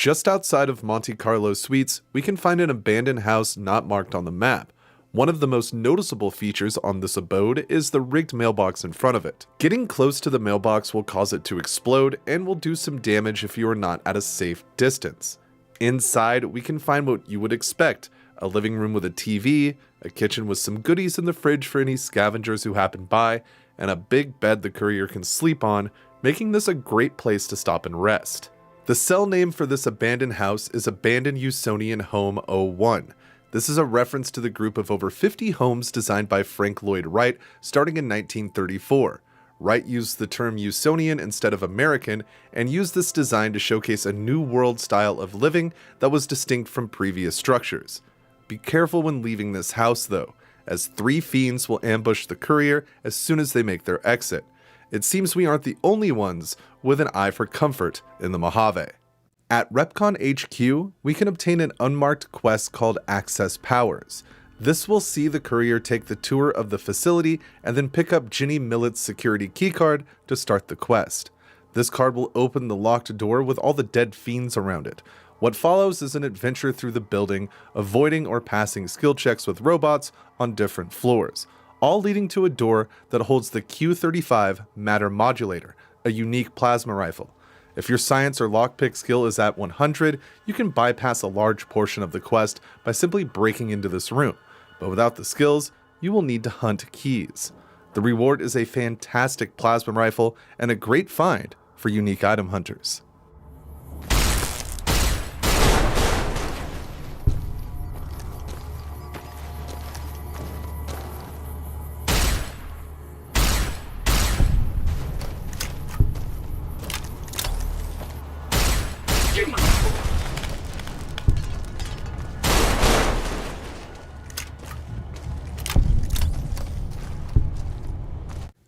Just outside of Monte Carlo Suites, we can find an abandoned house not marked on the map. One of the most noticeable features on this abode is the rigged mailbox in front of it. Getting close to the mailbox will cause it to explode and will do some damage if you are not at a safe distance. Inside, we can find what you would expect: a living room with a TV, a kitchen with some goodies in the fridge for any scavengers who happen by, and a big bed the courier can sleep on, making this a great place to stop and rest. The cell name for this abandoned house is Abandoned Usonian Home 01. This is a reference to the group of over 50 homes designed by Frank Lloyd Wright starting in 1934. Wright used the term Usonian instead of American and used this design to showcase a new world style of living that was distinct from previous structures. Be careful when leaving this house though, as 3 fiends will ambush the courier as soon as they make their exit. It seems we aren't the only ones with an eye for comfort in the Mojave. At RepCon HQ, we can obtain an unmarked quest called Access Powers. This will see the courier take the tour of the facility and then pick up Ginny Millett's security keycard to start the quest. This card will open the locked door with all the dead fiends around it. What follows is an adventure through the building, avoiding or passing skill checks with robots on different floors, all leading to a door that holds the Q-35 Matter Modulator, a unique plasma rifle. If your science or lockpick skill is at 100, you can bypass a large portion of the quest by simply breaking into this room, but without the skills, you will need to hunt keys. The reward is a fantastic plasma rifle and a great find for unique item hunters.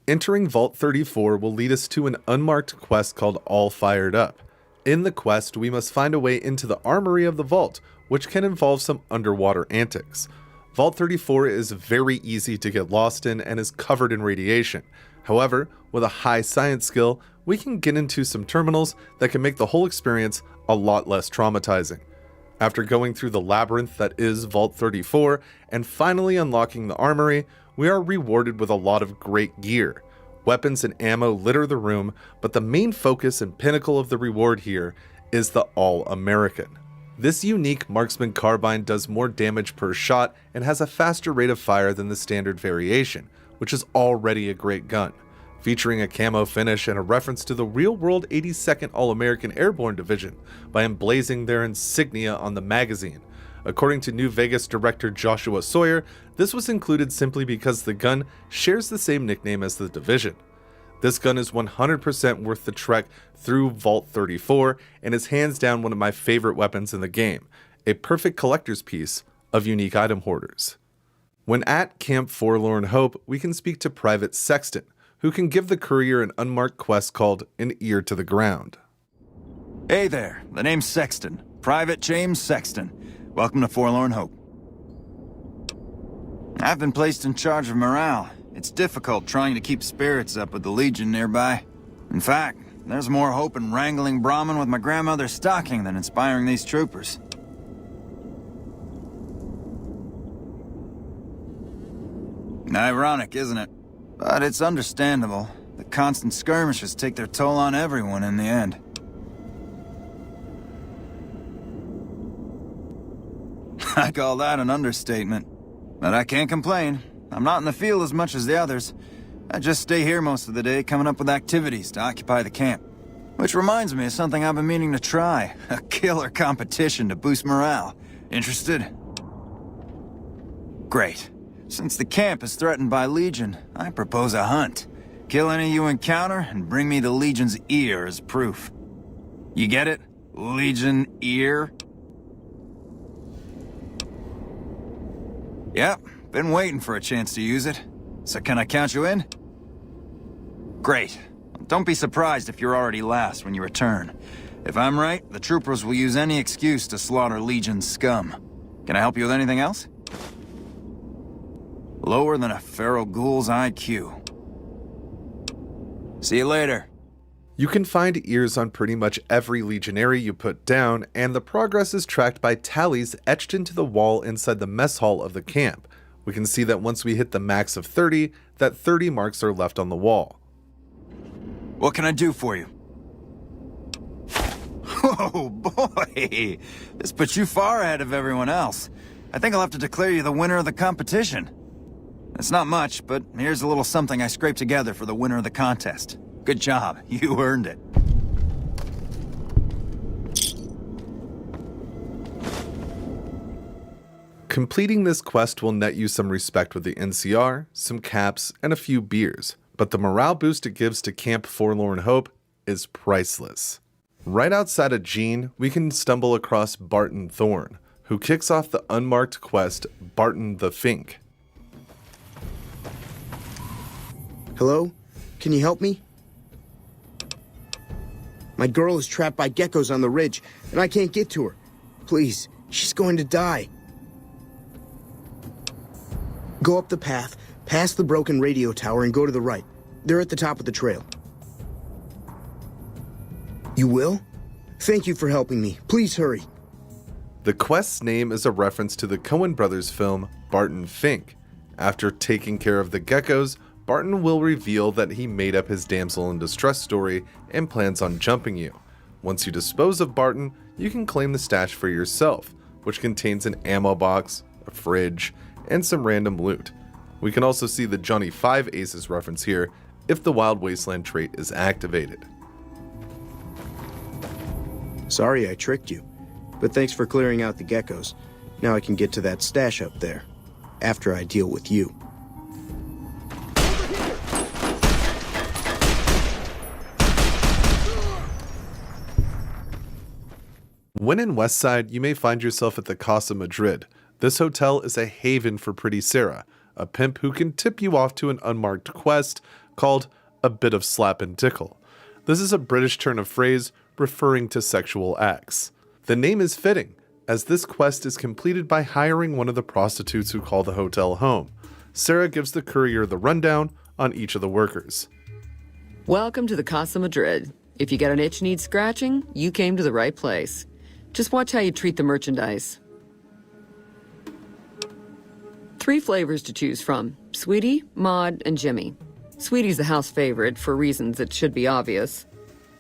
Entering Vault 34 will lead us to an unmarked quest called All Fired Up. In the quest, we must find a way into the armory of the vault, which can involve some underwater antics. Vault 34 is very easy to get lost in and is covered in radiation. However, with a high science skill, we can get into some terminals that can make the whole experience a lot less traumatizing. After going through the labyrinth that is Vault 34 and finally unlocking the armory, we are rewarded with a lot of great gear. Weapons and ammo litter the room, but the main focus and pinnacle of the reward here is the All-American. This unique marksman carbine does more damage per shot and has a faster rate of fire than the standard variation, which is already a great gun. Featuring a camo finish and a reference to the real-world 82nd All-American Airborne Division by emblazing their insignia on the magazine. According to New Vegas director Joshua Sawyer, this was included simply because the gun shares the same nickname as the division. This gun is 100% worth the trek through Vault 34 and is hands down one of my favorite weapons in the game, a perfect collector's piece of unique item hoarders. When at Camp Forlorn Hope, we can speak to Private Sexton, who can give the courier an unmarked quest called An Ear to the Ground. Hey there, the name's Sexton, Private James Sexton. Welcome to Forlorn Hope. I've been placed in charge of morale. It's difficult trying to keep spirits up with the Legion nearby. In fact, there's more hope in wrangling Brahmin with my grandmother's stocking than inspiring these troopers. Ironic, isn't it? But it's understandable. The constant skirmishes take their toll on everyone in the end. I call that an understatement. But I can't complain. I'm not in the field as much as the others. I just stay here most of the day coming up with activities to occupy the camp. Which reminds me of something I've been meaning to try. A killer competition to boost morale. Interested? Great. Since the camp is threatened by Legion, I propose a hunt. Kill any you encounter and bring me the Legion's ear as proof. You get it? Legion ear? Yep, been waiting for a chance to use it. So can I count you in? Great. Don't be surprised if you're already last when you return. If I'm right, the troopers will use any excuse to slaughter Legion's scum. Can I help you with anything else? Lower than a feral ghoul's IQ. See you later. You can find ears on pretty much every legionary you put down, and the progress is tracked by tallies etched into the wall inside the mess hall of the camp. We can see that once we hit the max of 30, that 30 marks are left on the wall. What can I do for you? Oh boy! This puts you far ahead of everyone else. I think I'll have to declare you the winner of the competition. It's not much, but here's a little something I scraped together for the winner of the contest. Good job. You earned it. Completing this quest will net you some respect with the NCR, some caps, and a few beers, but the morale boost it gives to Camp Forlorn Hope is priceless. Right outside of Jean, we can stumble across Barton Thorne, who kicks off the unmarked quest Barton the Fink. Hello? Can you help me? My girl is trapped by geckos on the ridge, and I can't get to her. Please, she's going to die. Go up the path, past the broken radio tower, and go to the right. They're at the top of the trail. You will? Thank you for helping me. Please hurry. The quest's name is a reference to the Coen brothers film Barton Fink. After taking care of the geckos, Barton will reveal that he made up his damsel in distress story and plans on jumping you. Once you dispose of Barton, you can claim the stash for yourself, which contains an ammo box, a fridge, and some random loot. We can also see the Johnny 5 Aces reference here if the Wild Wasteland trait is activated. Sorry I tricked you, but thanks for clearing out the geckos. Now I can get to that stash up there, after I deal with you. When in Westside, you may find yourself at the Casa Madrid. This hotel is a haven for Pretty Sarah, a pimp who can tip you off to an unmarked quest called A Bit of Slap and Tickle. This is a British turn of phrase referring to sexual acts. The name is fitting, as this quest is completed by hiring one of the prostitutes who call the hotel home. Sarah gives the courier the rundown on each of the workers. Welcome to the Casa Madrid. If you got an itch needs scratching, you came to the right place. Just watch how you treat the merchandise. 3 flavors to choose from: Sweetie, Maud, and Jimmy. Sweetie's the house favorite for reasons that should be obvious.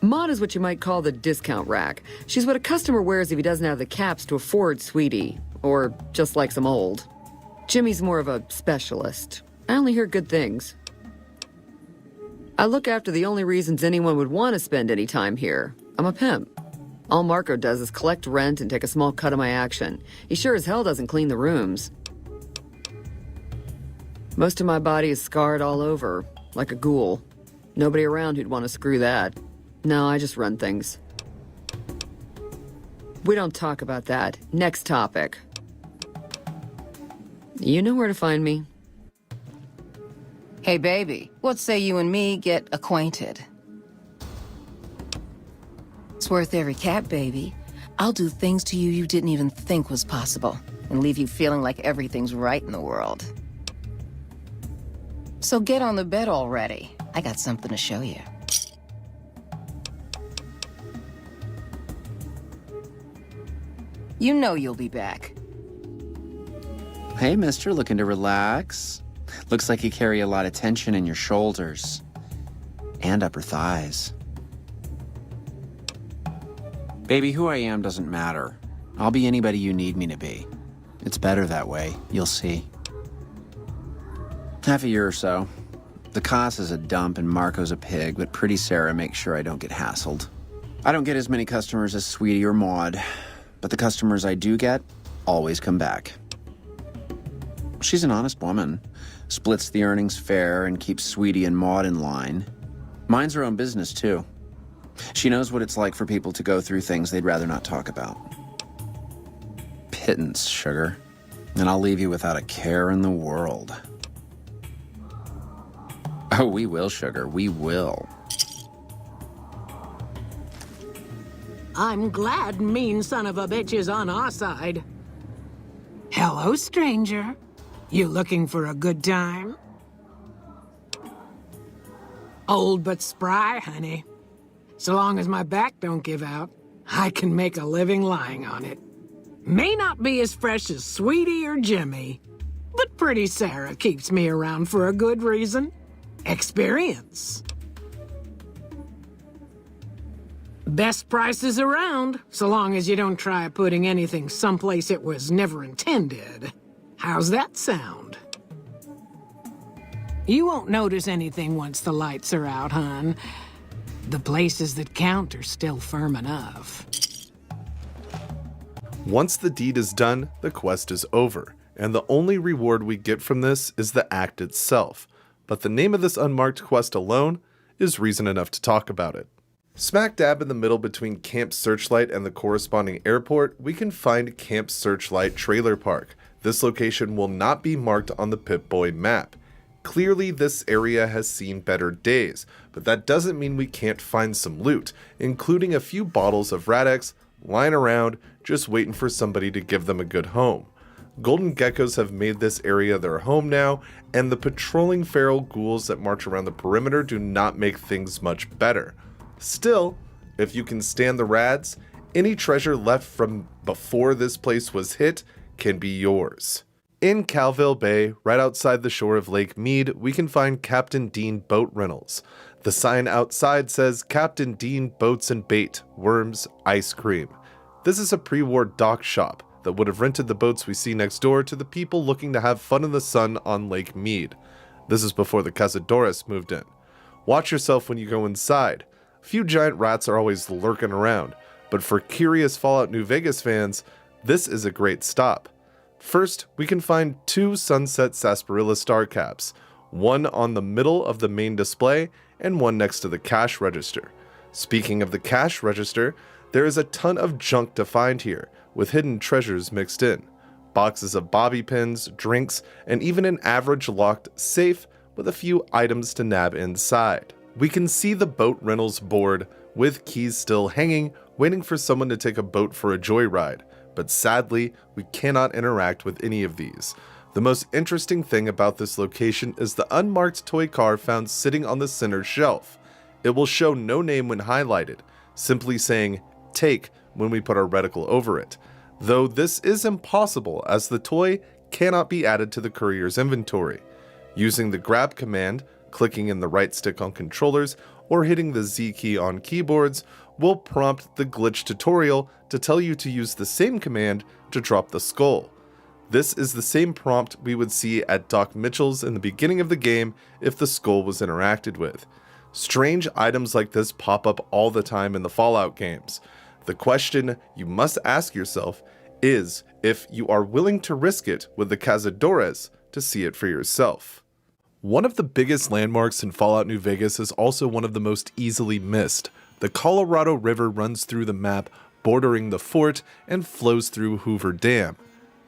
Maud is what you might call the discount rack. She's what a customer wears if he doesn't have the caps to afford Sweetie, or just likes them old. Jimmy's more of a specialist. I only hear good things. I look after the only reasons anyone would want to spend any time here. I'm a pimp. All Marco does is collect rent and take a small cut of my action. He sure as hell doesn't clean the rooms. Most of my body is scarred all over, like a ghoul. Nobody around who'd want to screw that. No, I just run things. We don't talk about that. Next topic. You know where to find me. Hey, baby, what say you and me get acquainted? It's worth every cat, baby. I'll do things to you you didn't even think was possible, and leave you feeling like everything's right in the world. So get on the bed already. I got something to show you. You know you'll be back. Hey, mister, looking to relax? Looks like you carry a lot of tension in your shoulders and upper thighs. Baby, who I am doesn't matter. I'll be anybody you need me to be. It's better that way, you'll see. Half a year or so. The Casa's a dump and Marco's a pig, but Pretty Sarah makes sure I don't get hassled. I don't get as many customers as Sweetie or Maud, but the customers I do get always come back. She's an honest woman, splits the earnings fair and keeps Sweetie and Maud in line. Minds her own business, too. She knows what it's like for people to go through things they'd rather not talk about. Pittance, sugar. And I'll leave you without a care in the world. Oh, we will, sugar. We will. I'm glad mean son of a bitch is on our side. Hello, stranger. You looking for a good time? Old but spry, honey. So long as my back don't give out, I can make a living lying on it. May not be as fresh as Sweetie or Jimmy, but pretty Sarah keeps me around for a good reason. Experience. Best prices around, so long as you don't try putting anything someplace it was never intended. How's that sound? You won't notice anything once the lights are out, hon. The places that count are still firm enough. Once the deed is done, the quest is over, and the only reward we get from this is the act itself. But the name of this unmarked quest alone is reason enough to talk about it. Smack dab in the middle between Camp Searchlight and the corresponding airport, we can find Camp Searchlight Trailer Park. This location will not be marked on the Pip-Boy map. Clearly, this area has seen better days, but that doesn't mean we can't find some loot, including a few bottles of Rad-X lying around, just waiting for somebody to give them a good home. Golden geckos have made this area their home now, and the patrolling feral ghouls that march around the perimeter do not make things much better. Still, if you can stand the rads, any treasure left from before this place was hit can be yours. In Calville Bay, right outside the shore of Lake Mead, we can find Captain Dean Boat Rentals. The sign outside says Captain Dean Boats and Bait, Worms, Ice Cream. This is a pre-war dock shop that would have rented the boats we see next door to the people looking to have fun in the sun on Lake Mead. This is before the Cazadores moved in. Watch yourself when you go inside. A few giant rats are always lurking around, but for curious Fallout New Vegas fans, this is a great stop. First, we can find 2 Sunset Sarsaparilla star caps, one on the middle of the main display and one next to the cash register. Speaking of the cash register, there is a ton of junk to find here, with hidden treasures mixed in. Boxes of bobby pins, drinks, and even an average locked safe with a few items to nab inside. We can see the boat rentals board with keys still hanging, waiting for someone to take a boat for a joyride. But sadly, we cannot interact with any of these. The most interesting thing about this location is the unmarked toy car found sitting on the center shelf. It will show no name when highlighted, simply saying "take" when we put our reticle over it. Though this is impossible as the toy cannot be added to the courier's inventory. Using the grab command, clicking in the right stick on controllers, or hitting the Z key on keyboards will prompt the glitch tutorial to tell you to use the same command to drop the skull. This is the same prompt we would see at Doc Mitchell's in the beginning of the game if the skull was interacted with. Strange items like this pop up all the time in the Fallout games. The question you must ask yourself is if you are willing to risk it with the Cazadores to see it for yourself. One of the biggest landmarks in Fallout New Vegas is also one of the most easily missed. The Colorado River runs through the map, bordering the fort, and flows through Hoover Dam.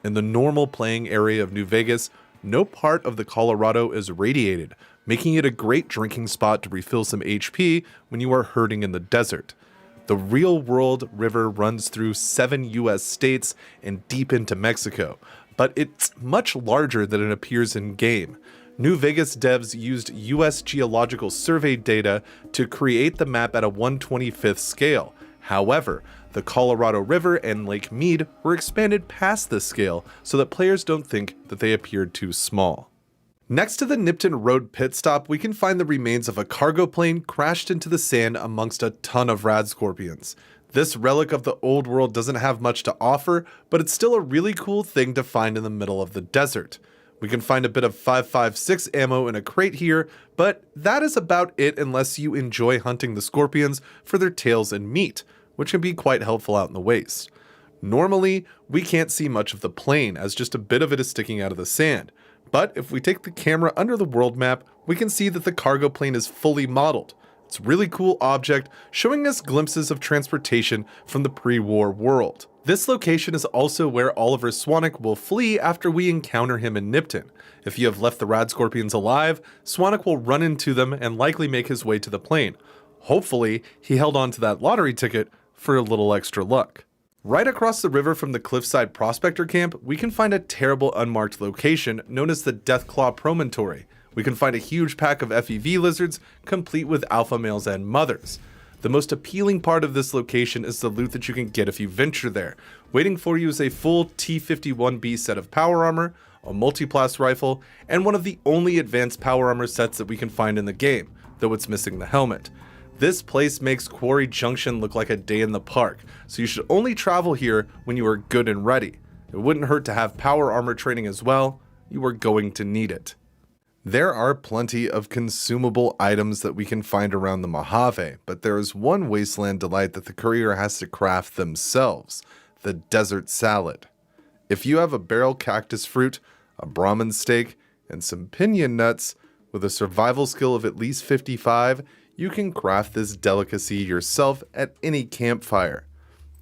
In the normal playing area of New Vegas, no part of the Colorado is radiated, making it a great drinking spot to refill some HP when you are hurting in the desert. The real-world river runs through 7 US states and deep into Mexico, but it's much larger than it appears in-game. New Vegas devs used US Geological Survey data to create the map at a 1/25th scale. However, the Colorado River and Lake Mead were expanded past this scale so that players don't think that they appeared too small. Next to the Nipton Road pit stop, we can find the remains of a cargo plane crashed into the sand amongst a ton of rad scorpions. This relic of the old world doesn't have much to offer, but it's still a really cool thing to find in the middle of the desert. We can find a bit of 5.56 ammo in a crate here, but that is about it unless you enjoy hunting the scorpions for their tails and meat, which can be quite helpful out in the waste. Normally, we can't see much of the plane as just a bit of it is sticking out of the sand, but if we take the camera under the world map, we can see that the cargo plane is fully modeled. It's a really cool object showing us glimpses of transportation from the pre-war world. This location is also where Oliver Swanwick will flee after we encounter him in Nipton. If you have left the rad scorpions alive, Swanwick will run into them and likely make his way to the plane. Hopefully, he held on to that lottery ticket for a little extra luck. Right across the river from the Cliffside Prospector Camp, we can find a terrible unmarked location known as the Deathclaw Promontory. We can find a huge pack of FEV lizards, complete with alpha males and mothers. The most appealing part of this location is the loot that you can get if you venture there. Waiting for you is a full T-51B set of power armor, a multi-blast rifle, and one of the only advanced power armor sets that we can find in the game, though it's missing the helmet. This place makes Quarry Junction look like a day in the park, so you should only travel here when you are good and ready. It wouldn't hurt to have power armor training as well. You are going to need it. There are plenty of consumable items that we can find around the Mojave, but there is one wasteland delight that the courier has to craft themselves, the desert salad. If you have a barrel cactus fruit, a Brahmin steak, and some pinion nuts, with a survival skill of at least 55, you can craft this delicacy yourself at any campfire.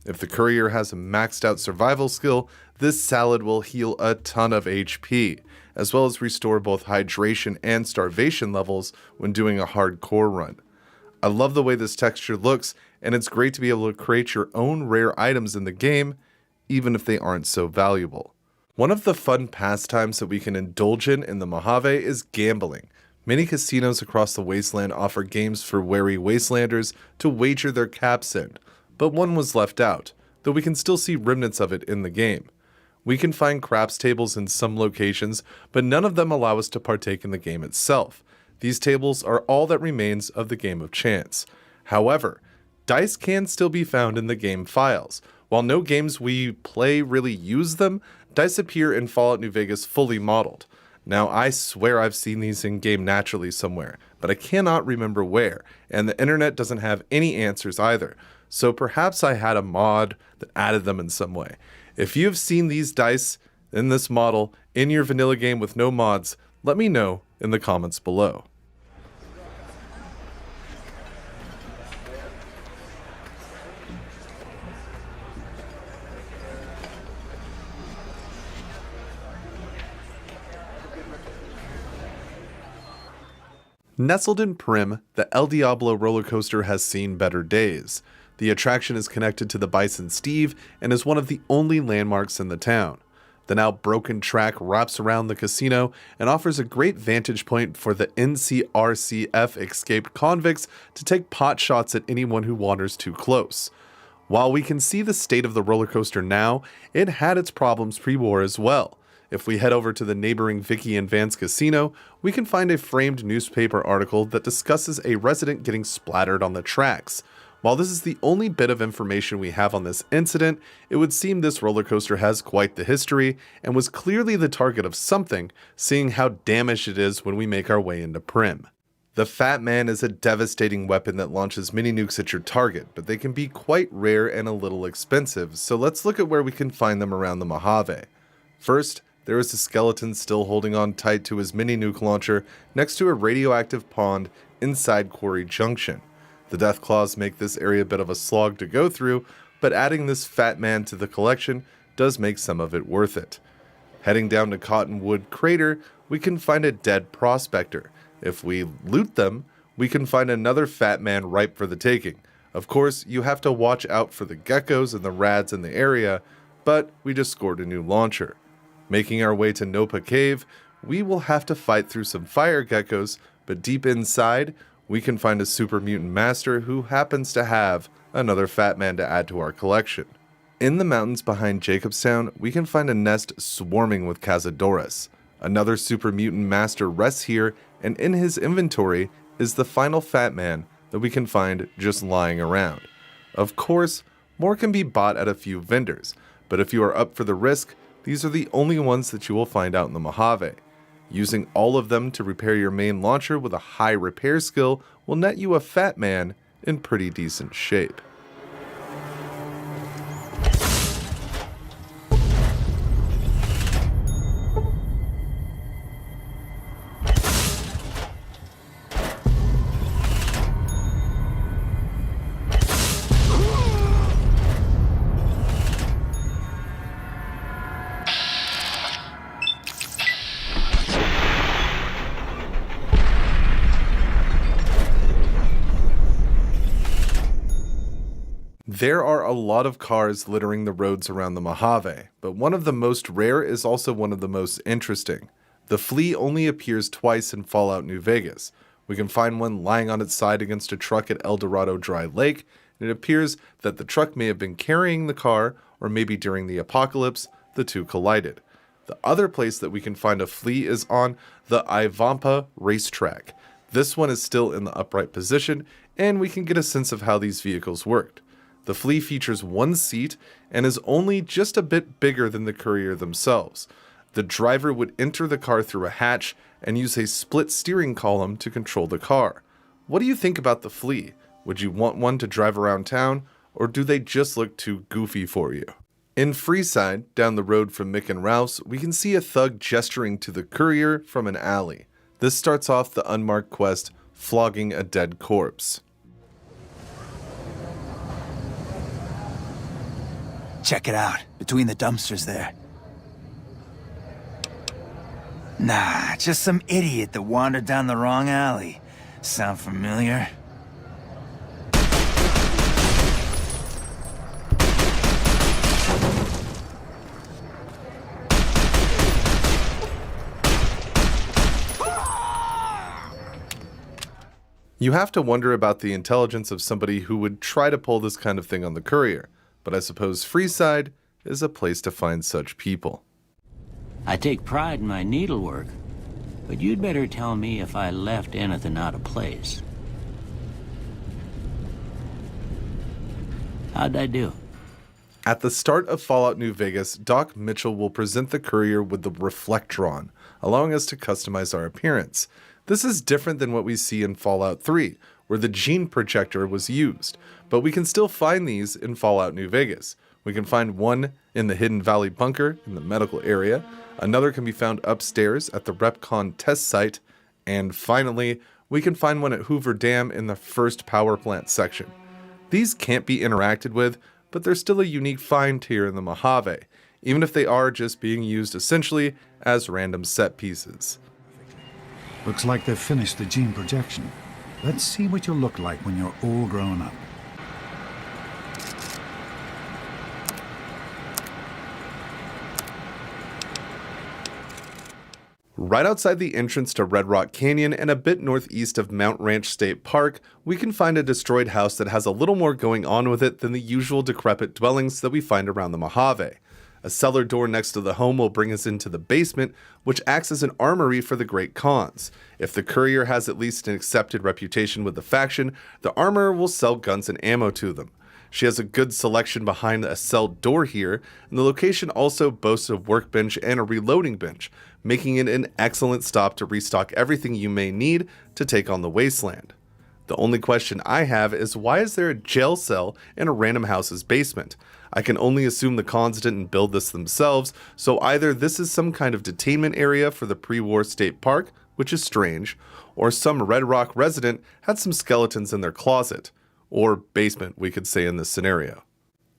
If the courier has a maxed out survival skill, this salad will heal a ton of HP, as well as restore both hydration and starvation levels when doing a hardcore run. I love the way this texture looks, and it's great to be able to create your own rare items in the game, even if they aren't so valuable. One of the fun pastimes that we can indulge in the Mojave is gambling. Many casinos across the wasteland offer games for wary wastelanders to wager their caps in, but one was left out, though we can still see remnants of it in the game. We can find craps tables in some locations, but none of them allow us to partake in the game itself. These tables are all that remains of the game of chance. However, dice can still be found in the game files. While no games we play really use them, dice appear in Fallout New Vegas fully modeled. Now, I swear I've seen these in-game naturally somewhere, but I cannot remember where, and the internet doesn't have any answers either, so perhaps I had a mod that added them in some way. If you've seen these dice in this model in your vanilla game with no mods, let me know in the comments below. Nestled in Prim, the El Diablo roller coaster has seen better days. The attraction is connected to the Bison Steve and is one of the only landmarks in the town. The now broken track wraps around the casino and offers a great vantage point for the NCRCF escaped convicts to take pot shots at anyone who wanders too close. While we can see the state of the roller coaster now, it had its problems pre-war as well. If we head over to the neighboring Vicky and Vance casino, we can find a framed newspaper article that discusses a resident getting splattered on the tracks. While this is the only bit of information we have on this incident, it would seem this roller coaster has quite the history and was clearly the target of something, seeing how damaged it is when we make our way into Prim. The Fat Man is a devastating weapon that launches mini nukes at your target, but they can be quite rare and a little expensive, so let's look at where we can find them around the Mojave. First, there is a skeleton still holding on tight to his mini nuke launcher next to a radioactive pond inside Quarry Junction. The death claws make this area a bit of a slog to go through, but adding this Fat Man to the collection does make some of it worth it. Heading down to Cottonwood Crater, we can find a dead prospector. If we loot them, we can find another Fat Man ripe for the taking. Of course, you have to watch out for the geckos and the rads in the area, but we just scored a new launcher. Making our way to Nopa Cave, we will have to fight through some fire geckos, but deep inside, we can find a super mutant master who happens to have another Fat Man to add to our collection. In the mountains behind Jacobstown, we can find a nest swarming with Cazadores. Another super mutant master rests here, and in his inventory is the final Fat Man that we can find just lying around. Of course, more can be bought at a few vendors, but if you are up for the risk, these are the only ones that you will find out in the Mojave. Using all of them to repair your main launcher with a high repair skill will net you a Fat Man in pretty decent shape. There are a lot of cars littering the roads around the Mojave, but one of the most rare is also one of the most interesting. The Flea only appears twice in Fallout New Vegas. We can find one lying on its side against a truck at El Dorado Dry Lake, and it appears that the truck may have been carrying the car, or maybe during the apocalypse, the two collided. The other place that we can find a flea is on the Ivampa racetrack. This one is still in the upright position, and we can get a sense of how these vehicles worked. The flea features one seat and is only just a bit bigger than the courier themselves. The driver would enter the car through a hatch and use a split steering column to control the car. What do you think about the flea? Would you want one to drive around town, or do they just look too goofy for you? In Freeside, down the road from Mick and Ralph's, we can see a thug gesturing to the courier from an alley. This starts off the unmarked quest, flogging a dead corpse. Check it out, between the dumpsters there. Nah, just some idiot that wandered down the wrong alley. Sound familiar? You have to wonder about the intelligence of somebody who would try to pull this kind of thing on the courier, but I suppose Freeside is a place to find such people. I take pride in my needlework, but you'd better tell me if I left anything out of place. How'd I do? At the start of Fallout New Vegas, Doc Mitchell will present the courier with the Reflectron, allowing us to customize our appearance. This is different than what we see in Fallout 3, where the gene projector was used, but we can still find these in Fallout New Vegas. We can find one in the Hidden Valley bunker in the medical area, another can be found upstairs at the RepCon test site, and finally, we can find one at Hoover Dam in the first power plant section. These can't be interacted with, but they're still a unique find here in the Mojave, even if they are just being used essentially as random set pieces. Looks like they've finished the gene projection. Let's see what you'll look like when you're all grown up. Right outside the entrance to Red Rock Canyon and a bit northeast of Mount Ranch State Park, we can find a destroyed house that has a little more going on with it than the usual decrepit dwellings that we find around the Mojave. A cellar door next to the home will bring us into the basement, which acts as an armory for the Great Khans. If the courier has at least an accepted reputation with the faction, the armorer will sell guns and ammo to them. She has a good selection behind a cell door here, and the location also boasts a workbench and a reloading bench, making it an excellent stop to restock everything you may need to take on the wasteland. The only question I have is, why is there a jail cell in a random house's basement? I can only assume the Khans didn't build this themselves, so either this is some kind of detainment area for the pre-war state park, which is strange, or some Red Rock resident had some skeletons in their closet, or basement we could say in this scenario.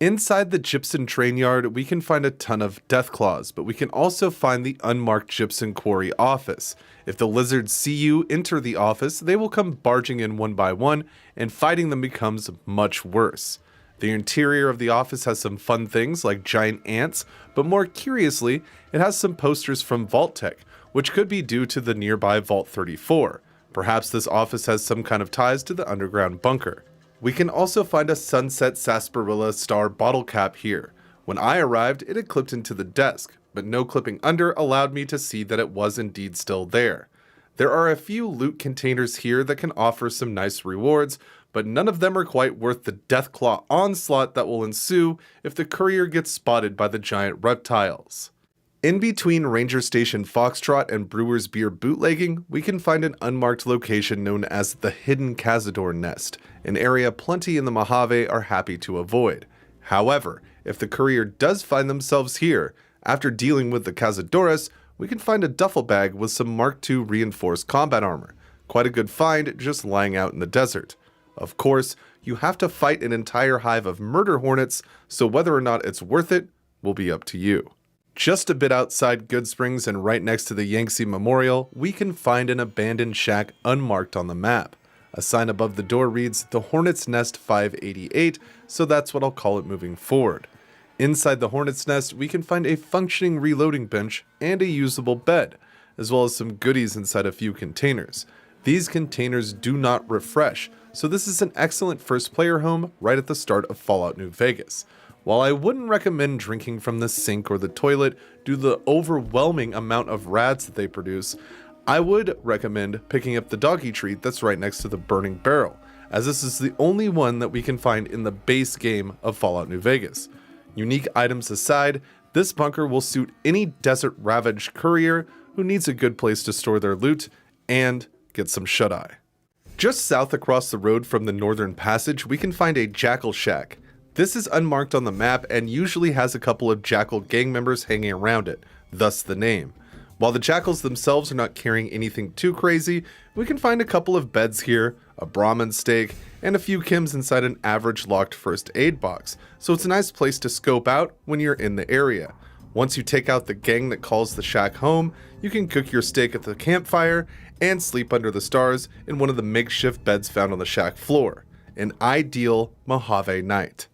Inside the gypsum train yard, we can find a ton of deathclaws, but we can also find the unmarked gypsum quarry office. If the lizards see you enter the office, they will come barging in one by one, and fighting them becomes much worse. The interior of the office has some fun things like giant ants, but more curiously, it has some posters from Vault-Tec, which could be due to the nearby Vault 34. Perhaps this office has some kind of ties to the underground bunker. We can also find a Sunset Sarsaparilla Star bottle cap here. When I arrived, it had clipped into the desk, but no clipping under allowed me to see that it was indeed still there. There are a few loot containers here that can offer some nice rewards, but none of them are quite worth the Deathclaw onslaught that will ensue if the courier gets spotted by the giant reptiles. In between Ranger Station Foxtrot and Brewer's Beer bootlegging, we can find an unmarked location known as the Hidden Cazador Nest, an area plenty in the Mojave are happy to avoid. However, if the courier does find themselves here, after dealing with the Cazadores, we can find a duffel bag with some Mark II reinforced combat armor. Quite a good find just lying out in the desert. Of course, you have to fight an entire hive of murder hornets, so whether or not it's worth it will be up to you. Just a bit outside Goodsprings and right next to the Yangtze Memorial, we can find an abandoned shack unmarked on the map. A sign above the door reads, "The Hornet's Nest 588, so that's what I'll call it moving forward. Inside the Hornet's Nest, we can find a functioning reloading bench and a usable bed, as well as some goodies inside a few containers. These containers do not refresh, so this is an excellent first player home right at the start of Fallout New Vegas. While I wouldn't recommend drinking from the sink or the toilet due to the overwhelming amount of rads that they produce, I would recommend picking up the doggy treat that's right next to the burning barrel, as this is the only one that we can find in the base game of Fallout New Vegas. Unique items aside, this bunker will suit any desert-ravaged courier who needs a good place to store their loot and get some shut-eye. Just south across the road from the Northern Passage, we can find a Jackal Shack. This is unmarked on the map and usually has a couple of Jackal gang members hanging around it, thus the name. While the Jackals themselves are not carrying anything too crazy, we can find a couple of beds here, a Brahmin steak, and a few Kims inside an average locked first aid box, so it's a nice place to scope out when you're in the area. Once you take out the gang that calls the shack home, you can cook your steak at the campfire and sleep under the stars in one of the makeshift beds found on the shack floor. An ideal Mojave night.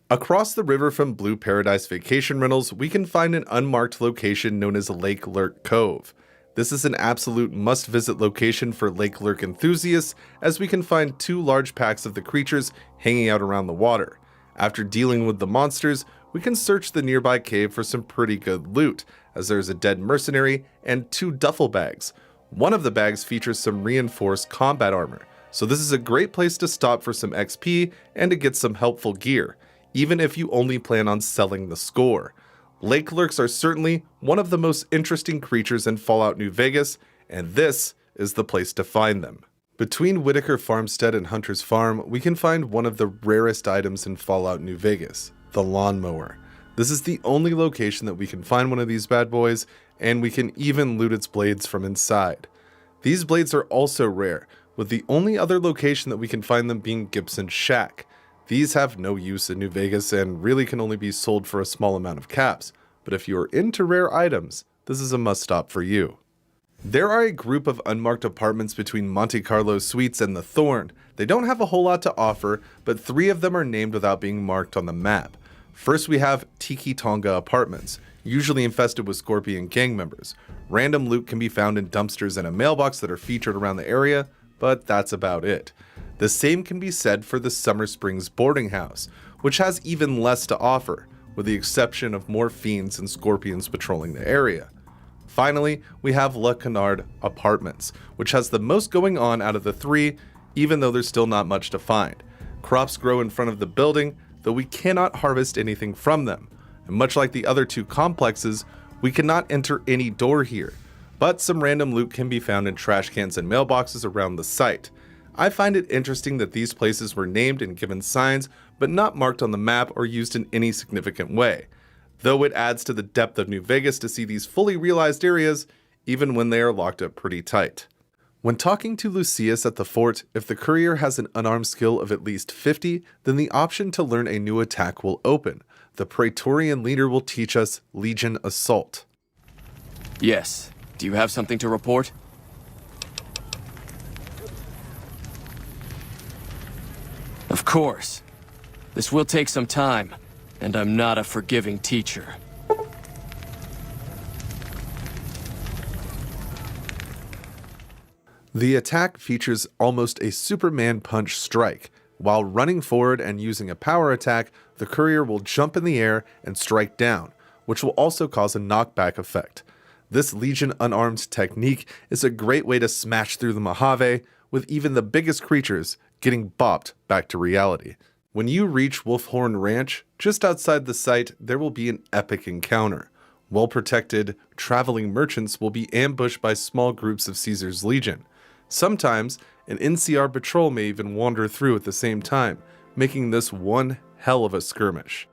Across the river from Blue Paradise Vacation Rentals, we can find an unmarked location known as Lake Lurk Cove. This is an absolute must-visit location for Lake Lurk enthusiasts, as we can find 2 large packs of the creatures hanging out around the water. After dealing with the monsters, we can search the nearby cave for some pretty good loot, as there's a dead mercenary and 2 duffel bags. One of the bags features some reinforced combat armor, so this is a great place to stop for some XP and to get some helpful gear, even if you only plan on selling the score. Lake Lurks are certainly one of the most interesting creatures in Fallout New Vegas, and this is the place to find them. Between Whitaker Farmstead and Hunter's Farm, we can find one of the rarest items in Fallout New Vegas, the lawnmower. This is the only location that we can find one of these bad boys, and we can even loot its blades from inside. These blades are also rare, with the only other location that we can find them being Gibson's Shack. These have no use in New Vegas and really can only be sold for a small amount of caps, but if you are into rare items, this is a must-stop for you. There are a group of unmarked apartments between Monte Carlo Suites and the Thorn. They don't have a whole lot to offer, but 3 of them are named without being marked on the map. First, we have Tiki Tonga Apartments, usually infested with Scorpion gang members. Random loot can be found in dumpsters and a mailbox that are featured around the area, but that's about it. The same can be said for the Summer Springs boarding house, which has even less to offer, with the exception of more fiends and scorpions patrolling the area. Finally, we have Le Canard Apartments, which has the most going on out of the 3, even though there's still not much to find. Crops grow in front of the building, though we cannot harvest anything from them. And much like the other 2 complexes, we cannot enter any door here, but some random loot can be found in trash cans and mailboxes around the site. I find it interesting that these places were named and given signs, but not marked on the map or used in any significant way, though it adds to the depth of New Vegas to see these fully realized areas, even when they are locked up pretty tight. When talking to Lucius at the fort, if the courier has an unarmed skill of at least 50, then the option to learn a new attack will open. The Praetorian leader will teach us Legion Assault. Yes. Do you have something to report? Of course. This will take some time, and I'm not a forgiving teacher. The attack features almost a Superman punch strike. While running forward and using a power attack, the courier will jump in the air and strike down, which will also cause a knockback effect. This Legion unarmed technique is a great way to smash through the Mojave, with even the biggest creatures getting bopped back to reality. When you reach Wolfhorn Ranch, just outside the site, there will be an epic encounter. Well-protected, traveling merchants will be ambushed by small groups of Caesar's Legion. Sometimes, an NCR patrol may even wander through at the same time, making this one hell of a skirmish.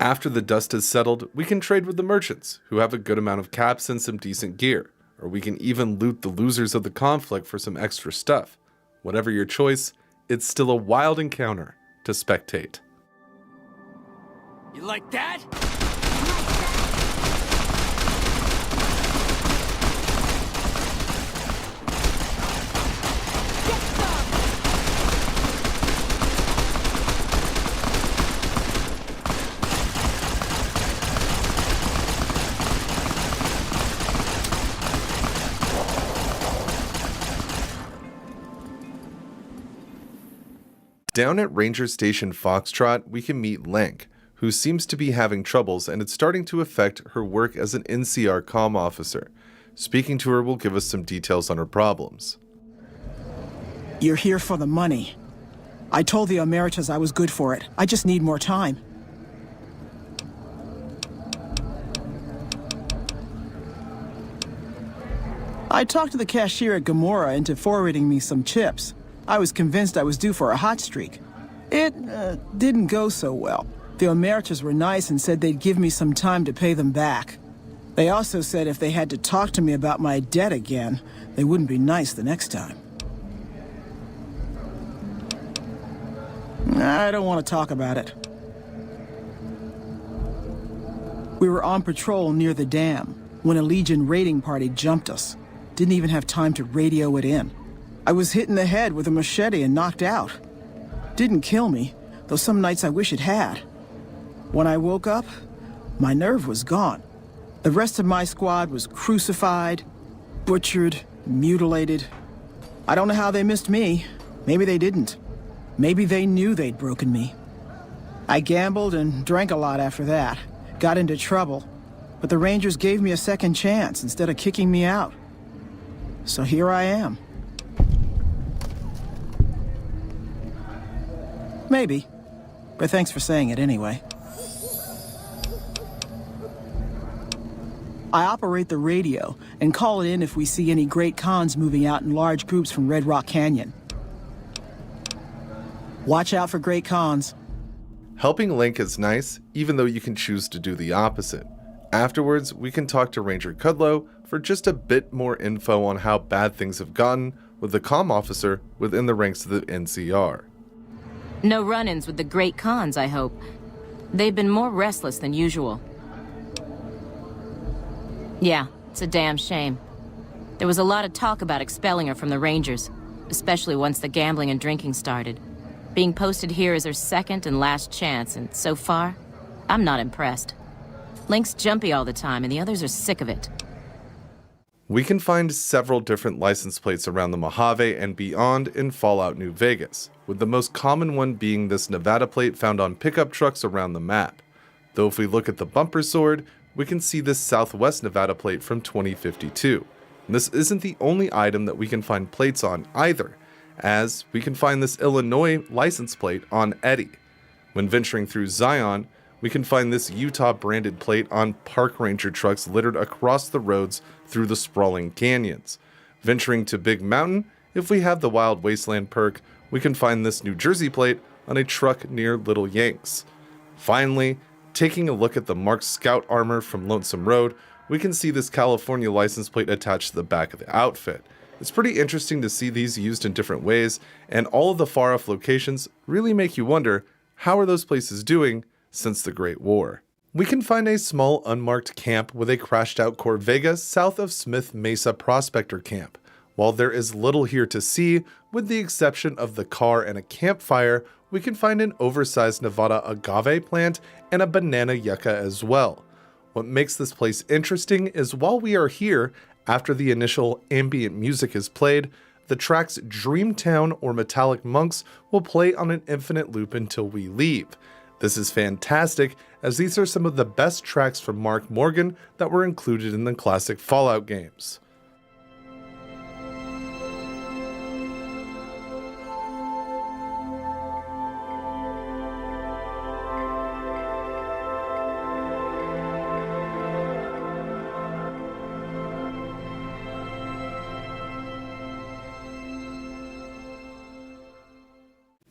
After the dust has settled, we can trade with the merchants, who have a good amount of caps and some decent gear, or we can even loot the losers of the conflict for some extra stuff. Whatever your choice, it's still a wild encounter to spectate. You like that? Down at Ranger Station Foxtrot, we can meet Lank, who seems to be having troubles, and it's starting to affect her work as an NCR comm officer. Speaking to her will give us some details on her problems. You're here for the money. I told the Emeritus I was good for it. I just need more time. I talked to the cashier at Gamora into forwarding me some chips. I was convinced I was due for a hot streak. It didn't go so well. The Emeritus were nice and said they'd give me some time to pay them back. They also said if they had to talk to me about my debt again, they wouldn't be nice the next time. I don't want to talk about it. We were on patrol near the dam when a Legion raiding party jumped us. Didn't even have time to radio it in. I was hit in the head with a machete and knocked out. Didn't kill me, though some nights I wish it had. When I woke up, my nerve was gone. The rest of my squad was crucified, butchered, mutilated. I don't know how they missed me. Maybe they didn't. Maybe they knew they'd broken me. I gambled and drank a lot after that. Got into trouble. But the Rangers gave me a second chance instead of kicking me out. So here I am. Maybe. But thanks for saying it anyway. I operate the radio and call it in if we see any great cons moving out in large groups from Red Rock Canyon. Watch out for great cons. Helping Link is nice, even though you can choose to do the opposite. Afterwards, we can talk to Ranger Kudlow for just a bit more info on how bad things have gotten with the comm officer within the ranks of the NCR. No run-ins with the great cons, I hope. They've been more restless than usual. Yeah, it's a damn shame. There was a lot of talk about expelling her from the Rangers, especially once the gambling and drinking started. Being posted here is her second and last chance, and so far, I'm not impressed. Link's jumpy all the time, and the others are sick of it. We can find several different license plates around the Mojave and beyond in Fallout New Vegas, with the most common one being this Nevada plate found on pickup trucks around the map. Though if we look at the bumper sword, we can see this Southwest Nevada plate from 2052. And this isn't the only item that we can find plates on either, as we can find this Illinois license plate on Eddie. When venturing through Zion, we can find this Utah branded plate on park ranger trucks littered across the roads through the sprawling canyons. Venturing to Big Mountain, if we have the Wild Wasteland perk, we can find this New Jersey plate on a truck near Little Yanks. Finally, taking a look at the marked scout armor from Lonesome Road, we can see this California license plate attached to the back of the outfit. It's pretty interesting to see these used in different ways, and all of the far-off locations really make you wonder, how are those places doing since the Great War? We can find a small unmarked camp with a crashed out Corvega south of Smith Mesa Prospector Camp. While there is little here to see, with the exception of the car and a campfire, we can find an oversized Nevada agave plant and a banana yucca as well. What makes this place interesting is while we are here, after the initial ambient music is played, the tracks Dreamtown or Metallic Monks will play on an infinite loop until we leave. This is fantastic, as these are some of the best tracks from Mark Morgan that were included in the classic Fallout games.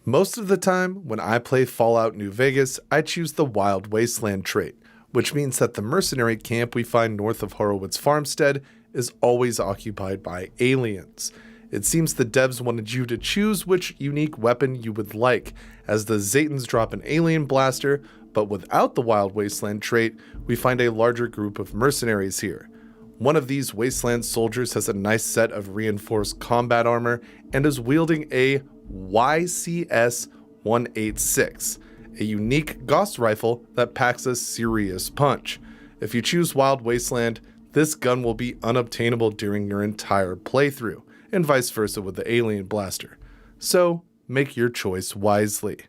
Most of the time, when I play Fallout New Vegas, I choose the Wild Wasteland trait, which means that the mercenary camp we find north of Horowitz Farmstead is always occupied by aliens. It seems the devs wanted you to choose which unique weapon you would like, as the Zetans drop an alien blaster, but without the Wild Wasteland trait, we find a larger group of mercenaries here. One of these Wasteland soldiers has a nice set of reinforced combat armor and is wielding a YCS-186, a unique Gauss rifle that packs a serious punch. If you choose Wild Wasteland, this gun will be unobtainable during your entire playthrough, and vice versa with the alien blaster. So, make your choice wisely.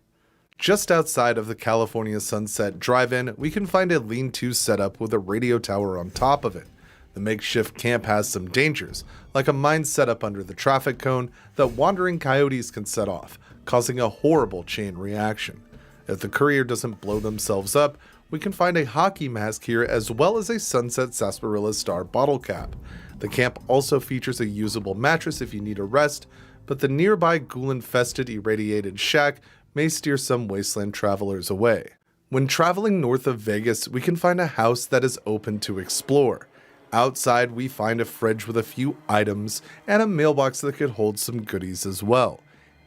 Just outside of the California Sunset Drive-In, we can find a lean-to setup with a radio tower on top of it. The makeshift camp has some dangers, like a mine set up under the traffic cone that wandering coyotes can set off, causing a horrible chain reaction. If the courier doesn't blow themselves up, we can find a hockey mask here as well as a Sunset Sarsaparilla Star bottle cap. The camp also features a usable mattress if you need a rest, but the nearby ghoul-infested irradiated shack may steer some wasteland travelers away. When traveling north of Vegas, we can find a house that is open to explore. Outside, we find a fridge with a few items and a mailbox that could hold some goodies as well.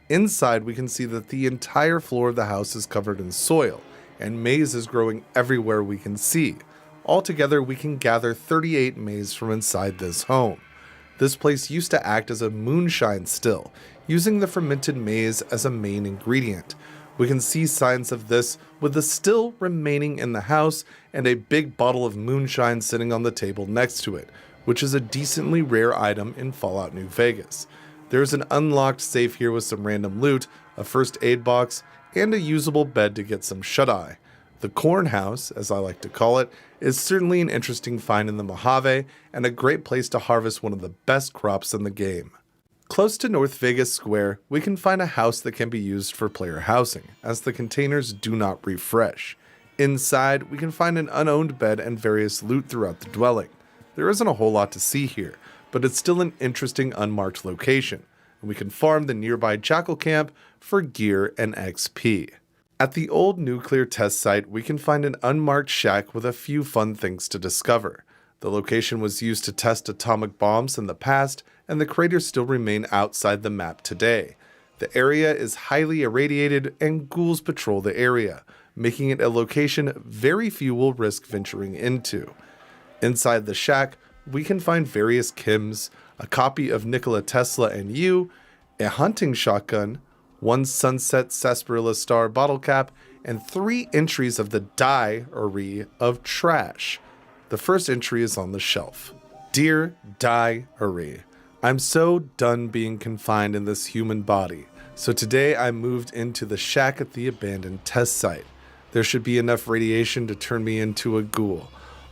Inside, we can see that the entire floor of the house is covered in soil, and maize is growing everywhere we can see. Altogether, we can gather 38 maize from inside this home. This place used to act as a moonshine still, using the fermented maize as a main ingredient. We can see signs of this with the still remaining in the house and a big bottle of moonshine sitting on the table next to it, which is a decently rare item in Fallout New Vegas. There is an unlocked safe here with some random loot, a first aid box, and a usable bed to get some shut-eye. The corn house, as I like to call it, is certainly an interesting find in the Mojave and a great place to harvest one of the best crops in the game. Close to North Vegas Square, we can find a house that can be used for player housing, as the containers do not refresh. Inside, we can find an unowned bed and various loot throughout the dwelling. There isn't a whole lot to see here, but it's still an interesting unmarked location, and we can farm the nearby Jackal Camp for gear and XP. At the old nuclear test site, we can find an unmarked shack with a few fun things to discover. The location was used to test atomic bombs in the past, and the craters still remain outside the map today. The area is highly irradiated, and ghouls patrol the area, making it a location very few will risk venturing into. Inside the shack, we can find various chems, a copy of Nikola Tesla and You, a hunting shotgun, one Sunset Sarsaparilla Star bottle cap, and 3 entries of the diary of trash. The first entry is on the shelf. Dear Diary, I'm so done being confined in this human body, so today I moved into the shack at the abandoned test site. There should be enough radiation to turn me into a ghoul.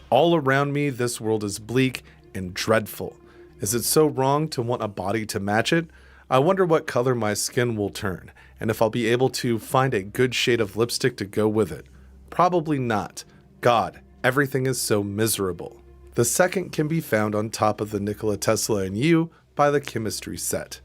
All around me, this world is bleak and dreadful. Is it so wrong to want a body to match it? I wonder what color my skin will turn, and if I'll be able to find a good shade of lipstick to go with it. Probably not. God, everything is so miserable. The second can be found on top of the Nikola Tesla and You by the chemistry set.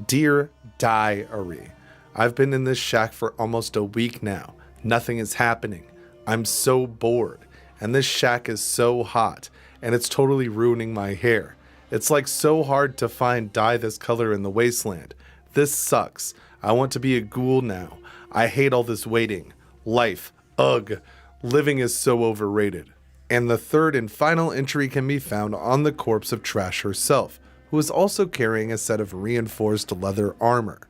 Dear Diary, I've been in this shack for almost a week now. Nothing is happening. I'm so bored, and this shack is so hot, and it's totally ruining my hair. It's like so hard to find dye this color in the wasteland. This sucks. I want to be a ghoul now. I hate all this waiting. Life. Ugh. Living is so overrated. And the third and final entry can be found on the corpse of Trash herself, who is also carrying a set of reinforced leather armor.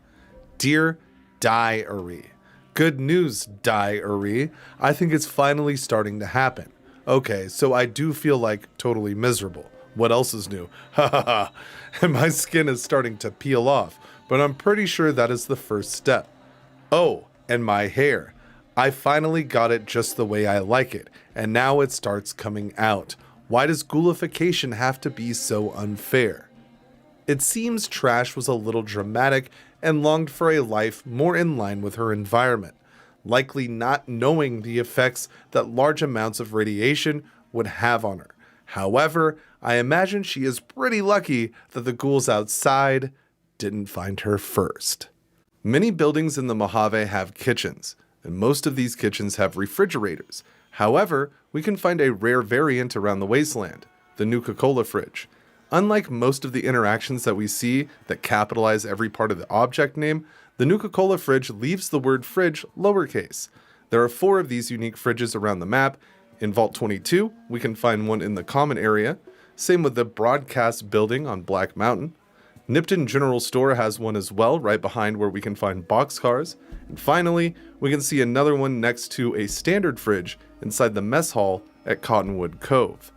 Dear Diary. Good news, Diary. I think it's finally starting to happen. Okay, so I do feel like totally miserable. What else is new? Ha ha ha. And my skin is starting to peel off, but I'm pretty sure that is the first step. Oh, and my hair. I finally got it just the way I like it, and now it starts coming out. Why does ghoulification have to be so unfair? It seems Trash was a little dramatic and longed for a life more in line with her environment, likely not knowing the effects that large amounts of radiation would have on her. However, I imagine she is pretty lucky that the ghouls outside didn't find her first. Many buildings in the Mojave have kitchens, and most of these kitchens have refrigerators. However, we can find a rare variant around the wasteland, the Nuka-Cola fridge. Unlike most of the interactions that we see that capitalize every part of the object name, the Nuka-Cola fridge leaves the word fridge lowercase. There are 4 of these unique fridges around the map. In Vault 22, we can find one in the common area. Same with the Broadcast building on Black Mountain. Nipton General Store has one as well, right behind where we can find boxcars. And finally, we can see another one next to a standard fridge inside the mess hall at Cottonwood Cove.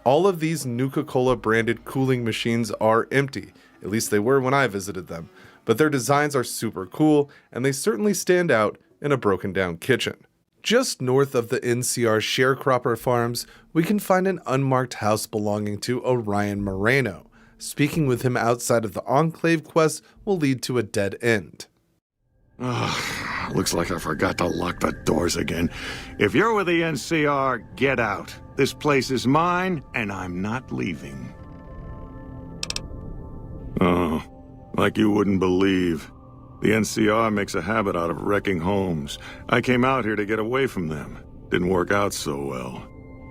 All of these Nuka-Cola branded cooling machines are empty, at least they were when I visited them, but their designs are super cool and they certainly stand out in a broken down kitchen. Just north of the NCR sharecropper farms, we can find an unmarked house belonging to Orion Moreno. Speaking with him outside of the Enclave quest will lead to a dead end. Looks like I forgot to lock the doors again. If you're with the NCR, get out. This place is mine, and I'm not leaving. Oh, like you wouldn't believe. The NCR makes a habit out of wrecking homes. I came out here to get away from them. Didn't work out so well.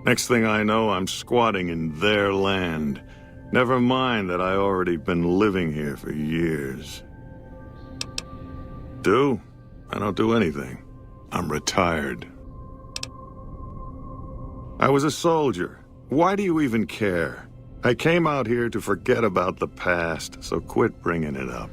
Next thing I know, I'm squatting in their land. Never mind that I already been living here for years. I don't do anything. I'm retired. I was a soldier. Why do you even care? I came out here to forget about the past, so quit bringing it up.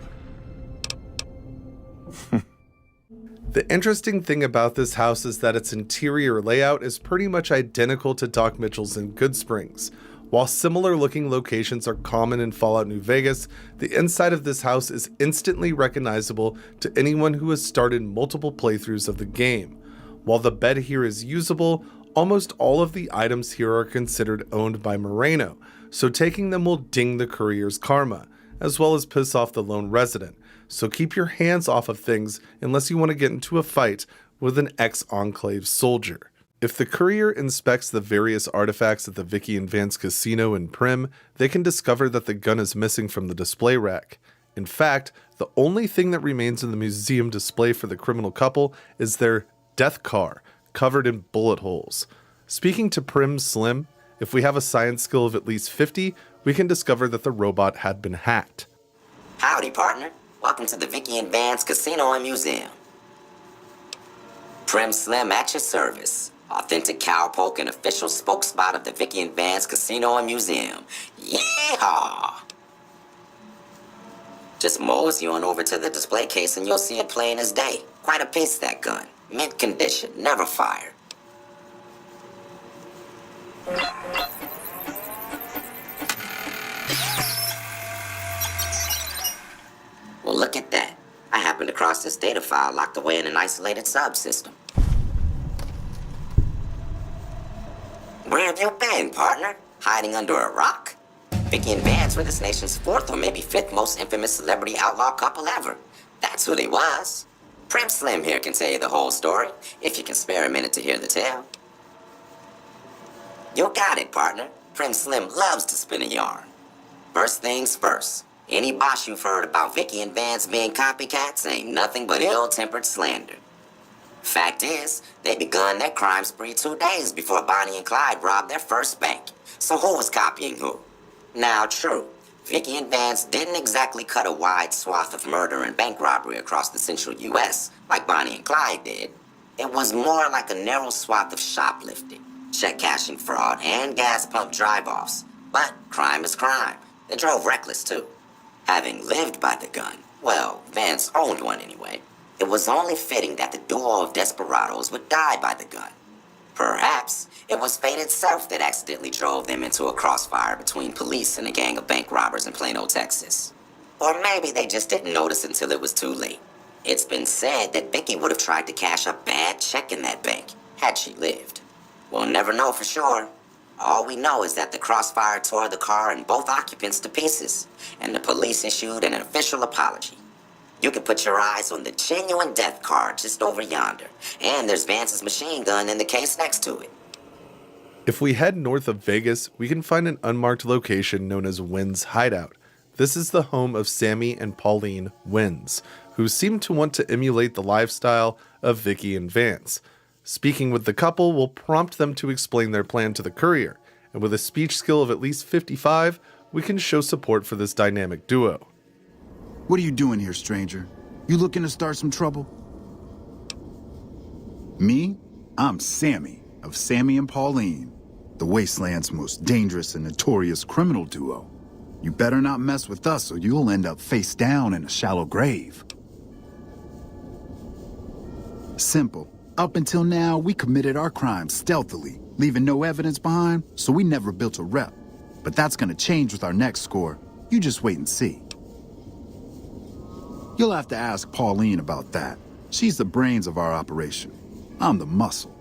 The interesting thing about this house is that its interior layout is pretty much identical to Doc Mitchell's in Goodsprings. While similar looking locations are common in Fallout New Vegas, the inside of this house is instantly recognizable to anyone who has started multiple playthroughs of the game. While the bed here is usable, almost all of the items here are considered owned by Moreno, so taking them will ding the courier's karma, as well as piss off the lone resident. So keep your hands off of things unless you want to get into a fight with an ex-Enclave soldier. If the courier inspects the various artifacts at the Vicky and Vance Casino in Prim, they can discover that the gun is missing from the display rack. In fact, the only thing that remains in the museum display for the criminal couple is their death car, covered in bullet holes. Speaking to Prim Slim, if we have a science skill of at least 50, we can discover that the robot had been hacked. Howdy, partner. Welcome to the Vicky and Vance Casino and Museum. Prim Slim at your service. Authentic cowpoke and official spokesspot of the Vicky and Vance Casino and Museum. Yeehaw! Just mosey on over to the display case and you'll see it plain as day. Quite a piece, that gun. Mint condition, never fired. Well, look at that. I happened across this data file locked away in an isolated subsystem. Where have you been, partner? Hiding under a rock? Vicky and Vance were this nation's 4th or maybe 5th most infamous celebrity outlaw couple ever. That's who they was. Prim Slim here can tell you the whole story, if you can spare a minute to hear the tale. You got it, partner. Prim Slim loves to spin a yarn. First things first. Any boss you've heard about Vicky and Vance being copycats ain't nothing but ill-tempered slander. Fact is, they begun their crime spree 2 days before Bonnie and Clyde robbed their first bank. So who was copying who? Now, true, Vicky and Vance didn't exactly cut a wide swath of murder and bank robbery across the central U.S. like Bonnie and Clyde did. It was more like a narrow swath of shoplifting, check cashing fraud, and gas pump drive-offs. But crime is crime. They drove reckless, too. Having lived by the gun, well, Vance owned one anyway, it was only fitting that the duo of desperados would die by the gun. Perhaps it was fate itself that accidentally drove them into a crossfire between police and a gang of bank robbers in Plano, Texas. Or maybe they just didn't notice until it was too late. It's been said that Vicky would have tried to cash a bad check in that bank, had she lived. We'll never know for sure. All we know is that the crossfire tore the car and both occupants to pieces, and the police issued an official apology. You can put your eyes on the genuine death card just over yonder, and there's Vance's machine gun in the case next to it. If we head north of Vegas, we can find an unmarked location known as Wynn's Hideout. This is the home of Sammy and Pauline Wins, who seem to want to emulate the lifestyle of Vicky and Vance. Speaking with the couple will prompt them to explain their plan to the courier, and with a speech skill of at least 55, we can show support for this dynamic duo. What are you doing here, stranger? You looking to start some trouble? Me? I'm Sammy, of Sammy and Pauline, the Wasteland's most dangerous and notorious criminal duo. You better not mess with us or you'll end up face down in a shallow grave. Simple. Up until now, we committed our crimes stealthily, leaving no evidence behind, so we never built a rep. But that's gonna change with our next score. You just wait and see. You'll have to ask Pauline about that. She's the brains of our operation. I'm the muscle.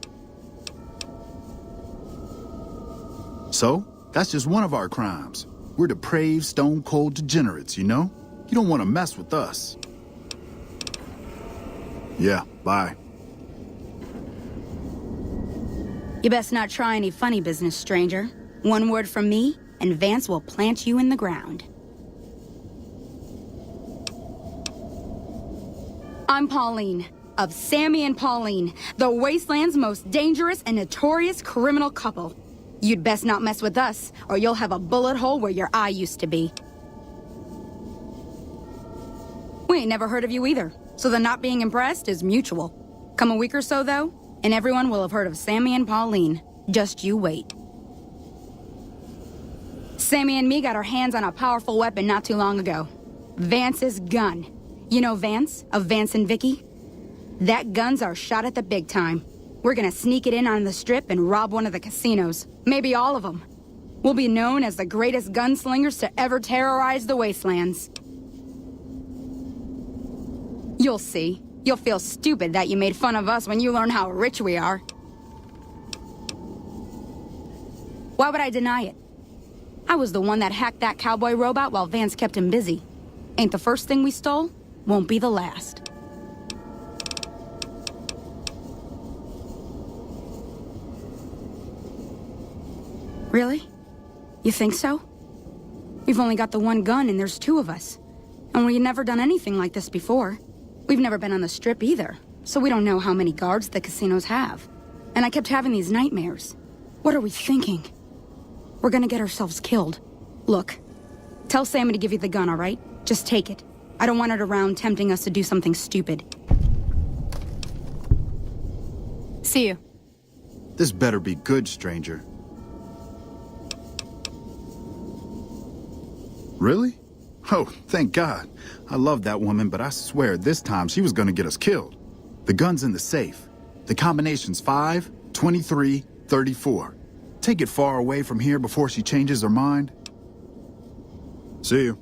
So, that's just one of our crimes. We're depraved, stone-cold degenerates, you know? You don't want to mess with us. Yeah, bye. You best not try any funny business, stranger. One word from me, and Vance will plant you in the ground. I'm Pauline, of Sammy and Pauline, the Wasteland's most dangerous and notorious criminal couple. You'd best not mess with us, or you'll have a bullet hole where your eye used to be. We ain't never heard of you either, so the not being impressed is mutual. Come a week or so, though, and everyone will have heard of Sammy and Pauline. Just you wait. Sammy and me got our hands on a powerful weapon not too long ago. Vance's gun. You know Vance, of Vance and Vicky? That gun's our shot at the big time. We're gonna sneak it in on the strip and rob one of the casinos. Maybe all of them. We'll be known as the greatest gunslingers to ever terrorize the Wastelands. You'll see. You'll feel stupid that you made fun of us when you learn how rich we are. Why would I deny it? I was the one that hacked that cowboy robot while Vance kept him busy. Ain't the first thing we stole, won't be the last. Really? You think so? We've only got the one gun and there's two of us. And we've never done anything like this before. We've never been on the strip either, so we don't know how many guards the casinos have. And I kept having these nightmares. What are we thinking? We're gonna get ourselves killed. Look, tell Sammy to give you the gun, all right? Just take it. I don't want it around tempting us to do something stupid. See you. This better be good, stranger. Really? Oh, thank God. I love that woman, but I swear this time she was gonna get us killed. The gun's in the safe. The combination's 5, 23, 34. Take it far away from here before she changes her mind. See you.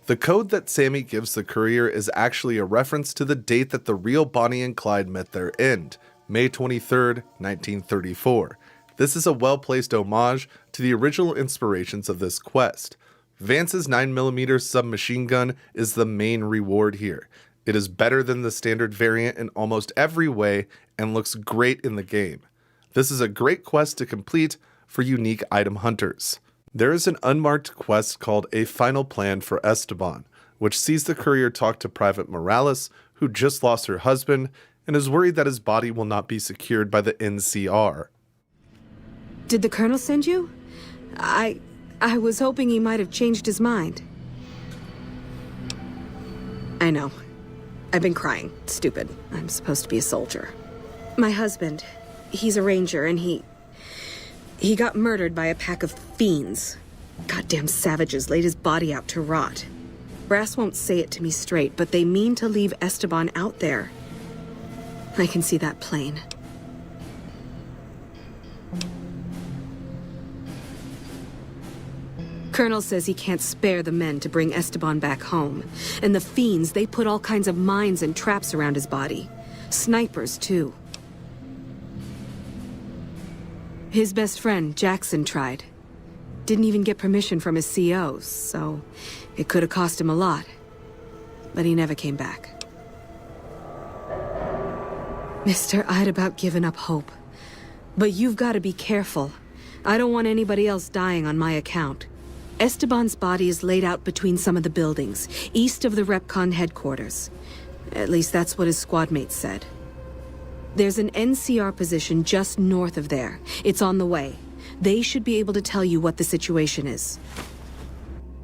The code that Sammy gives the courier is actually a reference to the date that the real Bonnie and Clyde met their end, May 23rd, 1934. This is a well-placed homage to the original inspirations of this quest. Vance's 9mm submachine gun is the main reward here. It is better than the standard variant in almost every way and looks great in the game. This is a great quest to complete for unique item hunters. There is an unmarked quest called A Final Plan for Esteban, which sees the courier talk to Private Morales, who just lost her husband and is worried that his body will not be secured by the NCR. Did the Colonel send you? I was hoping he might have changed his mind. I know. I've been crying. Stupid. I'm supposed to be a soldier. My husband, he's a ranger, and he got murdered by a pack of fiends. Goddamn savages laid his body out to rot. Brass won't say it to me straight, but they mean to leave Esteban out there. I can see that plain. Colonel says he can't spare the men to bring Esteban back home. And the fiends, they put all kinds of mines and traps around his body. Snipers, too. His best friend, Jackson, tried. Didn't even get permission from his CO, so it could have cost him a lot. But he never came back. Mister, I'd about given up hope. But you've got to be careful. I don't want anybody else dying on my account. Esteban's body is laid out between some of the buildings, east of the RepCon headquarters. At least that's what his squad mates said. There's an NCR position just north of there. It's on the way. They should be able to tell you what the situation is.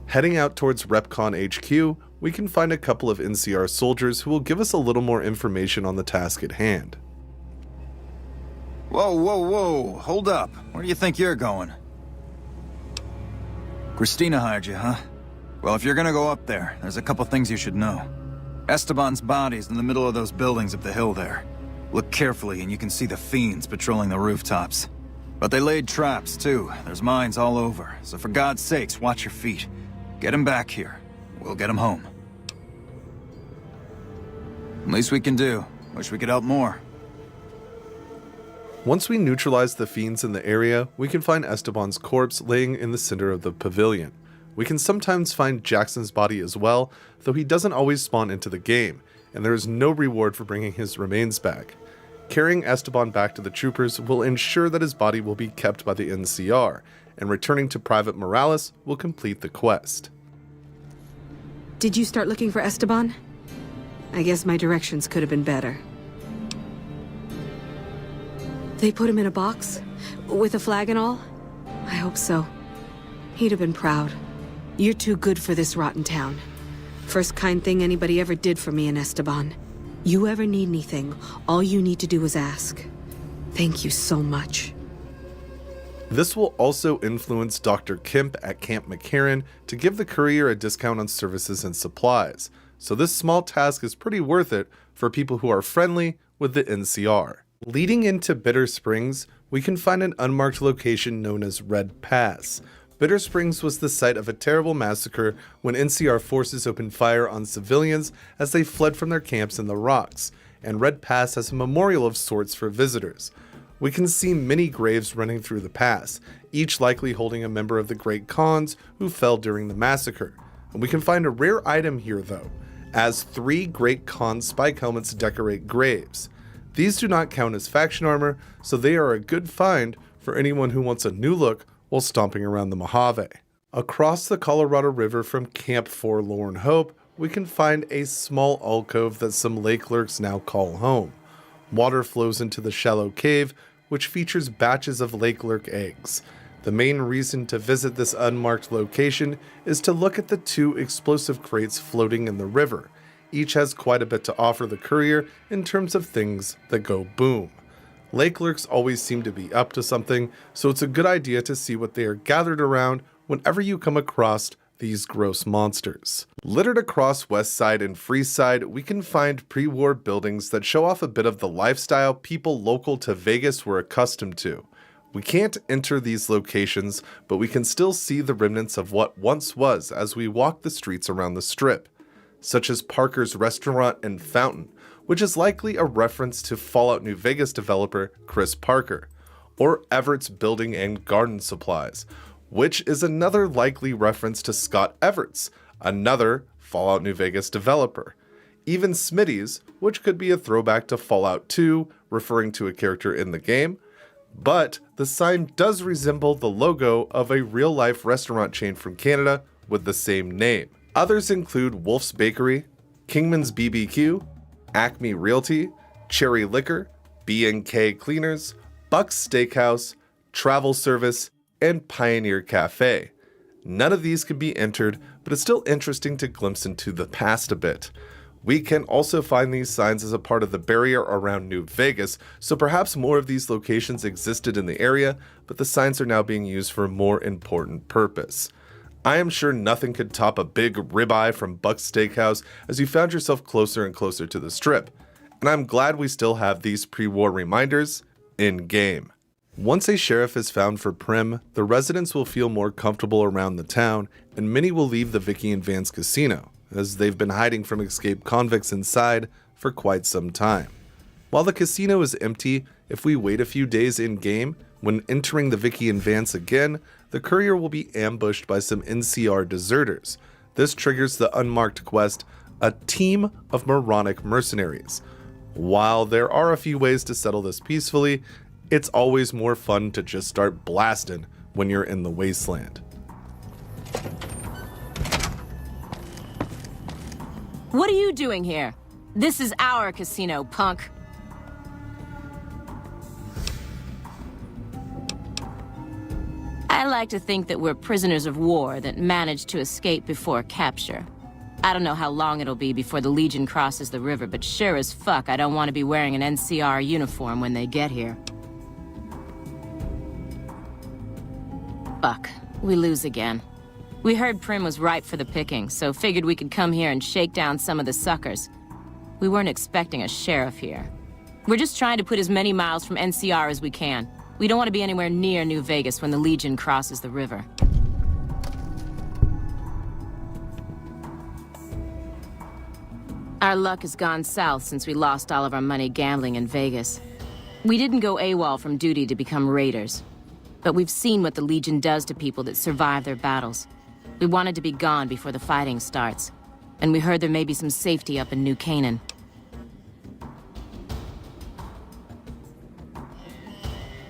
Heading out towards RepCon HQ, we can find a couple of NCR soldiers who will give us a little more information on the task at hand. Whoa, whoa, whoa. Hold up. Where do you think you're going? Christina hired you, huh? Well, if you're gonna go up there, there's a couple things you should know. Esteban's body's in the middle of those buildings up the hill there. Look carefully and you can see the fiends patrolling the rooftops. But they laid traps, too. There's mines all over. So for God's sakes, watch your feet. Get him back here. We'll get him home. Least we can do. Wish we could help more. Once we neutralize the fiends in the area, we can find Esteban's corpse laying in the center of the pavilion. We can sometimes find Jackson's body as well, though he doesn't always spawn into the game, and there is no reward for bringing his remains back. Carrying Esteban back to the troopers will ensure that his body will be kept by the NCR, and returning to Private Morales will complete the quest. Did you start looking for Esteban? I guess my directions could have been better. They put him in a box? With a flag and all? I hope so. He'd have been proud. You're too good for this rotten town. First kind thing anybody ever did for me in Esteban. You ever need anything, all you need to do is ask. Thank you so much. This will also influence Dr. Kemp at Camp McCarran to give the courier a discount on services and supplies, so this small task is pretty worth it for people who are friendly with the NCR. Leading into Bitter Springs, we can find an unmarked location known as Red Pass. Bitter Springs was the site of a terrible massacre when NCR forces opened fire on civilians as they fled from their camps in the rocks, and Red Pass has a memorial of sorts for visitors. We can see many graves running through the pass, each likely holding a member of the Great Khans who fell during the massacre. And we can find a rare item here though, as 3 Great Khan spike helmets decorate graves. These do not count as faction armor, so they are a good find for anyone who wants a new look while stomping around the Mojave. Across the Colorado River from Camp Forlorn Hope, we can find a small alcove that some lake lurks now call home. Water flows into the shallow cave, which features batches of lake lurk eggs. The main reason to visit this unmarked location is to look at the 2 explosive crates floating in the river. Each has quite a bit to offer the courier in terms of things that go boom. Lake lurks always seem to be up to something, so it's a good idea to see what they are gathered around whenever you come across these gross monsters. Littered across West Side and Freeside, we can find pre-war buildings that show off a bit of the lifestyle people local to Vegas were accustomed to. We can't enter these locations, but we can still see the remnants of what once was as we walk the streets around the Strip, such as Parker's Restaurant and Fountain, which is likely a reference to Fallout New Vegas developer Chris Parker, or Everett's Building and Garden Supplies, which is another likely reference to Scott Everett's, another Fallout New Vegas developer. Even Smitty's, which could be a throwback to Fallout 2, referring to a character in the game, but the sign does resemble the logo of a real-life restaurant chain from Canada with the same name. Others include Wolf's Bakery, Kingman's BBQ, Acme Realty, Cherry Liquor, B&K Cleaners, Buck's Steakhouse, Travel Service, and Pioneer Cafe. None of these can be entered, but it's still interesting to glimpse into the past a bit. We can also find these signs as a part of the barrier around New Vegas, so perhaps more of these locations existed in the area, but the signs are now being used for a more important purpose. I am sure nothing could top a big ribeye from Buck's Steakhouse as you found yourself closer and closer to the Strip, and I'm glad we still have these pre-war reminders in-game. Once a sheriff is found for Prim, the residents will feel more comfortable around the town, and many will leave the Vicky and Vance casino, as they've been hiding from escaped convicts inside for quite some time. While the casino is empty, if we wait a few days in-game, when entering the Vicky and Vance again, the courier will be ambushed by some NCR deserters. This triggers the unmarked quest, a team of moronic mercenaries. While there are a few ways to settle this peacefully, it's always more fun to just start blasting when you're in the wasteland. What are you doing here? This is our casino, punk. I like to think that we're prisoners of war that managed to escape before capture. I don't know how long it'll be before the Legion crosses the river, but sure as fuck I don't want to be wearing an NCR uniform when they get here. Fuck, we lose again. We heard Prim was ripe for the picking, so figured we could come here and shake down some of the suckers. We weren't expecting a sheriff here. We're just trying to put as many miles from NCR as we can. We don't want to be anywhere near New Vegas when the Legion crosses the river. Our luck has gone south since we lost all of our money gambling in Vegas. We didn't go AWOL from duty to become raiders. But we've seen what the Legion does to people that survive their battles. We wanted to be gone before the fighting starts. And we heard there may be some safety up in New Canaan.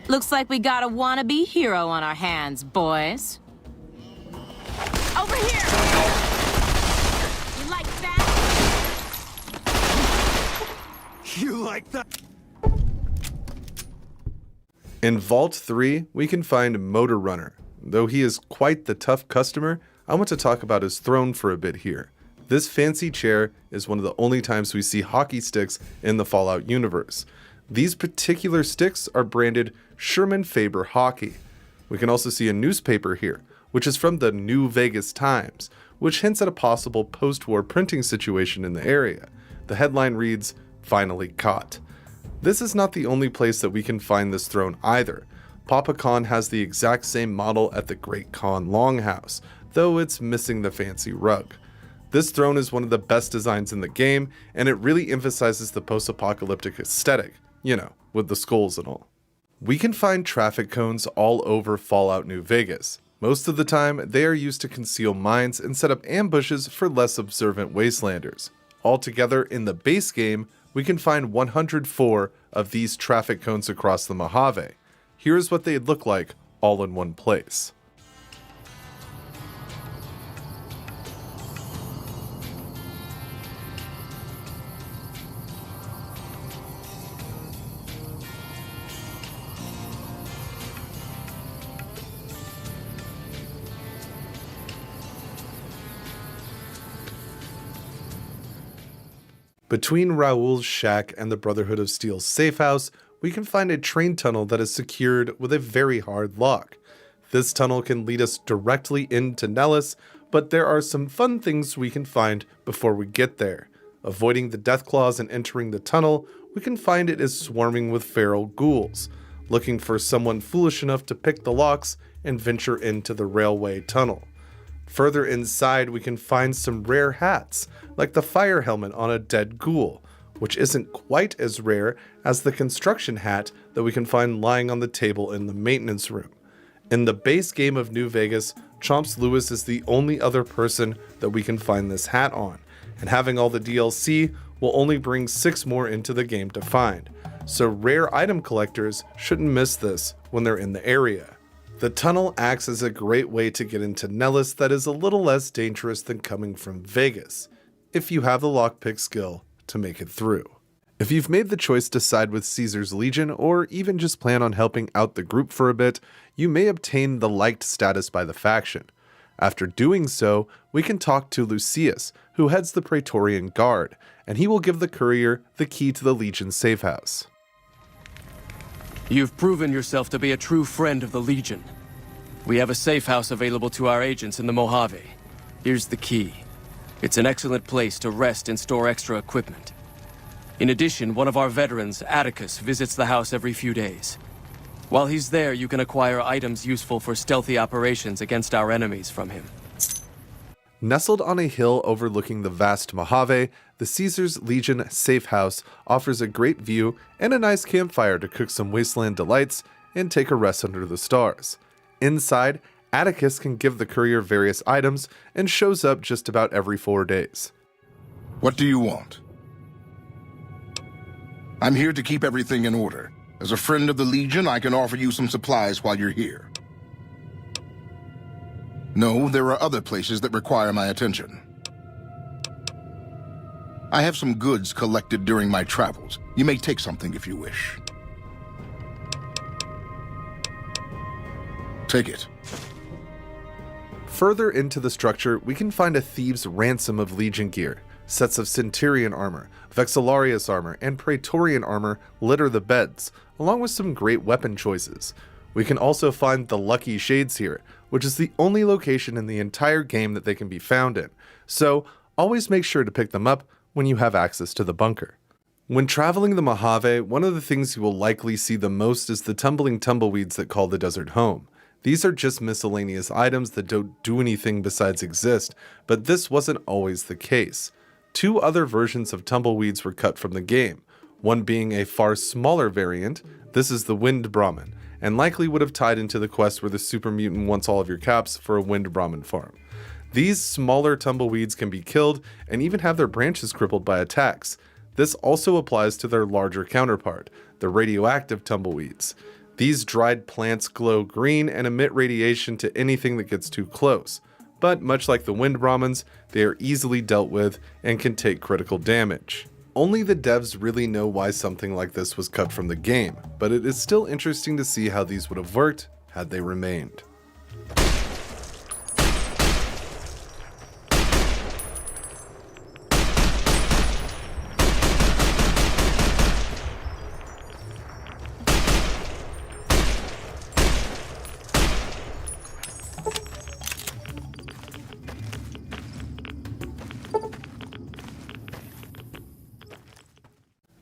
Looks like we got a wannabe hero on our hands, boys. Over here! You like that? You like that? In Vault 3, we can find Motor Runner. Though he is quite the tough customer, I want to talk about his throne for a bit here. This fancy chair is one of the only times we see hockey sticks in the Fallout universe. These particular sticks are branded Sherman Faber Hockey. We can also see a newspaper here, which is from the New Vegas Times, which hints at a possible post-war printing situation in the area. The headline reads, "Finally Caught." This is not the only place that we can find this throne either. Papa Khan has the exact same model at the Great Khan Longhouse, though it's missing the fancy rug. This throne is one of the best designs in the game, and it really emphasizes the post-apocalyptic aesthetic, you know, with the skulls and all. We can find traffic cones all over Fallout New Vegas. Most of the time, they are used to conceal mines and set up ambushes for less observant wastelanders. Altogether, in the base game, we can find 104 of these traffic cones across the Mojave. Here's what they'd look like all in one place. Between Raoul's shack and the Brotherhood of Steel's safe house, we can find a train tunnel that is secured with a very hard lock. This tunnel can lead us directly into Nellis, but there are some fun things we can find before we get there. Avoiding the death claws and entering the tunnel, we can find it is swarming with feral ghouls, looking for someone foolish enough to pick the locks and venture into the railway tunnel. Further inside, we can find some rare hats, like the fire helmet on a dead ghoul, which isn't quite as rare as the construction hat that we can find lying on the table in the maintenance room. In the base game of New Vegas, Chomps Lewis is the only other person that we can find this hat on, and having all the DLC will only bring 6 more into the game to find, so rare item collectors shouldn't miss this when they're in the area. The tunnel acts as a great way to get into Nellis that is a little less dangerous than coming from Vegas, if you have the lockpick skill to make it through. If you've made the choice to side with Caesar's Legion, or even just plan on helping out the group for a bit, you may obtain the liked status by the faction. After doing so, we can talk to Lucius, who heads the Praetorian Guard, and he will give the courier the key to the Legion safe house. You've proven yourself to be a true friend of the Legion. We have a safe house available to our agents in the Mojave. Here's the key. It's an excellent place to rest and store extra equipment. In addition, one of our veterans, Atticus, visits the house every few days. While he's there, you can acquire items useful for stealthy operations against our enemies from him. Nestled on a hill overlooking the vast Mojave, the Caesar's Legion safe house offers a great view and a nice campfire to cook some wasteland delights and take a rest under the stars. Inside, Atticus can give the courier various items and shows up just about every 4 days. What do you want? I'm here to keep everything in order. As a friend of the Legion, I can offer you some supplies while you're here. No, there are other places that require my attention. I have some goods collected during my travels. You may take something if you wish. Take it. Further into the structure, we can find a thieves' ransom of Legion gear. Sets of Centurion armor, Vexillarius armor, and Praetorian armor litter the beds, along with some great weapon choices. We can also find the Lucky Shades here, which is the only location in the entire game that they can be found in, so always make sure to pick them up when you have access to the bunker. When traveling the Mojave, one of the things you will likely see the most is the tumbling tumbleweeds that call the desert home. These are just miscellaneous items that don't do anything besides exist, but this wasn't always the case. 2 other versions of tumbleweeds were cut from the game, one being a far smaller variant. This is the Wind Brahmin, and likely would have tied into the quest where the super mutant wants all of your caps for a Wind Brahmin farm. These smaller tumbleweeds can be killed and even have their branches crippled by attacks. This also applies to their larger counterpart, the radioactive tumbleweeds. These dried plants glow green and emit radiation to anything that gets too close, but much like the Wind Brahmins, they are easily dealt with and can take critical damage. Only the devs really know why something like this was cut from the game, but it is still interesting to see how these would have worked had they remained.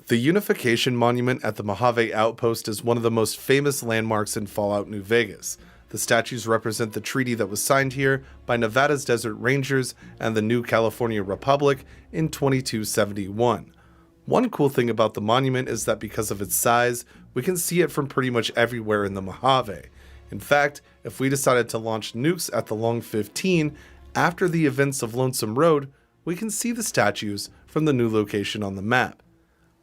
The Unification Monument at the Mojave Outpost is one of the most famous landmarks in Fallout New Vegas. The statues represent the treaty that was signed here by Nevada's Desert Rangers and the New California Republic in 2271. One cool thing about the monument is that because of its size, we can see it from pretty much everywhere in the Mojave. In fact, if we decided to launch nukes at the Long 15 after the events of Lonesome Road, we can see the statues from the new location on the map,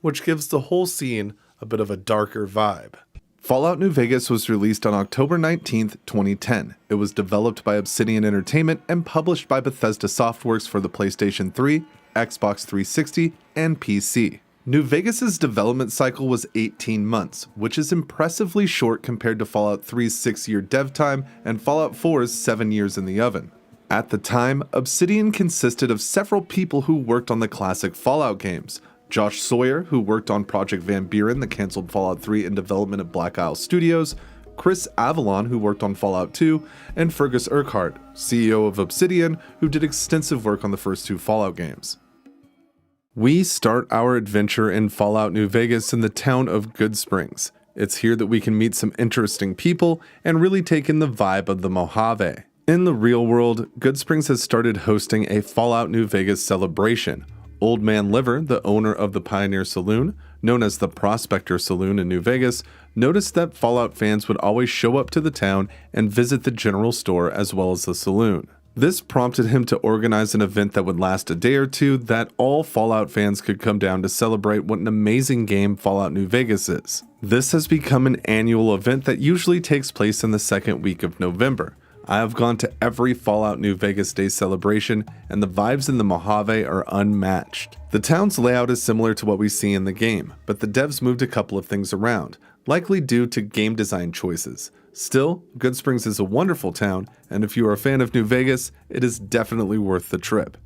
which gives the whole scene a bit of a darker vibe. Fallout New Vegas was released on October 19th, 2010. It was developed by Obsidian Entertainment and published by Bethesda Softworks for the PlayStation 3, Xbox 360, and PC. New Vegas's development cycle was 18 months, which is impressively short compared to Fallout 3's 6-year dev time and Fallout 4's 7 years in the oven. At the time, Obsidian consisted of several people who worked on the classic Fallout games. Josh Sawyer, who worked on Project Van Buren, the cancelled Fallout 3 in development at Black Isle Studios, Chris Avalon, who worked on Fallout 2, and Fergus Urquhart, CEO of Obsidian, who did extensive work on the first 2 Fallout games. We start our adventure in Fallout New Vegas in the town of Good Springs. It's here that we can meet some interesting people and really take in the vibe of the Mojave. In the real world, Good Springs has started hosting a Fallout New Vegas celebration. Old Man Liver, the owner of the Pioneer Saloon, known as the Prospector Saloon in New Vegas, noticed that Fallout fans would always show up to the town and visit the general store as well as the saloon. This prompted him to organize an event that would last a day or two that all Fallout fans could come down to celebrate what an amazing game Fallout New Vegas is. This has become an annual event that usually takes place in the second week of November. I have gone to every Fallout New Vegas Day celebration, and the vibes in the Mojave are unmatched. The town's layout is similar to what we see in the game, but the devs moved a couple of things around, likely due to game design choices. Still, Good Springs is a wonderful town, and if you are a fan of New Vegas, it is definitely worth the trip.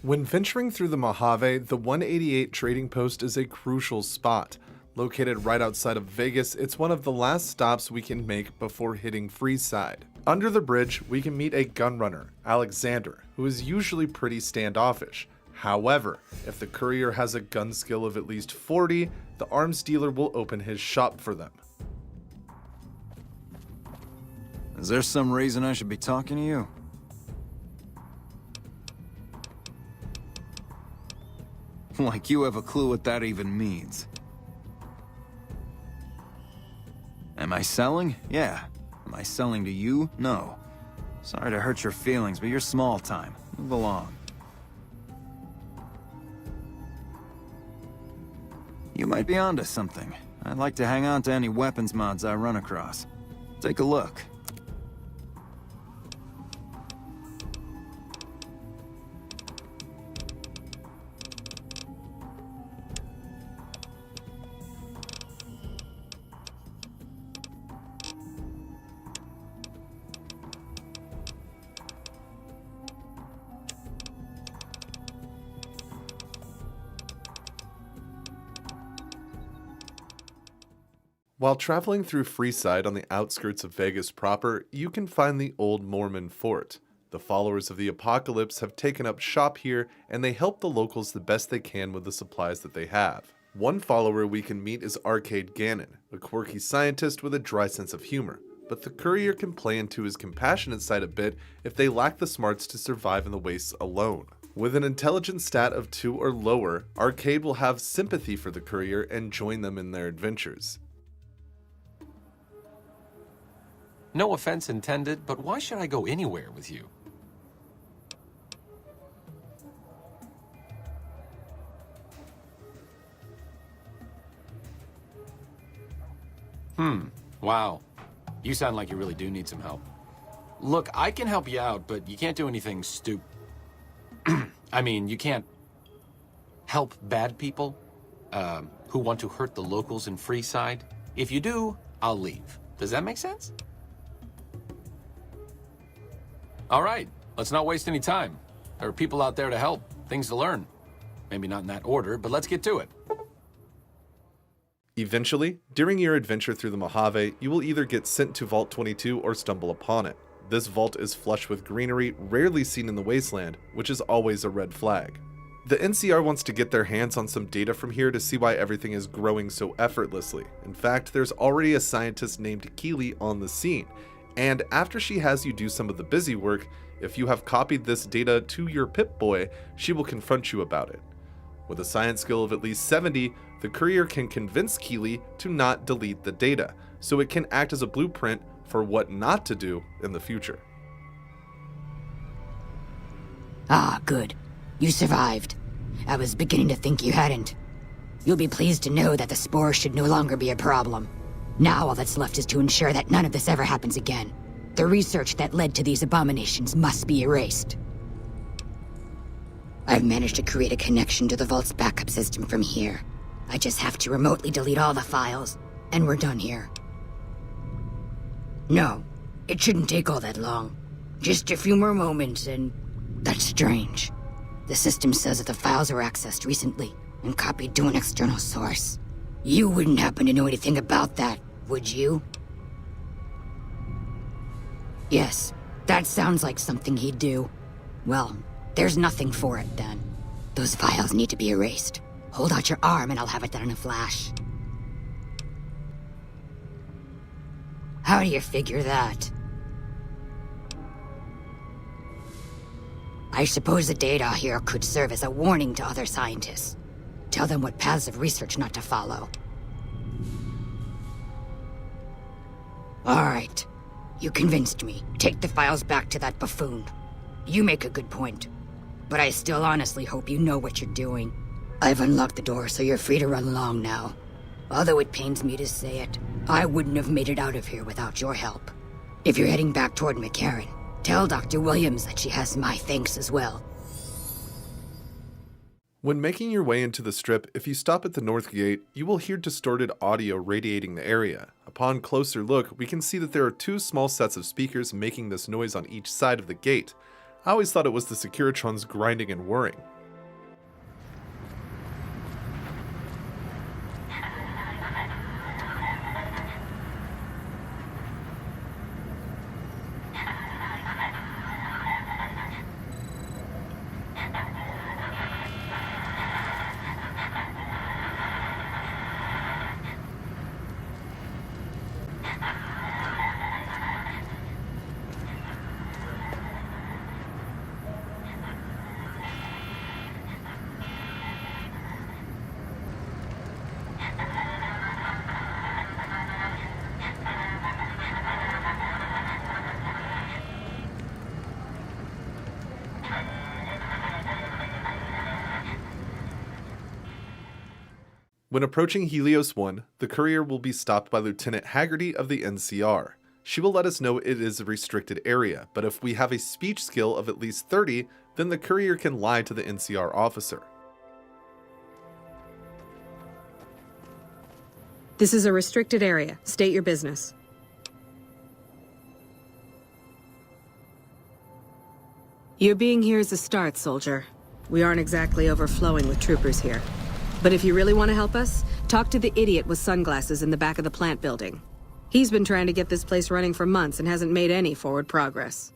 When venturing through the Mojave, the 188 Trading Post is a crucial spot. Located right outside of Vegas, it's one of the last stops we can make before hitting Freeside. Under the bridge, we can meet a gunrunner, Alexander, who is usually pretty standoffish. However, if the courier has a gun skill of at least 40, the arms dealer will open his shop for them. Is there some reason I should be talking to you? Like you have a clue what that even means. Am I selling? Yeah. Am I selling to you? No. Sorry to hurt your feelings, but you're small time. Move along. You might be onto something. I'd like to hang on to any weapons mods I run across. Take a look. While traveling through Freeside on the outskirts of Vegas proper, you can find the old Mormon fort. The followers of the apocalypse have taken up shop here, and they help the locals the best they can with the supplies that they have. One follower we can meet is Arcade Gannon, a quirky scientist with a dry sense of humor, but the courier can play into his compassionate side a bit if they lack the smarts to survive in the wastes alone. With an intelligence stat of 2 or lower, Arcade will have sympathy for the courier and join them in their adventures. No offense intended, but why should I go anywhere with you? Wow. You sound like you really do need some help. Look, I can help you out, but you can't do anything I mean, you can't help bad people who want to hurt the locals in Freeside. If you do, I'll leave. Does that make sense? All right, let's not waste any time. There are people out there to help, things to learn. Maybe not in that order, but let's get to it. Eventually, during your adventure through the Mojave, you will either get sent to Vault 22 or stumble upon it. This vault is flush with greenery rarely seen in the wasteland, which is always a red flag. The NCR wants to get their hands on some data from here to see why everything is growing so effortlessly. In fact, there's already a scientist named Keely on the scene, and after she has you do some of the busy work, if you have copied this data to your Pip-Boy, she will confront you about it. With a science skill of at least 70, the courier can convince Keely to not delete the data, so it can act as a blueprint for what not to do in the future. Ah, good. You survived. I was beginning to think you hadn't. You'll be pleased to know that the spore should no longer be a problem. Now all that's left is to ensure that none of this ever happens again. The research that led to these abominations must be erased. I've managed to create a connection to the Vault's backup system from here. I just have to remotely delete all the files, and we're done here. No, it shouldn't take all that long. Just a few more moments, and that's strange. The system says that the files were accessed recently and copied to an external source. You wouldn't happen to know anything about that, would you? Yes, that sounds like something he'd do. Well, there's nothing for it then. Those files need to be erased. Hold out your arm and I'll have it done in a flash. How do you figure that? I suppose the data here could serve as a warning to other scientists. Tell them what paths of research not to follow. All right. You convinced me. Take the files back to that buffoon. You make a good point. But I still honestly hope you know what you're doing. I've unlocked the door, so you're free to run along now. Although it pains me to say it, I wouldn't have made it out of here without your help. If you're heading back toward McCarran, tell Dr. Williams that she has my thanks as well. When making your way into the Strip, if you stop at the North Gate, you will hear distorted audio radiating the area. Upon closer look, we can see that there are 2 small sets of speakers making this noise on each side of the gate. I always thought it was the Securitrons grinding and whirring. When approaching Helios 1, the courier will be stopped by Lieutenant Haggerty of the NCR. She will let us know it is a restricted area, but if we have a speech skill of at least 30, then the courier can lie to the NCR officer. This is a restricted area. State your business. Your being here is a start, soldier. We aren't exactly overflowing with troopers here. But if you really want to help us, Talk to the idiot with sunglasses in the back of the plant building. He's been trying to get this place running for months and hasn't made any forward progress.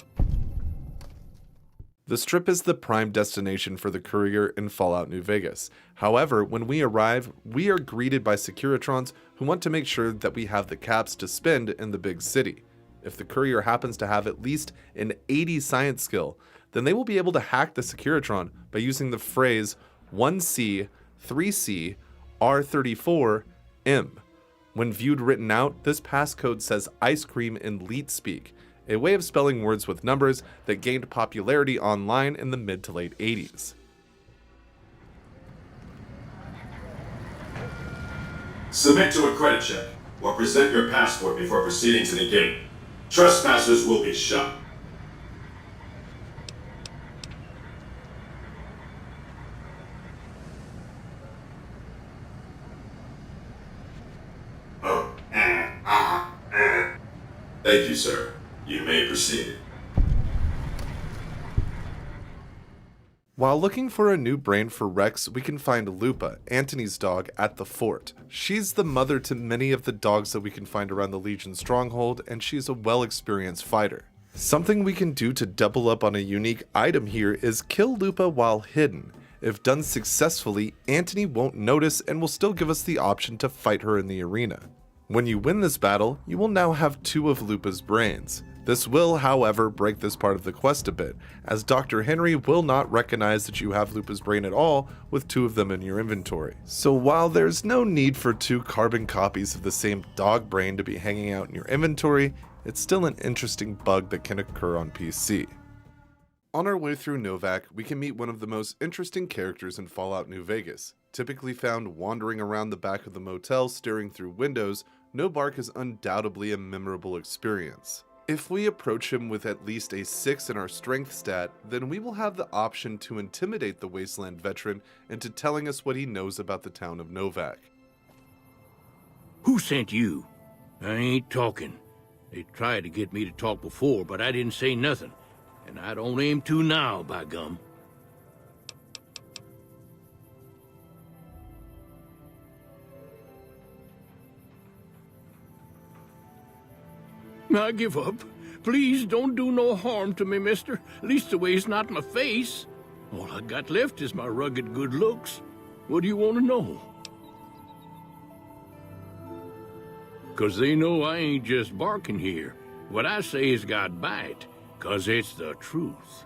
The Strip is the prime destination for the courier in Fallout New Vegas. However, when we arrive, we are greeted by Securitrons who want to make sure that we have the caps to spend in the big city. If the courier happens to have at least an 80 science skill, then they will be able to hack the Securitron by using the phrase 1C, 3C, R34M. When viewed written out, this passcode says ice cream in leet speak, a way of spelling words with numbers that gained popularity online in the mid to late 80s. Submit to a credit check or present your passport before proceeding to the gate. Trespassers will be shot. Thank you, sir. You may proceed. While looking for a new brain for Rex, we can find Lupa, Antony's dog, at the fort. She's the mother to many of the dogs that we can find around the Legion stronghold, and she's a well-experienced fighter. Something we can do to double up on a unique item here is kill Lupa while hidden. If done successfully, Antony won't notice and will still give us the option to fight her in the arena. When you win this battle, you will now have 2 of Lupa's brains. This will, however, break this part of the quest a bit, as Dr. Henry will not recognize that you have Lupa's brain at all with 2 of them in your inventory. So while there's no need for 2 carbon copies of the same dog brain to be hanging out in your inventory, it's still an interesting bug that can occur on PC. On our way through Novak, we can meet one of the most interesting characters in Fallout New Vegas. Typically found wandering around the back of the motel staring through windows, Nobark is undoubtedly a memorable experience. If we approach him with at least a 6 in our strength stat, then we will have the option to intimidate the Wasteland veteran into telling us what he knows about the town of Novak. Who sent you? I ain't talking. They tried to get me to talk before, but I didn't say nothing. And I don't aim to now, by gum. I give up. Please don't do no harm to me, mister. Leastways not my face. All I got left is my rugged good looks. What do you want to know? 'Cause they know I ain't just barking here. What I say has got bite, 'cause it's the truth.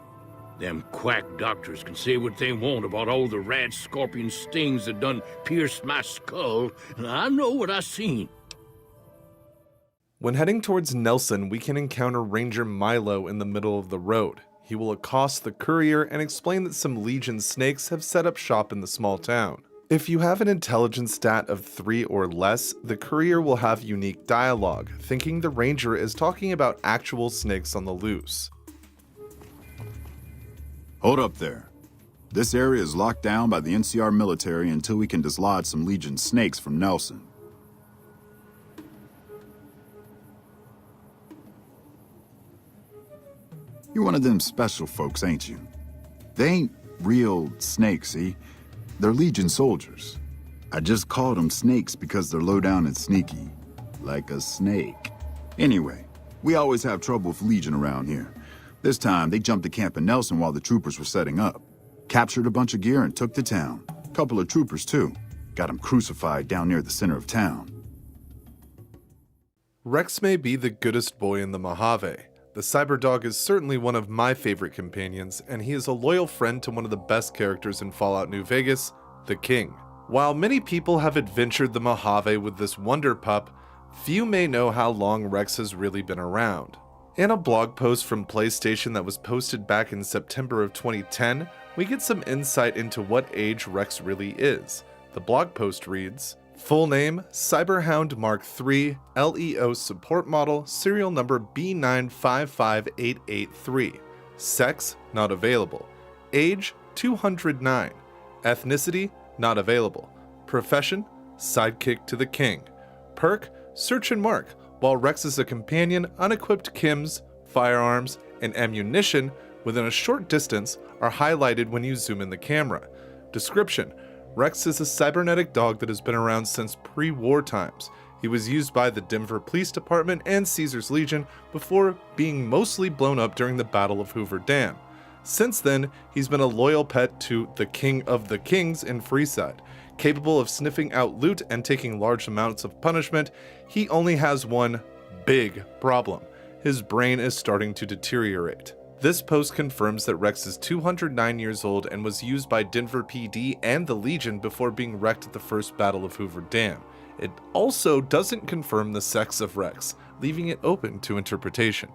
Them quack doctors can say what they want about all the rat scorpion stings that done pierced my skull, and I know what I seen. When heading towards Nelson, we can encounter Ranger Milo in the middle of the road. He will accost the courier and explain that some Legion snakes have set up shop in the small town. If you have an intelligence stat of 3 or less, the courier will have unique dialogue, thinking the ranger is talking about actual snakes on the loose. Hold up there. This area is locked down by the NCR military until we can dislodge some Legion snakes from Nelson. You're one of them special folks, ain't you? They ain't real snakes, see? They're Legion soldiers. I just called them snakes because they're low down and sneaky. Like a snake. Anyway, we always have trouble with Legion around here. This time, they jumped the camp in Nelson while the troopers were setting up. Captured a bunch of gear and took the town. Couple of troopers, too. Got them crucified down near the center of town. Rex may be the goodest boy in the Mojave. The Cyberdog is certainly one of my favorite companions, and he is a loyal friend to one of the best characters in Fallout New Vegas, the King. While many people have adventured the Mojave with this wonder pup, few may know how long Rex has really been around. In a blog post from PlayStation that was posted back in September of 2010, we get some insight into what age Rex really is. The blog post reads, full name, Cyberhound Mark III, LEO support model, serial number B955883. Sex, not available. Age, 209. Ethnicity, not available. Profession, sidekick to the king. Perk, search and mark. While Rex is a companion, unequipped chems, firearms, and ammunition within a short distance are highlighted when you zoom in the camera. Description, Rex is a cybernetic dog that has been around since pre-war times. He was used by the Denver Police Department and Caesar's Legion before being mostly blown up during the Battle of Hoover Dam. Since then, he's been a loyal pet to the King of the Kings in Freeside. Capable of sniffing out loot and taking large amounts of punishment, he only has one big problem. His brain is starting to deteriorate. This post confirms that Rex is 209 years old and was used by Denver PD and the Legion before being wrecked at the first Battle of Hoover Dam. It also doesn't confirm the sex of Rex, leaving it open to interpretation.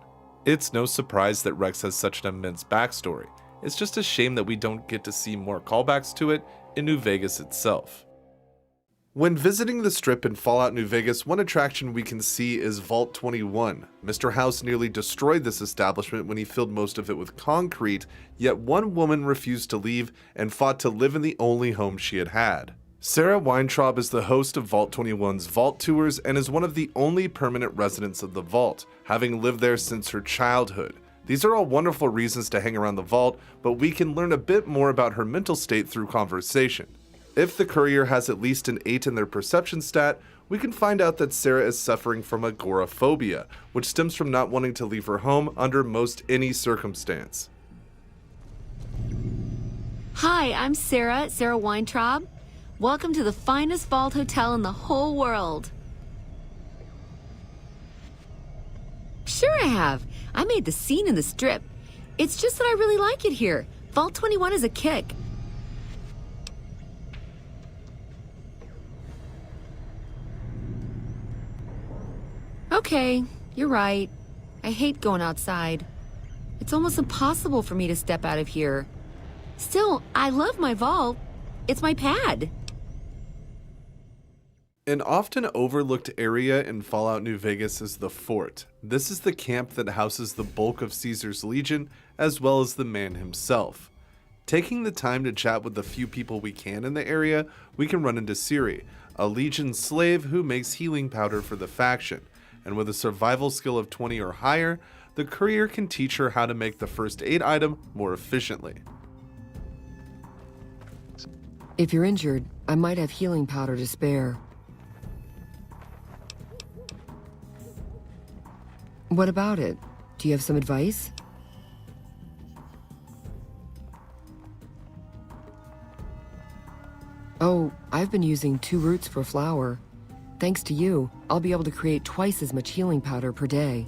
It's no surprise that Rex has such an immense backstory. It's just a shame that we don't get to see more callbacks to it in New Vegas itself. When visiting the Strip in Fallout New Vegas, one attraction we can see is Vault 21. Mr. House nearly destroyed this establishment when he filled most of it with concrete, yet one woman refused to leave and fought to live in the only home she had had. Sarah Weintraub is the host of Vault 21's Vault Tours and is one of the only permanent residents of the Vault, having lived there since her childhood. These are all wonderful reasons to hang around the Vault, but we can learn a bit more about her mental state through conversation. If the courier has at least an 8 in their perception stat, we can find out that Sarah is suffering from agoraphobia, which stems from not wanting to leave her home under most any circumstance. Hi, I'm Sarah Weintraub. Welcome to the finest vault hotel in the whole world. Sure I have. I made the scene in the Strip. It's just that I really like it here. Vault 21 is a kick. Okay, you're right. I hate going outside. It's almost impossible for me to step out of here. Still, I love my vault. It's my pad. An often overlooked area in Fallout New Vegas is the Fort. This is the camp that houses the bulk of Caesar's Legion, as well as the man himself. Taking the time to chat with the few people we can in the area, we can run into Siri, a Legion slave who makes healing powder for the faction. And with a survival skill of 20 or higher, the courier can teach her how to make the first aid item more efficiently. If you're injured, I might have healing powder to spare. What about it? Do you have some advice? Oh, I've been using 2 roots for flour. Thanks to you, I'll be able to create twice as much healing powder per day.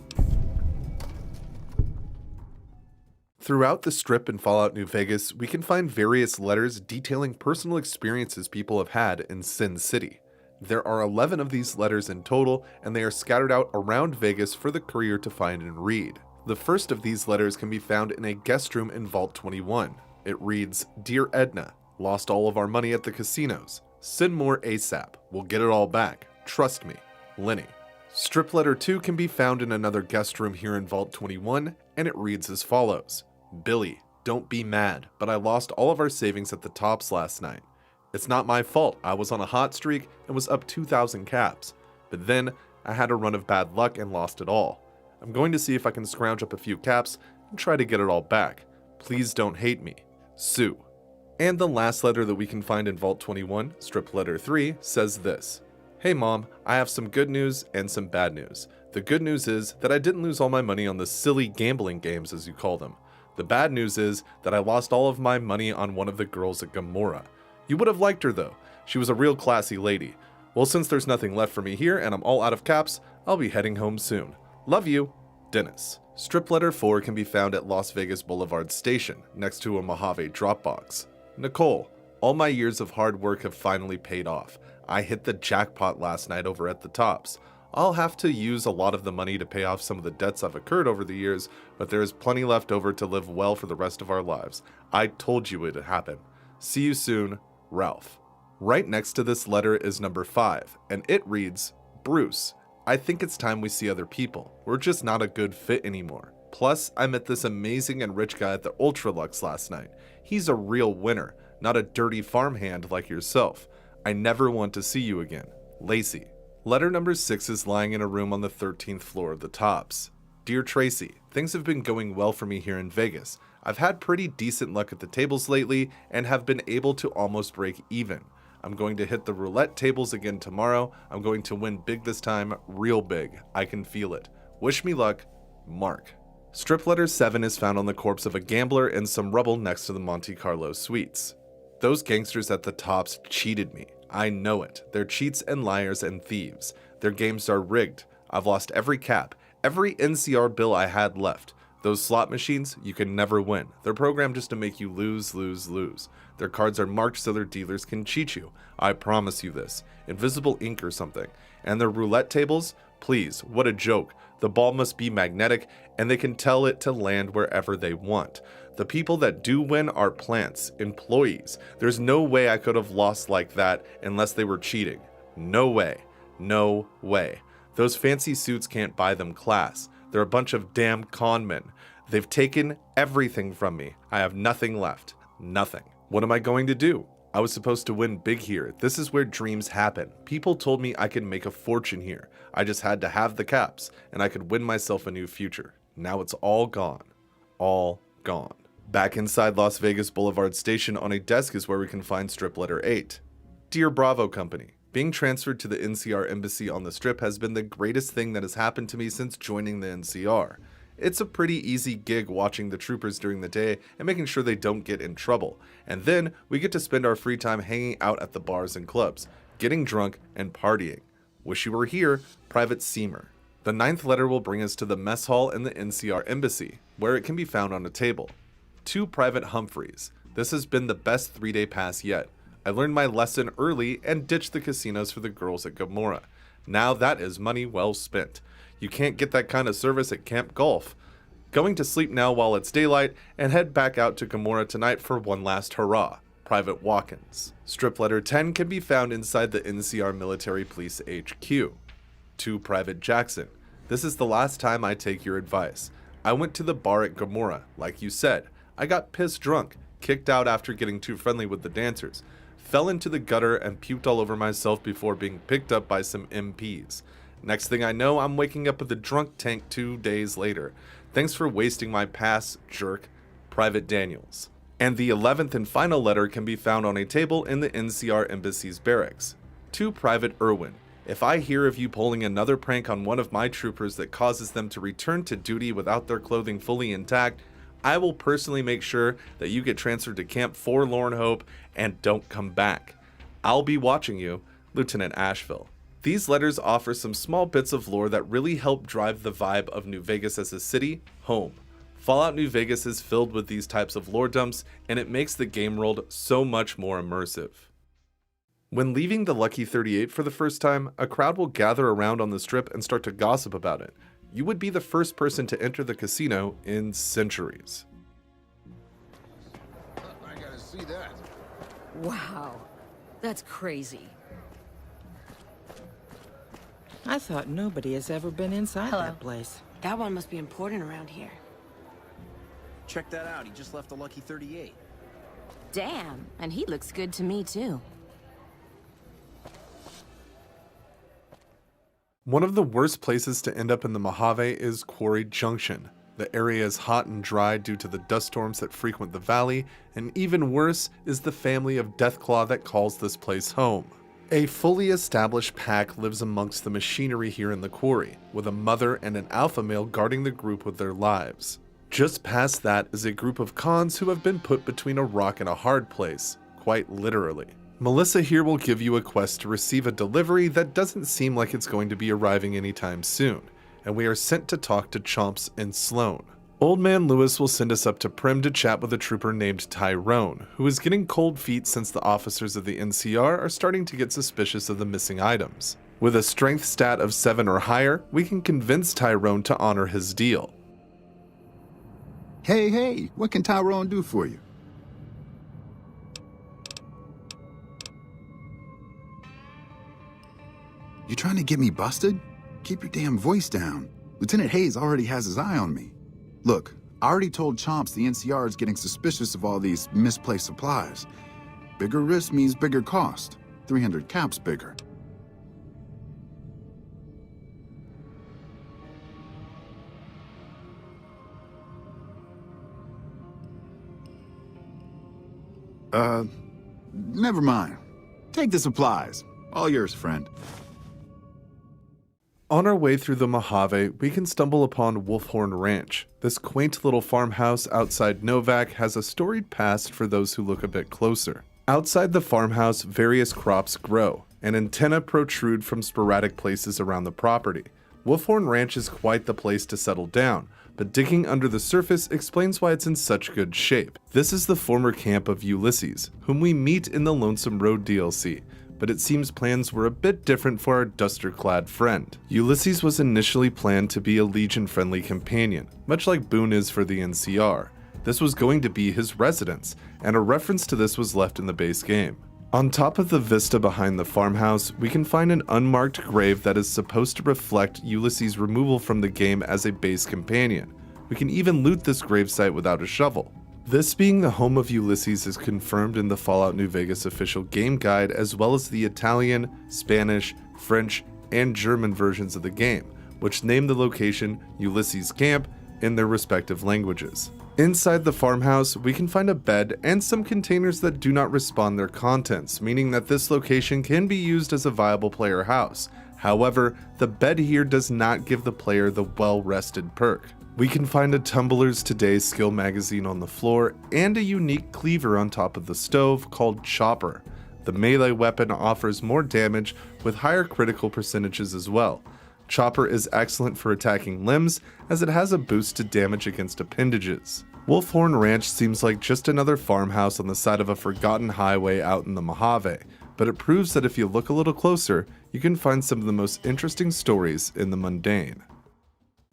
Throughout the Strip in Fallout New Vegas, we can find various letters detailing personal experiences people have had in Sin City. There are 11 of these letters in total, and they are scattered out around Vegas for the courier to find and read. The first of these letters can be found in a guest room in Vault 21. It reads, "Dear Edna, lost all of our money at the casinos. Send more ASAP. We'll get it all back. Trust me, Lenny." Strip letter 2 can be found in another guest room here in Vault 21, and it reads as follows. "Billy, don't be mad, but I lost all of our savings at the tops last night. It's not my fault. I was on a hot streak and was up 2,000 caps. But then I had a run of bad luck and lost it all. I'm going to see if I can scrounge up a few caps and try to get it all back. Please don't hate me. Sue." And the last letter that we can find in Vault 21, Strip letter 3, says this. "Hey Mom, I have some good news and some bad news. The good news is that I didn't lose all my money on the silly gambling games as you call them. The bad news is that I lost all of my money on one of the girls at Gamora. You would have liked her though. She was a real classy lady. Well, since there's nothing left for me here and I'm all out of caps, I'll be heading home soon. Love you, Dennis." Strip letter 4 can be found at Las Vegas Boulevard Station, next to a Mojave Dropbox. "Nicole, all my years of hard work have finally paid off. I hit the jackpot last night over at the tops. I'll have to use a lot of the money to pay off some of the debts I've incurred over the years, but there is plenty left over to live well for the rest of our lives. I told you it'd happen. See you soon, Ralph." Right next to this letter is number 5, and it reads, "Bruce, I think it's time we see other people. We're just not a good fit anymore. Plus, I met this amazing and rich guy at the Ultralux last night. He's a real winner, not a dirty farmhand like yourself. I never want to see you again. Lacey." Letter number 6 is lying in a room on the 13th floor of the tops. "Dear Tracy, things have been going well for me here in Vegas. I've had pretty decent luck at the tables lately and have been able to almost break even. I'm going to hit the roulette tables again tomorrow. I'm going to win big this time, real big. I can feel it. Wish me luck, Mark. Strip letter 7 is found on the corpse of a gambler in some rubble next to the Monte Carlo suites. Those gangsters at the tops cheated me. I know it. They're cheats and liars and thieves. Their games are rigged. I've lost every cap, every NCR bill I had left. Those slot machines, you can never win. They're programmed just to make you lose, lose, lose. Their cards are marked so their dealers can cheat you. I promise you this. Invisible ink or something. And their roulette tables? Please, what a joke. The ball must be magnetic, and they can tell it to land wherever they want. The people that do win are plants, employees. There's no way I could have lost like that unless they were cheating. No way. No way. Those fancy suits can't buy them class. They're a bunch of damn con men. They've taken everything from me. I have nothing left. Nothing. What am I going to do? I was supposed to win big here. This is where dreams happen. People told me I could make a fortune here. I just had to have the caps, and I could win myself a new future. Now it's all gone. All gone. Back inside Las Vegas Boulevard Station on a desk is where we can find strip letter 8. Dear Bravo Company, being transferred to the NCR embassy on the strip has been the greatest thing that has happened to me since joining the NCR. It's a pretty easy gig watching the troopers during the day and making sure they don't get in trouble. And then we get to spend our free time hanging out at the bars and clubs, getting drunk and partying. Wish you were here, Private Seymour. The 9th letter will bring us to the mess hall in the NCR embassy, where it can be found on a table. To Private Humphreys. This has been the best 3-day pass yet. I learned my lesson early and ditched the casinos for the girls at Gomorrah. Now that is money well spent. You can't get that kind of service at Camp Golf. Going to sleep now while it's daylight and head back out to Gomorrah tonight for one last hurrah. Private Watkins. Strip letter 10 can be found inside the NCR Military Police HQ. To Private Jackson. This is the last time I take your advice. I went to the bar at Gomorrah, like you said. I got pissed drunk, kicked out after getting too friendly with the dancers, fell into the gutter and puked all over myself before being picked up by some MPs. Next thing I know, I'm waking up with a drunk tank 2 days later. Thanks for wasting my pass, jerk. Private Daniels. And the 11th and final letter can be found on a table in the NCR Embassy's barracks. To Private Irwin. If I hear of you pulling another prank on one of my troopers that causes them to return to duty without their clothing fully intact, I will personally make sure that you get transferred to Camp Forlorn Hope and don't come back. I'll be watching you, Lieutenant Asheville. These letters offer some small bits of lore that really help drive the vibe of New Vegas as a city home. Fallout New Vegas is filled with these types of lore dumps, and it makes the game world so much more immersive. When leaving the Lucky 38 for the first time, a crowd will gather around on the strip and start to gossip about it. You would be the first person to enter the casino in centuries. I gotta see that. Wow, that's crazy. I thought nobody has ever been inside Hello. that place. That one must be important around here. Check that out. He just left the Lucky 38. Damn, and he looks good to me too. One of the worst places to end up in the Mojave is Quarry Junction. The area is hot and dry due to the dust storms that frequent the valley, and even worse is the family of Deathclaw that calls this place home. A fully established pack lives amongst the machinery here in the quarry, with a mother and an alpha male guarding the group with their lives. Just past that is a group of cons who have been put between a rock and a hard place, quite literally. Melissa here will give you a quest to receive a delivery that doesn't seem like it's going to be arriving anytime soon, and we are sent to talk to Chomps and Sloan. Old Man Lewis will send us up to Prim to chat with a trooper named Tyrone, who is getting cold feet since the officers of the NCR are starting to get suspicious of the missing items. With a strength stat of 7 or higher, we can convince Tyrone to honor his deal. Hey, what can Tyrone do for you? You trying to get me busted? Keep your damn voice down. Lieutenant Hayes already has his eye on me. Look, I already told Chomps the NCR is getting suspicious of all these misplaced supplies. Bigger risk means bigger cost. 300 caps bigger. Never mind. Take the supplies. All yours, friend. On our way through the Mojave, we can stumble upon Wolfhorn Ranch. This quaint little farmhouse outside Novak has a storied past for those who look a bit closer. Outside the farmhouse, various crops grow, and antennae protrude from sporadic places around the property. Wolfhorn Ranch is quite the place to settle down, but digging under the surface explains why it's in such good shape. This is the former camp of Ulysses, whom we meet in the Lonesome Road DLC, but it seems plans were a bit different for our duster-clad friend. Ulysses was initially planned to be a Legion-friendly companion, much like Boone is for the NCR. This was going to be his residence, and a reference to this was left in the base game. On top of the vista behind the farmhouse, we can find an unmarked grave that is supposed to reflect Ulysses' removal from the game as a base companion. We can even loot this gravesite without a shovel. This being the home of Ulysses is confirmed in the Fallout New Vegas official game guide, as well as the Italian, Spanish, French, and German versions of the game, which name the location Ulysses Camp in their respective languages. Inside the farmhouse, we can find a bed and some containers that do not respawn their contents, meaning that this location can be used as a viable player house. However, the bed here does not give the player the well-rested perk. We can find a Tumblr's Today's Skill magazine on the floor and a unique cleaver on top of the stove called Chopper. The melee weapon offers more damage with higher critical percentages as well. Chopper is excellent for attacking limbs, as it has a boost to damage against appendages. Wolfhorn Ranch seems like just another farmhouse on the side of a forgotten highway out in the Mojave, but it proves that if you look a little closer, you can find some of the most interesting stories in the mundane.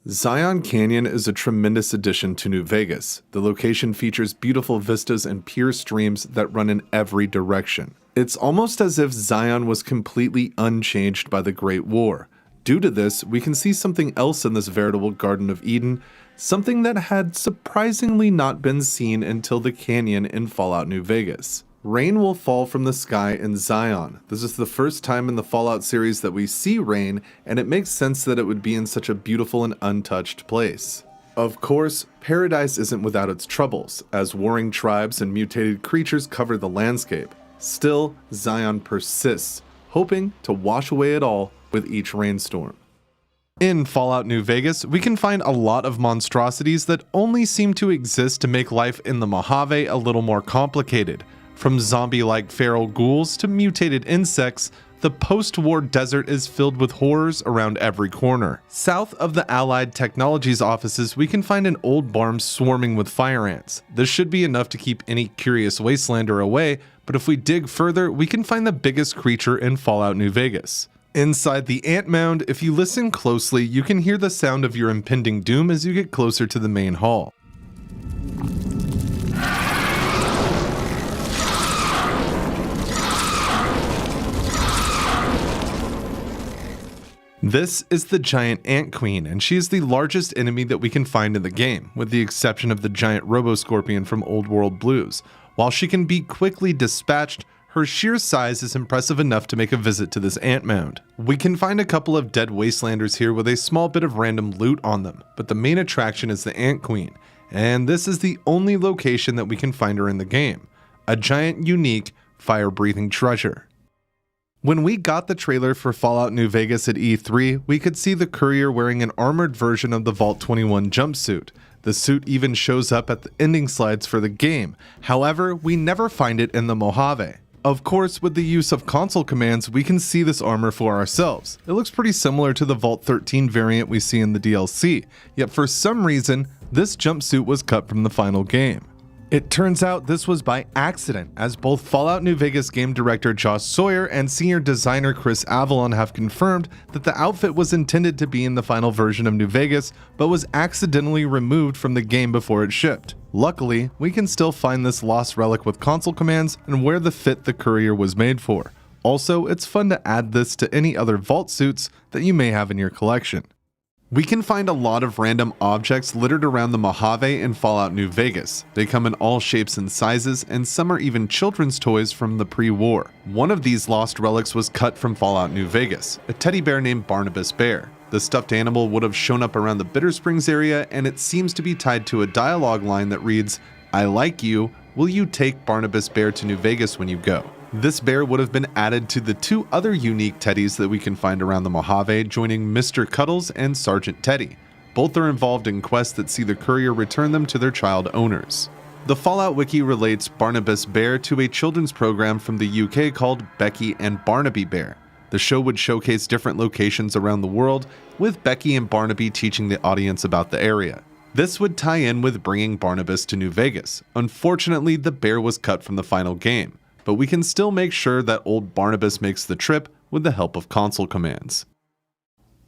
Zion Canyon is a tremendous addition to New Vegas. The location features beautiful vistas and pure streams that run in every direction. It's almost as if Zion was completely unchanged by the Great War. Due to this, we can see something else in this veritable Garden of Eden, something that had surprisingly not been seen until the canyon in Fallout New Vegas. Rain will fall from the sky in Zion. This is the first time in the Fallout series that we see rain, and it makes sense that it would be in such a beautiful and untouched place. Of course, paradise isn't without its troubles, as warring tribes and mutated creatures cover the landscape. Still, Zion persists, hoping to wash away it all with each rainstorm. In Fallout New Vegas, we can find a lot of monstrosities that only seem to exist to make life in the Mojave a little more complicated. From zombie-like feral ghouls to mutated insects, the post-war desert is filled with horrors around every corner. South of the Allied Technologies offices, we can find an old barn swarming with fire ants. This should be enough to keep any curious wastelander away, but if we dig further, we can find the biggest creature in Fallout New Vegas. Inside the ant mound, if you listen closely, you can hear the sound of your impending doom as you get closer to the main hall. This is the giant ant queen, and she is the largest enemy that we can find in the game, with the exception of the giant robo-scorpion from Old World Blues. While she can be quickly dispatched, her sheer size is impressive enough to make a visit to this ant mound. We can find a couple of dead wastelanders here with a small bit of random loot on them, but the main attraction is the ant queen, and this is the only location that we can find her in the game. A giant, unique, fire-breathing treasure. When we got the trailer for Fallout New Vegas at E3, we could see the courier wearing an armored version of the Vault 21 jumpsuit. The suit even shows up at the ending slides for the game. However, we never find it in the Mojave. Of course, with the use of console commands, we can see this armor for ourselves. It looks pretty similar to the Vault 13 variant we see in the DLC, yet for some reason, this jumpsuit was cut from the final game. It turns out this was by accident, as both Fallout New Vegas game director Josh Sawyer and senior designer Chris Avalon have confirmed that the outfit was intended to be in the final version of New Vegas, but was accidentally removed from the game before it shipped. Luckily, we can still find this lost relic with console commands and wear the fit the courier was made for. Also, it's fun to add this to any other vault suits that you may have in your collection. We can find a lot of random objects littered around the Mojave in Fallout New Vegas. They come in all shapes and sizes, and some are even children's toys from the pre-war. One of these lost relics was cut from Fallout New Vegas, a teddy bear named Barnabas Bear. The stuffed animal would have shown up around the Bitter Springs area, and it seems to be tied to a dialogue line that reads, "I like you, will you take Barnabas Bear to New Vegas when you go?" This bear would have been added to the 2 other unique teddies that we can find around the Mojave, joining Mr. Cuddles and Sergeant Teddy. Both are involved in quests that see the courier return them to their child owners. The Fallout Wiki relates Barnabas Bear to a children's program from the UK called Becky and Barnaby Bear. The show would showcase different locations around the world, with Becky and Barnaby teaching the audience about the area. This would tie in with bringing Barnabas to New Vegas. Unfortunately, the bear was cut from the final game, but we can still make sure that old Barnabas makes the trip with the help of console commands.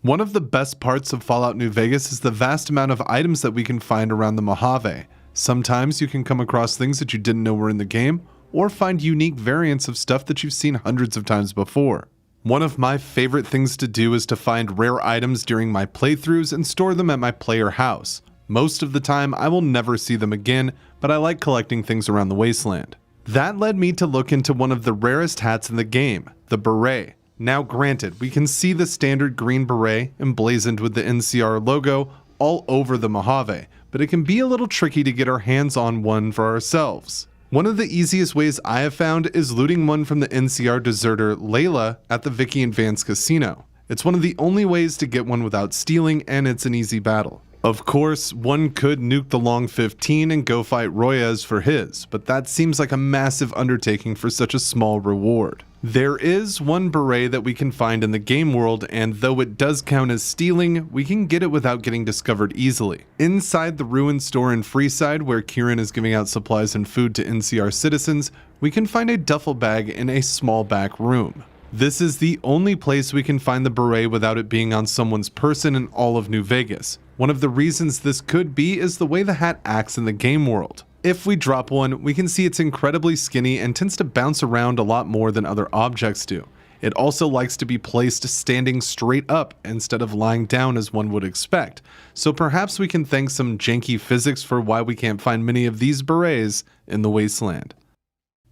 One of the best parts of Fallout New Vegas is the vast amount of items that we can find around the Mojave. Sometimes you can come across things that you didn't know were in the game, or find unique variants of stuff that you've seen hundreds of times before. One of my favorite things to do is to find rare items during my playthroughs and store them at my player house. Most of the time, I will never see them again, but I like collecting things around the wasteland. That led me to look into one of the rarest hats in the game, the beret. Now granted, we can see the standard green beret emblazoned with the NCR logo all over the Mojave, but it can be a little tricky to get our hands on one for ourselves. One of the easiest ways I have found is looting one from the NCR deserter Layla at the Vicky and Vance Casino. It's one of the only ways to get one without stealing, and it's an easy battle. Of course, one could nuke the Long 15 and go fight Royez for his, but that seems like a massive undertaking for such a small reward. There is one beret that we can find in the game world, and though it does count as stealing, we can get it without getting discovered easily. Inside the ruined store in Freeside, where Kieran is giving out supplies and food to NCR citizens, we can find a duffel bag in a small back room. This is the only place we can find the beret without it being on someone's person in all of New Vegas. One of the reasons this could be is the way the hat acts in the game world. If we drop one, we can see it's incredibly skinny and tends to bounce around a lot more than other objects do. It also likes to be placed standing straight up instead of lying down as one would expect, so perhaps we can thank some janky physics for why we can't find many of these berets in the wasteland.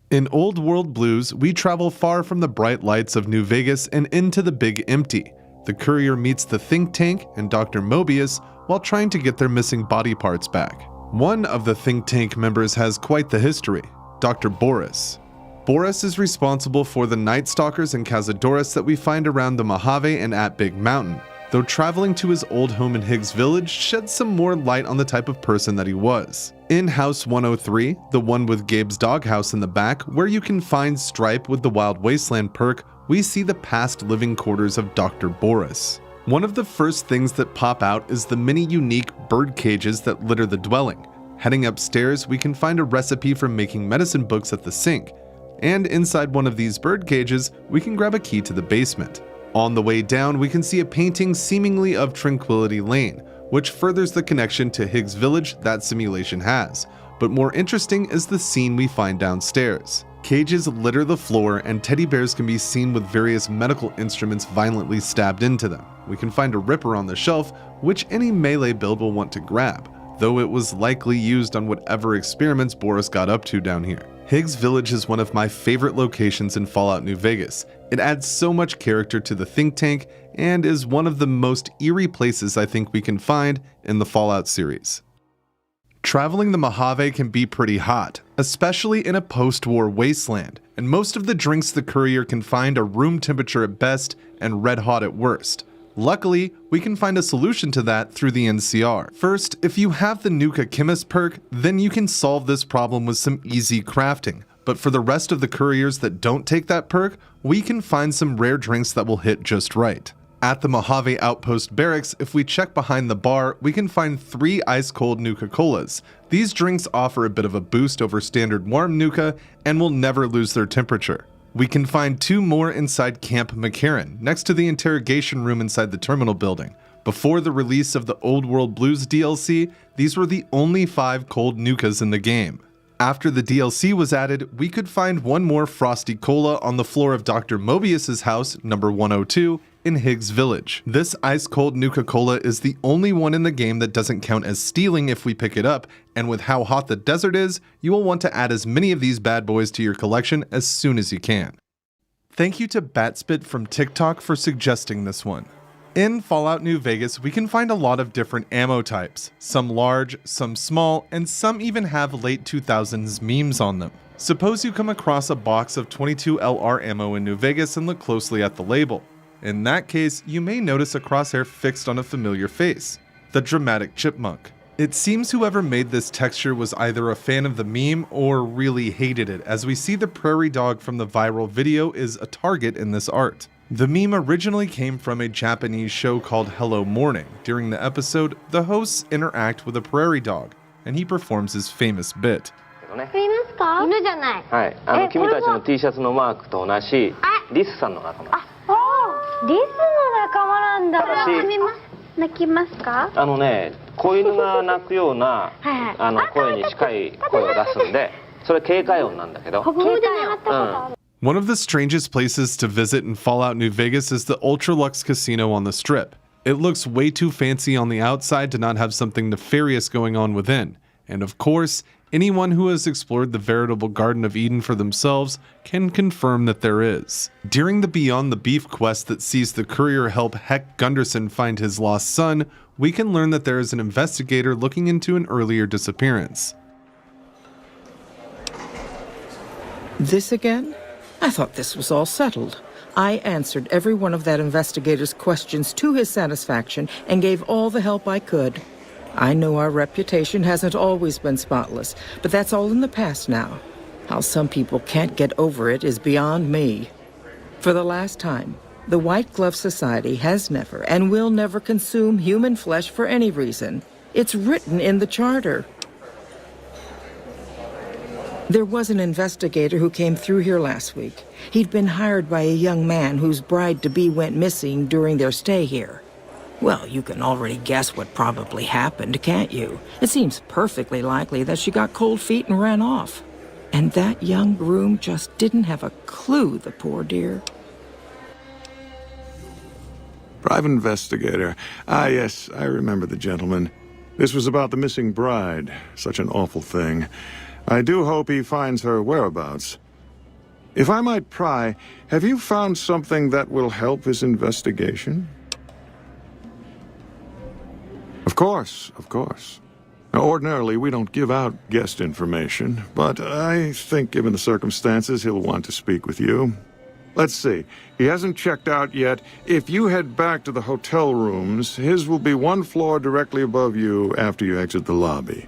In Old World Blues, we travel far from the bright lights of New Vegas and into the Big Empty. The courier meets the think tank and Dr. Mobius while trying to get their missing body parts back. One of the think tank members has quite the history, Dr. Boris. Boris is responsible for the Night Stalkers and Cazadores that we find around the Mojave and at Big Mountain, though traveling to his old home in Higgs Village sheds some more light on the type of person that he was. In House 103, the one with Gabe's doghouse in the back, where you can find Stripe with the Wild Wasteland perk, we see the past living quarters of Dr. Boris. One of the first things that pop out is the many unique bird cages that litter the dwelling. Heading upstairs, we can find a recipe for making medicine books at the sink, and inside one of these bird cages, we can grab a key to the basement. On the way down, we can see a painting seemingly of Tranquility Lane, which furthers the connection to Higgs Village that simulation has. But more interesting is the scene we find downstairs. Cages litter the floor, and teddy bears can be seen with various medical instruments violently stabbed into them. We can find a ripper on the shelf, which any melee build will want to grab, though it was likely used on whatever experiments Boris got up to down here. Higgs Village is one of my favorite locations in Fallout New Vegas. It adds so much character to the think tank, and is one of the most eerie places I think we can find in the Fallout series. Traveling the Mojave can be pretty hot, especially in a post-war wasteland, and most of the drinks the courier can find are room temperature at best and red hot at worst. Luckily, we can find a solution to that through the NCR. First, if you have the Nuka Chemist perk, then you can solve this problem with some easy crafting. But for the rest of the couriers that don't take that perk, we can find some rare drinks that will hit just right. At the Mojave Outpost Barracks, if we check behind the bar, we can find 3 ice-cold Nuka-Colas. These drinks offer a bit of a boost over standard warm Nuka and will never lose their temperature. We can find 2 more inside Camp McCarran, next to the interrogation room inside the terminal building. Before the release of the Old World Blues DLC, these were the only 5 cold Nukas in the game. After the DLC was added, we could find 1 more Frosty Cola on the floor of Dr. Mobius's house, number 102, in Higgs Village. This ice-cold Nuka-Cola is the only one in the game that doesn't count as stealing if we pick it up, and with how hot the desert is, you will want to add as many of these bad boys to your collection as soon as you can. Thank you to Batspit from TikTok for suggesting this one. In Fallout New Vegas, we can find a lot of different ammo types, some large, some small, and some even have late 2000s memes on them. Suppose you come across a box of 22 LR ammo in New Vegas and look closely at the label. In that case, you may notice a crosshair fixed on a familiar face, the dramatic chipmunk. It seems whoever made this texture was either a fan of the meme or really hated it, as we see the prairie dog from the viral video is a target in this art. The meme originally came from a Japanese show called Hello Morning. During the episode, the hosts interact with a prairie dog, and he performs his famous bit. 犬じゃない。はい、君たちの T シャツのマークと同じリスさんの仲間。リスの仲間なんだ。泣きますか？子犬が鳴くような声に近い声を出すんで、それ警戒音なんだけど。ここで習ったことある。One of the strangest places to visit in Fallout New Vegas is the Ultra Luxe Casino on the Strip. It looks way too fancy on the outside to not have something nefarious going on within. And of course, anyone who has explored the veritable Garden of Eden for themselves can confirm that there is. During the Beyond the Beef quest that sees the courier help Heck Gunderson find his lost son, we can learn that there is an investigator looking into an earlier disappearance. This again? I thought this was all settled. I answered every one of that investigator's questions to his satisfaction and gave all the help I could. I know our reputation hasn't always been spotless, but that's all in the past now. How some people can't get over it is beyond me. For the last time, the White Glove Society has never and will never consume human flesh for any reason. It's written in the charter. There was an investigator who came through here last week. He'd been hired by a young man whose bride-to-be went missing during their stay here. Well, you can already guess what probably happened, can't you? It seems perfectly likely that she got cold feet and ran off. And that young groom just didn't have a clue, the poor dear. Private investigator. Ah, yes, I remember the gentleman. This was about the missing bride. Such an awful thing. I do hope he finds her whereabouts. If I might pry, have you found something that will help his investigation? Of course, of course. Now, ordinarily, we don't give out guest information, but I think given the circumstances, he'll want to speak with you. Let's see. He hasn't checked out yet. If you head back to the hotel rooms, his will be one floor directly above you after you exit the lobby.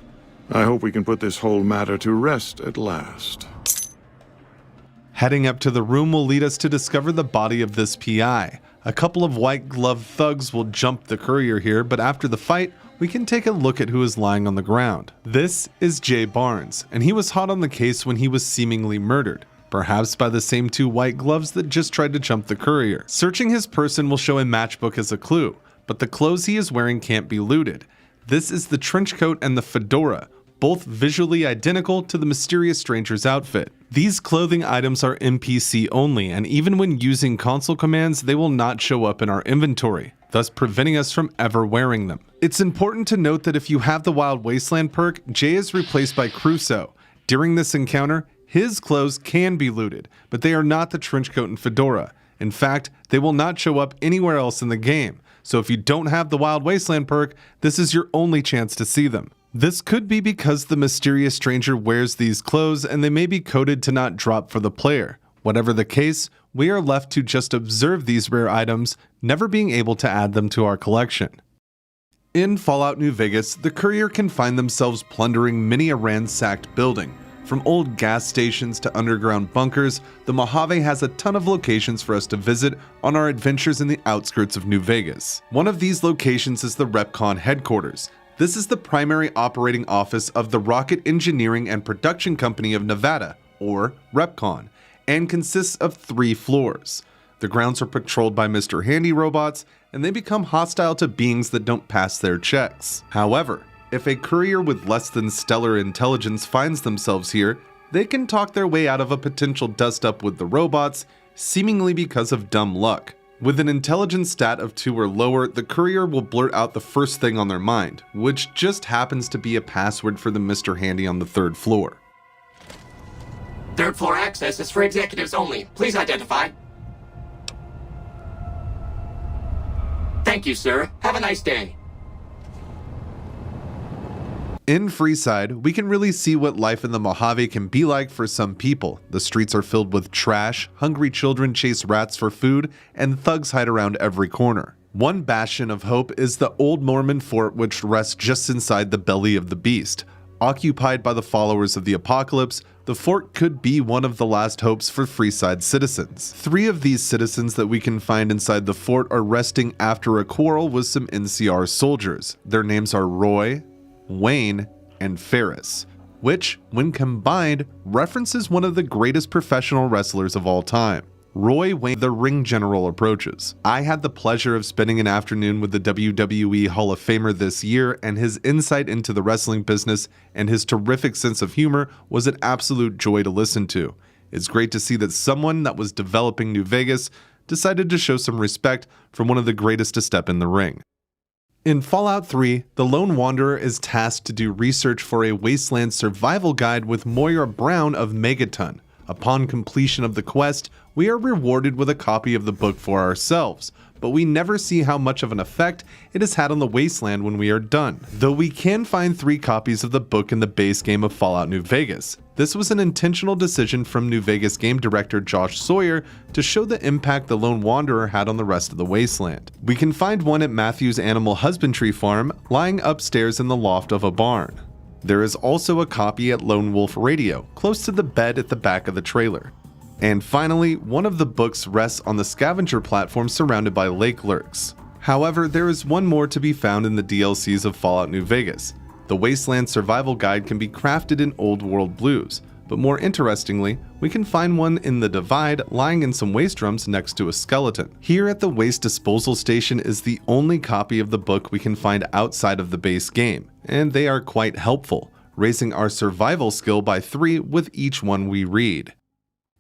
I hope we can put this whole matter to rest at last. Heading up to the room will lead us to discover the body of this PI. A couple of white glove thugs will jump the courier here, but after the fight, we can take a look at who is lying on the ground. This is Jay Barnes, and he was hot on the case when he was seemingly murdered, perhaps by the same two white gloves that just tried to jump the courier. Searching his person will show a matchbook as a clue, but the clothes he is wearing can't be looted. This is the trench coat and the fedora, both visually identical to the mysterious stranger's outfit. These clothing items are NPC only, and even when using console commands, they will not show up in our inventory, thus preventing us from ever wearing them. It's important to note that if you have the Wild Wasteland perk, Jay is replaced by Crusoe. During this encounter, his clothes can be looted, but they are not the trench coat and fedora. In fact, they will not show up anywhere else in the game. So if you don't have the Wild Wasteland perk, this is your only chance to see them. This could be because the mysterious stranger wears these clothes and they may be coded to not drop for the player. Whatever the case, we are left to just observe these rare items, never being able to add them to our collection. In Fallout New Vegas, the courier can find themselves plundering many a ransacked building. From old gas stations to underground bunkers, the Mojave has a ton of locations for us to visit on our adventures in the outskirts of New Vegas. One of these locations is the REPCONN headquarters. This is the primary operating office of the Rocket Engineering and Production Company of Nevada, or REPCONN, and consists of 3 floors. The grounds are patrolled by Mr. Handy robots, and they become hostile to beings that don't pass their checks. However, if a courier with less than stellar intelligence finds themselves here, they can talk their way out of a potential dust-up with the robots, seemingly because of dumb luck. With an intelligence stat of 2 or lower, the courier will blurt out the first thing on their mind, which just happens to be a password for the Mr. Handy on the 3rd floor. 3rd floor access is for executives only. Please identify. Thank you, sir. Have a nice day. In Freeside, we can really see what life in the Mojave can be like for some people. The streets are filled with trash, hungry children chase rats for food, and thugs hide around every corner. One bastion of hope is the old Mormon fort, which rests just inside the belly of the beast. Occupied by the followers of the apocalypse, the fort could be one of the last hopes for Freeside citizens. 3 of these citizens that we can find inside the fort are resting after a quarrel with some NCR soldiers. Their names are Roy, Wayne, and Ferris, which, when combined, references one of the greatest professional wrestlers of all time. Roy Wayne, the ring general, approaches. I had the pleasure of spending an afternoon with the WWE Hall of Famer this year, and his insight into the wrestling business and his terrific sense of humor was an absolute joy to listen to. It's great to see that someone that was developing New Vegas decided to show some respect for one of the greatest to step in the ring. In Fallout 3, the Lone Wanderer is tasked to do research for a wasteland survival guide with Moira Brown of Megaton. Upon completion of the quest, we are rewarded with a copy of the book for ourselves, but we never see how much of an effect it has had on the wasteland when we are done. Though we can find 3 copies of the book in the base game of Fallout New Vegas. This was an intentional decision from New Vegas game director Josh Sawyer to show the impact the Lone Wanderer had on the rest of the wasteland. We can find one at Matthew's Animal Husbandry Farm, lying upstairs in the loft of a barn. There is also a copy at Lone Wolf Radio, close to the bed at the back of the trailer. And finally, one of the books rests on the scavenger platform surrounded by lake lurks. However, there is one more to be found in the DLCs of Fallout New Vegas. The Wasteland Survival Guide can be crafted in Old World blues, but more interestingly, we can find one in the Divide lying in some waste drums next to a skeleton. Here at the Waste Disposal Station is the only copy of the book we can find outside of the base game, and they are quite helpful, raising our survival skill by 3 with each one we read.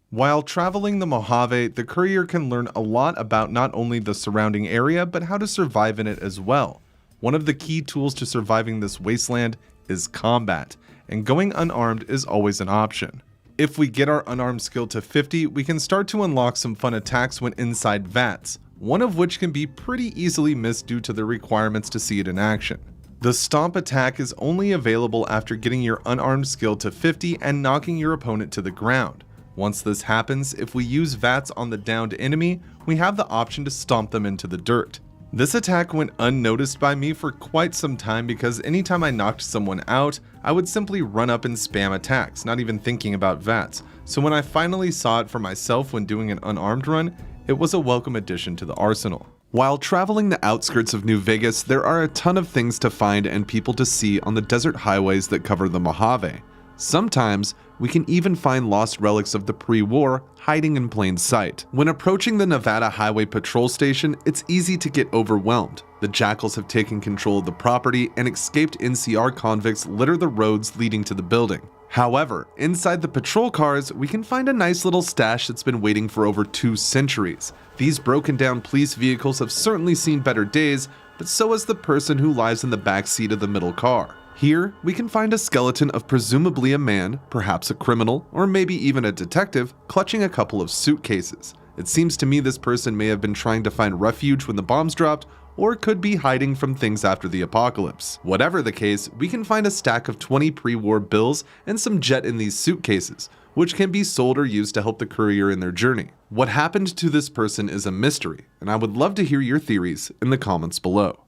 While traveling the Mojave, the courier can learn a lot about not only the surrounding area, but how to survive in it as well. One of the key tools to surviving this wasteland is combat, and going unarmed is always an option. If we get our unarmed skill to 50, we can start to unlock some fun attacks when inside vats, one of which can be pretty easily missed due to the requirements to see it in action. The Stomp attack is only available after getting your unarmed skill to 50 and knocking your opponent to the ground. Once this happens, if we use vats on the downed enemy, we have the option to stomp them into the dirt. This attack went unnoticed by me for quite some time because anytime I knocked someone out, I would simply run up and spam attacks, not even thinking about vats. So when I finally saw it for myself when doing an unarmed run, it was a welcome addition to the arsenal. While traveling the outskirts of New Vegas, there are a ton of things to find and people to see on the desert highways that cover the Mojave. Sometimes, we can even find lost relics of the pre-war hiding in plain sight. When approaching the Nevada Highway Patrol Station, it's easy to get overwhelmed. The jackals have taken control of the property and escaped NCR convicts litter the roads leading to the building. However, inside the patrol cars, we can find a nice little stash that's been waiting for over 2 centuries. These broken down police vehicles have certainly seen better days, but so has the person who lies in the back seat of the middle car. Here, we can find a skeleton of presumably a man, perhaps a criminal, or maybe even a detective, clutching a couple of suitcases. It seems to me this person may have been trying to find refuge when the bombs dropped, or could be hiding from things after the apocalypse. Whatever the case, we can find a stack of 20 pre-war bills and some jet in these suitcases, which can be sold or used to help the courier in their journey. What happened to this person is a mystery, and I would love to hear your theories in the comments below.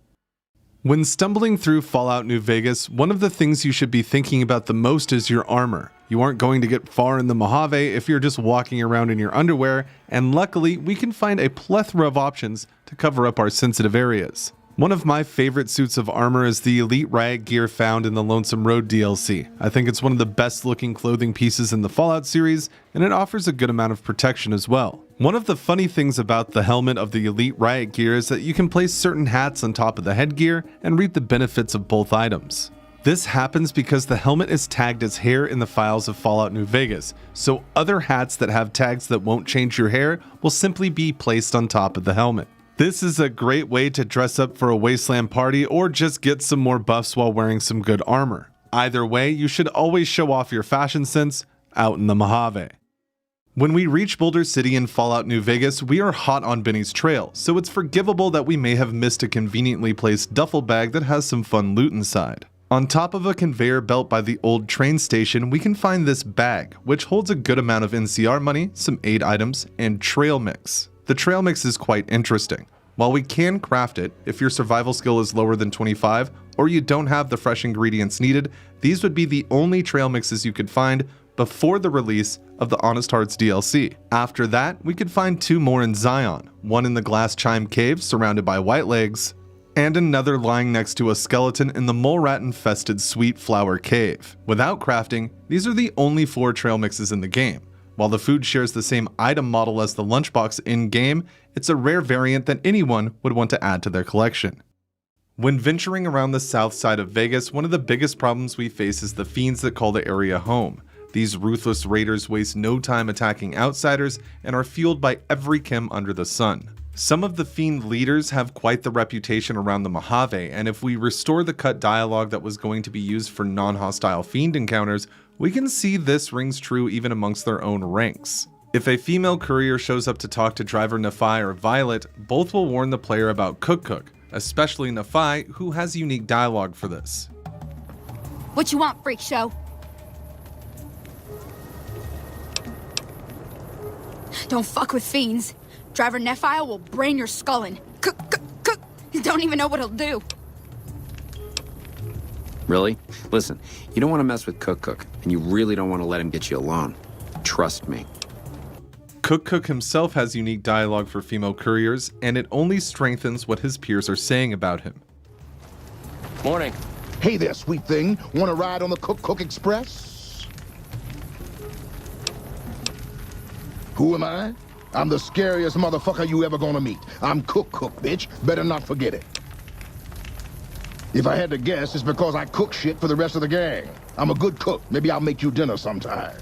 When stumbling through Fallout New Vegas, one of the things you should be thinking about the most is your armor. You aren't going to get far in the Mojave if you're just walking around in your underwear, and luckily we can find a plethora of options to cover up our sensitive areas. One of my favorite suits of armor is the Elite Riot gear found in the Lonesome Road DLC. I think it's one of the best looking clothing pieces in the Fallout series, and it offers a good amount of protection as well. One of the funny things about the helmet of the Elite Riot gear is that you can place certain hats on top of the headgear and reap the benefits of both items. This happens because the helmet is tagged as hair in the files of Fallout New Vegas, so other hats that have tags that won't change your hair will simply be placed on top of the helmet. This is a great way to dress up for a wasteland party or just get some more buffs while wearing some good armor. Either way, you should always show off your fashion sense out in the Mojave. When we reach Boulder City in Fallout New Vegas, we are hot on Benny's trail, so it's forgivable that we may have missed a conveniently placed duffel bag that has some fun loot inside. On top of a conveyor belt by the old train station, we can find this bag, which holds a good amount of NCR money, some aid items, and trail mix. The trail mix is quite interesting. While we can craft it, if your survival skill is lower than 25, or you don't have the fresh ingredients needed, these would be the only trail mixes you could find before the release of the Honest Hearts DLC. After that, we could find 2 more in Zion, one in the Glass Chime Cave surrounded by white legs, and another lying next to a skeleton in the mole rat-infested Sweet Flower Cave. Without crafting, these are the only 4 trail mixes in the game. While the food shares the same item model as the lunchbox in-game, it's a rare variant that anyone would want to add to their collection. When venturing around the south side of Vegas, one of the biggest problems we face is the fiends that call the area home. These ruthless raiders waste no time attacking outsiders and are fueled by every chem under the sun. Some of the fiend leaders have quite the reputation around the Mojave, and if we restore the cut dialogue that was going to be used for non-hostile fiend encounters, we can see this rings true even amongst their own ranks. If a female courier shows up to talk to driver Nephi or Violet, both will warn the player about Cook, especially Nephi, who has unique dialogue for this. What you want, freak show? Don't fuck with fiends. Driver Nephi will brain your skull in. Cook. Don't even know what he'll do. Really? Listen, you don't want to mess with Cook, and you really don't want to let him get you alone. Trust me. Cook himself has unique dialogue for female couriers, and it only strengthens what his peers are saying about him. Morning. Hey there, sweet thing. Want to ride on the Cook Express? Who am I? I'm the scariest motherfucker you ever gonna meet. I'm Cook, bitch. Better not forget it. If I had to guess, it's because I cook shit for the rest of the gang. I'm a good cook. Maybe I'll make you dinner sometime.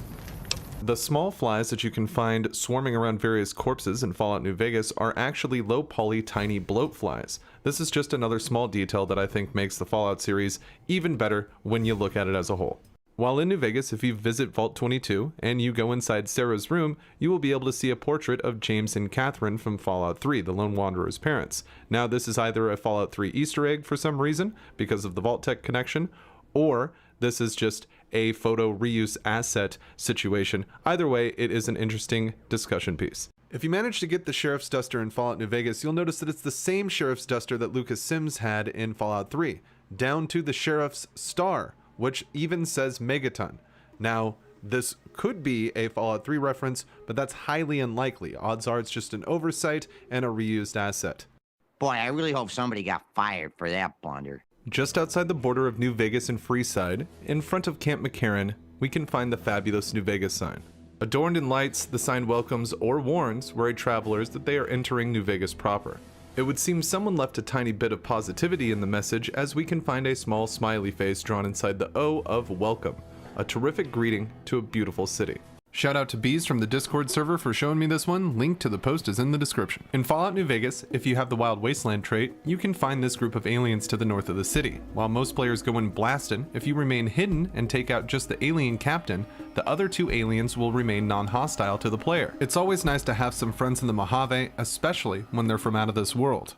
The small flies that you can find swarming around various corpses in Fallout New Vegas are actually low-poly tiny bloat flies. This is just another small detail that I think makes the Fallout series even better when you look at it as a whole. While in New Vegas, if you visit Vault 22 and you go inside Sarah's room, you will be able to see a portrait of James and Catherine from Fallout 3, the Lone Wanderer's parents. Now, this is either a Fallout 3 Easter egg for some reason, because of the Vault Tech connection, or this is just a photo reuse asset situation. Either way, it is an interesting discussion piece. If you manage to get the Sheriff's Duster in Fallout New Vegas, you'll notice that it's the same Sheriff's Duster that Lucas Sims had in Fallout 3, down to the Sheriff's Star, which even says Megaton. Now, this could be a Fallout 3 reference, but that's highly unlikely. Odds are it's just an oversight and a reused asset. Boy, I really hope somebody got fired for that blunder. Just outside the border of New Vegas and Freeside, in front of Camp McCarran, we can find the fabulous New Vegas sign. Adorned in lights, the sign welcomes or warns worried travelers that they are entering New Vegas proper. It would seem someone left a tiny bit of positivity in the message, as we can find a small smiley face drawn inside the O of welcome, a terrific greeting to a beautiful city. Shout out to Bees from the Discord server for showing me this one. Link to the post is in the description. In Fallout New Vegas, if you have the Wild Wasteland trait, you can find this group of aliens to the north of the city. While most players go in blastin', if you remain hidden and take out just the alien captain, the other 2 aliens will remain non-hostile to the player. It's always nice to have some friends in the Mojave, especially when they're from out of this world.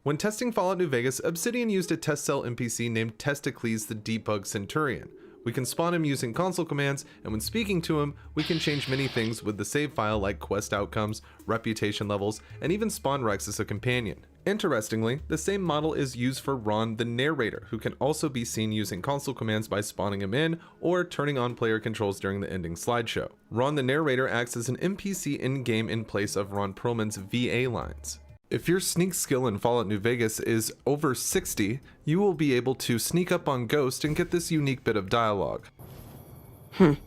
When testing Fallout New Vegas, Obsidian used a test cell NPC named Testicles the Debug Centurion. We can spawn him using console commands, and when speaking to him, we can change many things with the save file like quest outcomes, reputation levels, and even spawn Rex as a companion. Interestingly, the same model is used for Ron the Narrator, who can also be seen using console commands by spawning him in or turning on player controls during the ending slideshow. Ron the Narrator acts as an NPC in-game in place of Ron Perlman's VA lines. If your sneak skill in Fallout New Vegas is over 60, you will be able to sneak up on Ghost and get this unique bit of dialogue. Didn't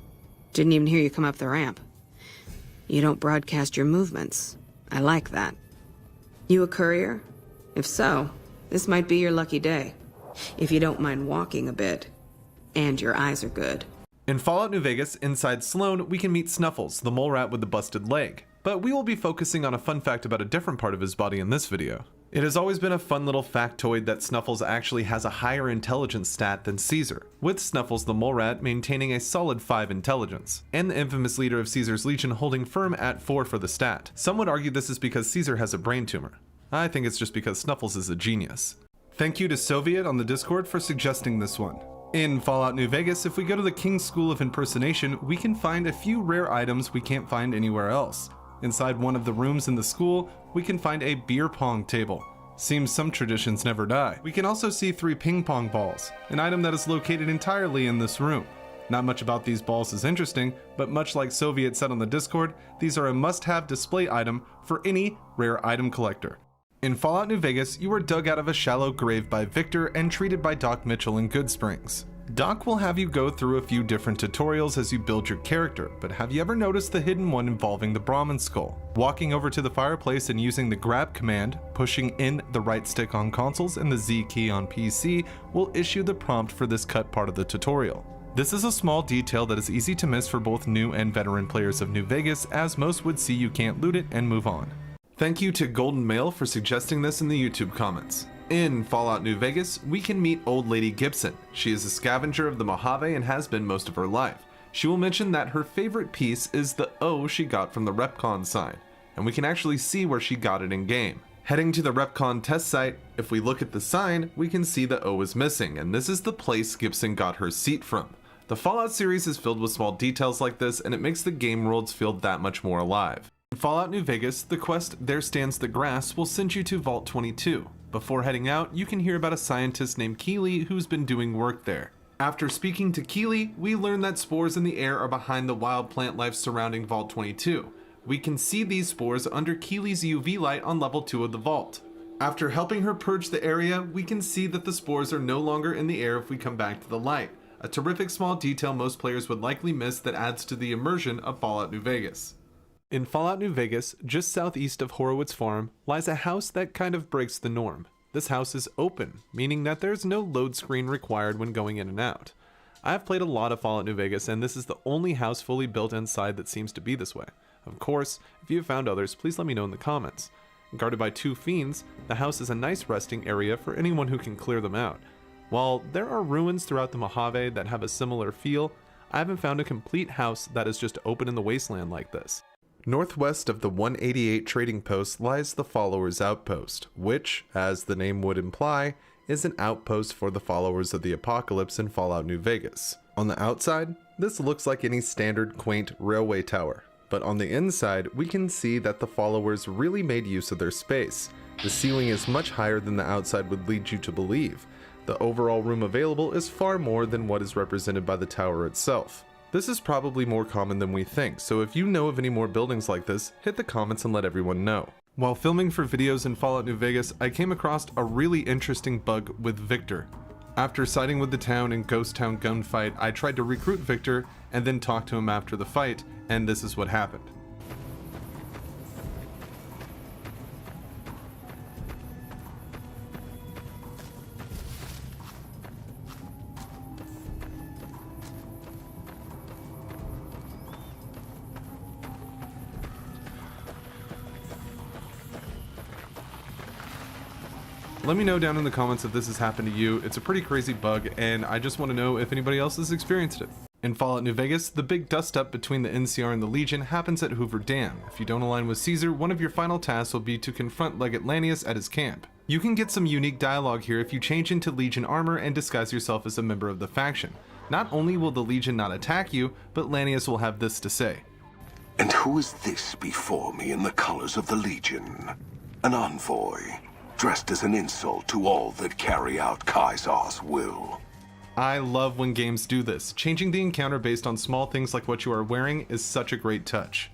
even hear you come up the ramp. You don't broadcast your movements. I like that. You a courier? If so, this might be your lucky day. If you don't mind walking a bit. And your eyes are good. In Fallout New Vegas, inside Sloan, we can meet Snuffles, the mole rat with the busted leg. but we will be focusing on a fun fact about a different part of his body in this video. It has always been a fun little factoid that Snuffles actually has a higher intelligence stat than Caesar, with Snuffles the mole rat maintaining a solid 5 intelligence, and the infamous leader of Caesar's Legion holding firm at 4 for the stat. Some would argue this is because Caesar has a brain tumor. I think it's just because Snuffles is a genius. Thank you to Soviet on the Discord for suggesting this one. In Fallout New Vegas, if we go to the King's School of Impersonation, we can find a few rare items we can't find anywhere else. Inside one of the rooms in the school, we can find a beer pong table. Seems some traditions never die. We can also see 3 ping pong balls, an item that is located entirely in this room. Not much about these balls is interesting, but much like Soviet said on the Discord, these are a must-have display item for any rare item collector. In Fallout New Vegas, you are dug out of a shallow grave by Victor and treated by Doc Mitchell in Good Springs. Doc will have you go through a few different tutorials as you build your character, but have you ever noticed the hidden one involving the Brahmin skull? Walking over to the fireplace and using the grab command, pushing in the right stick on consoles and the Z key on PC will issue the prompt for this cut part of the tutorial. This is a small detail that is easy to miss for both new and veteran players of New Vegas, as most would see you can't loot it and move on. Thank you to Golden Mail for suggesting this in the YouTube comments. In Fallout New Vegas, we can meet Old Lady Gibson. She is a scavenger of the Mojave and has been most of her life. She will mention that her favorite piece is the O she got from the RepCon sign, and we can actually see where she got it in game. Heading to the RepCon test site, if we look at the sign, we can see the O is missing, and this is the place Gibson got her seat from. The Fallout series is filled with small details like this, and it makes the game worlds feel that much more alive. In Fallout New Vegas, the quest There Stands the Grass will send you to Vault 22. Before heading out, you can hear about a scientist named Keeley who's been doing work there. After speaking to Keeley, we learn that spores in the air are behind the wild plant life surrounding Vault 22. We can see these spores under Keeley's UV light on level 2 of the vault. After helping her purge the area, we can see that the spores are no longer in the air if we come back to the light. A terrific small detail most players would likely miss that adds to the immersion of Fallout New Vegas. In Fallout New Vegas, just southeast of Horowitz Farm, lies a house that kind of breaks the norm. This house is open, meaning that there's no load screen required when going in and out. I have played a lot of Fallout New Vegas, and this is the only house fully built inside that seems to be this way. Of course, if you have found others, please let me know in the comments. Guarded by 2 fiends, the house is a nice resting area for anyone who can clear them out. While there are ruins throughout the Mojave that have a similar feel, I haven't found a complete house that is just open in the wasteland like this. Northwest of the 188 trading post lies the Followers Outpost, which, as the name would imply, is an outpost for the followers of the apocalypse in Fallout New Vegas. On the outside, this looks like any standard quaint railway tower, but on the inside we can see that the followers really made use of their space. The ceiling is much higher than the outside would lead you to believe. The overall room available is far more than what is represented by the tower itself. This is probably more common than we think, so if you know of any more buildings like this, hit the comments and let everyone know. While filming for videos in Fallout New Vegas, I came across a really interesting bug with Victor. After siding with the town in Ghost Town gunfight, I tried to recruit Victor and then talk to him after the fight, and this is what happened. Let me know down in the comments if this has happened to you. It's a pretty crazy bug, and I just want to know if anybody else has experienced it. In Fallout New Vegas, the big dust-up between the NCR and the Legion happens at Hoover Dam. If you don't align with Caesar, one of your final tasks will be to confront Legate Lanius at his camp. You can get some unique dialogue here if you change into Legion armor and disguise yourself as a member of the faction. Not only will the Legion not attack you, but Lanius will have this to say. And who is this before me in the colors of the Legion? An envoy, dressed as an insult to all that carry out Caesar's will. I love when games do this. Changing the encounter based on small things like what you are wearing is such a great touch.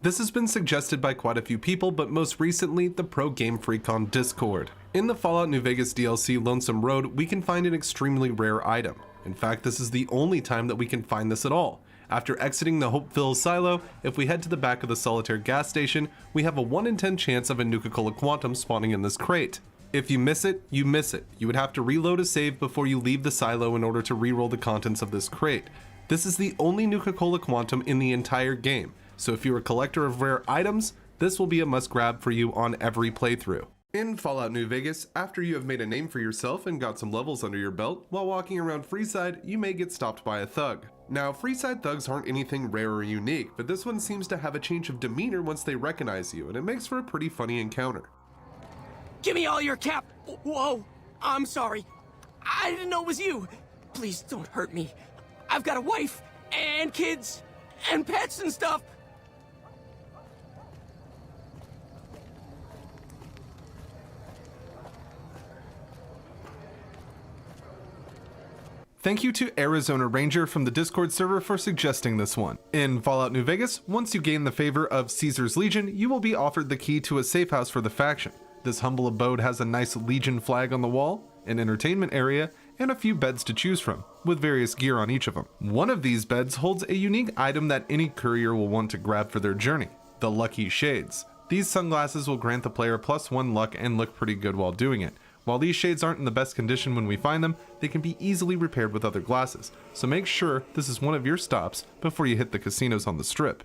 This has been suggested by quite a few people, but most recently, the Pro Game Freak on Discord. In the Fallout New Vegas DLC Lonesome Road, we can find an extremely rare item. In fact, this is the only time that we can find this at all. After exiting the Hopeville silo, if we head to the back of the Solitaire gas station, we have a 1 in 10 chance of a Nuka-Cola Quantum spawning in this crate. If you miss it, you miss it. You would have to reload a save before you leave the silo in order to reroll the contents of this crate. This is the only Nuka-Cola Quantum in the entire game, so if you're a collector of rare items, this will be a must grab for you on every playthrough. In Fallout New Vegas, after you have made a name for yourself and got some levels under your belt, while walking around Freeside, you may get stopped by a thug. Now, Freeside thugs aren't anything rare or unique, but this one seems to have a change of demeanor once they recognize you, and it makes for a pretty funny encounter. Give me all your cap. Whoa, I'm sorry. I didn't know it was you. Please don't hurt me. I've got a wife and kids and pets and stuff. Thank you to Arizona Ranger from the Discord server for suggesting this one. In Fallout New Vegas, once you gain the favor of Caesar's Legion, you will be offered the key to a safe house for the faction. This humble abode has a nice Legion flag on the wall, an entertainment area, and a few beds to choose from, with various gear on each of them. One of these beds holds a unique item that any courier will want to grab for their journey, the Lucky Shades. These sunglasses will grant the player +1 luck and look pretty good while doing it. While these shades aren't in the best condition when we find them, they can be easily repaired with other glasses, so make sure this is one of your stops before you hit the casinos on the strip.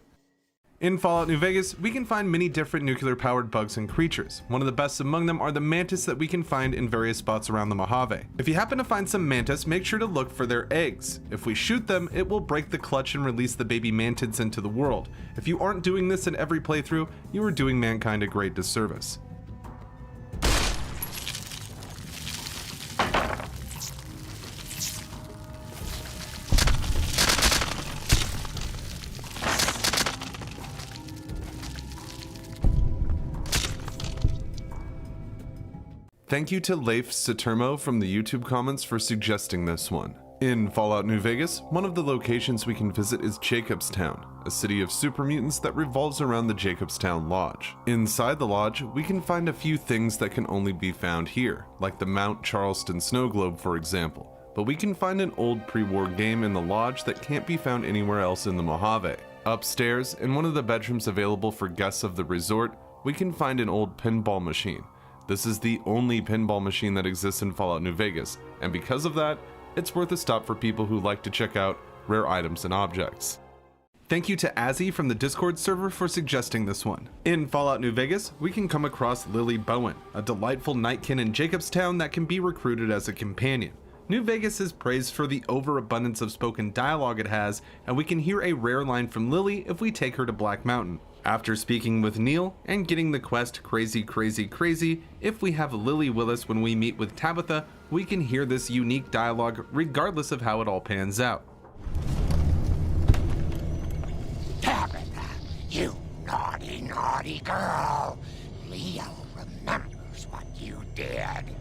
In Fallout New Vegas, we can find many different nuclear-powered bugs and creatures. One of the best among them are the mantis that we can find in various spots around the Mojave. If you happen to find some mantis, make sure to look for their eggs. If we shoot them, it will break the clutch and release the baby mantids into the world. If you aren't doing this in every playthrough, you are doing mankind a great disservice. Thank you to Leif Saturmo from the YouTube comments for suggesting this one. In Fallout New Vegas, one of the locations we can visit is Jacobstown, a city of super mutants that revolves around the Jacobstown Lodge. Inside the lodge, we can find a few things that can only be found here, like the Mount Charleston snow globe for example, but we can find an old pre-war game in the lodge that can't be found anywhere else in the Mojave. Upstairs, in one of the bedrooms available for guests of the resort, we can find an old pinball machine. This is the only pinball machine that exists in Fallout New Vegas, and because of that, it's worth a stop for people who like to check out rare items and objects. Thank you to Azzy from the Discord server for suggesting this one. In Fallout New Vegas, we can come across Lily Bowen, a delightful nightkin in Jacobstown that can be recruited as a companion. New Vegas is praised for the overabundance of spoken dialogue it has, and we can hear a rare line from Lily if we take her to Black Mountain. After speaking with Neil and getting the quest Crazy Crazy Crazy, if we have Lily with us when we meet with Tabitha, we can hear this unique dialogue regardless of how it all pans out. Tabitha, you naughty, naughty girl. Leo remembers what you did.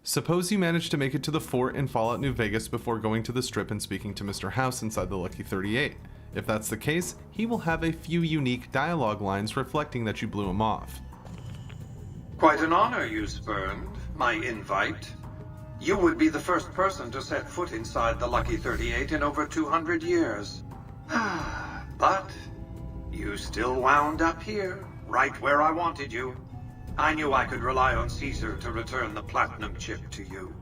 Suppose you manage to make it to the fort in Fallout New Vegas before going to the strip and speaking to Mr. House inside the Lucky 38. If that's the case, he will have a few unique dialogue lines reflecting that you blew him off. Quite an honor you spurned my invite. You would be the first person to set foot inside the Lucky 38 in over 200 years. But you still wound up here, right where I wanted you. I knew I could rely on Caesar to return the platinum chip to you.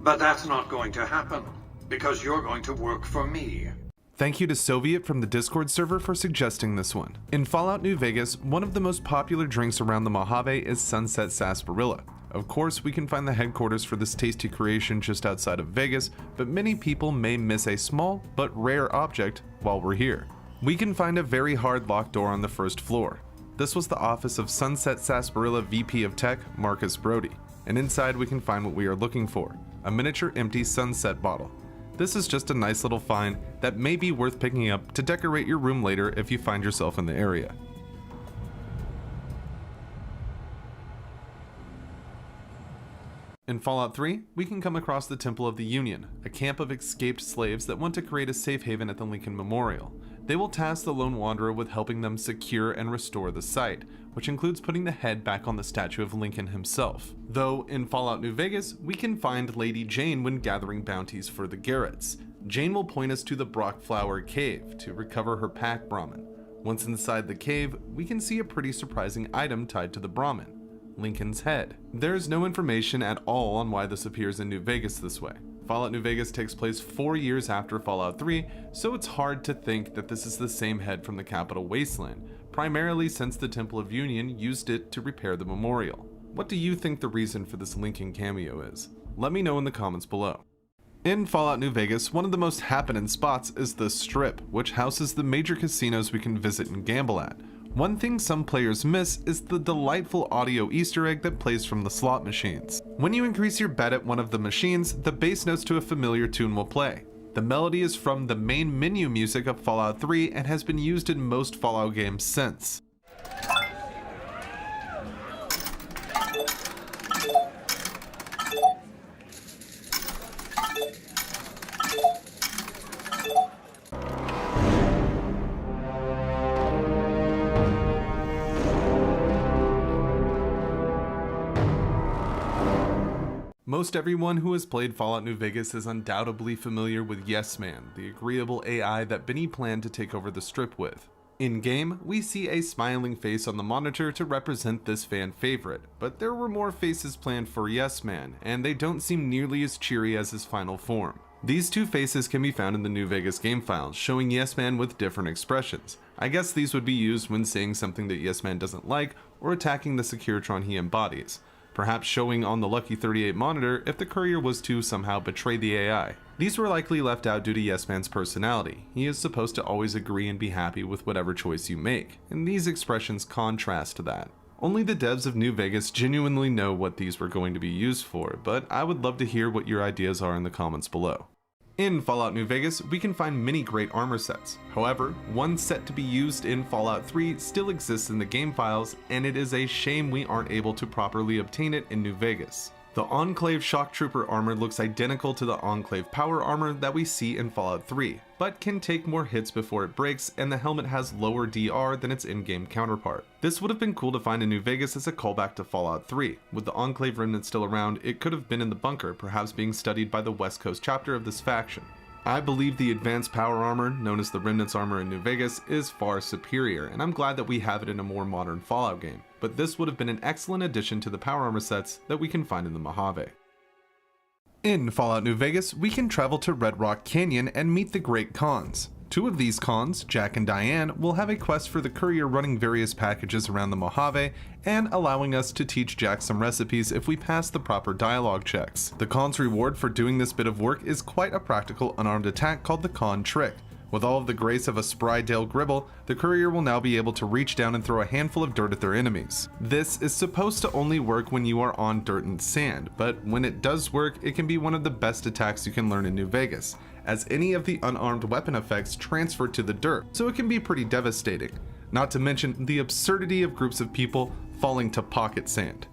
But that's not going to happen, because you're going to work for me. Thank you to Soviet from the Discord server for suggesting this one. In Fallout New Vegas, one of the most popular drinks around the Mojave is Sunset Sarsaparilla. Of course, we can find the headquarters for this tasty creation just outside of Vegas, but many people may miss a small but rare object while we're here. We can find a very hard locked door on the first floor. This was the office of Sunset Sarsaparilla VP of Tech, Marcus Brody, and inside we can find what we are looking for, a miniature empty Sunset bottle. This is just a nice little find that may be worth picking up to decorate your room later if you find yourself in the area. In Fallout 3, we can come across the Temple of the Union, a camp of escaped slaves that want to create a safe haven at the Lincoln Memorial. They will task the Lone Wanderer with helping them secure and restore the site, which includes putting the head back on the statue of Lincoln himself. Though, in Fallout New Vegas, we can find Lady Jane when gathering bounties for the Garretts. Jane will point us to the Brockflower Cave to recover her pack Brahmin. Once inside the cave, we can see a pretty surprising item tied to the Brahmin, Lincoln's head. There is no information at all on why this appears in New Vegas this way. Fallout New Vegas takes place 4 years after Fallout 3, so it's hard to think that this is the same head from the Capital Wasteland, primarily since the Temple of Union used it to repair the memorial. What do you think the reason for this Lincoln cameo is? Let me know in the comments below. In Fallout New Vegas, one of the most happening spots is the Strip, which houses the major casinos we can visit and gamble at. One thing some players miss is the delightful audio Easter egg that plays from the slot machines. When you increase your bet at one of the machines, the bass notes to a familiar tune will play. The melody is from the main menu music of Fallout 3 and has been used in most Fallout games since. Most everyone who has played Fallout New Vegas is undoubtedly familiar with Yes Man, the agreeable AI that Benny planned to take over the Strip with. In-game, we see a smiling face on the monitor to represent this fan favorite, but there were more faces planned for Yes Man, and they don't seem nearly as cheery as his final form. These two faces can be found in the New Vegas game files, showing Yes Man with different expressions. I guess these would be used when saying something that Yes Man doesn't like, or attacking the Securitron he embodies. Perhaps showing on the Lucky 38 monitor if the courier was to somehow betray the AI. These were likely left out due to Yes Man's personality. He is supposed to always agree and be happy with whatever choice you make, and these expressions contrast to that. Only the devs of New Vegas genuinely know what these were going to be used for, but I would love to hear what your ideas are in the comments below. In Fallout New Vegas, we can find many great armor sets. However, one set to be used in Fallout 3 still exists in the game files, and it is a shame we aren't able to properly obtain it in New Vegas. The Enclave Shock Trooper armor looks identical to the Enclave Power armor that we see in Fallout 3, but can take more hits before it breaks, and the helmet has lower DR than its in-game counterpart. This would have been cool to find in New Vegas as a callback to Fallout 3. With the Enclave remnant still around, it could have been in the bunker, perhaps being studied by the West Coast chapter of this faction. I believe the advanced power armor, known as the Remnant's armor in New Vegas, is far superior, and I'm glad that we have it in a more modern Fallout game, but this would have been an excellent addition to the power armor sets that we can find in the Mojave. In Fallout New Vegas, we can travel to Red Rock Canyon and meet the Great Khans. Two of these Khans, Jack and Diane, will have a quest for the courier running various packages around the Mojave and allowing us to teach Jack some recipes if we pass the proper dialogue checks. The Khan's reward for doing this bit of work is quite a practical unarmed attack called the Khan Trick. With all of the grace of a spry Dale Gribble, the courier will now be able to reach down and throw a handful of dirt at their enemies. This is supposed to only work when you are on dirt and sand, but when it does work, it can be one of the best attacks you can learn in New Vegas, as any of the unarmed weapon effects transfer to the dirt, so it can be pretty devastating. Not to mention the absurdity of groups of people falling to pocket sand.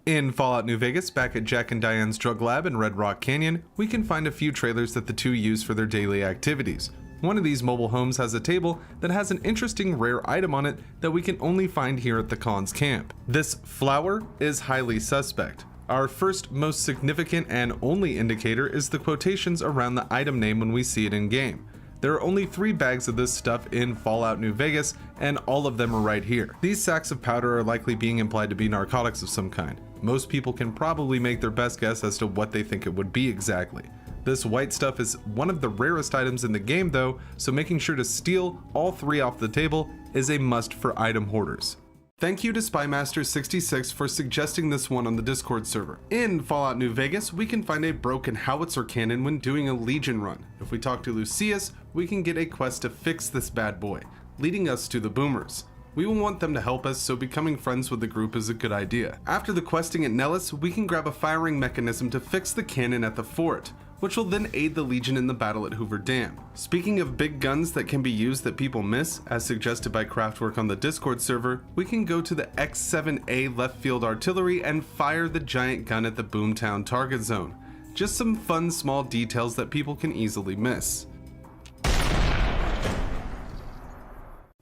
In Fallout New Vegas, back at Jack and Diane's drug lab in Red Rock Canyon, we can find a few trailers that the two use for their daily activities. One of these mobile homes has a table that has an interesting rare item on it that we can only find here at the Khan's camp. This flower is highly suspect. Our first most significant and only indicator is the quotations around the item name when we see it in game. There are only 3 bags of this stuff in Fallout New Vegas, and all of them are right here. These sacks of powder are likely being implied to be narcotics of some kind. Most people can probably make their best guess as to what they think it would be exactly. This white stuff is one of the rarest items in the game though, so making sure to steal all 3 off the table is a must for item hoarders. Thank you to Spymaster66 for suggesting this one on the Discord server. In Fallout New Vegas, we can find a broken howitzer cannon when doing a Legion run. If we talk to Lucius, we can get a quest to fix this bad boy, leading us to the Boomers. We will want them to help us, so becoming friends with the group is a good idea. After the questing at Nellis, we can grab a firing mechanism to fix the cannon at the fort, which will then aid the Legion in the battle at Hoover Dam. Speaking of big guns that can be used that people miss, as suggested by Craftwork on the Discord server, we can go to the X7A left field artillery and fire the giant gun at the Boomtown target zone. Just some fun small details that people can easily miss.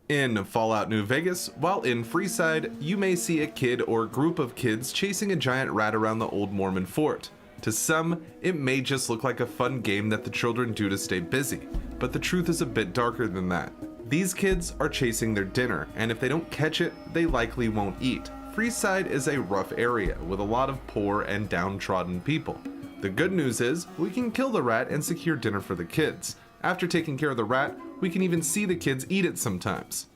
In Fallout New Vegas, while in Freeside, you may see a kid or group of kids chasing a giant rat around the old Mormon fort. To some, it may just look like a fun game that the children do to stay busy, but the truth is a bit darker than that. These kids are chasing their dinner, and if they don't catch it, they likely won't eat. Freeside is a rough area with a lot of poor and downtrodden people. The good news is, we can kill the rat and secure dinner for the kids. After taking care of the rat, we can even see the kids eat it sometimes.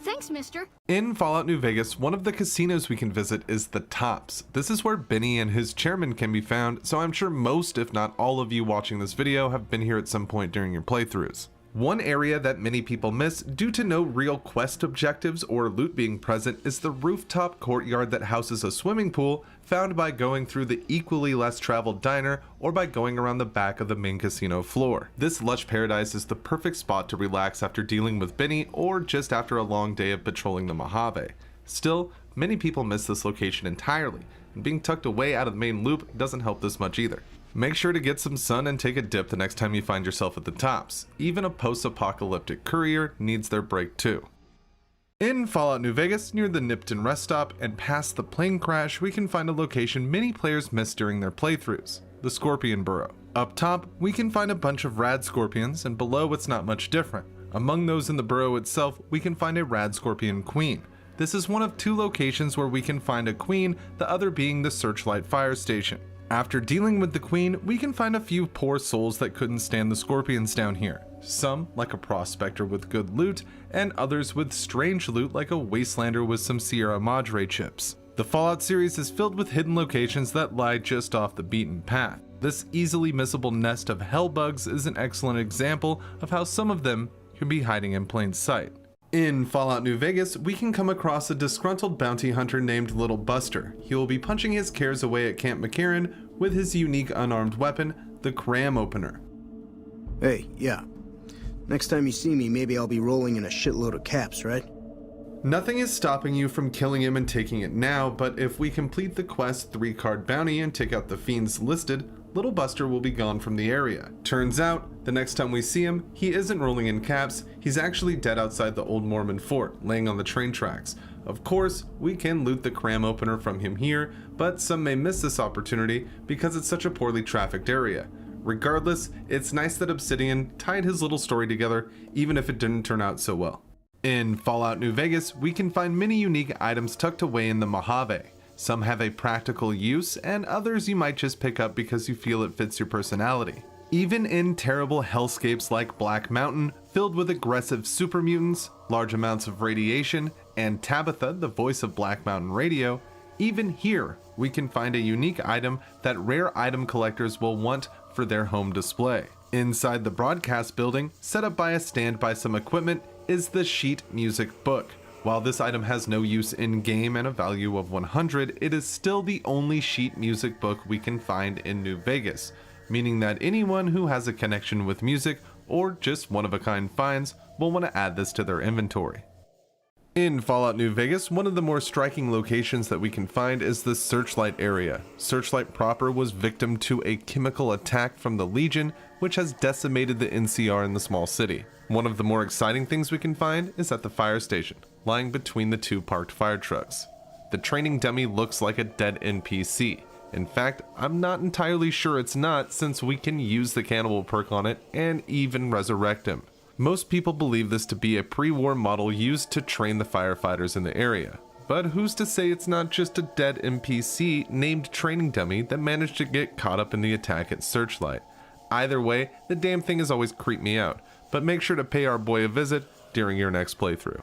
Thanks, mister. In Fallout New Vegas, one of the casinos we can visit is the Tops. This is where Benny and his chairman can be found, so I'm sure most, if not all of you watching this video have been here at some point during your playthroughs. One area that many people miss due to no real quest objectives or loot being present is the rooftop courtyard that houses a swimming pool found by going through the equally less traveled diner or by going around the back of the main casino floor. This lush paradise is the perfect spot to relax after dealing with Benny or just after a long day of patrolling the Mojave. Still, many people miss this location entirely, and being tucked away out of the main loop doesn't help this much either. Make sure to get some sun and take a dip the next time you find yourself at the Tops. Even a post-apocalyptic courier needs their break too. In Fallout New Vegas, near the Nipton rest stop and past the plane crash, we can find a location many players miss during their playthroughs, the Scorpion Burrow. Up top, we can find a bunch of rad scorpions, and below it's not much different. Among those in the burrow itself, we can find a rad scorpion queen. This is one of two locations where we can find a queen, the other being the Searchlight Fire Station. After dealing with the queen, we can find a few poor souls that couldn't stand the scorpions down here. Some, like a prospector with good loot, and others with strange loot like a wastelander with some Sierra Madre chips. The Fallout series is filled with hidden locations that lie just off the beaten path. This easily missable nest of hellbugs is an excellent example of how some of them can be hiding in plain sight. In Fallout New Vegas, we can come across a disgruntled bounty hunter named Little Buster. He will be punching his cares away at Camp McCarran with his unique unarmed weapon, the Cram Opener. Hey, yeah. Next time you see me, maybe I'll be rolling in a shitload of caps, right? Nothing is stopping you from killing him and taking it now, but if we complete the quest 3-card bounty and take out the fiends listed, Little Buster will be gone from the area. Turns out, the next time we see him, he isn't rolling in caps, he's actually dead outside the old Mormon fort, laying on the train tracks. Of course, we can loot the Cram Opener from him here, but some may miss this opportunity because it's such a poorly trafficked area. Regardless, it's nice that Obsidian tied his little story together, even if it didn't turn out so well. In Fallout New Vegas, we can find many unique items tucked away in the Mojave. Some have a practical use, and others you might just pick up because you feel it fits your personality. Even in terrible hellscapes like Black Mountain, filled with aggressive super mutants, large amounts of radiation, and Tabitha, the voice of Black Mountain Radio, even here we can find a unique item that rare item collectors will want for their home display. Inside the broadcast building, set up by a stand by some equipment, is the sheet music book. While this item has no use in-game and a value of 100, it is still the only sheet music book we can find in New Vegas, meaning that anyone who has a connection with music or just one-of-a-kind finds will want to add this to their inventory. In Fallout New Vegas, one of the more striking locations that we can find is the Searchlight area. Searchlight proper was victim to a chemical attack from the Legion, which has decimated the NCR in the small city. One of the more exciting things we can find is at the fire station, lying between the two parked fire trucks. The training dummy looks like a dead NPC. In fact, I'm not entirely sure it's not, since we can use the cannibal perk on it and even resurrect him. Most people believe this to be a pre-war model used to train the firefighters in the area. But who's to say it's not just a dead NPC named Training Dummy that managed to get caught up in the attack at Searchlight? Either way, the damn thing has always creeped me out, but make sure to pay our boy a visit during your next playthrough.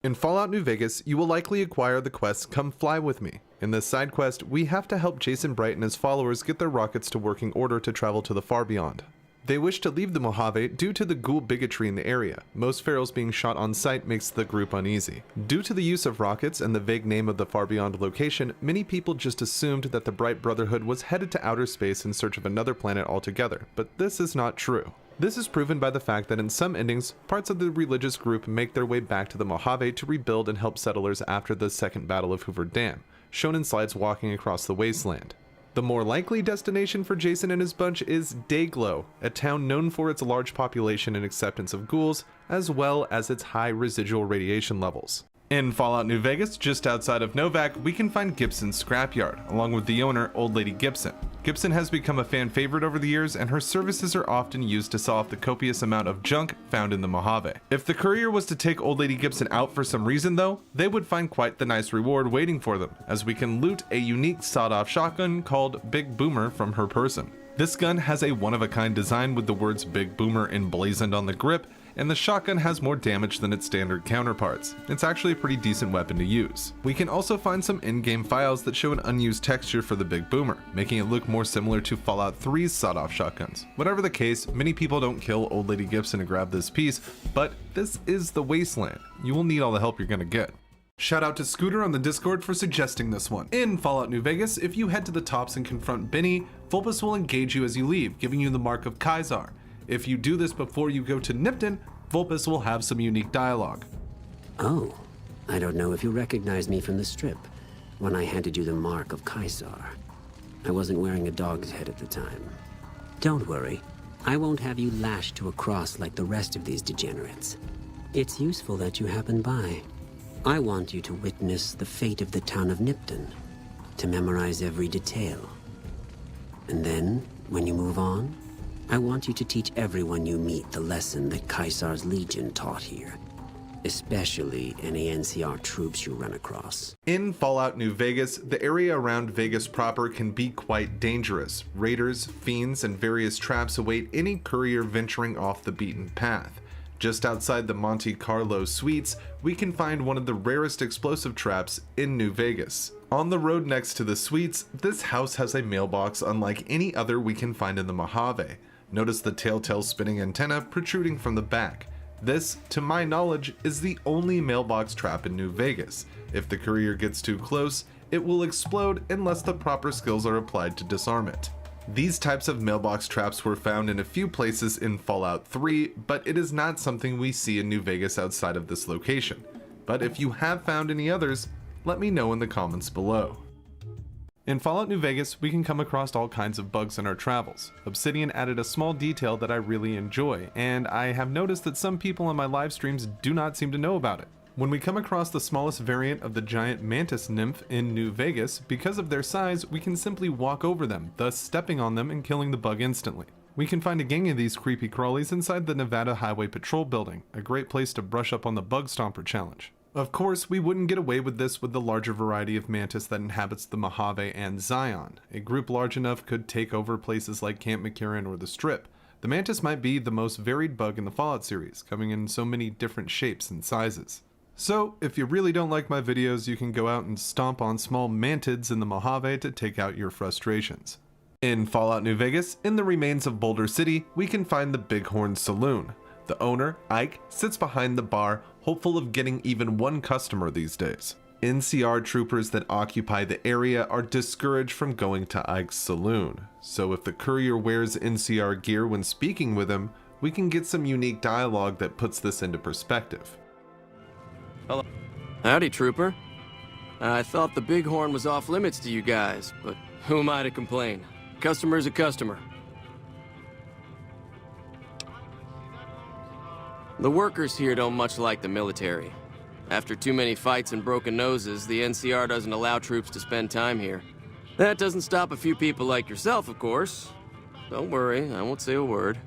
In Fallout New Vegas, you will likely acquire the quest Come Fly With Me. In this side quest, we have to help Jason Bright and his followers get their rockets to working order to travel to the far beyond. They wish to leave the Mojave due to the ghoul bigotry in the area. Most ferals being shot on sight makes the group uneasy. Due to the use of rockets and the vague name of the far beyond location, many people just assumed that the Bright Brotherhood was headed to outer space in search of another planet altogether, but this is not true. This is proven by the fact that in some endings, parts of the religious group make their way back to the Mojave to rebuild and help settlers after the Second Battle of Hoover Dam, shown in slides walking across the wasteland. The more likely destination for Jason and his bunch is Dayglow, a town known for its large population and acceptance of ghouls, as well as its high residual radiation levels. In Fallout New Vegas, just outside of Novak, we can find Gibson's scrapyard, along with the owner, Old Lady Gibson. Gibson has become a fan favorite over the years, and her services are often used to sell off the copious amount of junk found in the Mojave. If the courier was to take Old Lady Gibson out for some reason though, they would find quite the nice reward waiting for them, as we can loot a unique sawed-off shotgun called Big Boomer from her person. This gun has a one-of-a-kind design with the words Big Boomer emblazoned on the grip, and the shotgun has more damage than its standard counterparts. It's actually a pretty decent weapon to use. We can also find some in-game files that show an unused texture for the Big Boomer, making it look more similar to Fallout 3's sawed-off shotguns. Whatever the case, many people don't kill Old Lady Gibson to grab this piece, but this is the wasteland. You will need all the help you're gonna get. Shout out to Scooter on the Discord for suggesting this one. In Fallout New Vegas, if you head to the tops and confront Benny, Vulpes will engage you as you leave, giving you the mark of Kaisar. If you do this before you go to Nipton, Vulpes will have some unique dialogue. Oh, I don't know if you recognized me from the strip when I handed you the mark of Kaisar. I wasn't wearing a dog's head at the time. Don't worry, I won't have you lashed to a cross like the rest of these degenerates. It's useful that you happened by. I want you to witness the fate of the town of Nipton, to memorize every detail. And then, when you move on, I want you to teach everyone you meet the lesson that Kaisar's Legion taught here, especially any NCR troops you run across. In Fallout New Vegas, the area around Vegas proper can be quite dangerous. Raiders, fiends, and various traps await any courier venturing off the beaten path. Just outside the Monte Carlo Suites, we can find one of the rarest explosive traps in New Vegas. On the road next to the suites, this house has a mailbox unlike any other we can find in the Mojave. Notice the telltale spinning antenna protruding from the back. This, to my knowledge, is the only mailbox trap in New Vegas. If the courier gets too close, it will explode unless the proper skills are applied to disarm it. These types of mailbox traps were found in a few places in Fallout 3, but it is not something we see in New Vegas outside of this location. But if you have found any others, let me know in the comments below. In Fallout New Vegas, we can come across all kinds of bugs in our travels. Obsidian added a small detail that I really enjoy, and I have noticed that some people on my live streams do not seem to know about it. When we come across the smallest variant of the giant mantis nymph in New Vegas, because of their size, we can simply walk over them, thus stepping on them and killing the bug instantly. We can find a gang of these creepy crawlies inside the Nevada Highway Patrol building, a great place to brush up on the Bug Stomper challenge. Of course, we wouldn't get away with this with the larger variety of mantis that inhabits the Mojave and Zion. A group large enough could take over places like Camp McCurran or the Strip. The mantis might be the most varied bug in the Fallout series, coming in so many different shapes and sizes. So, if you really don't like my videos, you can go out and stomp on small mantids in the Mojave to take out your frustrations. In Fallout New Vegas, in the remains of Boulder City, we can find the Bighorn Saloon. The owner, Ike, sits behind the bar, hopeful of getting even one customer these days. NCR troopers that occupy the area are discouraged from going to Ike's saloon, so if the courier wears NCR gear when speaking with him, we can get some unique dialogue that puts this into perspective. Hello. Howdy, trooper. I thought the Bighorn was off limits to you guys, but who am I to complain? Customer's a customer. The workers here don't much like the military. After too many fights and broken noses, the NCR doesn't allow troops to spend time here. That doesn't stop a few people like yourself, of course. Don't worry, I won't say a word.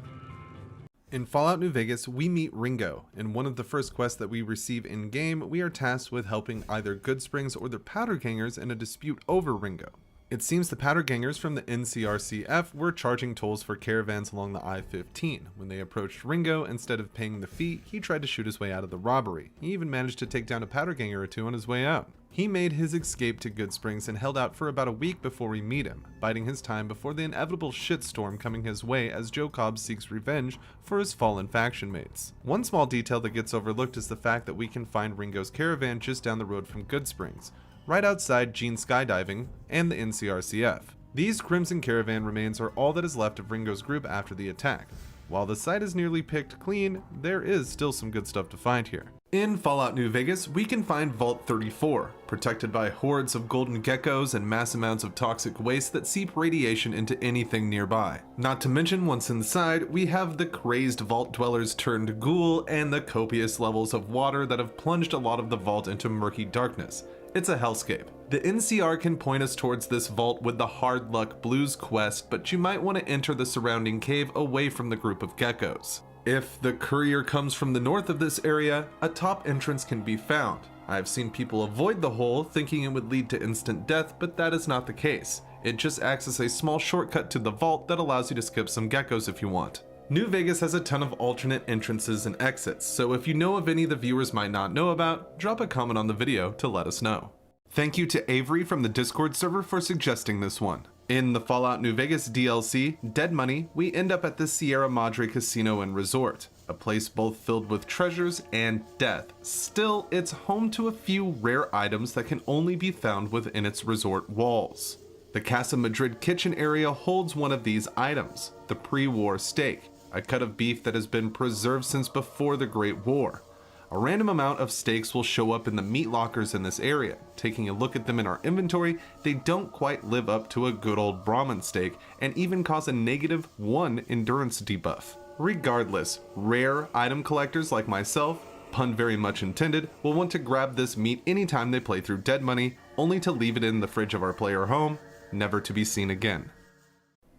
In Fallout New Vegas, we meet Ringo. In one of the first quests that we receive in-game, we are tasked with helping either Goodsprings or the Powder Gangers in a dispute over Ringo. It seems the Powder Gangers from the NCRCF were charging tolls for caravans along the I-15. When they approached Ringo, instead of paying the fee, he tried to shoot his way out of the robbery. He even managed to take down a Powder Ganger or two on his way out. He made his escape to Goodsprings and held out for about a week before we meet him, biding his time before the inevitable shitstorm coming his way as Joe Cobb seeks revenge for his fallen faction mates. One small detail that gets overlooked is the fact that we can find Ringo's caravan just down the road from Goodsprings, right outside Gene Skydiving and the NCRCF. These Crimson Caravan remains are all that is left of Ringo's group after the attack. While the site is nearly picked clean, there is still some good stuff to find here. In Fallout New Vegas, we can find Vault 34, protected by hordes of golden geckos and mass amounts of toxic waste that seep radiation into anything nearby. Not to mention, once inside, we have the crazed vault dwellers turned ghoul and the copious levels of water that have plunged a lot of the vault into murky darkness. It's a hellscape. The NCR can point us towards this vault with the Hard Luck Blues quest, but you might want to enter the surrounding cave away from the group of geckos. If the courier comes from the north of this area, a top entrance can be found. I've seen people avoid the hole thinking it would lead to instant death, but that is not the case. It just acts as a small shortcut to the vault that allows you to skip some geckos if you want. New Vegas has a ton of alternate entrances and exits, so if you know of any the viewers might not know about, drop a comment on the video to let us know. Thank you to Avery from the Discord server for suggesting this one. In the Fallout New Vegas DLC, Dead Money, we end up at the Sierra Madre Casino and Resort, a place both filled with treasures and death. Still, it's home to a few rare items that can only be found within its resort walls. The Casa Madrid kitchen area holds one of these items, the pre-war steak, a cut of beef that has been preserved since before the Great War. A random amount of steaks will show up in the meat lockers in this area. Taking a look at them in our inventory, they don't quite live up to a good old Brahmin steak and even cause a -1 endurance debuff. Regardless, rare item collectors like myself, pun very much intended, will want to grab this meat anytime they play through Dead Money, only to leave it in the fridge of our player home, never to be seen again.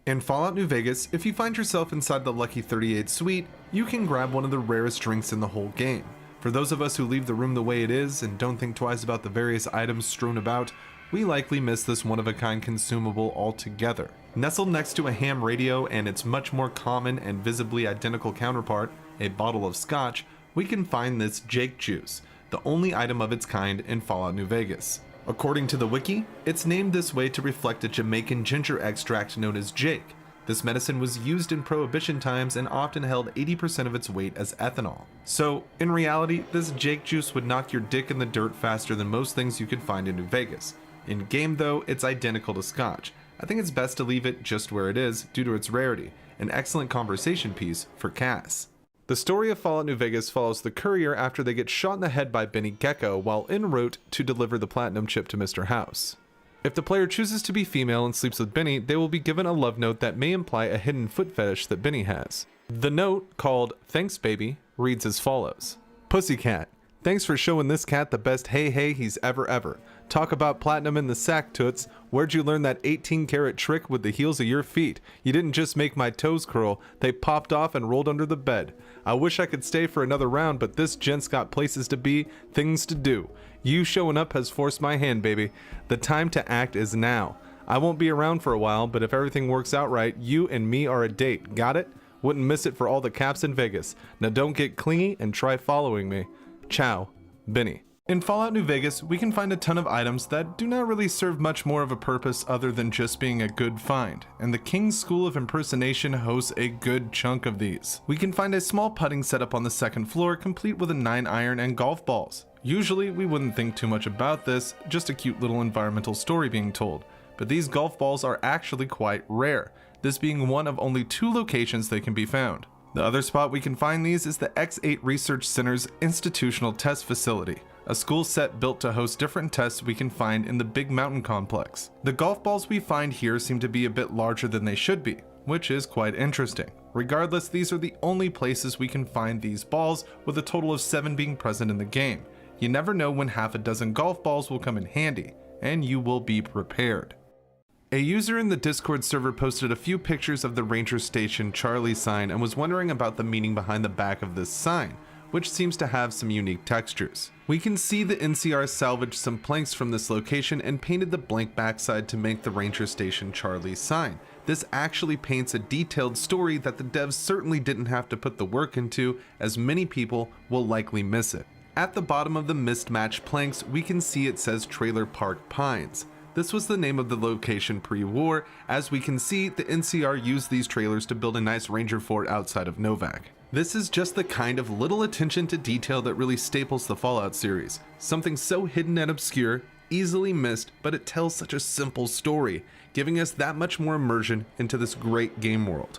In Fallout New Vegas, if you find yourself inside the Lucky 38 suite, you can grab one of the rarest drinks in the whole game. For those of us who leave the room the way it is and don't think twice about the various items strewn about, we likely miss this one-of-a-kind consumable altogether. Nestled next to a ham radio and its much more common and visibly identical counterpart, a bottle of scotch, we can find this Jake juice, the only item of its kind in Fallout New Vegas. According to the wiki, it's named this way to reflect a Jamaican ginger extract known as Jake. This medicine was used in Prohibition times and often held 80% of its weight as ethanol. So, in reality, this Jake juice would knock your dick in the dirt faster than most things you could find in New Vegas. In game though, it's identical to scotch. I think it's best to leave it just where it is due to its rarity, an excellent conversation piece for Cass. The story of Fallout New Vegas follows the courier after they get shot in the head by Benny Gecko while en route to deliver the platinum chip to Mr. House. If the player chooses to be female and sleeps with Benny, they will be given a love note that may imply a hidden foot fetish that Benny has. The note, called "Thanks Baby," reads as follows. Pussycat, thanks for showing this cat the best hey he's ever. Talk about platinum in the sack, toots. Where'd you learn that 18-karat trick with the heels of your feet? You didn't just make my toes curl, they popped off and rolled under the bed. I wish I could stay for another round, but this gent's got places to be, things to do. You showing up has forced my hand, baby. The time to act is now. I won't be around for a while, but if everything works out right, you and me are a date. Got it? Wouldn't miss it for all the caps in Vegas. Now don't get clingy and try following me. Ciao, Benny. In Fallout New Vegas, we can find a ton of items that do not really serve much more of a purpose other than just being a good find, and the King's School of Impersonation hosts a good chunk of these. We can find a small putting setup on the second floor complete with a 9-iron and golf balls. Usually, we wouldn't think too much about this, just a cute little environmental story being told, but these golf balls are actually quite rare, this being one of only 2 locations they can be found. The other spot we can find these is the X8 Research Center's Institutional Test Facility, a school set built to host different tests we can find in the Big Mountain Complex. The golf balls we find here seem to be a bit larger than they should be, which is quite interesting. Regardless, these are the only places we can find these balls, with a total of 7 being present in the game. You never know when half a dozen golf balls will come in handy, and you will be prepared. A user in the Discord server posted a few pictures of the Ranger Station Charlie sign and was wondering about the meaning behind the back of this sign, which seems to have some unique textures. We can see the NCR salvaged some planks from this location and painted the blank backside to make the Ranger Station Charlie sign. This actually paints a detailed story that the devs certainly didn't have to put the work into, as many people will likely miss it. At the bottom of the mismatched planks, we can see it says Trailer Park Pines. This was the name of the location pre-war. As we can see, the NCR used these trailers to build a nice ranger fort outside of Novak. This is just the kind of little attention to detail that really staples the Fallout series. Something so hidden and obscure, easily missed, but it tells such a simple story, giving us that much more immersion into this great game world.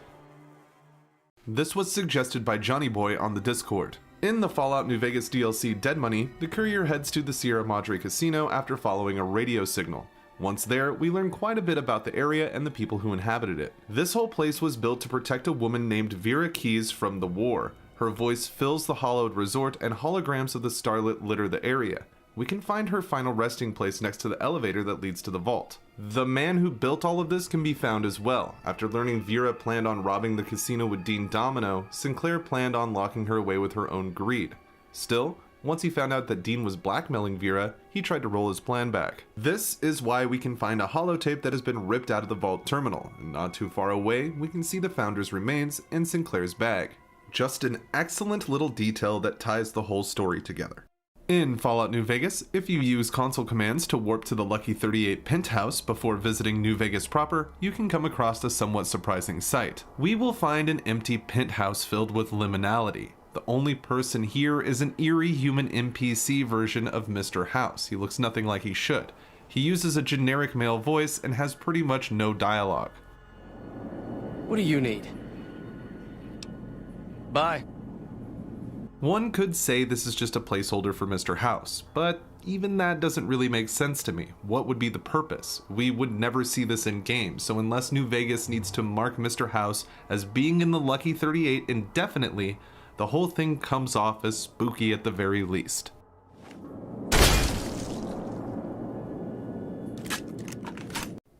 This was suggested by Johnny Boy on the Discord. In the Fallout New Vegas DLC Dead Money, the courier heads to the Sierra Madre Casino after following a radio signal. Once there, we learn quite a bit about the area and the people who inhabited it. This whole place was built to protect a woman named Vera Keys from the war. Her voice fills the hallowed resort and holograms of the starlet litter the area. we can find her final resting place next to the elevator that leads to the vault. The man who built all of this can be found as well. After learning Vera planned on robbing the casino with Dean Domino, Sinclair planned on locking her away with her own greed. Still, once he found out that Dean was blackmailing Vera, he tried to roll his plan back. This is why we can find a holotape that has been ripped out of the vault terminal, and not too far away, we can see the Founder's remains in Sinclair's bag. Just an excellent little detail that ties the whole story together. In Fallout New Vegas, if you use console commands to warp to the Lucky 38 penthouse before visiting New Vegas proper, you can come across a somewhat surprising sight. We will find an empty penthouse filled with liminality. The only person here is an eerie human NPC version of Mr. House. He looks nothing like he should. He uses a generic male voice and has pretty much no dialogue. What do you need? Bye. One could say this is just a placeholder for Mr. House, but even that doesn't really make sense to me. What would be the purpose? We would never see this in game, so unless New Vegas needs to mark Mr. House as being in the Lucky 38 indefinitely, the whole thing comes off as spooky at the very least.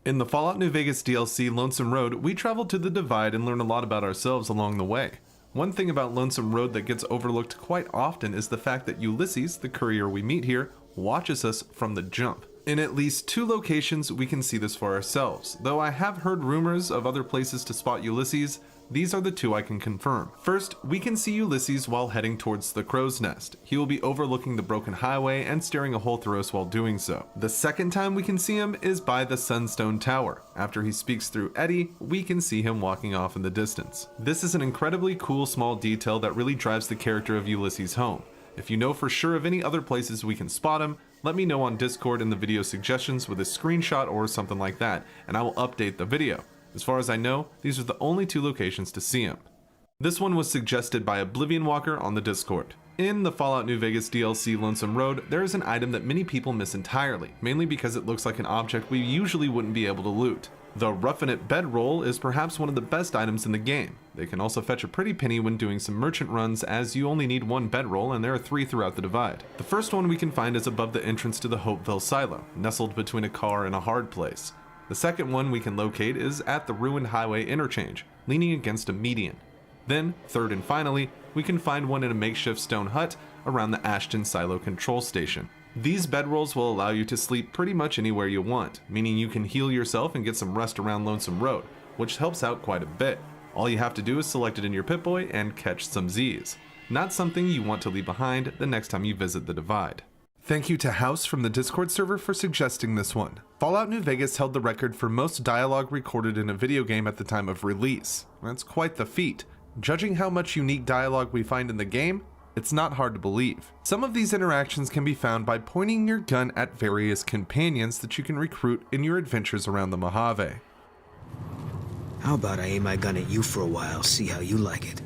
In the Fallout New Vegas DLC Lonesome Road, we travel to the Divide and learn a lot about ourselves along the way. One thing about Lonesome Road that gets overlooked quite often is the fact that Ulysses, the courier we meet here, watches us from the jump. In at least 2 locations, we can see this for ourselves. Though I have heard rumors of other places to spot Ulysses, these are the 2 I can confirm. First, we can see Ulysses while heading towards the Crow's Nest. He will be overlooking the broken highway and staring a hole through us while doing so. The second time we can see him is by the Sunstone Tower. After he speaks through Eddie, we can see him walking off in the distance. This is an incredibly cool small detail that really drives the character of Ulysses home. If you know for sure of any other places we can spot him, let me know on Discord in the video suggestions with a screenshot or something like that, and I will update the video. As far as I know, these are the only 2 locations to see him. This one was suggested by Oblivion Walker on the Discord. In the Fallout New Vegas DLC Lonesome Road, there is an item that many people miss entirely, mainly because it looks like an object we usually wouldn't be able to loot. The Roughin' It bedroll is perhaps one of the best items in the game. They can also fetch a pretty penny when doing some merchant runs, as you only need 1 bedroll and there are 3 throughout the Divide. The first one we can find is above the entrance to the Hopeville silo, nestled between a car and a hard place. The second one we can locate is at the ruined highway interchange, leaning against a median. Then, third and finally, we can find one in a makeshift stone hut around the Ashton Silo control station. These bedrolls will allow you to sleep pretty much anywhere you want, meaning you can heal yourself and get some rest around Lonesome Road, which helps out quite a bit. All you have to do is select it in your Pip-Boy and catch some Z's. Not something you want to leave behind the next time you visit the Divide. Thank you to House from the Discord server for suggesting this one. Fallout New Vegas held the record for most dialogue recorded in a video game at the time of release. That's quite the feat. Judging how much unique dialogue we find in the game, it's not hard to believe. Some of these interactions can be found by pointing your gun at various companions that you can recruit in your adventures around the Mojave. How about I aim my gun at you for a while, see how you like it?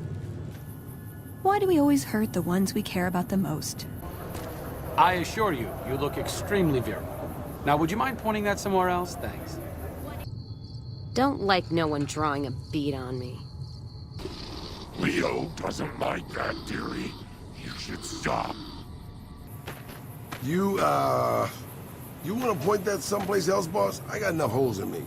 Why do we always hurt the ones we care about the most? I assure you, you look extremely virile. Now, would you mind pointing that somewhere else? Thanks. Don't like no one drawing a bead on me. Leo doesn't like that theory. You should stop. You want to point that someplace else, boss? I got enough holes in me.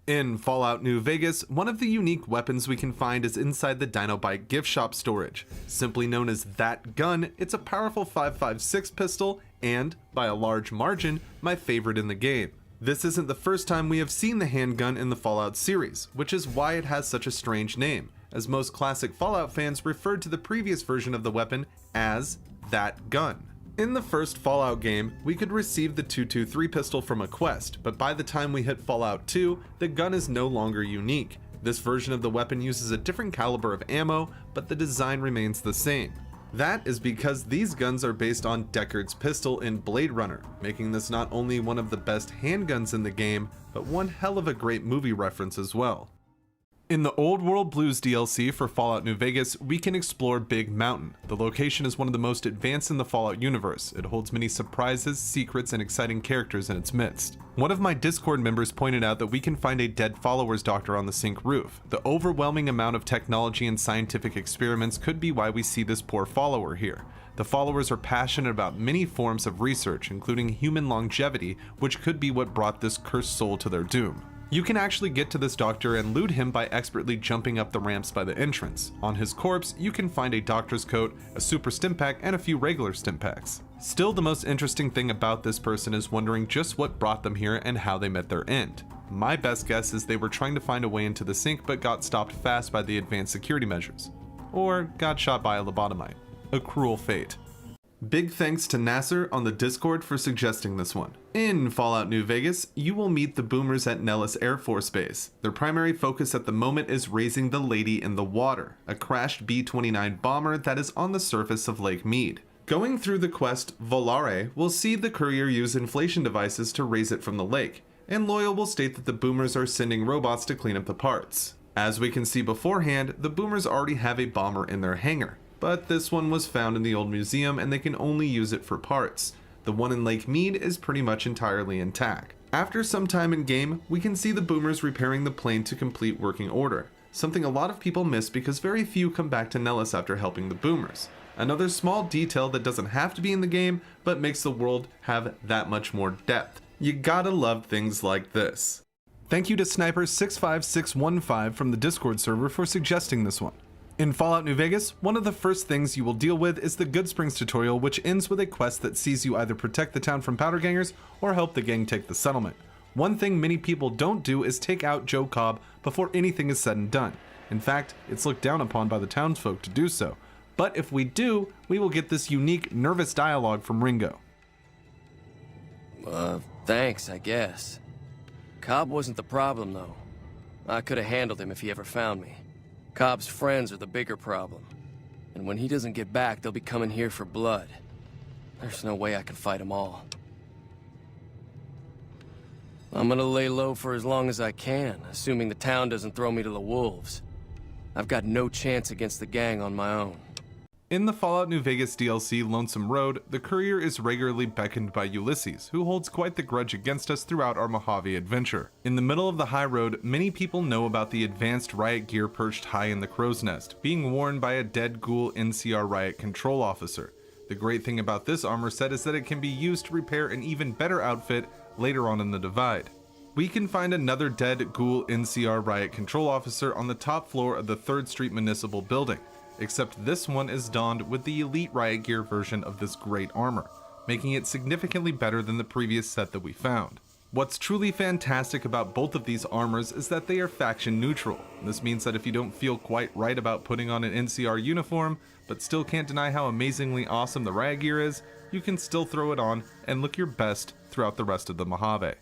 In Fallout New Vegas, one of the unique weapons we can find is inside the Dinobite gift shop storage. Simply known as That Gun, it's a powerful 5.56 pistol and, by a large margin, my favorite in the game. This isn't the first time we have seen the handgun in the Fallout series, which is why it has such a strange name, as most classic Fallout fans referred to the previous version of the weapon as That Gun. In the first Fallout game, we could receive the 223 pistol from a quest, but by the time we hit Fallout 2, the gun is no longer unique. This version of the weapon uses a different caliber of ammo, but the design remains the same. That is because these guns are based on Deckard's pistol in Blade Runner, making this not only one of the best handguns in the game, but one hell of a great movie reference as well. In the Old World Blues DLC for Fallout New Vegas, we can explore Big Mountain. The location is one of the most advanced in the Fallout universe. It holds many surprises, secrets, and exciting characters in its midst. One of my Discord members pointed out that we can find a dead follower's doctor on the sink roof. The overwhelming amount of technology and scientific experiments could be why we see this poor follower here. The followers are passionate about many forms of research, including human longevity, which could be what brought this cursed soul to their doom. You can actually get to this doctor and loot him by expertly jumping up the ramps by the entrance. On his corpse, you can find a doctor's coat, a super stim-pack, and a few regular stim-packs. Still, the most interesting thing about this person is wondering just what brought them here and how they met their end. My best guess is they were trying to find a way into the sink but got stopped fast by the advanced security measures. Or got shot by a lobotomite. A cruel fate. Big thanks to Nasser on the Discord for suggesting this one. In Fallout New Vegas, you will meet the boomers at Nellis Air Force Base. Their primary focus at the moment is raising the Lady in the Water, a crashed B-29 bomber that is on the surface of Lake Mead. Going through the quest Volare, we'll see the courier use inflation devices to raise it from the lake, and Loyal will state that the boomers are sending robots to clean up the parts. As we can see beforehand, the boomers already have a bomber in their hangar, but this one was found in the old museum and they can only use it for parts. The one in Lake Mead is pretty much entirely intact. After some time in game, we can see the boomers repairing the plane to complete working order, something a lot of people miss because very few come back to Nellis after helping the boomers. Another small detail that doesn't have to be in the game, but makes the world have that much more depth. You gotta love things like this. Thank you to Sniper65615 from the Discord server for suggesting this one. In Fallout New Vegas, one of the first things you will deal with is the Good Springs tutorial, which ends with a quest that sees you either protect the town from powder gangers or help the gang take the settlement. One thing many people don't do is take out Joe Cobb before anything is said and done. In fact, it's looked down upon by the townsfolk to do so. But if we do, we will get this unique, nervous dialogue from Ringo. Thanks, I guess. Cobb wasn't the problem, though. I could have handled him if he ever found me. Cobb's friends are the bigger problem. And when he doesn't get back, they'll be coming here for blood. There's no way I can fight them all. I'm gonna lay low for as long as I can, assuming the town doesn't throw me to the wolves. I've got no chance against the gang on my own. In the Fallout New Vegas DLC Lonesome Road, the courier is regularly beckoned by Ulysses, who holds quite the grudge against us throughout our Mojave adventure. In the middle of the high road, many people know about the advanced riot gear perched high in the crow's nest, being worn by a dead ghoul NCR riot control officer. The great thing about this armor set is that it can be used to repair an even better outfit later on in the Divide. We can find another dead ghoul NCR riot control officer on the top floor of the 3rd Street Municipal Building. Except this one is donned with the Elite Riot Gear version of this great armor, making it significantly better than the previous set that we found. What's truly fantastic about both of these armors is that they are faction neutral. This means that if you don't feel quite right about putting on an NCR uniform, but still can't deny how amazingly awesome the riot gear is, you can still throw it on and look your best throughout the rest of the Mojave.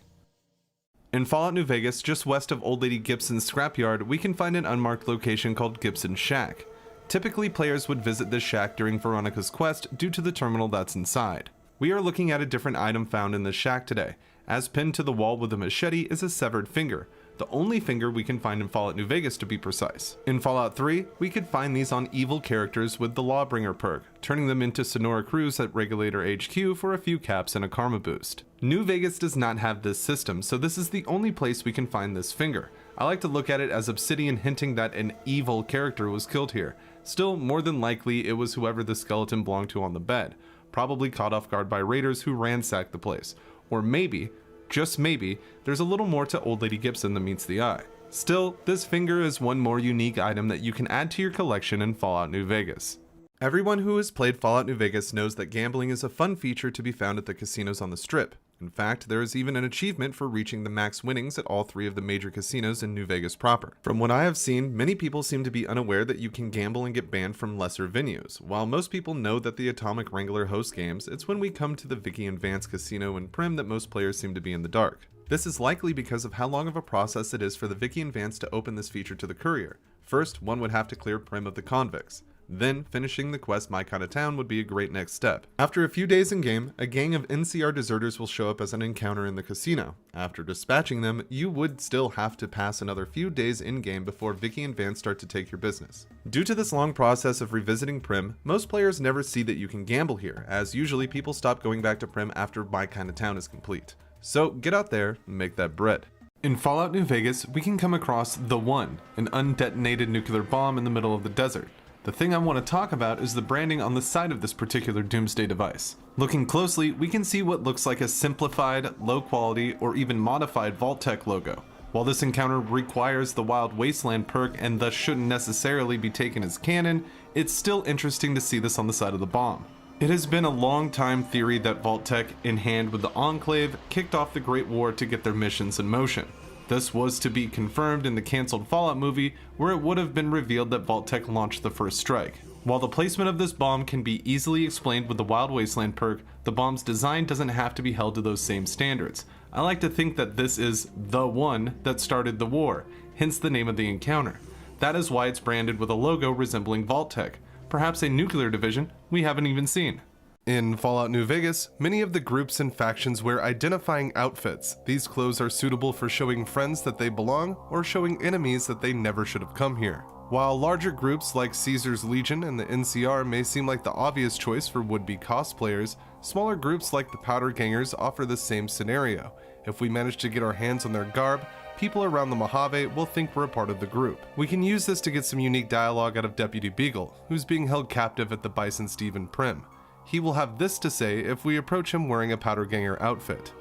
In Fallout New Vegas, just west of Old Lady Gibson's scrapyard, we can find an unmarked location called Gibson's Shack. Typically, players would visit this shack during Veronica's quest due to the terminal that's inside. We are looking at a different item found in this shack today, as pinned to the wall with a machete is a severed finger, the only finger we can find in Fallout New Vegas to be precise. In Fallout 3, we could find these on evil characters with the Lawbringer perk, turning them into Sonora Cruz at Regulator HQ for a few caps and a karma boost. New Vegas does not have this system, so this is the only place we can find this finger. I like to look at it as Obsidian hinting that an evil character was killed here. Still, more than likely, it was whoever the skeleton belonged to on the bed, probably caught off guard by raiders who ransacked the place. Or maybe, just maybe, there's a little more to Old Lady Gibson than meets the eye. Still, this finger is one more unique item that you can add to your collection in Fallout New Vegas. Everyone who has played Fallout New Vegas knows that gambling is a fun feature to be found at the casinos on the Strip. In fact, there is even an achievement for reaching the max winnings at all 3 of the major casinos in New Vegas proper. From what I have seen, many people seem to be unaware that you can gamble and get banned from lesser venues. While most people know that the Atomic Wrangler hosts games, it's when we come to the Vicky and Vance Casino in Prim that most players seem to be in the dark. This is likely because of how long of a process it is for the Vicky and Vance to open this feature to the courier. First, one would have to clear Prim of the convicts. Then, finishing the quest My Kind of Town would be a great next step. After a few days in game, a gang of NCR deserters will show up as an encounter in the casino. After dispatching them, you would still have to pass another few days in game before Vicky and Vance start to take your business. Due to this long process of revisiting Prim, most players never see that you can gamble here, as usually people stop going back to Prim after My Kind of Town is complete. So get out there and make that bread. In Fallout New Vegas, we can come across The One, an undetonated nuclear bomb in the middle of the desert. The thing I want to talk about is the branding on the side of this particular Doomsday device. Looking closely, we can see what looks like a simplified, low quality, or even modified Vault-Tec logo. While this encounter requires the Wild Wasteland perk and thus shouldn't necessarily be taken as canon, it's still interesting to see this on the side of the bomb. It has been a long time theory that Vault-Tec, in hand with the Enclave, kicked off the Great War to get their missions in motion. This was to be confirmed in the cancelled Fallout movie, where it would have been revealed that Vault-Tec launched the first strike. While the placement of this bomb can be easily explained with the Wild Wasteland perk, the bomb's design doesn't have to be held to those same standards. I like to think that this is the one that started the war, hence the name of the encounter. That is why it's branded with a logo resembling Vault-Tec, perhaps a nuclear division we haven't even seen. In Fallout New Vegas, many of the groups and factions wear identifying outfits. These clothes are suitable for showing friends that they belong or showing enemies that they never should have come here. While larger groups like Caesar's Legion and the NCR may seem like the obvious choice for would-be cosplayers, smaller groups like the Powder Gangers offer the same scenario. If we manage to get our hands on their garb, people around the Mojave will think we're a part of the group. We can use this to get some unique dialogue out of Deputy Beagle, who's being held captive at the Bison Stephen Prim. He will have this to say if we approach him wearing a Powder Ganger outfit.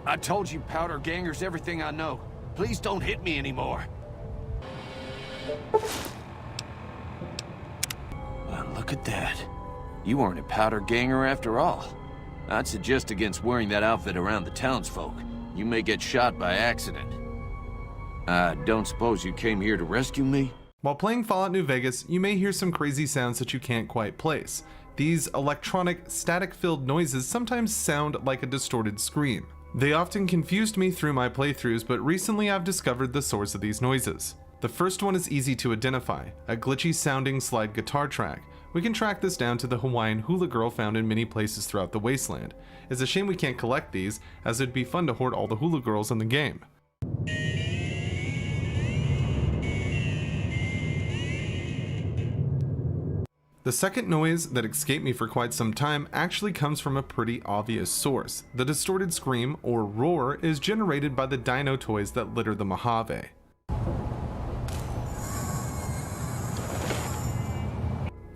I told you Powder Ganger's everything I know. Please don't hit me anymore. Well, look at that. You aren't a Powder Ganger after all. I'd suggest against wearing that outfit around the townsfolk. You may get shot by accident. I don't suppose you came here to rescue me? While playing Fallout New Vegas, you may hear some crazy sounds that you can't quite place. These electronic, static-filled noises sometimes sound like a distorted scream. They often confused me through my playthroughs, but recently I've discovered the source of these noises. The first one is easy to identify, a glitchy sounding slide guitar track. We can track this down to the Hawaiian hula girl found in many places throughout the wasteland. It's a shame we can't collect these, as it'd be fun to hoard all the hula girls in the game. The second noise that escaped me for quite some time actually comes from a pretty obvious source. The distorted scream, or roar, is generated by the dino toys that litter the Mojave.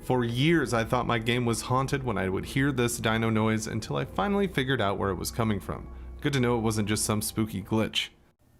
For years I thought my game was haunted when I would hear this dino noise until I finally figured out where it was coming from. Good to know it wasn't just some spooky glitch.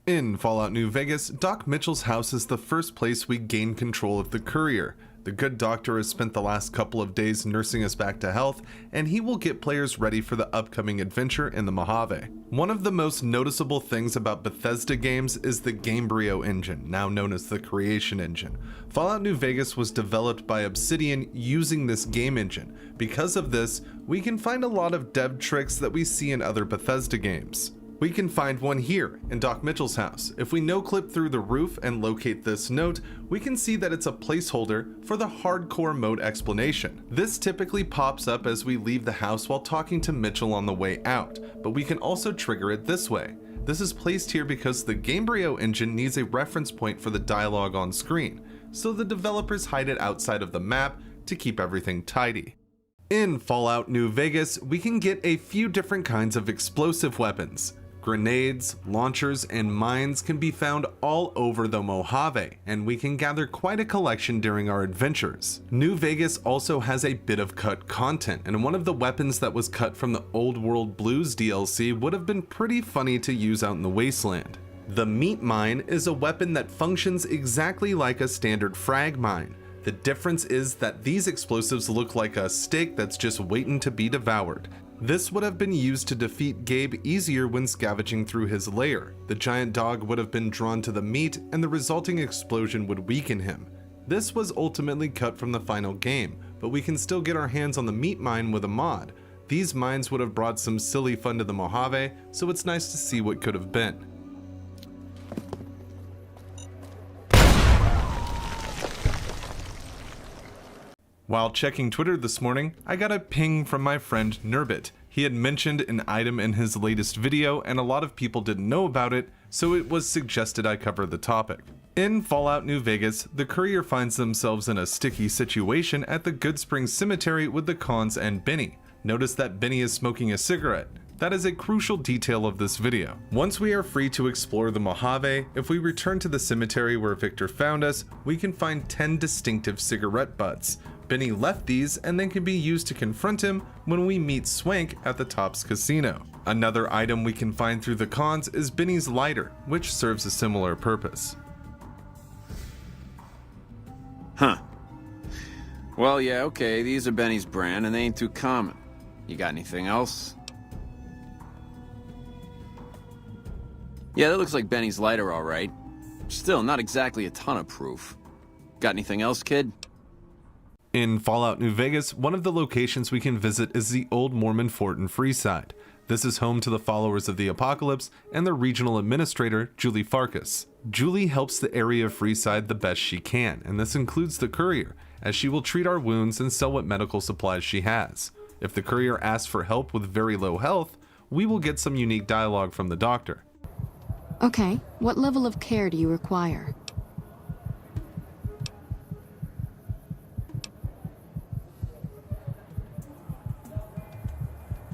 In Fallout New Vegas, Doc Mitchell's house is the first place we gain control of the courier. The good doctor has spent the last couple of days nursing us back to health, and he will get players ready for the upcoming adventure in the Mojave. One of the most noticeable things about Bethesda games is the Gamebryo engine, now known as the Creation Engine. Fallout New Vegas was developed by Obsidian using this game engine. Because of this, we can find a lot of dev tricks that we see in other Bethesda games. We can find one here, in Doc Mitchell's house. If we no-clip through the roof and locate this note, we can see that it's a placeholder for the hardcore mode explanation. This typically pops up as we leave the house while talking to Mitchell on the way out, but we can also trigger it this way. This is placed here because the Gamebryo engine needs a reference point for the dialogue on screen, so the developers hide it outside of the map to keep everything tidy. In Fallout New Vegas, we can get a few different kinds of explosive weapons. Grenades, launchers, and mines can be found all over the Mojave, and we can gather quite a collection during our adventures. New Vegas also has a bit of cut content, and one of the weapons that was cut from the Old World Blues DLC would have been pretty funny to use out in the wasteland. The meat mine is a weapon that functions exactly like a standard frag mine. The difference is that these explosives look like a steak that's just waiting to be devoured. This would have been used to defeat Gabe easier when scavenging through his lair. The giant dog would have been drawn to the meat, and the resulting explosion would weaken him. This was ultimately cut from the final game, but we can still get our hands on the meat mine with a mod. These mines would have brought some silly fun to the Mojave, so it's nice to see what could have been. While checking Twitter this morning, I got a ping from my friend Nurbit. He had mentioned an item in his latest video, and a lot of people didn't know about it, so it was suggested I cover the topic. In Fallout New Vegas, the courier finds themselves in a sticky situation at the Good Springs Cemetery with the Cons and Benny. Notice that Benny is smoking a cigarette. That is a crucial detail of this video. Once we are free to explore the Mojave, if we return to the cemetery where Victor found us, we can find 10 distinctive cigarette butts. Benny left these and then can be used to confront him when we meet Swank at the Tops Casino. Another item we can find through the cons is Benny's lighter, which serves a similar purpose. Huh. Well, yeah, okay, these are Benny's brand, and they ain't too common. You got anything else? Yeah, that looks like Benny's lighter, all right. Still, not exactly a ton of proof. Got anything else, kid? In Fallout New Vegas, one of the locations we can visit is the Old Mormon Fort in Freeside. This is home to the followers of the Apocalypse and their regional administrator, Julie Farkas. Julie helps the area of Freeside the best she can, and this includes the courier, as she will treat our wounds and sell what medical supplies she has. If the courier asks for help with very low health, we will get some unique dialogue from the doctor. Okay, what level of care do you require?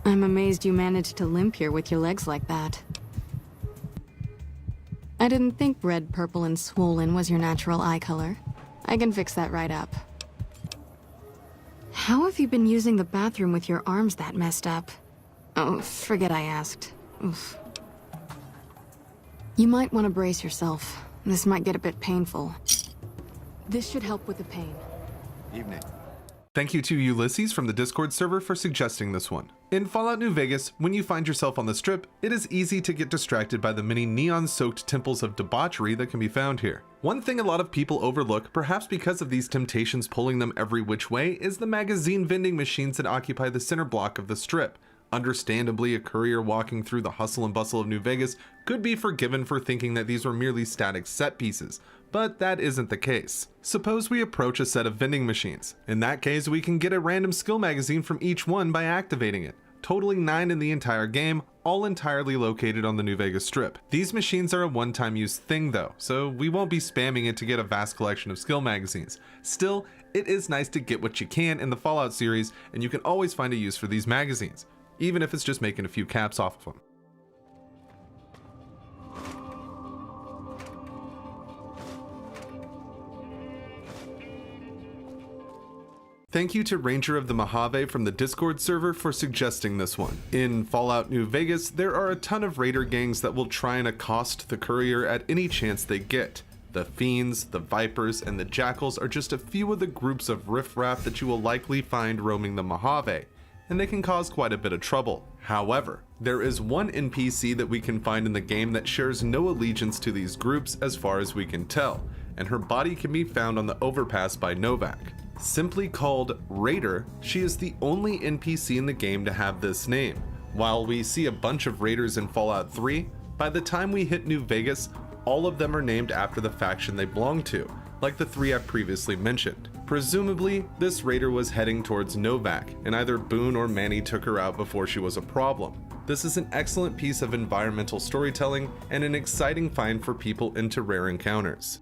I'm amazed you managed to limp here with your legs like that. I didn't think red, purple, and swollen was your natural eye color. I can fix that right up. How have you been using the bathroom with your arms that messed up? Oh, forget I asked. Oof. You might want to brace yourself. This might get a bit painful. This should help with the pain. Evening. Thank you to Ulysses from the Discord server for suggesting this one. In Fallout New Vegas, when you find yourself on the Strip, it is easy to get distracted by the many neon-soaked temples of debauchery that can be found here. One thing a lot of people overlook, perhaps because of these temptations pulling them every which way, is the magazine vending machines that occupy the center block of the Strip. Understandably, a courier walking through the hustle and bustle of New Vegas could be forgiven for thinking that these were merely static set pieces, but that isn't the case. Suppose we approach a set of vending machines. In that case, we can get a random skill magazine from each one by activating it, totaling 9 in the entire game, all entirely located on the New Vegas Strip. These machines are a one-time use thing though, so we won't be spamming it to get a vast collection of skill magazines. Still, it is nice to get what you can in the Fallout series, and you can always find a use for these magazines, even if it's just making a few caps off of them. Thank you to Ranger of the Mojave from the Discord server for suggesting this one. In Fallout New Vegas, there are a ton of raider gangs that will try and accost the courier at any chance they get. The Fiends, the Vipers, and the Jackals are just a few of the groups of riffraff that you will likely find roaming the Mojave, and they can cause quite a bit of trouble. However, there is one NPC that we can find in the game that shares no allegiance to these groups as far as we can tell, and her body can be found on the overpass by Novak. Simply called Raider, she is the only NPC in the game to have this name. While we see a bunch of raiders in Fallout 3, by the time we hit New Vegas, all of them are named after the faction they belong to, like the 3 I've previously mentioned. Presumably, this raider was heading towards Novak, and either Boone or Manny took her out before she was a problem. This is an excellent piece of environmental storytelling and an exciting find for people into rare encounters.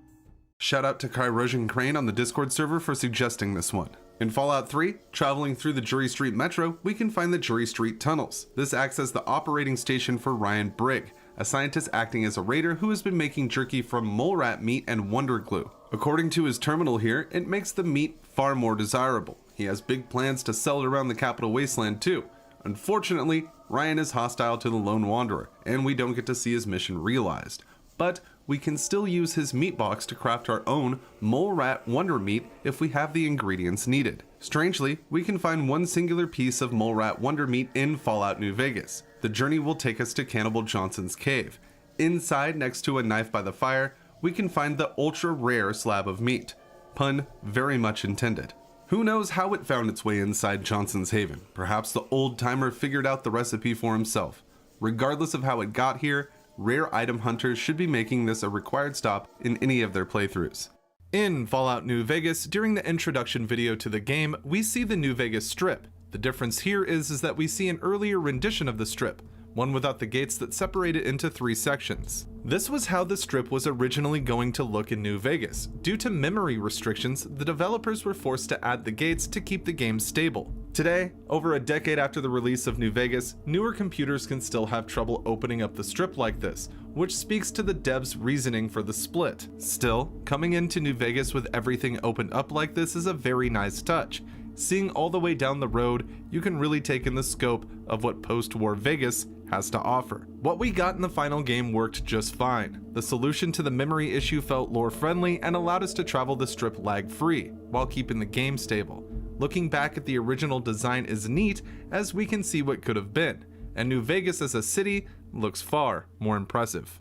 Shout out to Kyrosian Crane on the Discord server for suggesting this one. In Fallout 3, traveling through the Jury Street Metro, we can find the Jury Street tunnels. This acts as the operating station for Ryan Brigg, a scientist acting as a raider who has been making jerky from mole rat meat and wonder glue. According to his terminal here, it makes the meat far more desirable. He has big plans to sell it around the Capital Wasteland too. Unfortunately, Ryan is hostile to the Lone Wanderer, and we don't get to see his mission realized. But we can still use his meat box to craft our own mole rat wonder meat if we have the ingredients needed. Strangely, we can find one singular piece of mole rat wonder meat in Fallout New Vegas. The journey will take us to Cannibal Johnson's cave. Inside, next to a knife by the fire, we can find the ultra rare slab of meat. Pun very much intended. Who knows how it found its way inside Johnson's Haven? Perhaps the old timer figured out the recipe for himself. Regardless of how it got here, rare item hunters should be making this a required stop in any of their playthroughs. In Fallout New Vegas, during the introduction video to the game, we see the New Vegas Strip. The difference here is that we see an earlier rendition of the Strip, one without the gates that separate it into 3 sections. This was how the Strip was originally going to look in New Vegas. Due to memory restrictions, the developers were forced to add the gates to keep the game stable. Today, over a decade after the release of New Vegas, newer computers can still have trouble opening up the strip like this, which speaks to the devs' reasoning for the split. Still, coming into New Vegas with everything opened up like this is a very nice touch. Seeing all the way down the road, you can really take in the scope of what post-war Vegas has to offer. What we got in the final game worked just fine. The solution to the memory issue felt lore-friendly and allowed us to travel the strip lag-free, while keeping the game stable. Looking back at the original design is neat, as we can see what could have been, and New Vegas as a city looks far more impressive.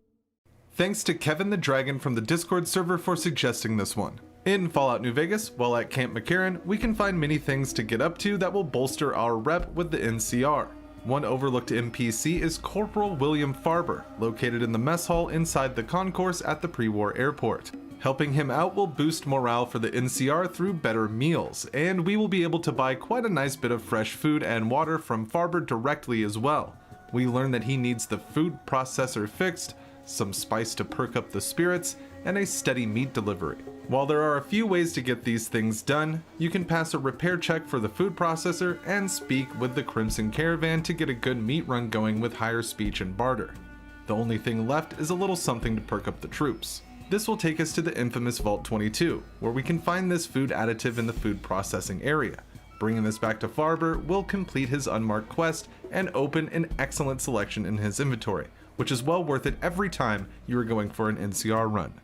Thanks to Kevin the Dragon from the Discord server for suggesting this one. In Fallout New Vegas, while at Camp McCarran, we can find many things to get up to that will bolster our rep with the NCR. One overlooked NPC is Corporal William Farber, located in the mess hall inside the concourse at the pre-war airport. Helping him out will boost morale for the NCR through better meals, and we will be able to buy quite a nice bit of fresh food and water from Farber directly as well. We learn that he needs the food processor fixed, some spice to perk up the spirits, and a steady meat delivery. While there are a few ways to get these things done, you can pass a repair check for the food processor and speak with the Crimson Caravan to get a good meat run going with higher speech and barter. The only thing left is a little something to perk up the troops. This will take us to the infamous Vault 22, where we can find this food additive in the food processing area. Bringing this back to Farber will complete his unmarked quest and open an excellent selection in his inventory, which is well worth it every time you are going for an NCR run.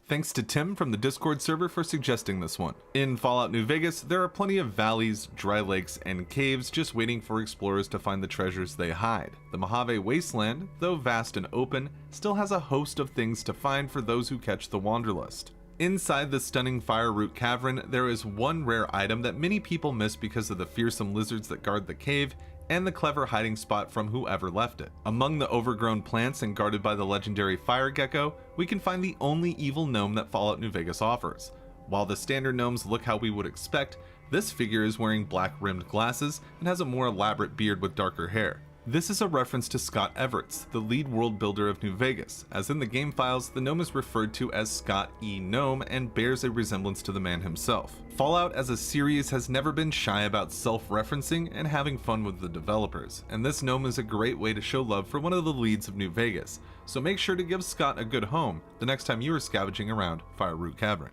Thanks to Tim from the Discord server for suggesting this one. In Fallout New Vegas, there are plenty of valleys, dry lakes, and caves just waiting for explorers to find the treasures they hide. The Mojave Wasteland, though vast and open, still has a host of things to find for those who catch the wanderlust. Inside the stunning Fire Root Cavern, there is one rare item that many people miss because of the fearsome lizards that guard the cave, and the clever hiding spot from whoever left it. Among the overgrown plants and guarded by the legendary fire gecko, we can find the only evil gnome that Fallout New Vegas offers. While the standard gnomes look how we would expect, this figure is wearing black-rimmed glasses and has a more elaborate beard with darker hair. This is a reference to Scott Everts, the lead world builder of New Vegas, as in the game files, the gnome is referred to as Scott E. Gnome and bears a resemblance to the man himself. Fallout as a series has never been shy about self-referencing and having fun with the developers, and this gnome is a great way to show love for one of the leads of New Vegas, so make sure to give Scott a good home the next time you are scavenging around Fire Root Cavern.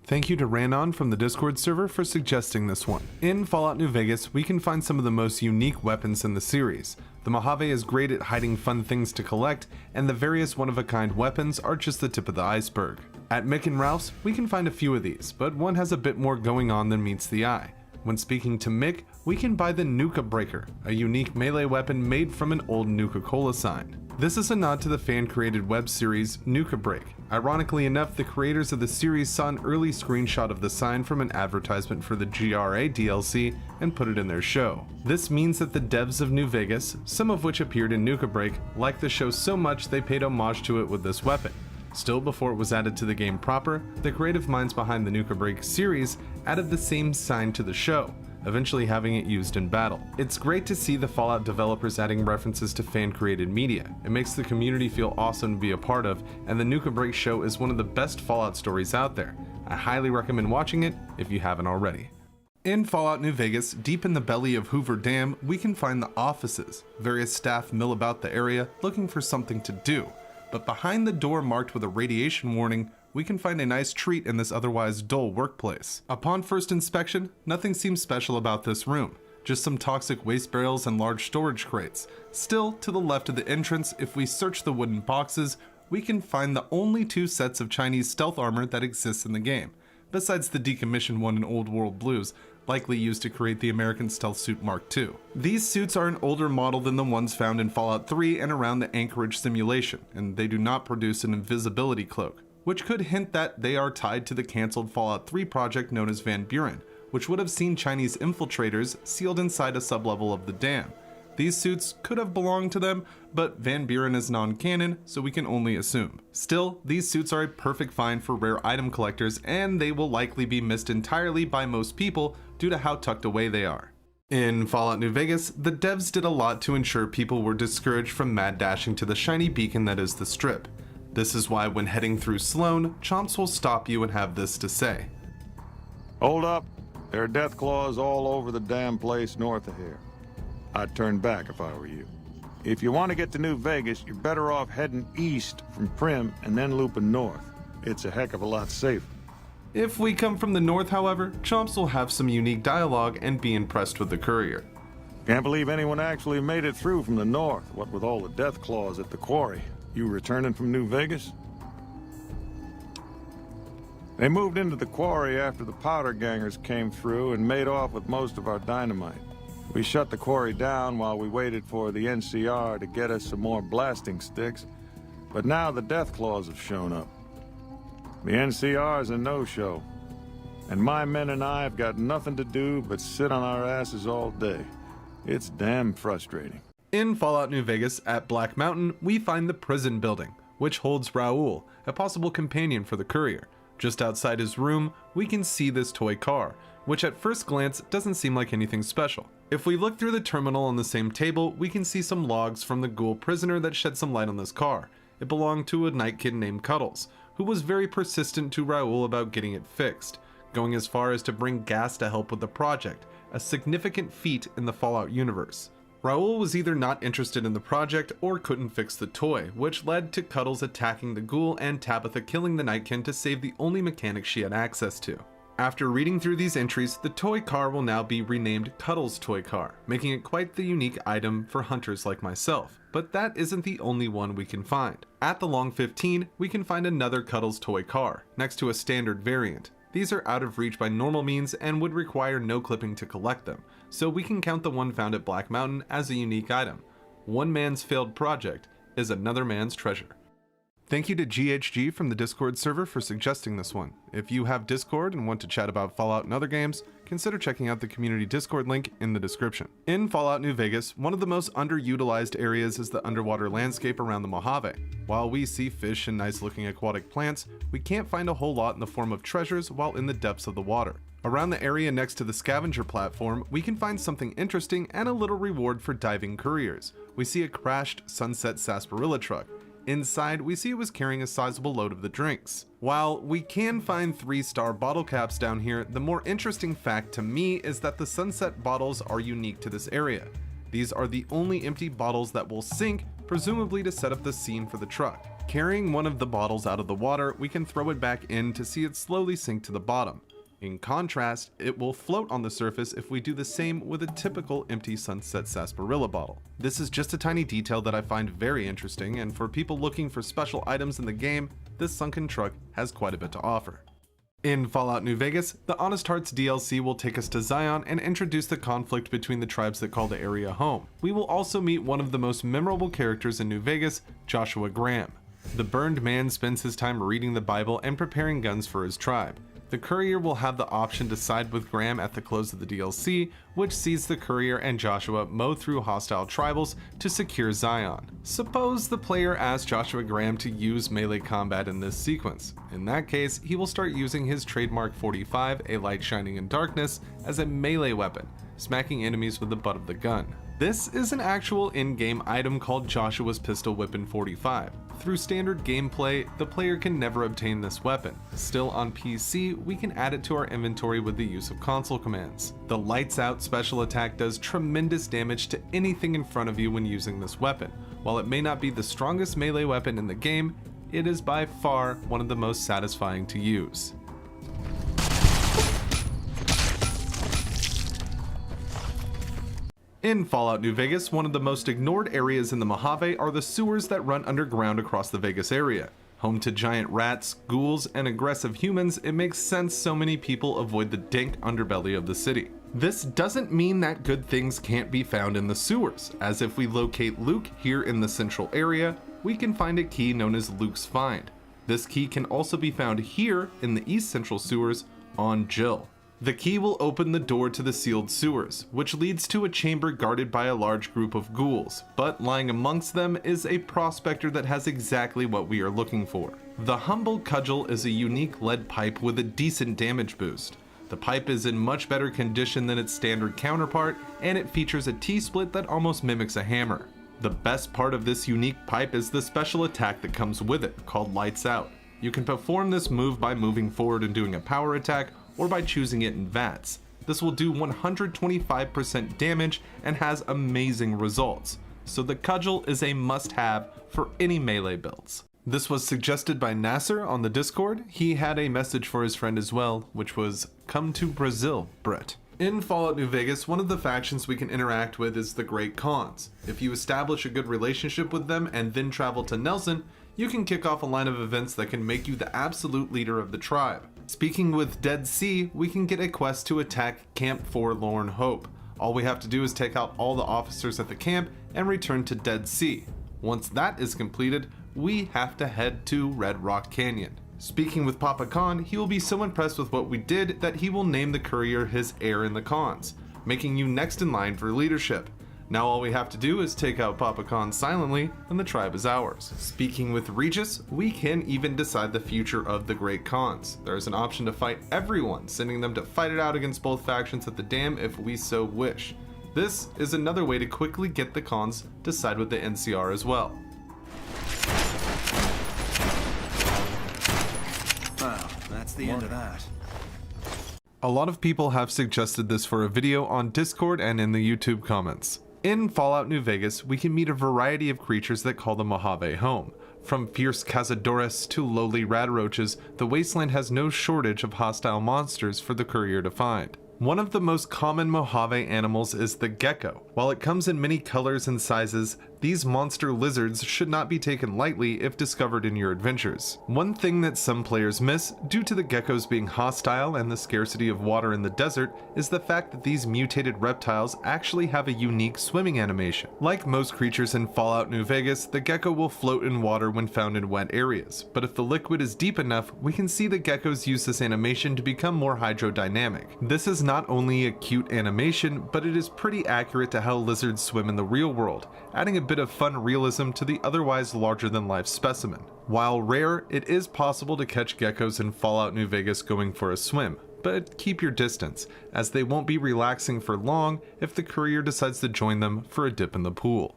Thank you to Ranon from the Discord server for suggesting this one. In Fallout New Vegas, we can find some of the most unique weapons in the series. The Mojave is great at hiding fun things to collect, and the various one-of-a-kind weapons are just the tip of the iceberg. At Mick and Ralph's, we can find a few of these, but one has a bit more going on than meets the eye. When speaking to Mick, we can buy the Nuka Breaker, a unique melee weapon made from an old Nuka-Cola sign. This is a nod to the fan-created web series Nuka Break. Ironically enough, the creators of the series saw an early screenshot of the sign from an advertisement for the GRA DLC and put it in their show. This means that the devs of New Vegas, some of which appeared in Nuka Break, liked the show so much they paid homage to it with this weapon. Still, before it was added to the game proper, the creative minds behind the Nuka Break series added the same sign to the show, eventually having it used in battle. It's great to see the Fallout developers adding references to fan-created media. It makes the community feel awesome to be a part of, and the Nuka Break show is one of the best Fallout stories out there. I highly recommend watching it if you haven't already. In Fallout New Vegas, deep in the belly of Hoover Dam, we can find the offices. Various staff mill about the area looking for something to do. But behind the door marked with a radiation warning, we can find a nice treat in this otherwise dull workplace. Upon first inspection, nothing seems special about this room, just some toxic waste barrels and large storage crates. Still, to the left of the entrance, if we search the wooden boxes, we can find the only 2 sets of Chinese stealth armor that exists in the game, besides the decommissioned one in Old World Blues, likely used to create the American Stealth Suit Mark II. These suits are an older model than the ones found in Fallout 3 and around the Anchorage simulation, and they do not produce an invisibility cloak, which could hint that they are tied to the cancelled Fallout 3 project known as Van Buren, which would have seen Chinese infiltrators sealed inside a sublevel of the dam. These suits could have belonged to them, but Van Buren is non-canon, so we can only assume. Still, these suits are a perfect find for rare item collectors, and they will likely be missed entirely by most people due to how tucked away they are. In Fallout New Vegas, the devs did a lot to ensure people were discouraged from mad dashing to the shiny beacon that is the Strip. This is why when heading through Sloan, Chomps will stop you and have this to say. Hold up. There are death claws all over the damn place north of here. I'd turn back if I were you. If you want to get to New Vegas, you're better off heading east from Prim and then looping north. It's a heck of a lot safer. If we come from the north, however, Chomps will have some unique dialogue and be impressed with the courier. Can't believe anyone actually made it through from the north, what with all the death claws at the quarry. You returning from New Vegas? They moved into the quarry after the powder gangers came through and made off with most of our dynamite. We shut the quarry down while we waited for the NCR to get us some more blasting sticks, but now the death claws have shown up. The NCR's a no-show, and my men and I have got nothing to do but sit on our asses all day. It's damn frustrating. In Fallout New Vegas, at Black Mountain, we find the prison building, which holds Raul, a possible companion for the courier. Just outside his room, we can see this toy car, which at first glance doesn't seem like anything special. If we look through the terminal on the same table, we can see some logs from the ghoul prisoner that shed some light on this car. It belonged to a night kid named Cuddles, who was very persistent to Raul about getting it fixed, going as far as to bring gas to help with the project, a significant feat in the Fallout universe. Raul was either not interested in the project or couldn't fix the toy, which led to Cuddles attacking the ghoul and Tabitha killing the Nightkin to save the only mechanic she had access to. After reading through these entries, the toy car will now be renamed Cuddles Toy Car, making it quite the unique item for hunters like myself. But that isn't the only one we can find. At the Long 15, we can find another Cuddles toy car, next to a standard variant. These are out of reach by normal means and would require no clipping to collect them, so we can count the one found at Black Mountain as a unique item. One man's failed project is another man's treasure. Thank you to GHG from the Discord server for suggesting this one. If you have Discord and want to chat about Fallout and other games, consider checking out the community Discord link in the description. In Fallout New Vegas, one of the most underutilized areas is the underwater landscape around the Mojave. While we see fish and nice looking aquatic plants, we can't find a whole lot in the form of treasures while in the depths of the water. Around the area next to the scavenger platform, we can find something interesting and a little reward for diving couriers. We see a crashed Sunset Sarsaparilla truck. Inside, we see it was carrying a sizable load of the drinks. While we can find 3-star bottle caps down here, the more interesting fact to me is that the Sunset bottles are unique to this area. These are the only empty bottles that will sink, presumably to set up the scene for the truck. Carrying one of the bottles out of the water, we can throw it back in to see it slowly sink to the bottom. In contrast, it will float on the surface if we do the same with a typical empty Sunset Sarsaparilla bottle. This is just a tiny detail that I find very interesting, and for people looking for special items in the game, this sunken truck has quite a bit to offer. In Fallout New Vegas, the Honest Hearts DLC will take us to Zion and introduce the conflict between the tribes that call the area home. We will also meet one of the most memorable characters in New Vegas, Joshua Graham. The burned man spends his time reading the Bible and preparing guns for his tribe. The courier will have the option to side with Graham at the close of the DLC, which sees the courier and Joshua mow through hostile tribals to secure Zion. Suppose the player asks Joshua Graham to use melee combat in this sequence. In that case, he will start using his trademark 45, a light shining in darkness, as a melee weapon, smacking enemies with the butt of the gun. This is an actual in-game item called Joshua's Pistol Whippin' 45. Through standard gameplay, the player can never obtain this weapon. Still on PC, we can add it to our inventory with the use of console commands. The Lights Out special attack does tremendous damage to anything in front of you when using this weapon. While it may not be the strongest melee weapon in the game, it is by far one of the most satisfying to use. In Fallout New Vegas, one of the most ignored areas in the Mojave are the sewers that run underground across the Vegas area. Home to giant rats, ghouls, and aggressive humans, it makes sense so many people avoid the dank underbelly of the city. This doesn't mean that good things can't be found in the sewers, as if we locate Luke here in the central area, we can find a key known as Luke's Find. This key can also be found here in the East Central sewers on Jill. The key will open the door to the sealed sewers, which leads to a chamber guarded by a large group of ghouls, but lying amongst them is a prospector that has exactly what we are looking for. The Humble Cudgel is a unique lead pipe with a decent damage boost. The pipe is in much better condition than its standard counterpart, and it features a T-split that almost mimics a hammer. The best part of this unique pipe is the special attack that comes with it, called Lights Out. You can perform this move by moving forward and doing a power attack, or by choosing it in VATS. This will do 125% damage and has amazing results, so the cudgel is a must-have for any melee builds. This was suggested by Nasser on the Discord. He had a message for his friend as well, which was, "Come to Brazil, Brett." In Fallout New Vegas, one of the factions we can interact with is the Great Khans. If you establish a good relationship with them and then travel to Nelson, you can kick off a line of events that can make you the absolute leader of the tribe. Speaking with Dead Sea, we can get a quest to attack Camp Forlorn Hope. All we have to do is take out all the officers at the camp and return to Dead Sea. Once that is completed, we have to head to Red Rock Canyon. Speaking with Papa Khan, he will be so impressed with what we did that he will name the courier his heir in the Khans, making you next in line for leadership. Now all we have to do is take out Papa Khan silently, and the tribe is ours. Speaking with Regis, we can even decide the future of the Great Khans. There is an option to fight everyone, sending them to fight it out against both factions at the dam if we so wish. This is another way to quickly get the Khans to side with the NCR as well. Well, that's the end of that. A lot of people have suggested this for a video on Discord and in the YouTube comments. In Fallout New Vegas, we can meet a variety of creatures that call the Mojave home. From fierce cazadores to lowly radroaches, the wasteland has no shortage of hostile monsters for the courier to find. One of the most common Mojave animals is the gecko. While it comes in many colors and sizes, these monster lizards should not be taken lightly if discovered in your adventures. One thing that some players miss, due to the geckos being hostile and the scarcity of water in the desert, is the fact that these mutated reptiles actually have a unique swimming animation. Like most creatures in Fallout New Vegas, the gecko will float in water when found in wet areas, but if the liquid is deep enough, we can see the geckos use this animation to become more hydrodynamic. This is not only a cute animation, but it is pretty accurate to how lizards swim in the real world, adding a bit of fun realism to the otherwise larger-than-life specimen. While rare, it is possible to catch geckos in Fallout New Vegas going for a swim, but keep your distance, as they won't be relaxing for long if the courier decides to join them for a dip in the pool.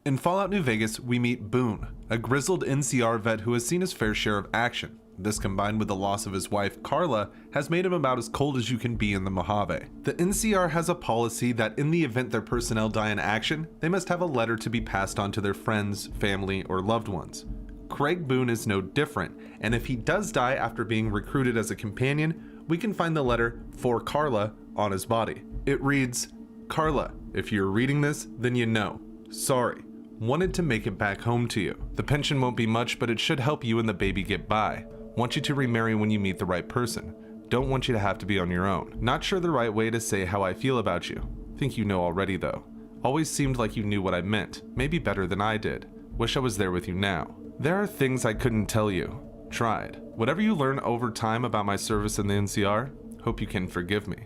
In Fallout New Vegas, we meet Boone, a grizzled NCR vet who has seen his fair share of action. This, combined with the loss of his wife, Carla, has made him about as cold as you can be in the Mojave. The NCR has a policy that in the event their personnel die in action, they must have a letter to be passed on to their friends, family, or loved ones. Craig Boone is no different, and if he does die after being recruited as a companion, we can find the letter "For Carla" on his body. It reads, "Carla, if you're reading this, then you know. Sorry. Wanted to make it back home to you. The pension won't be much, but it should help you and the baby get by. Want you to remarry when you meet the right person. Don't want you to have to be on your own. Not sure the right way to say how I feel about you. Think you know already though. Always seemed like you knew what I meant. Maybe better than I did. Wish I was there with you now. There are things I couldn't tell you. Tried. Whatever you learn over time about my service in the NCR, hope you can forgive me.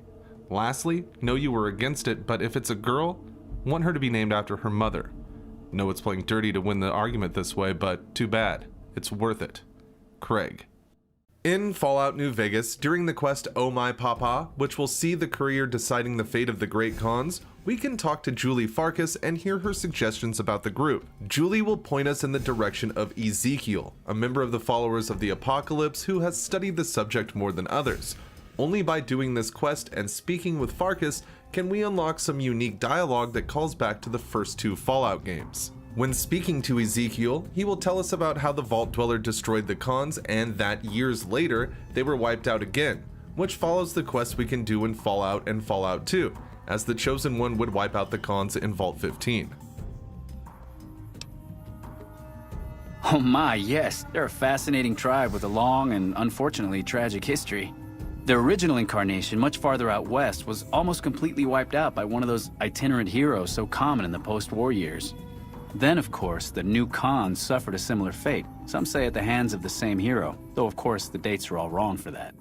Lastly, know you were against it, but if it's a girl, want her to be named after her mother. Know it's playing dirty to win the argument this way, but too bad. It's worth it. Craig." In Fallout New Vegas, during the quest Oh My Papa, which will see the courier deciding the fate of the Great Khans, we can talk to Julie Farkas and hear her suggestions about the group. Julie will point us in the direction of Ezekiel, a member of the Followers of the Apocalypse who has studied the subject more than others. Only by doing this quest and speaking with Farkas can we unlock some unique dialogue that calls back to the first two Fallout games. When speaking to Ezekiel, he will tell us about how the Vault Dweller destroyed the Khans and that years later, they were wiped out again, which follows the quest we can do in Fallout and Fallout 2, as the Chosen One would wipe out the Khans in Vault 15. Oh my, yes, they're a fascinating tribe with a long and unfortunately tragic history. Their original incarnation, much farther out west, was almost completely wiped out by one of those itinerant heroes so common in the post-war years. Then, of course, the new Khans suffered a similar fate, some say at the hands of the same hero, though of course the dates are all wrong for that.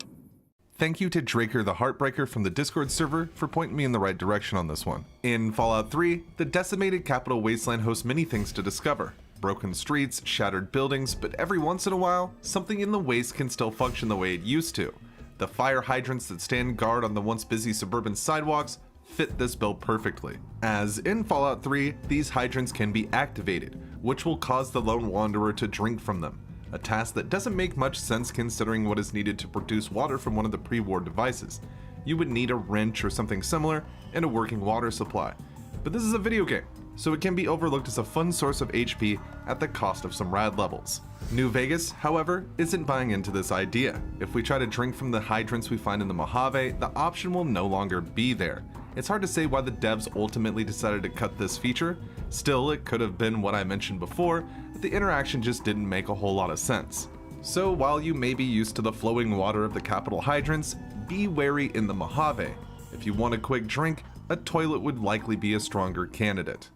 Thank you to Draker the Heartbreaker from the Discord server for pointing me in the right direction on this one. In Fallout 3, the decimated capital wasteland hosts many things to discover. Broken streets, shattered buildings, but every once in a while, something in the waste can still function the way it used to. The fire hydrants that stand guard on the once busy suburban sidewalks fit this bill perfectly. As in Fallout 3, these hydrants can be activated, which will cause the lone wanderer to drink from them, a task that doesn't make much sense considering what is needed to produce water from one of the pre-war devices. you would need a wrench or something similar and a working water supply. But this is a video game, so it can be overlooked as a fun source of HP at the cost of some rad levels. New Vegas, however, isn't buying into this idea. If we try to drink from the hydrants we find in the Mojave, the option will no longer be there. It's hard to say why the devs ultimately decided to cut this feature. Still, it could have been what I mentioned before, that the interaction just didn't make a whole lot of sense. So while you may be used to the flowing water of the Capitol hydrants, be wary in the Mojave. If you want a quick drink, a toilet would likely be a stronger candidate.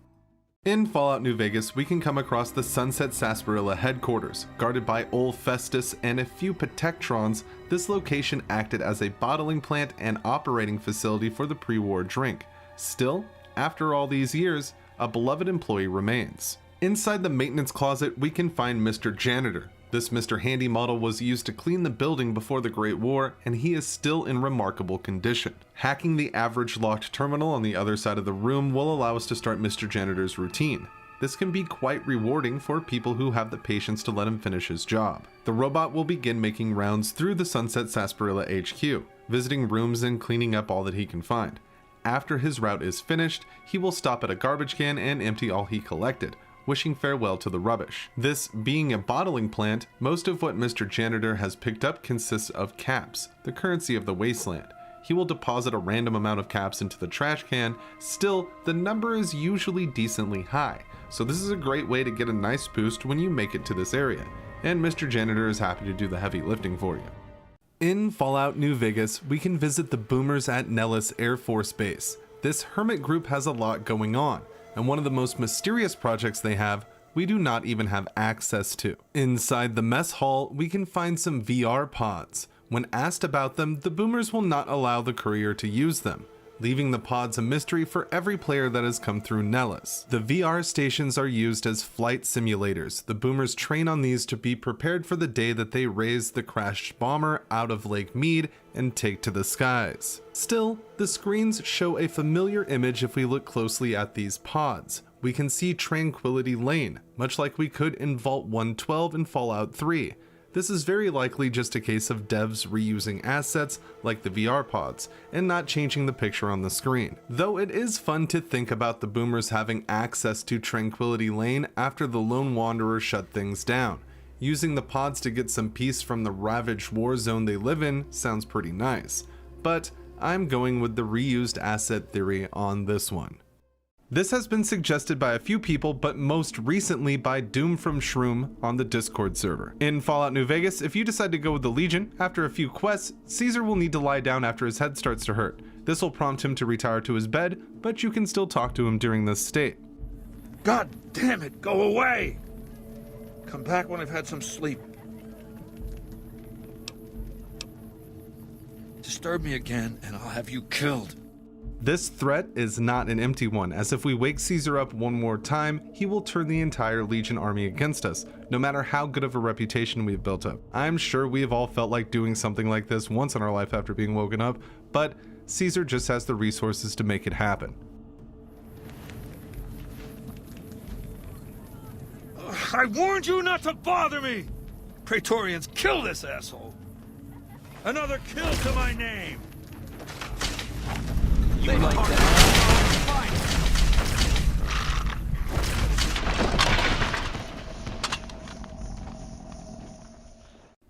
In Fallout New Vegas, we can come across the Sunset Sarsaparilla headquarters. Guarded by Old Festus and a few Protectrons, this location acted as a bottling plant and operating facility for the pre-war drink. Still, after all these years, a beloved employee remains. Inside the maintenance closet, we can find Mr. Janitor. This Mr. Handy model was used to clean the building before the Great War, and he is still in remarkable condition. Hacking the average locked terminal on the other side of the room will allow us to start Mr. Janitor's routine. This can be quite rewarding for people who have the patience to let him finish his job. The robot will begin making rounds through the Sunset Sarsaparilla HQ, visiting rooms and cleaning up all that he can find. After his route is finished, he will stop at a garbage can and empty all he collected, wishing farewell to the rubbish. This being a bottling plant, most of what Mr. Janitor has picked up consists of caps, the currency of the wasteland. He will deposit a random amount of caps into the trash can. Still, the number is usually decently high, so this is a great way to get a nice boost when you make it to this area, and Mr. Janitor is happy to do the heavy lifting for you. In Fallout New Vegas, we can visit the Boomers at Nellis Air Force Base. This hermit group has a lot going on, and one of the most mysterious projects they have, we do not even have access to. Inside the mess hall, we can find some VR pods. When asked about them, the Boomers will not allow the courier to use them, leaving the pods a mystery for every player that has come through Nellis. The VR stations are used as flight simulators. The Boomers train on these to be prepared for the day that they raise the crashed bomber out of Lake Mead and take to the skies. Still, the screens show a familiar image if we look closely at these pods. We can see Tranquility Lane, much like we could in Vault 112 in Fallout 3. This is very likely just a case of devs reusing assets like the VR pods and not changing the picture on the screen. Though it is fun to think about the Boomers having access to Tranquility Lane after the Lone Wanderer shut things down. Using the pods to get some peace from the ravaged war zone they live in sounds pretty nice, but I'm going with the reused asset theory on this one. This has been suggested by a few people, but most recently by Doom from Shroom on the Discord server. In Fallout New Vegas, if you decide to go with the Legion, after a few quests, Caesar will need to lie down after his head starts to hurt. This will prompt him to retire to his bed, but you can still talk to him during this state. God damn it, go away! Come back when I've had some sleep. Disturb me again, and I'll have you killed. This threat is not an empty one, as if we wake Caesar up one more time, he will turn the entire Legion army against us, no matter how good of a reputation we've built up. I'm sure we have all felt like doing something like this once in our life after being woken up, but Caesar just has the resources to make it happen. I warned you not to bother me! Praetorians, kill this asshole! Another kill to my name! You like that?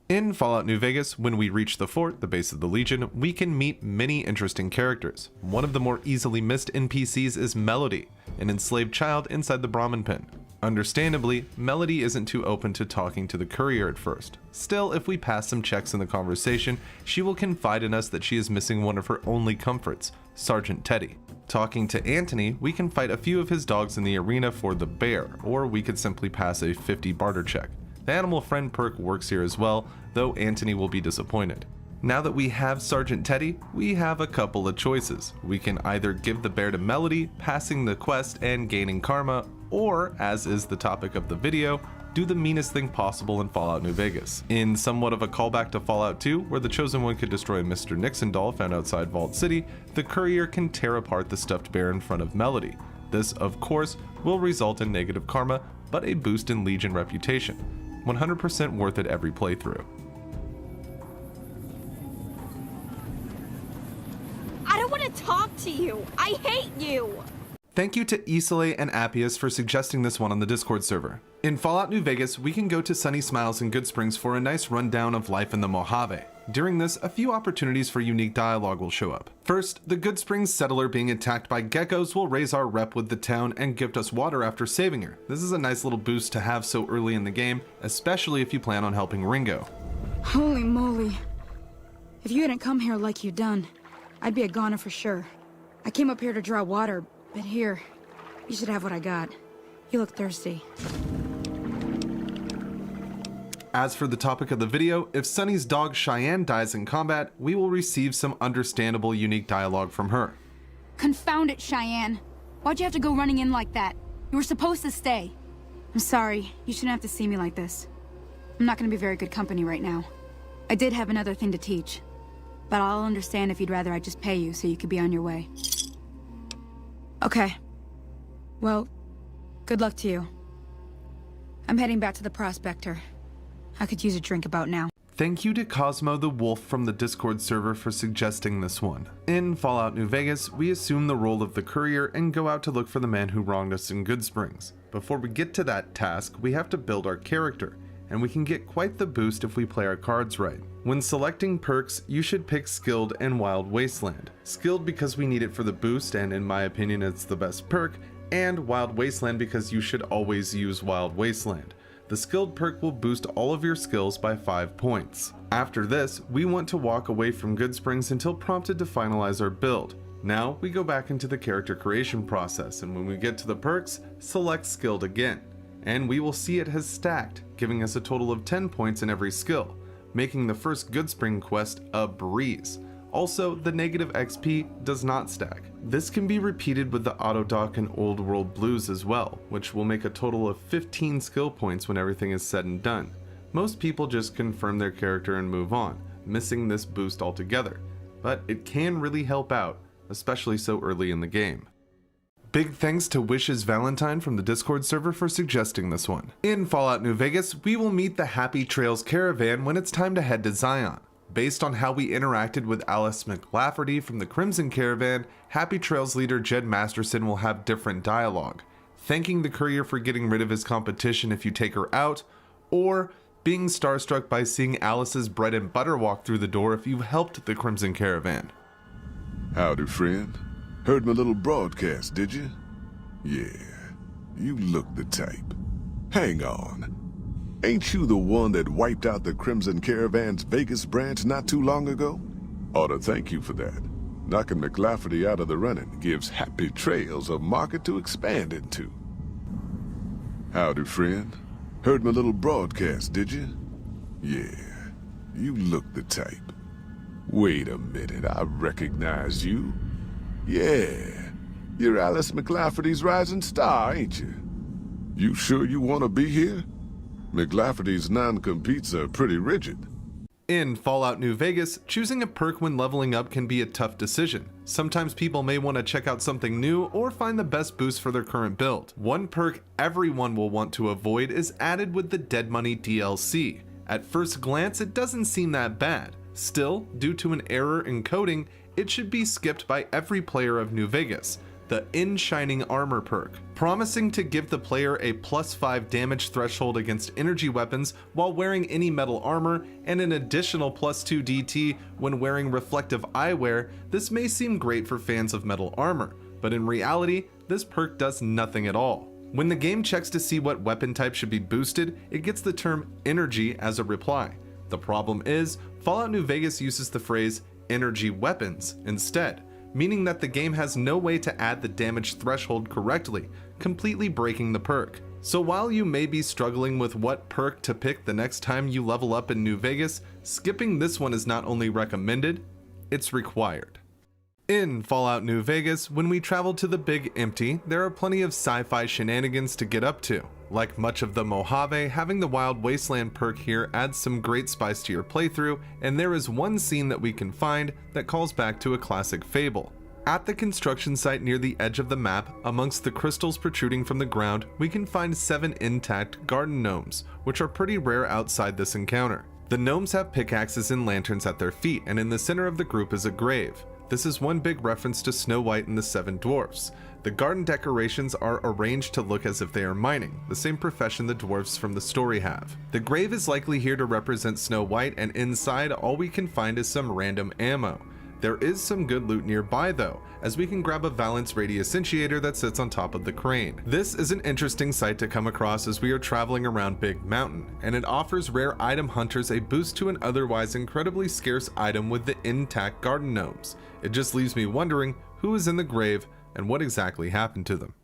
In Fallout New Vegas, when we reach the fort, the base of the Legion, we can meet many interesting characters. One of the more easily missed NPCs is Melody, an enslaved child inside the Brahmin pen. Understandably, Melody isn't too open to talking to the courier at first. Still, if we pass some checks in the conversation, she will confide in us that she is missing one of her only comforts, Sergeant Teddy. Talking to Antony, we can fight a few of his dogs in the arena for the bear, or we could simply pass a 50 barter check. The animal friend perk works here as well, though Antony will be disappointed. Now that we have Sergeant Teddy, we have a couple of choices. We can either give the bear to Melody, passing the quest and gaining karma, or, as is the topic of the video, do the meanest thing possible in Fallout New Vegas. In somewhat of a callback to Fallout 2, where the Chosen One could destroy a Mr. Nixon doll found outside Vault City, the courier can tear apart the stuffed bear in front of Melody. This, of course, will result in negative karma, but a boost in Legion reputation. 100% worth it every playthrough. to talk to you. I hate you. Thank you to Isole and Appius for suggesting this one on the Discord server. In Fallout New Vegas, we can go to Sunny Smiles and Good Springs for a nice rundown of life in the Mojave. During this, a few opportunities for unique dialogue will show up. First, the Good Springs settler being attacked by geckos will raise our rep with the town and gift us water after saving her. This is a nice little boost to have so early in the game, especially if you plan on helping Ringo. Holy moly. If you hadn't come here like you done, I'd be a goner for sure. I came up here to draw water, but here, you should have what I got. You look thirsty. As for the topic of the video, if Sunny's dog Cheyenne dies in combat, we will receive some understandable unique dialogue from her. Confound it, Cheyenne. Why'd you have to go running in like that? You were supposed to stay. I'm sorry, you shouldn't have to see me like this. I'm not gonna be very good company right now. I did have another thing to teach, but I'll understand if you'd rather I just pay you so you could be on your way. Okay. Well, good luck to you. I'm heading back to the Prospector. I could use a drink about now. Thank you to Cosmo the Wolf from the Discord server for suggesting this one. In Fallout New Vegas, we assume the role of the courier and go out to look for the man who wronged us in Good Springs. Before we get to that task, we have to build our character, and we can get quite the boost if we play our cards right. When selecting perks, you should pick Skilled and Wild Wasteland. Skilled because we need it for the boost, and in my opinion it's the best perk, and Wild Wasteland because you should always use Wild Wasteland. The Skilled perk will boost all of your skills by 5 points. After this, we want to walk away from Good Springs until prompted to finalize our build. Now, we go back into the character creation process, and when we get to the perks, select Skilled again. And we will see it has stacked, giving us a total of 10 points in every skill, making the first Good Spring quest a breeze. Also, the negative XP does not stack. This can be repeated with the Auto Dock and Old World Blues as well, which will make a total of 15 skill points when everything is said and done. Most people just confirm their character and move on, missing this boost altogether, but it can really help out, especially so early in the game. Big thanks to Wishes Valentine from the Discord server for suggesting this one. In Fallout New Vegas, we will meet the Happy Trails caravan when it's time to head to Zion. Based on how we interacted with Alice McLafferty from the Crimson Caravan, Happy Trails leader Jed Masterson will have different dialogue, thanking the courier for getting rid of his competition if you take her out, or being starstruck by seeing Alice's bread and butter walk through the door if you've helped the Crimson Caravan. Howdy, friend. Heard my little broadcast, did you? Yeah, you look the type. Hang on. Ain't you the one that wiped out the Crimson Caravan's Vegas branch not too long ago? Ought to thank you for that. Knocking McLafferty out of the running gives Happy Trails a market to expand into. Howdy, friend. Heard my little broadcast, did you? Yeah, you look the type. Wait a minute, I recognize you. Yeah, you're Alice McLafferty's rising star, ain't you? You sure you want to be here? McLafferty's non-competes are pretty rigid. In Fallout New Vegas, choosing a perk when leveling up can be a tough decision. Sometimes people may want to check out something new or find the best boost for their current build. One perk everyone will want to avoid is added with the Dead Money DLC. At first glance, it doesn't seem that bad. Still, due to an error in coding, it should be skipped by every player of New Vegas. The In Shining Armor perk, promising to give the player a +5 damage threshold against energy weapons while wearing any metal armor, and an additional +2 DT when wearing reflective eyewear. This may seem great for fans of metal armor, but in reality, this perk does nothing at all. When the game checks to see what weapon type should be boosted, it gets the term energy as a reply. The problem is, Fallout New Vegas uses the phrase energy weapons instead, meaning that the game has no way to add the damage threshold correctly, completely breaking the perk. So while you may be struggling with what perk to pick the next time you level up in New Vegas, skipping this one is not only recommended, it's required. In Fallout New Vegas, when we travel to the Big Empty, there are plenty of sci-fi shenanigans to get up to. Like much of the Mojave, having the Wild Wasteland perk here adds some great spice to your playthrough, and there is one scene that we can find that calls back to a classic fable. At the construction site near the edge of the map, amongst the crystals protruding from the ground, we can find 7 intact garden gnomes, which are pretty rare outside this encounter. The gnomes have pickaxes and lanterns at their feet, and in the center of the group is a grave. This is one big reference to Snow White and the Seven Dwarfs. The garden decorations are arranged to look as if they are mining, the same profession the dwarfs from the story have. The grave is likely here to represent Snow White, and inside all we can find is some random ammo. There is some good loot nearby though, as we can grab a valence radius initiator that sits on top of the crane. This is an interesting sight to come across as we are traveling around Big Mountain, and it offers rare item hunters a boost to an otherwise incredibly scarce item with the intact garden gnomes. It just leaves me wondering who is in the grave and what exactly happened to them.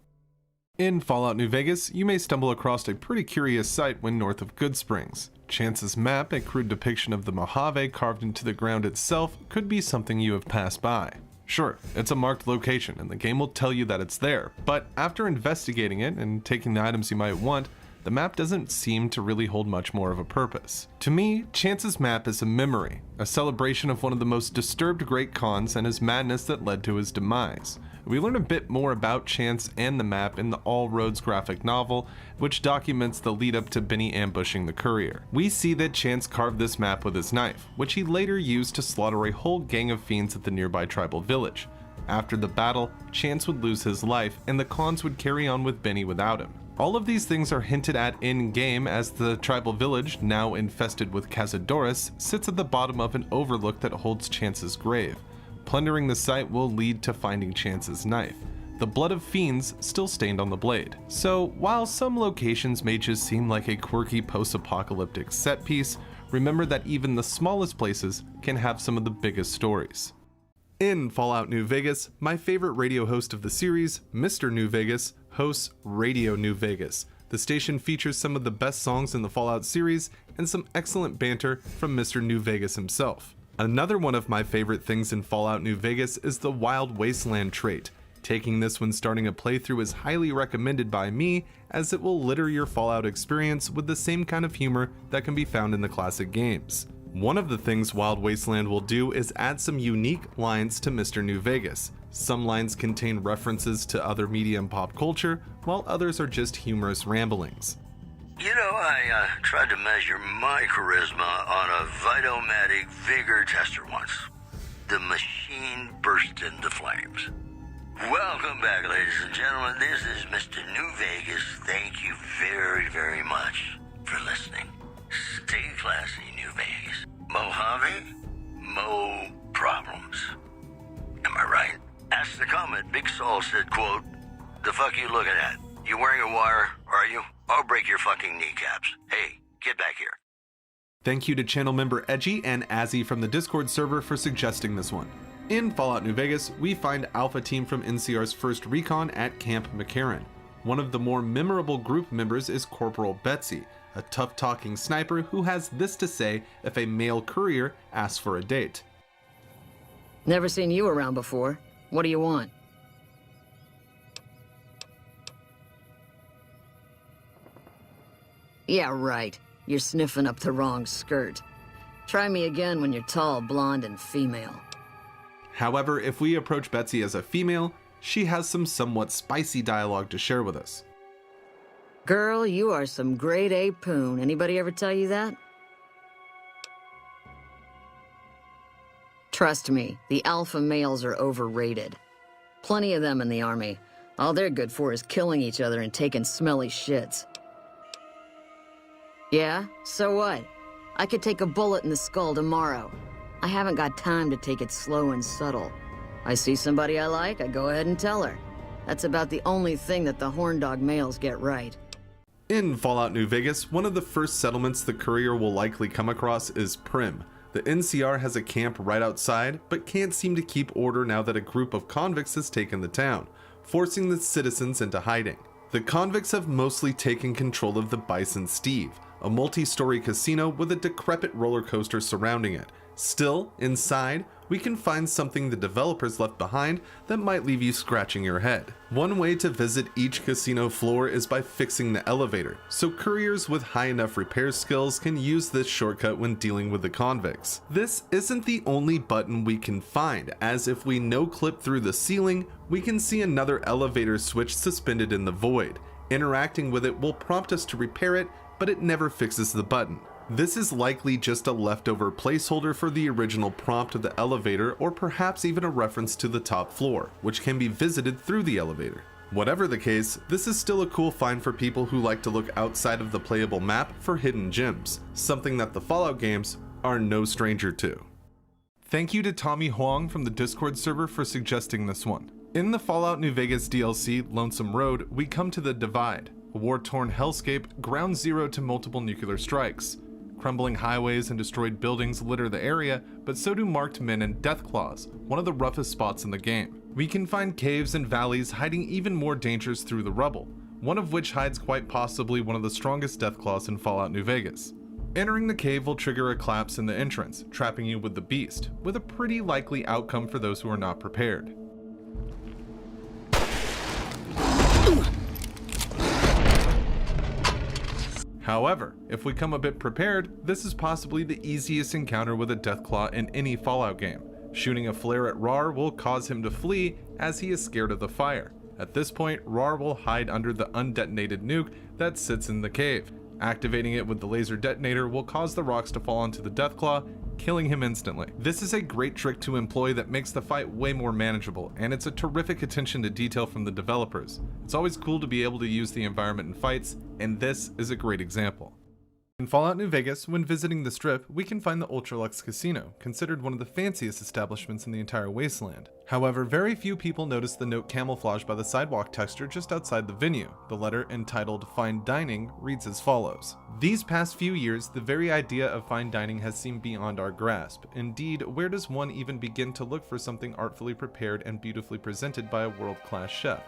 In Fallout New Vegas, you may stumble across a pretty curious sight when north of Goodsprings. Chance's map, a crude depiction of the Mojave carved into the ground itself, could be something you have passed by. Sure, it's a marked location and the game will tell you that it's there, but after investigating it and taking the items you might want, the map doesn't seem to really hold much more of a purpose. To me, Chance's map is a memory, a celebration of one of the most disturbed Great Khans and his madness that led to his demise. We learn a bit more about Chance and the map in the All Roads graphic novel, which documents the lead up to Benny ambushing the courier. We see that Chance carved this map with his knife, which he later used to slaughter a whole gang of fiends at the nearby tribal village. After the battle, Chance would lose his life, and the Khans would carry on with Benny without him. All of these things are hinted at in-game as the tribal village, now infested with Cazadores, sits at the bottom of an overlook that holds Chance's grave. Plundering the site will lead to finding Chance's knife, the blood of fiends still stained on the blade. So while some locations may just seem like a quirky post-apocalyptic set piece, remember that even the smallest places can have some of the biggest stories. In Fallout New Vegas, my favorite radio host of the series, Mr. New Vegas, hosts Radio New Vegas. The station features some of the best songs in the Fallout series and some excellent banter from Mr. New Vegas himself. Another one of my favorite things in Fallout New Vegas is the Wild Wasteland trait. Taking this when starting a playthrough is highly recommended by me, as it will litter your Fallout experience with the same kind of humor that can be found in the classic games. One of the things Wild Wasteland will do is add some unique lines to Mr. New Vegas. Some lines contain references to other media and pop culture, while others are just humorous ramblings. You know, I tried to measure my charisma on a Vitomatic vigor tester once. The machine burst into flames. Welcome back, ladies and gentlemen. This is Mr. New Vegas. Thank you very, very much for listening. Stay classy, New Vegas. Mojave, mo problems. Am I right? Ask the comment. Big Saul said, quote, "The fuck you looking at? You wearing a wire, are you? I'll break your fucking kneecaps. Hey, get back here." Thank you to channel member Edgy and Azzy from the Discord server for suggesting this one. In Fallout New Vegas, we find Alpha Team from NCR's first recon at Camp McCarran. One of the more memorable group members is Corporal Betsy, a tough-talking sniper who has this to say if a male courier asks for a date. Never seen you around before. What do you want? Yeah, right. You're sniffing up the wrong skirt. Try me again when you're tall, blonde, and female. However, if we approach Betsy as a female, she has some somewhat spicy dialogue to share with us. Girl, you are some grade A poon. Anybody ever tell you that? Trust me, the alpha males are overrated. Plenty of them in the army. All they're good for is killing each other and taking smelly shits. Yeah? So what? I could take a bullet in the skull tomorrow. I haven't got time to take it slow and subtle. I see somebody I like, I go ahead and tell her. That's about the only thing that the horn dog males get right. In Fallout New Vegas, one of the first settlements the courier will likely come across is Prim. The NCR has a camp right outside, but can't seem to keep order now that a group of convicts has taken the town, forcing the citizens into hiding. The convicts have mostly taken control of the Bison Steve, a multi-story casino with a decrepit roller coaster surrounding it. Still, inside, we can find something the developers left behind that might leave you scratching your head. One way to visit each casino floor is by fixing the elevator, so couriers with high enough repair skills can use this shortcut when dealing with the convicts. This isn't the only button we can find, as if we no-clip through the ceiling, we can see another elevator switch suspended in the void. Interacting with it will prompt us to repair it, but it never fixes the button. This is likely just a leftover placeholder for the original prompt of the elevator, or perhaps even a reference to the top floor, which can be visited through the elevator. Whatever the case, this is still a cool find for people who like to look outside of the playable map for hidden gems, something that the Fallout games are no stranger to. Thank you to Tommy Huang from the Discord server for suggesting this one. In the Fallout New Vegas DLC, Lonesome Road, we come to the Divide, a war-torn hellscape, ground zero to multiple nuclear strikes. Crumbling highways and destroyed buildings litter the area, but so do marked men and Deathclaws, one of the roughest spots in the game. We can find caves and valleys hiding even more dangers through the rubble, one of which hides quite possibly one of the strongest Deathclaws in Fallout New Vegas. Entering the cave will trigger a collapse in the entrance, trapping you with the beast, with a pretty likely outcome for those who are not prepared. However, if we come a bit prepared, this is possibly the easiest encounter with a Deathclaw in any Fallout game. Shooting a flare at Rar will cause him to flee, as he is scared of the fire. At this point, Rar will hide under the undetonated nuke that sits in the cave. Activating it with the laser detonator will cause the rocks to fall onto the Deathclaw, killing him instantly. This is a great trick to employ that makes the fight way more manageable, and it's a terrific attention to detail from the developers. It's always cool to be able to use the environment in fights, and this is a great example. In Fallout New Vegas, when visiting the Strip, we can find the Ultralux Casino, considered one of the fanciest establishments in the entire wasteland. However, very few people notice the note camouflaged by the sidewalk texture just outside the venue. The letter entitled Fine Dining reads as follows. These past few years, the very idea of fine dining has seemed beyond our grasp. Indeed, where does one even begin to look for something artfully prepared and beautifully presented by a world-class chef?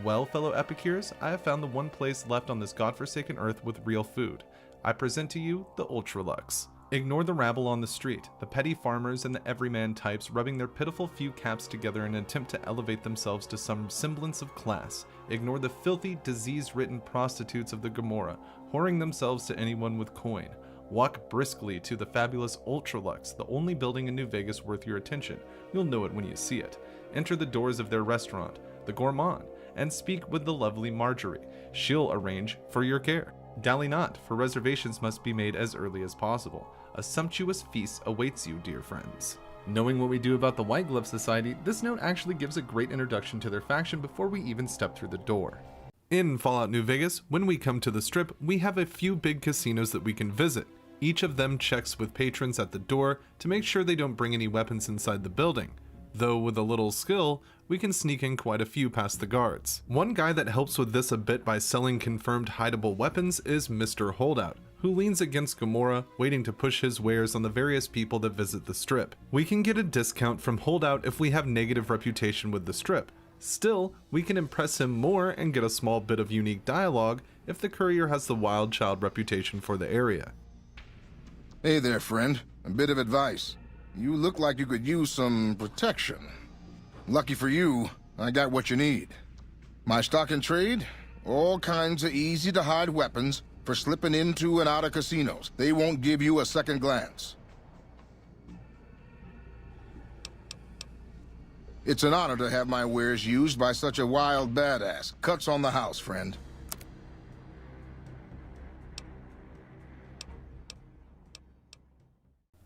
Well, fellow epicures, I have found the one place left on this godforsaken earth with real food. I present to you the Ultralux. Ignore the rabble on the street, the petty farmers and the everyman types rubbing their pitiful few caps together in an attempt to elevate themselves to some semblance of class. Ignore the filthy, disease-ridden prostitutes of the Gomorrah, whoring themselves to anyone with coin. Walk briskly to the fabulous Ultralux, the only building in New Vegas worth your attention. You'll know it when you see it. Enter the doors of their restaurant, the Gourmand, and speak with the lovely Marjorie. She'll arrange for your care. Dally not, for reservations must be made as early as possible. A sumptuous feast awaits you, dear friends. Knowing what we do about the White Glove Society, this note actually gives a great introduction to their faction before we even step through the door. In Fallout New Vegas, when we come to the Strip, we have a few big casinos that we can visit. Each of them checks with patrons at the door to make sure they don't bring any weapons inside the building. Though with a little skill, we can sneak in quite a few past the guards. One guy that helps with this a bit by selling confirmed hideable weapons is Mr. Holdout, who leans against Gomorrah, waiting to push his wares on the various people that visit the Strip. We can get a discount from Holdout if we have negative reputation with the Strip. Still, we can impress him more and get a small bit of unique dialogue if the courier has the wild child reputation for the area. Hey there, friend. A bit of advice. You look like you could use some protection. Lucky for you, I got what you need. My stock and trade? All kinds of easy-to-hide weapons for slipping into and out of casinos. They won't give you a second glance. It's an honor to have my wares used by such a wild badass. Cuts on the house, friend.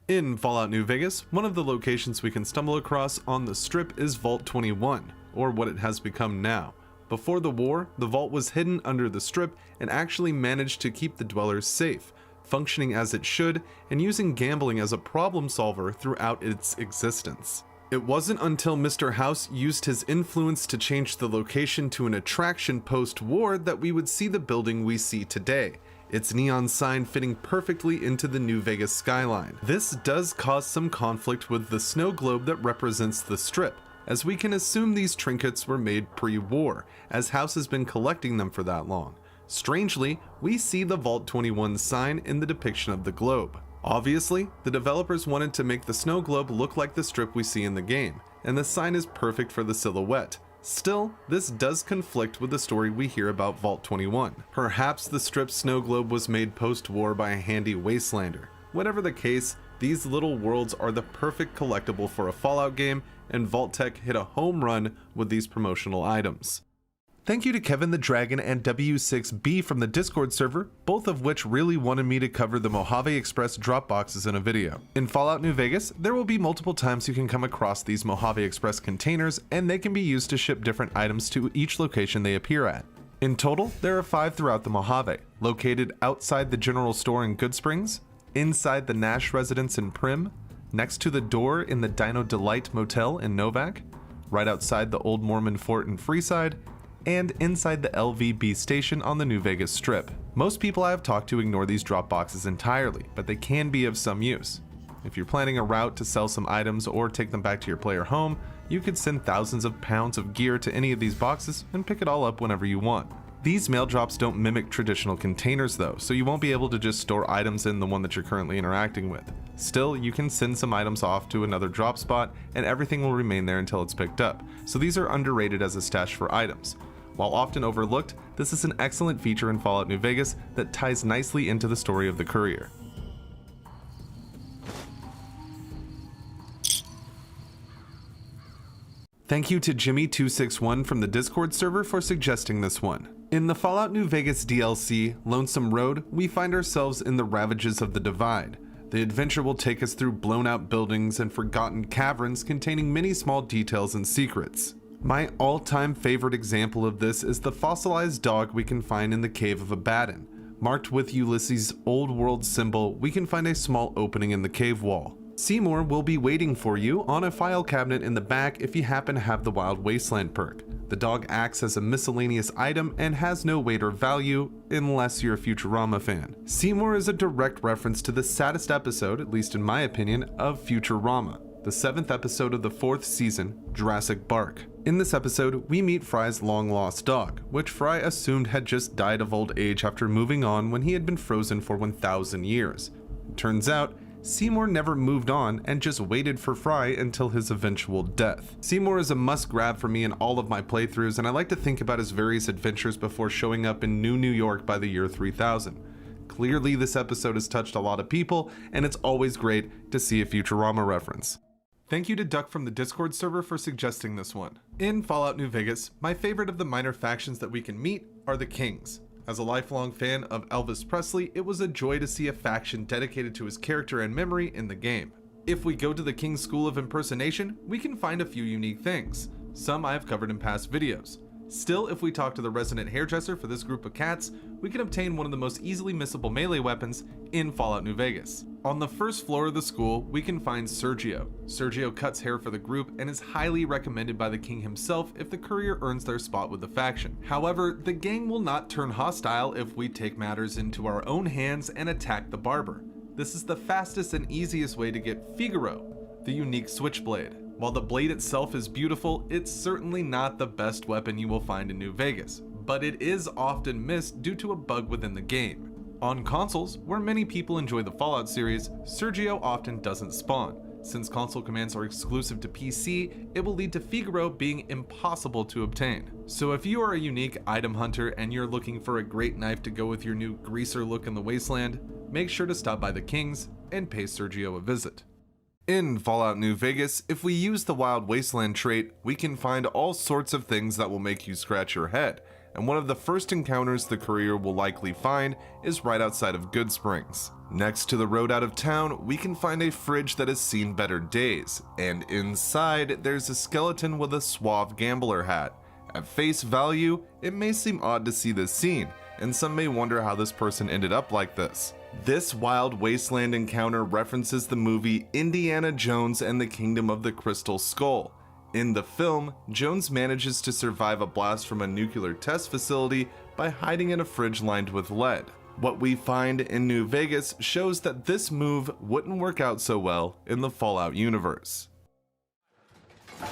In Fallout New Vegas, one of the locations we can stumble across on the Strip is Vault 21, or what it has become now. Before the war, the vault was hidden under the Strip and actually managed to keep the dwellers safe, functioning as it should and using gambling as a problem solver throughout its existence. It wasn't until Mr. House used his influence to change the location to an attraction post-war that we would see the building we see today. Its neon sign fitting perfectly into the New Vegas skyline. This does cause some conflict with the snow globe that represents the Strip, as we can assume these trinkets were made pre-war, as House has been collecting them for that long. Strangely, we see the Vault 21 sign in the depiction of the globe. Obviously, the developers wanted to make the snow globe look like the Strip we see in the game, and the sign is perfect for the silhouette. Still, this does conflict with the story we hear about Vault 21. Perhaps the Strip's snow globe was made post-war by a handy wastelander. Whatever the case, these little worlds are the perfect collectible for a Fallout game, and Vault Tech hit a home run with these promotional items. Thank you to Kevin the Dragon and W6B from the Discord server, both of which really wanted me to cover the Mojave Express drop boxes in a video. In Fallout New Vegas, there will be multiple times you can come across these Mojave Express containers, and they can be used to ship different items to each location they appear at. In total, there are 5 throughout the Mojave, located outside the general store in Good Springs, inside the Nash residence in Prim, next to the door in the Dino Delight Motel in Novak, right outside the Old Mormon Fort in Freeside, and inside the LVB station on the New Vegas Strip. Most people I have talked to ignore these drop boxes entirely, but they can be of some use. If you're planning a route to sell some items or take them back to your player home, you could send thousands of pounds of gear to any of these boxes and pick it all up whenever you want. These mail drops don't mimic traditional containers though, so you won't be able to just store items in the one that you're currently interacting with. Still, you can send some items off to another drop spot and everything will remain there until it's picked up, so these are underrated as a stash for items. While often overlooked, this is an excellent feature in Fallout New Vegas that ties nicely into the story of the courier. Thank you to Jimmy261 from the Discord server for suggesting this one. In the Fallout New Vegas DLC, Lonesome Road, we find ourselves in the ravages of the Divide. The adventure will take us through blown out buildings and forgotten caverns containing many small details and secrets. My all-time favorite example of this is the fossilized dog we can find in the Cave of Abaddon. Marked with Ulysses' old world symbol, we can find a small opening in the cave wall. Seymour will be waiting for you on a file cabinet in the back if you happen to have the Wild Wasteland perk. The dog acts as a miscellaneous item and has no weight or value unless you're a Futurama fan. Seymour is a direct reference to the saddest episode, at least in my opinion, of Futurama, the 7th episode of the 4th season, Jurassic Bark. In this episode, we meet Fry's long-lost dog, which Fry assumed had just died of old age after moving on when he had been frozen for 1,000 years. It turns out, Seymour never moved on and just waited for Fry until his eventual death. Seymour is a must-grab for me in all of my playthroughs, and I like to think about his various adventures before showing up in New York by the year 3000. Clearly, this episode has touched a lot of people, and it's always great to see a Futurama reference. Thank you to Duck from the Discord server for suggesting this one. In Fallout New Vegas, my favorite of the minor factions that we can meet are the Kings. As a lifelong fan of Elvis Presley, it was a joy to see a faction dedicated to his character and memory in the game. If we go to the King's School of Impersonation, we can find a few unique things. Some I have covered in past videos. Still, if we talk to the resident hairdresser for this group of cats, we can obtain one of the most easily missable melee weapons in Fallout New Vegas. On the first floor of the school, we can find Sergio. Sergio cuts hair for the group and is highly recommended by the king himself if the courier earns their spot with the faction. However, the gang will not turn hostile if we take matters into our own hands and attack the barber. This is the fastest and easiest way to get Figaro, the unique switchblade. While the blade itself is beautiful, it's certainly not the best weapon you will find in New Vegas, but it is often missed due to a bug within the game. On consoles, where many people enjoy the Fallout series, Sergio often doesn't spawn. Since console commands are exclusive to PC, it will lead to Figaro being impossible to obtain. So if you are a unique item hunter and you're looking for a great knife to go with your new greaser look in the wasteland, make sure to stop by the Kings and pay Sergio a visit. In Fallout New Vegas, if we use the Wild Wasteland trait, we can find all sorts of things that will make you scratch your head, and one of the first encounters the courier will likely find is right outside of Good Springs. Next to the road out of town, we can find a fridge that has seen better days, and inside there's a skeleton with a suave gambler hat. At face value, it may seem odd to see this scene, and some may wonder how this person ended up like this. This Wild Wasteland encounter references the movie Indiana Jones and the Kingdom of the Crystal Skull. In the film, Jones manages to survive a blast from a nuclear test facility by hiding in a fridge lined with lead. What we find in New Vegas shows that this move wouldn't work out so well in the Fallout universe. 4,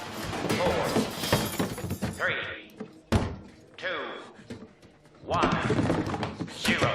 3, 2, 1, 0.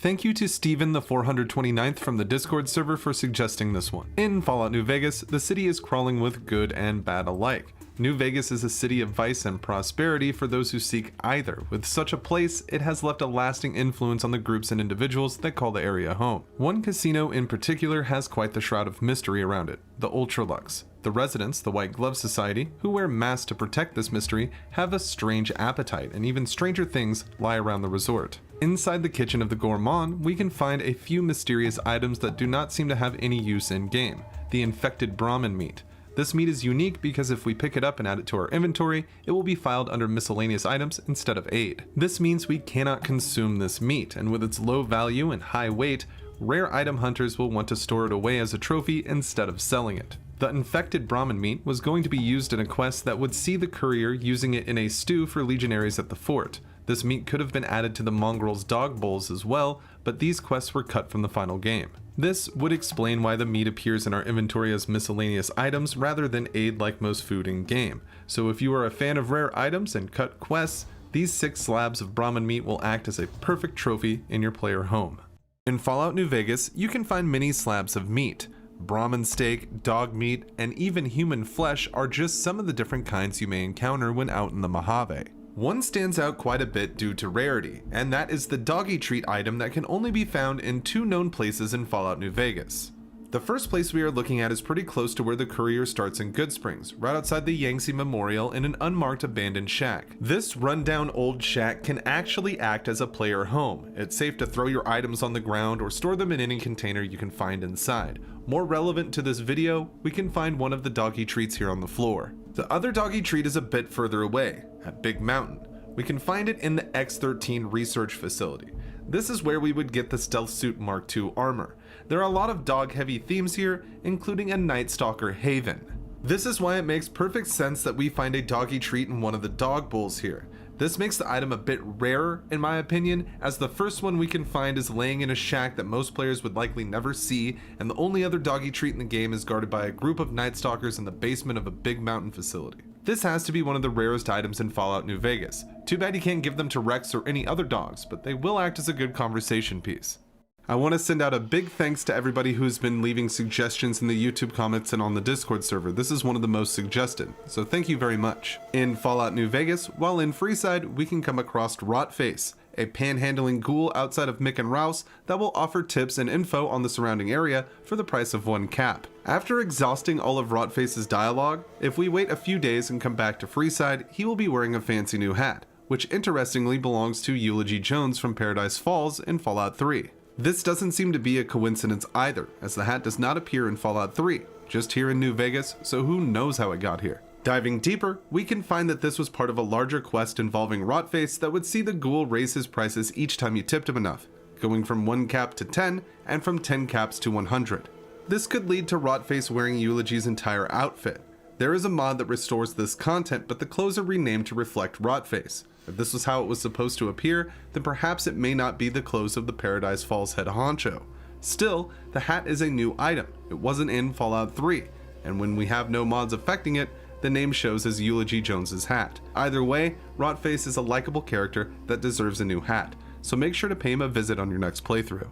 Thank you to Steven the 429th from the Discord server for suggesting this one. In Fallout New Vegas, the city is crawling with good and bad alike. New Vegas is a city of vice and prosperity for those who seek either. With such a place, it has left a lasting influence on the groups and individuals that call the area home. One casino in particular has quite the shroud of mystery around it, the Ultralux. The residents, the White Glove Society, who wear masks to protect this mystery, have a strange appetite, and even stranger things lie around the resort. Inside the kitchen of the Gourmand, we can find a few mysterious items that do not seem to have any use in-game. The infected Brahmin meat. This meat is unique because if we pick it up and add it to our inventory, it will be filed under miscellaneous items instead of aid. This means we cannot consume this meat, and with its low value and high weight, rare item hunters will want to store it away as a trophy instead of selling it. The infected Brahmin meat was going to be used in a quest that would see the courier using it in a stew for legionaries at the fort. This meat could have been added to the mongrel's dog bowls as well, but these quests were cut from the final game. This would explain why the meat appears in our inventory as miscellaneous items rather than aid like most food in game. So if you are a fan of rare items and cut quests, these 6 slabs of Brahmin meat will act as a perfect trophy in your player home. In Fallout New Vegas, you can find many slabs of meat. Brahmin steak, dog meat, and even human flesh are just some of the different kinds you may encounter when out in the Mojave. One stands out quite a bit due to rarity, and that is the doggy treat item that can only be found in 2 known places in Fallout New Vegas. The first place we are looking at is pretty close to where the courier starts in Goodsprings, right outside the Yangtze Memorial in an unmarked abandoned shack. This rundown old shack can actually act as a player home. It's safe to throw your items on the ground or store them in any container you can find inside. More relevant to this video, we can find one of the doggy treats here on the floor. The other doggy treat is a bit further away, at Big Mountain. We can find it in the X-13 research facility. This is where we would get the Stealth Suit Mark II armor. There are a lot of dog-heavy themes here, including a Night Stalker haven. This is why it makes perfect sense that we find a doggy treat in one of the dog bowls here. This makes the item a bit rarer, in my opinion, as the first one we can find is laying in a shack that most players would likely never see, and the only other doggy treat in the game is guarded by a group of Night Stalkers in the basement of a Big Mountain facility. This has to be one of the rarest items in Fallout New Vegas. Too bad you can't give them to Rex or any other dogs, but they will act as a good conversation piece. I want to send out a big thanks to everybody who's been leaving suggestions in the YouTube comments and on the Discord server. This is one of the most suggested, so thank you very much. In Fallout New Vegas, while in Freeside, we can come across Rotface, a panhandling ghoul outside of Mick and Rouse that will offer tips and info on the surrounding area for the price of 1 cap. After exhausting all of Rotface's dialogue, if we wait a few days and come back to Freeside, he will be wearing a fancy new hat, which interestingly belongs to Eulogy Jones from Paradise Falls in Fallout 3. This doesn't seem to be a coincidence either, as the hat does not appear in Fallout 3, just here in New Vegas, so who knows how it got here. Diving deeper, we can find that this was part of a larger quest involving Rotface that would see the ghoul raise his prices each time you tipped him enough, going from 1 cap to 10, and from 10 caps to 100. This could lead to Rotface wearing Eulogy's entire outfit. There is a mod that restores this content, but the clothes are renamed to reflect Rotface. If this was how it was supposed to appear, then perhaps it may not be the clothes of the Paradise Falls head honcho. Still, the hat is a new item. It wasn't in Fallout 3, and when we have no mods affecting it, the name shows as Eulogy Jones's hat. Either way, Rotface is a likable character that deserves a new hat, so make sure to pay him a visit on your next playthrough.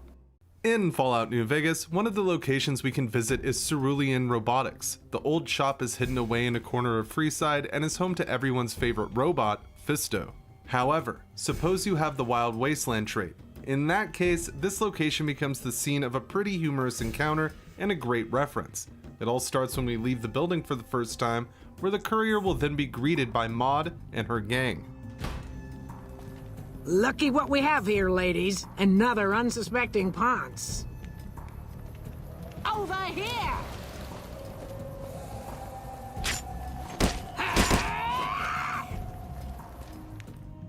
In Fallout New Vegas, one of the locations we can visit is Cerulean Robotics. The old shop is hidden away in a corner of Freeside and is home to everyone's favorite robot, Fisto. However, suppose you have the Wild Wasteland trait. In that case, this location becomes the scene of a pretty humorous encounter and a great reference. It all starts when we leave the building for the first time, where the courier will then be greeted by Maud and her gang. Lucky what we have here, ladies. Another unsuspecting Ponce. Over here!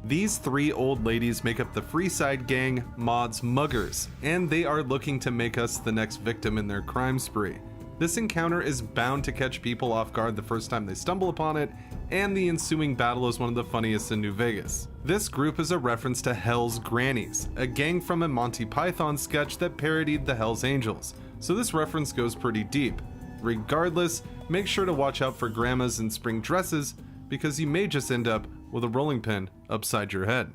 These 3 old ladies make up the Freeside gang, Maud's Muggers, and they are looking to make us the next victim in their crime spree. This encounter is bound to catch people off guard the first time they stumble upon it, and the ensuing battle is one of the funniest in New Vegas. This group is a reference to Hell's Grannies, a gang from a Monty Python sketch that parodied the Hell's Angels, so this reference goes pretty deep. Regardless, make sure to watch out for grandmas in spring dresses, because you may just end up with a rolling pin upside your head.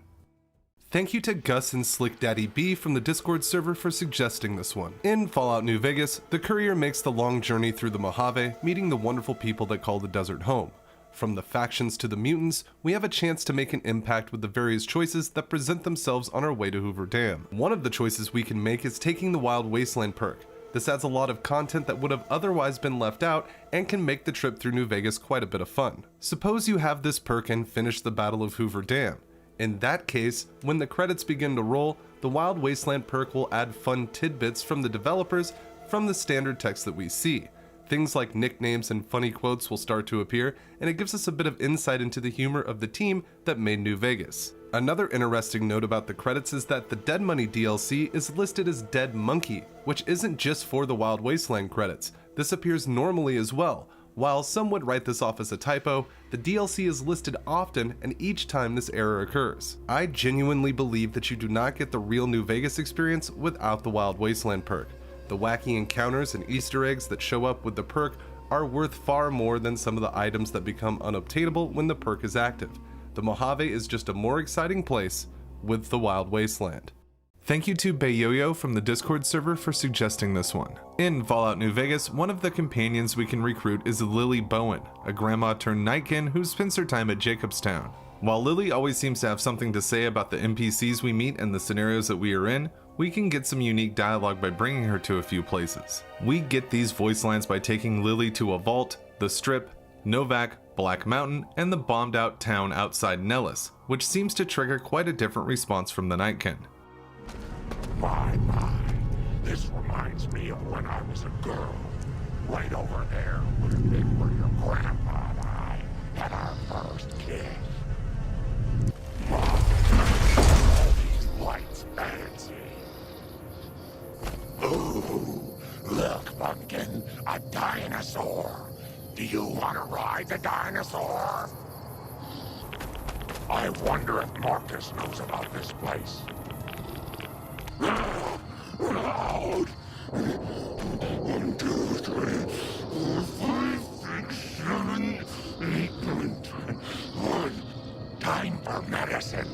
Thank you to Gus and Slick Daddy B from the Discord server for suggesting this one. In Fallout New Vegas, the courier makes the long journey through the Mojave, meeting the wonderful people that call the desert home. From the factions to the mutants, we have a chance to make an impact with the various choices that present themselves on our way to Hoover Dam. One of the choices we can make is taking the Wild Wasteland perk. This adds a lot of content that would have otherwise been left out and can make the trip through New Vegas quite a bit of fun. Suppose you have this perk and finish the Battle of Hoover Dam. In that case, when the credits begin to roll, the Wild Wasteland perk will add fun tidbits from the developers from the standard text that we see. Things like nicknames and funny quotes will start to appear, and it gives us a bit of insight into the humor of the team that made New Vegas. Another interesting note about the credits is that the Dead Money DLC is listed as Dead Monkey, which isn't just for the Wild Wasteland credits. This appears normally as well. While some would write this off as a typo, the DLC is listed often and each time this error occurs. I genuinely believe that you do not get the real New Vegas experience without the Wild Wasteland perk. The wacky encounters and Easter eggs that show up with the perk are worth far more than some of the items that become unobtainable when the perk is active. The Mojave is just a more exciting place with the Wild Wasteland. Thank you to Bayoyo from the Discord server for suggesting this one. In Fallout New Vegas, one of the companions we can recruit is Lily Bowen, a grandma turned nightkin who spends her time at Jacobstown. While Lily always seems to have something to say about the NPCs we meet and the scenarios that we are in, we can get some unique dialogue by bringing her to a few places. We get these voice lines by taking Lily to a vault, the Strip, Novak, Black Mountain, and the bombed out town outside Nellis, which seems to trigger quite a different response from the nightkin. My, this reminds me of when I was a girl. Right over there would have been where your grandpa and I had our first kiss. All these lights fancy. Ooh, look, Pumpkin, a dinosaur. Do you want to ride the dinosaur? I wonder if Marcus knows about this place. Loud! 1, 2, 3, 4, 5, 6, 7, 8, 9, 10. 1. Time for medicine.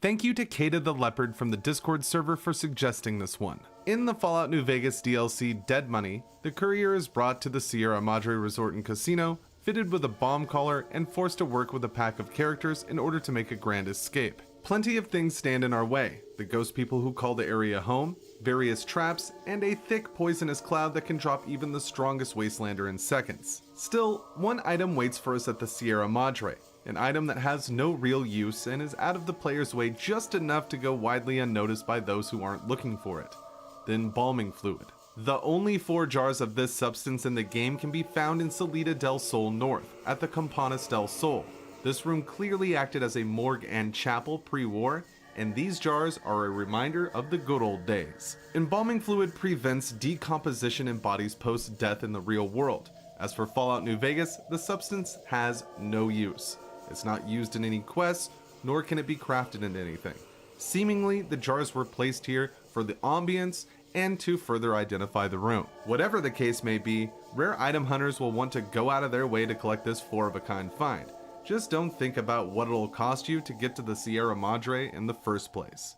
Thank you to Kata the Leopard from the Discord server for suggesting this one. In the Fallout New Vegas DLC Dead Money, the courier is brought to the Sierra Madre Resort and Casino, fitted with a bomb collar and forced to work with a pack of characters in order to make a grand escape. Plenty of things stand in our way: the ghost people who call the area home, various traps, and a thick poisonous cloud that can drop even the strongest wastelander in seconds. Still, one item waits for us at the Sierra Madre, an item that has no real use and is out of the player's way just enough to go widely unnoticed by those who aren't looking for it: the embalming fluid. The only 4 jars of this substance in the game can be found in Salida del Sol North, at the Campanas del Sol. This room clearly acted as a morgue and chapel pre-war, and these jars are a reminder of the good old days. Embalming fluid prevents decomposition in bodies post-death in the real world. As for Fallout New Vegas, the substance has no use. It's not used in any quests, nor can it be crafted into anything. Seemingly, the jars were placed here for the ambience and to further identify the room. Whatever the case may be, rare item hunters will want to go out of their way to collect this 4-of-a-kind find. Just don't think about what it'll cost you to get to the Sierra Madre in the first place.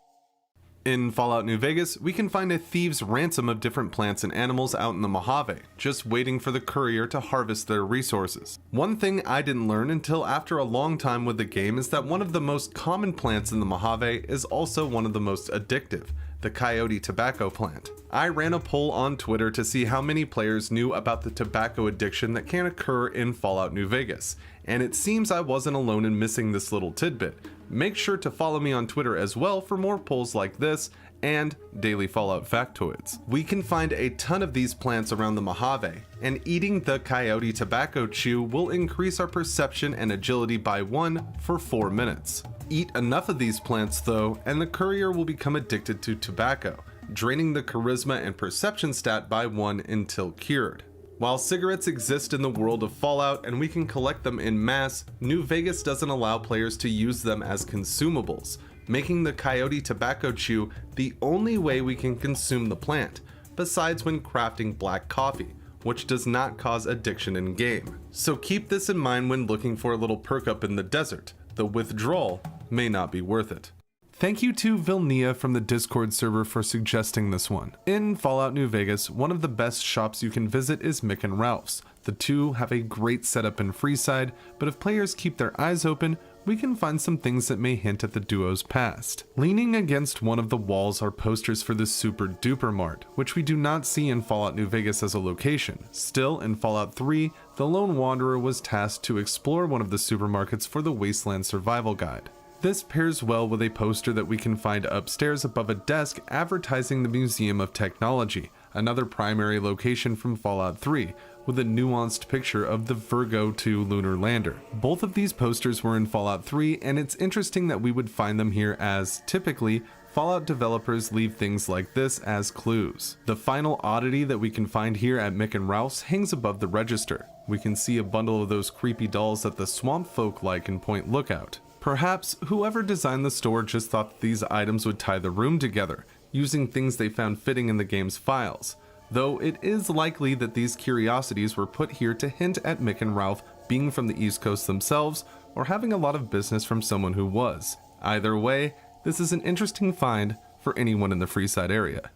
In Fallout New Vegas, we can find a thieves' ransom of different plants and animals out in the Mojave, just waiting for the courier to harvest their resources. One thing I didn't learn until after a long time with the game is that one of the most common plants in the Mojave is also one of the most addictive: the coyote tobacco plant. I ran a poll on Twitter to see how many players knew about the tobacco addiction that can occur in Fallout New Vegas, and it seems I wasn't alone in missing this little tidbit. Make sure to follow me on Twitter as well for more polls like this and daily Fallout factoids. We can find a ton of these plants around the Mojave, and eating the coyote tobacco chew will increase our perception and agility by 1 for 4 minutes. Eat enough of these plants though, and the courier will become addicted to tobacco, draining the charisma and perception stat by 1 until cured. While cigarettes exist in the world of Fallout and we can collect them in mass, New Vegas doesn't allow players to use them as consumables, making the coyote tobacco chew the only way we can consume the plant, besides when crafting black coffee, which does not cause addiction in game. So keep this in mind when looking for a little perk up in the desert. The withdrawal may not be worth it. Thank you to Vilnia from the Discord server for suggesting this one. In Fallout New Vegas, one of the best shops you can visit is Mick and Ralph's. The two have a great setup in Freeside, but if players keep their eyes open, we can find some things that may hint at the duo's past. Leaning against one of the walls are posters for the Super Duper Mart, which we do not see in Fallout New Vegas as a location. Still, in Fallout 3, the Lone Wanderer was tasked to explore one of the supermarkets for the Wasteland Survival Guide. This pairs well with a poster that we can find upstairs above a desk advertising the Museum of Technology, another primary location from Fallout 3, with a nuanced picture of the Virgo 2 lunar lander. Both of these posters were in Fallout 3, and it's interesting that we would find them here, as typically Fallout developers leave things like this as clues. The final oddity that we can find here at Mick and Ralph's hangs above the register. We can see a bundle of those creepy dolls that the swamp folk like in Point Lookout. Perhaps whoever designed the store just thought that these items would tie the room together, using things they found fitting in the game's files, though it is likely that these curiosities were put here to hint at Mick and Ralph being from the East Coast themselves, or having a lot of business from someone who was. Either way, this is an interesting find for anyone in the Freeside area.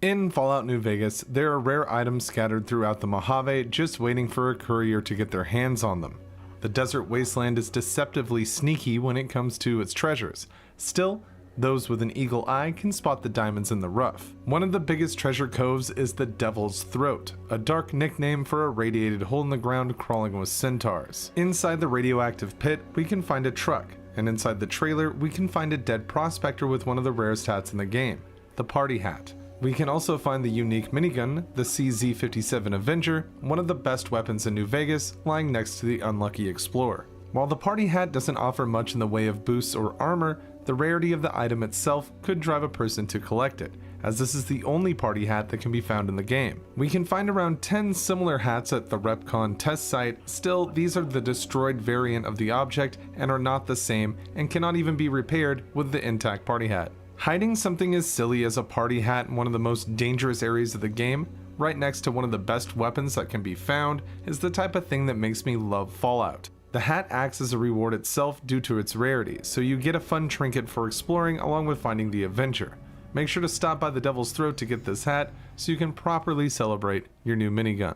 In Fallout New Vegas, there are rare items scattered throughout the Mojave just waiting for a courier to get their hands on them. The desert wasteland is deceptively sneaky when it comes to its treasures. Still, those with an eagle eye can spot the diamonds in the rough. One of the biggest treasure coves is the Devil's Throat, a dark nickname for a radiated hole in the ground crawling with centaurs. Inside the radioactive pit, we can find a truck, and inside the trailer, we can find a dead prospector with one of the rarest hats in the game, the party hat. We can also find the unique minigun, the CZ-57 Avenger, one of the best weapons in New Vegas, lying next to the unlucky Explorer. While the party hat doesn't offer much in the way of boosts or armor, the rarity of the item itself could drive a person to collect it, as this is the only party hat that can be found in the game. We can find around 10 similar hats at the RepCon test site. Still, these are the destroyed variant of the object and are not the same, and cannot even be repaired with the intact party hat. Hiding something as silly as a party hat in one of the most dangerous areas of the game, right next to one of the best weapons that can be found, is the type of thing that makes me love Fallout. The hat acts as a reward itself due to its rarity, so you get a fun trinket for exploring along with finding the Avenger. Make sure to stop by the Devil's Throat to get this hat so you can properly celebrate your new minigun.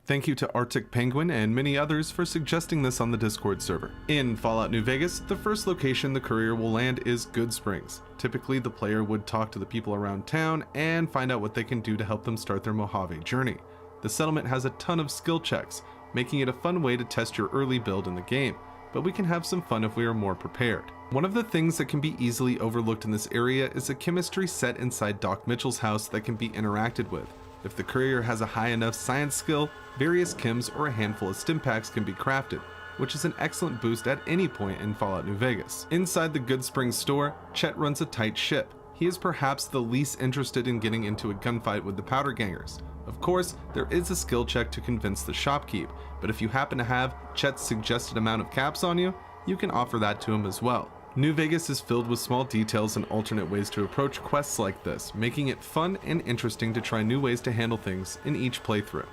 Thank you to Arctic Penguin and many others for suggesting this on the Discord server. In Fallout New Vegas, the first location the courier will land is Good Springs. Typically, the player would talk to the people around town and find out what they can do to help them start their Mojave journey. The settlement has a ton of skill checks, making it a fun way to test your early build in the game, but we can have some fun if we are more prepared. One of the things that can be easily overlooked in this area is a chemistry set inside Doc Mitchell's house that can be interacted with. If the courier has a high enough science skill, various chems or a handful of stimpaks can be crafted, which is an excellent boost at any point in Fallout New Vegas. Inside the Good Springs store, Chet runs a tight ship. He is perhaps the least interested in getting into a gunfight with the powder gangers. Of course, there is a skill check to convince the shopkeep, but if you happen to have Chet's suggested amount of caps on you, you can offer that to him as well. New Vegas is filled with small details and alternate ways to approach quests like this, making it fun and interesting to try new ways to handle things in each playthrough.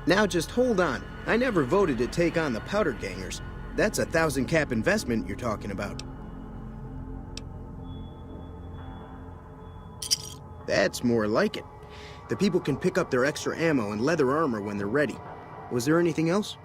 Now just hold on. I never voted to take on the powder gangers. That's a 1,000 cap investment you're talking about. That's more like it. The people can pick up their extra ammo and leather armor when they're ready. Was there anything else?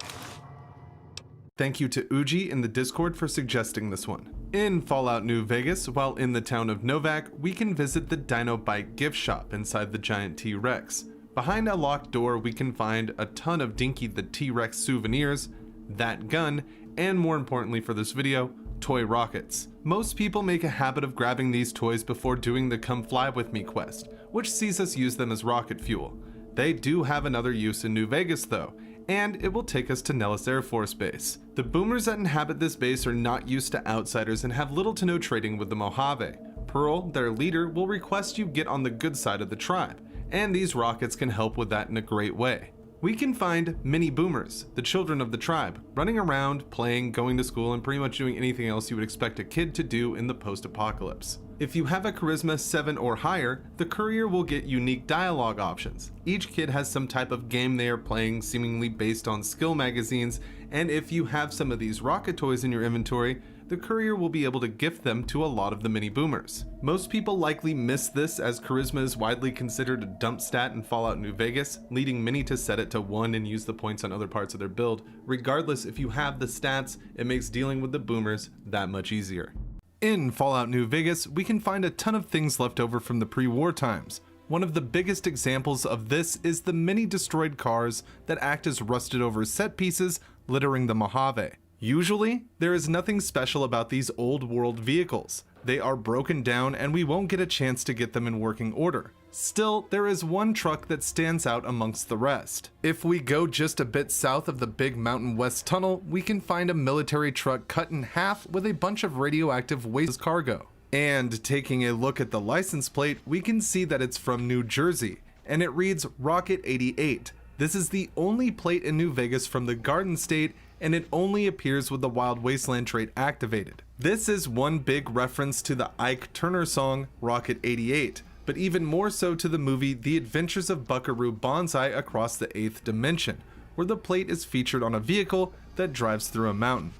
Thank you to Uji in the Discord for suggesting this one. In Fallout New Vegas, while in the town of Novak, we can visit the Dino Bike gift shop inside the giant T-Rex. Behind a locked door, we can find a ton of Dinky the T-Rex souvenirs, that gun, and more importantly for this video, toy rockets. Most people make a habit of grabbing these toys before doing the Come Fly With Me quest, which sees us use them as rocket fuel. They do have another use in New Vegas though, and it will take us to Nellis Air Force Base. The boomers that inhabit this base are not used to outsiders and have little to no trading with the Mojave. Pearl, their leader, will request you get on the good side of the tribe, and these rockets can help with that in a great way. we can find mini boomers, the children of the tribe, running around, playing, going to school, and pretty much doing anything else you would expect a kid to do in the post-apocalypse. If you have a charisma 7 or higher, the courier will get unique dialogue options. Each kid has some type of game they are playing, seemingly based on skill magazines, and if you have some of these rocket toys in your inventory, the courier will be able to gift them to a lot of the mini boomers. Most people likely miss this, as charisma is widely considered a dump stat in Fallout New Vegas, leading many to set it to 1 and use the points on other parts of their build. Regardless, if you have the stats, it makes dealing with the boomers that much easier. In Fallout New Vegas, we can find a ton of things left over from the pre-war times. One of the biggest examples of this is the many destroyed cars that act as rusted over set pieces littering the Mojave. Usually, there is nothing special about these old world vehicles. They are broken down and we won't get a chance to get them in working order. Still, there is one truck that stands out amongst the rest. If we go just a bit south of the Big Mountain West Tunnel, we can find a military truck cut in half with a bunch of radioactive waste as cargo. And taking a look at the license plate, we can see that it's from New Jersey, and it reads Rocket 88. This is the only plate in New Vegas from the Garden State, and it only appears with the Wild Wasteland trait activated. This is one big reference to the Ike Turner song Rocket 88, but even more so to the movie The Adventures of Buckaroo Banzai Across the Eighth Dimension, where the plate is featured on a vehicle that drives through a mountain.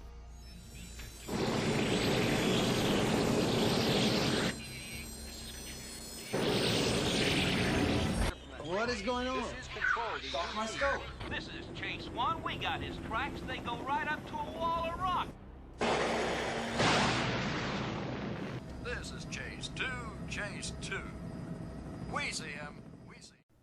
What is going on? Off my scope. This is Chase 1. We got his tracks. They go right up to a wall of rock. This is Chase 2. Chase 2. We see him.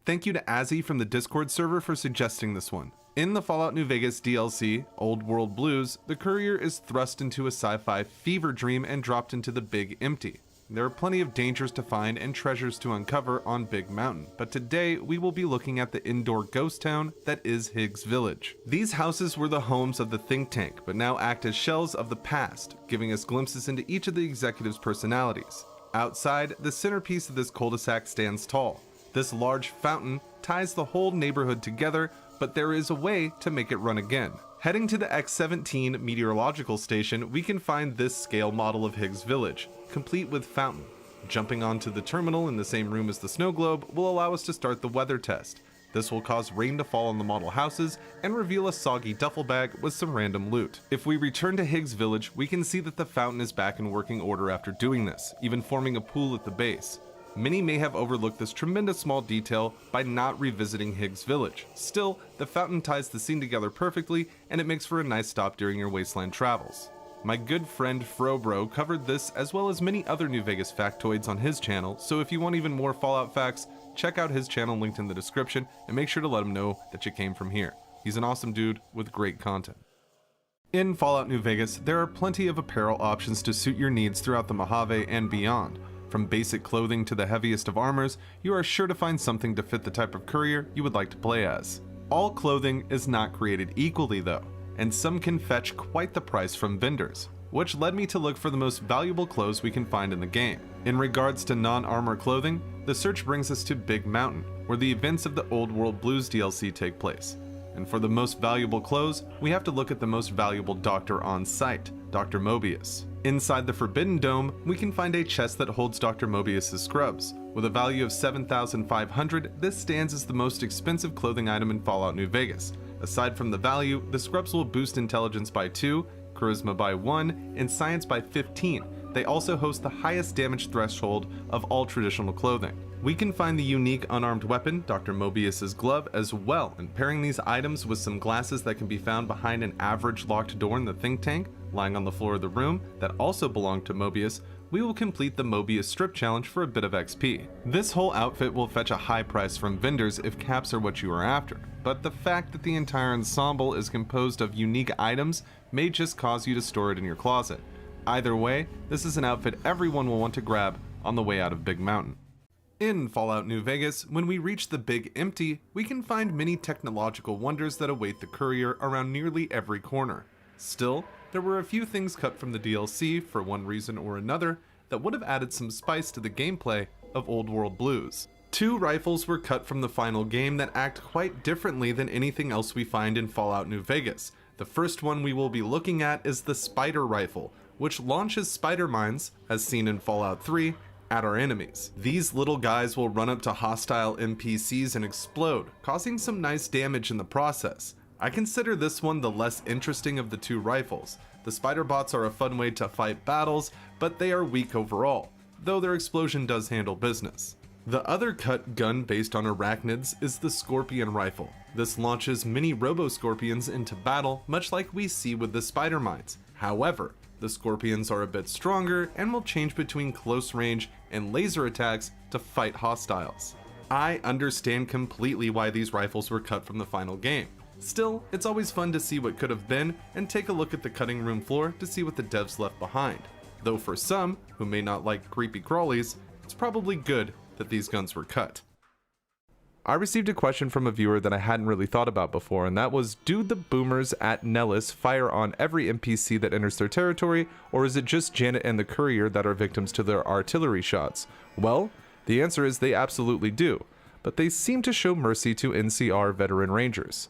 Thank you to Azzy from the Discord server for suggesting this one. In the Fallout New Vegas DLC, Old World Blues, the courier is thrust into a sci-fi fever dream and dropped into the Big Empty. There are plenty of dangers to find and treasures to uncover on Big Mountain, but today we will be looking at the indoor ghost town that is Higgs Village. These houses were the homes of the think tank, but now act as shells of the past, giving us glimpses into each of the executives' personalities. Outside, the centerpiece of this cul-de-sac stands tall. This large fountain ties the whole neighborhood together, but there is a way to make it run again. Heading to the X-17 meteorological station, we can find this scale model of Higgs Village, complete with fountain. Jumping onto the terminal in the same room as the snow globe will allow us to start the weather test. This will cause rain to fall on the model houses and reveal a soggy duffel bag with some random loot. If we return to Higgs Village, we can see that the fountain is back in working order after doing this, even forming a pool at the base. Many may have overlooked this tremendous small detail by not revisiting Higgs Village. Still, the fountain ties the scene together perfectly, and it makes for a nice stop during your wasteland travels. My good friend Frobro covered this as well as many other New Vegas factoids on his channel, so if you want even more Fallout facts, check out his channel linked in the description, and make sure to let him know that you came from here. He's an awesome dude with great content. In Fallout New Vegas, there are plenty of apparel options to suit your needs throughout the Mojave and beyond. From basic clothing to the heaviest of armors, you are sure to find something to fit the type of courier you would like to play as. All clothing is not created equally though, and some can fetch quite the price from vendors, which led me to look for the most valuable clothes we can find in the game. In regards to non-armor clothing, the search brings us to Big Mountain, where the events of the Old World Blues DLC take place. And for the most valuable clothes, we have to look at the most valuable doctor on site, Dr. Mobius. Inside the Forbidden Dome, we can find a chest that holds Dr. Mobius's scrubs. With a value of 7,500, this stands as the most expensive clothing item in Fallout New Vegas. Aside from the value, the scrubs will boost intelligence by 2, charisma by 1, and science by 15. They also host the highest damage threshold of all traditional clothing. We can find the unique unarmed weapon, Dr. Mobius's glove, as well, and pairing these items with some glasses that can be found behind an average locked door in the think tank, lying on the floor of the room, that also belong to Mobius, we will complete the Mobius strip challenge for a bit of XP. This whole outfit will fetch a high price from vendors if caps are what you are after, but the fact that the entire ensemble is composed of unique items may just cause you to store it in your closet. Either way, this is an outfit everyone will want to grab on the way out of Big Mountain. In Fallout New Vegas, when we reach the Big Empty, we can find many technological wonders that await the courier around nearly every corner. Still, there were a few things cut from the DLC for one reason or another that would have added some spice to the gameplay of Old World Blues. Two rifles were cut from the final game that act quite differently than anything else we find in Fallout New Vegas. The first one we will be looking at is the Spider Rifle, which launches spider mines, as seen in Fallout 3, at our enemies. These little guys will run up to hostile NPCs and explode, causing some nice damage in the process. I consider this one the less interesting of the two rifles. The spider bots are a fun way to fight battles, but they are weak overall, though their explosion does handle business. The other cut gun based on arachnids is the Scorpion Rifle. This launches mini robo-scorpions into battle, much like we see with the spider mines. However, the scorpions are a bit stronger and will change between close range and laser attacks to fight hostiles. I understand completely why these rifles were cut from the final game. Still, it's always fun to see what could have been and take a look at the cutting room floor to see what the devs left behind. Though for some, who may not like creepy crawlies, it's probably good that these guns were cut. I received a question from a viewer that I hadn't really thought about before, and that was, do the boomers at Nellis fire on every NPC that enters their territory, or is it just Janet and the courier that are victims to their artillery shots? Well, the answer is they absolutely do, but they seem to show mercy to NCR veteran rangers.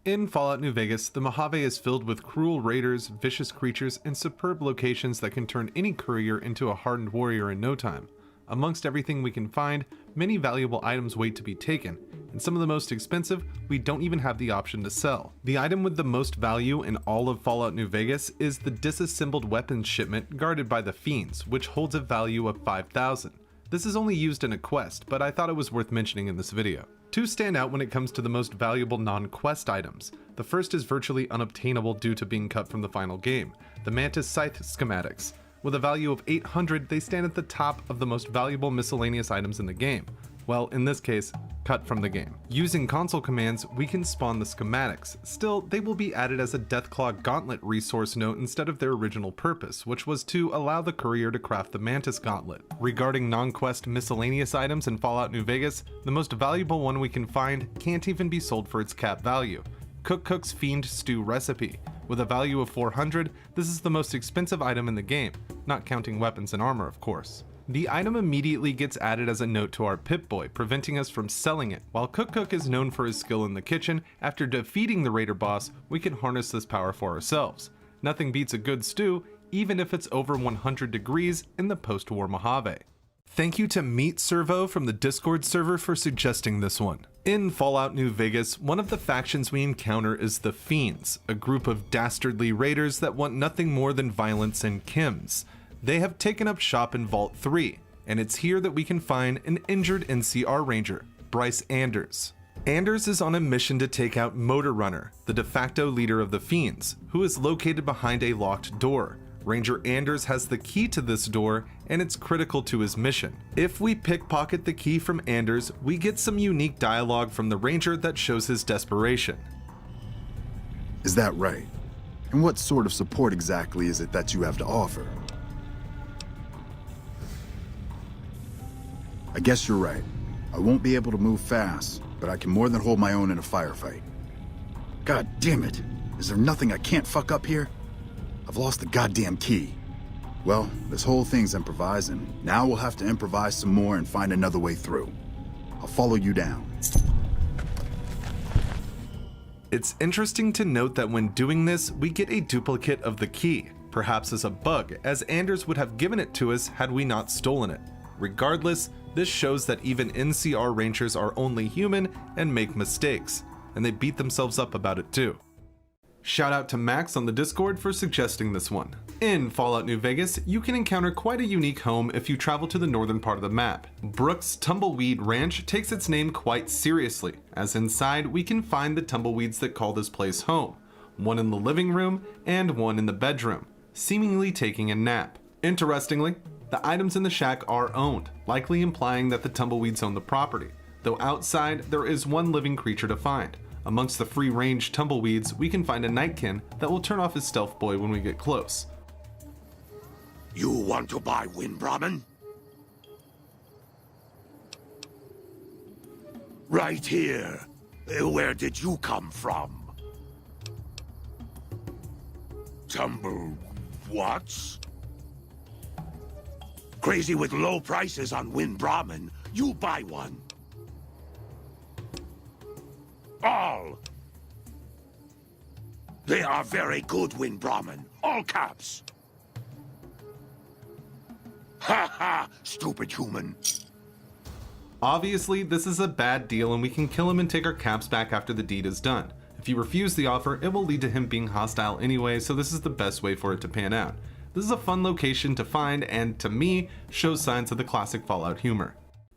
In Fallout New Vegas, the Mojave is filled with cruel raiders, vicious creatures, and superb locations that can turn any courier into a hardened warrior in no time. Amongst everything we can find, many valuable items wait to be taken, and some of the most expensive we don't even have the option to sell. The item with the most value in all of Fallout New Vegas is the disassembled weapons shipment guarded by the Fiends, which holds a value of 5,000. This is only used in a quest, but I thought it was worth mentioning in this video. Two stand out when it comes to the most valuable non-quest items. The first is virtually unobtainable due to being cut from the final game, the Mantis Scythe schematics. With a value of 800, they stand at the top of the most valuable miscellaneous items in the game. Well, in this case, cut from the game. Using console commands, we can spawn the schematics. Still, they will be added as a Deathclaw Gauntlet resource note instead of their original purpose, which was to allow the courier to craft the Mantis Gauntlet. Regarding non-quest miscellaneous items in Fallout New Vegas, the most valuable one we can find can't even be sold for its cap value. Cook's Fiend Stew Recipe. With a value of 400, this is the most expensive item in the game, not counting weapons and armor, of course. The item immediately gets added as a note to our Pip-Boy, preventing us from selling it. While Cook is known for his skill in the kitchen, after defeating the raider boss, we can harness this power for ourselves. Nothing beats a good stew, even if it's over 100 degrees in the post-war Mojave. Thank you to Meat Servo from the Discord server for suggesting this one. In Fallout New Vegas, one of the factions we encounter is the Fiends, a group of dastardly raiders that want nothing more than violence and chems. They have taken up shop in Vault 3, and it's here that we can find an injured NCR Ranger, Bryce Anders. Anders is on a mission to take out Motor Runner, the de facto leader of the Fiends, who is located behind a locked door. Ranger Anders has the key to this door, and it's critical to his mission. If we pickpocket the key from Anders, we get some unique dialogue from the Ranger that shows his desperation. Is that right? And what sort of support exactly is it that you have to offer? I guess you're right. I won't be able to move fast, but I can more than hold my own in a firefight. God damn it! Is there nothing I can't fuck up here? I've lost the goddamn key. Well, this whole thing's improvised, and now we'll have to improvise some more and find another way through. I'll follow you down. It's interesting to note that when doing this, we get a duplicate of the key. perhaps as a bug, as Anders would have given it to us had we not stolen it. Regardless, this shows that even NCR Rangers are only human and make mistakes, and they beat themselves up about it too. Shout out to Max on the Discord for suggesting this one. In Fallout New Vegas, you can encounter quite a unique home if you travel to the northern part of the map. Brooks Tumbleweed Ranch takes its name quite seriously, as inside we can find the tumbleweeds that call this place home, one in the living room and one in the bedroom, seemingly taking a nap. Interestingly, the items in the shack are owned, likely implying that the tumbleweeds own the property, though outside there is one living creature to find. Amongst the free-range tumbleweeds, we can find a nightkin that will turn off his stealth boy when we get close. You want to buy Windbramen? Right here. Where did you come from? Tumble... what? Crazy with low prices on Windbramen. You buy one. All. They are very good, Windbramen. All caps. Ha ha, stupid human. Obviously, this is a bad deal and we can kill him and take our caps back after the deed is done. If you refuse the offer, it will lead to him being hostile anyway, so this is the best way for it to pan out. This is a fun location to find and, to me, shows signs of the classic Fallout humor.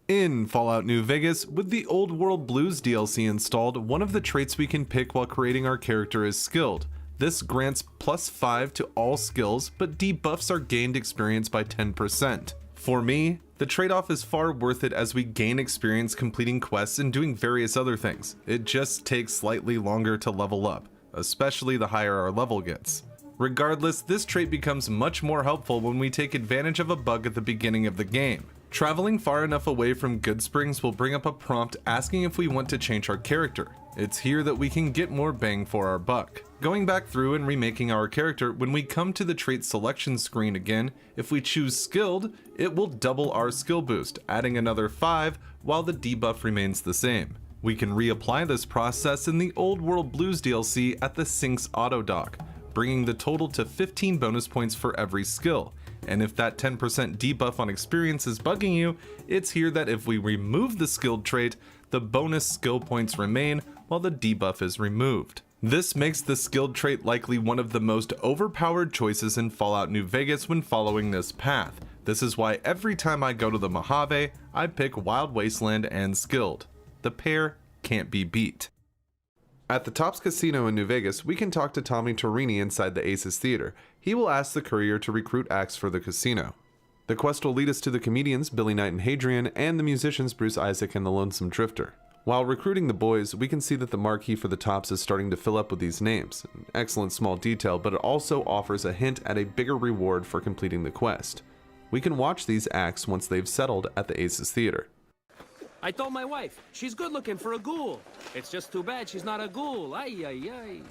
In Fallout New Vegas, with the Old World Blues DLC installed, one of the traits we can pick while creating our character is Skilled. This grants +5 to all skills, but debuffs our gained experience by 10%. For me, the trade-off is far worth it as we gain experience completing quests and doing various other things. It just takes slightly longer to level up, especially the higher our level gets. Regardless, this trait becomes much more helpful when we take advantage of a bug at the beginning of the game. Traveling far enough away from Goodsprings will bring up a prompt asking if we want to change our character. It's here that we can get more bang for our buck. Going back through and remaking our character, when we come to the trait selection screen again, if we choose Skilled, it will double our skill boost, adding another 5 while the debuff remains the same. We can reapply this process in the Old World Blues DLC at the Sinks Auto Dock, bringing the total to 15 bonus points for every skill. And if that 10% debuff on experience is bugging you, it's here that if we remove the skilled trait, the bonus skill points remain while the debuff is removed. This makes the skilled trait likely one of the most overpowered choices in Fallout New Vegas when following this path. This is why every time I go to the Mojave, I pick Wild Wasteland and Skilled. The pair can't be beat. At the Tops Casino in New Vegas, we can talk to Tommy Torini inside the Aces Theater. He will ask the courier to recruit acts for the casino. The quest will lead us to the comedians Billy Knight and Hadrian, and the musicians Bruce Isaac and the Lonesome Drifter. While recruiting the boys, we can see that the marquee for the Tops is starting to fill up with these names. An excellent small detail, but it also offers a hint at a bigger reward for completing the quest. We can watch these acts once they've settled at the Aces Theater. I told my wife, she's good looking for a ghoul. It's just too bad she's not a ghoul. Ay, ay, ay.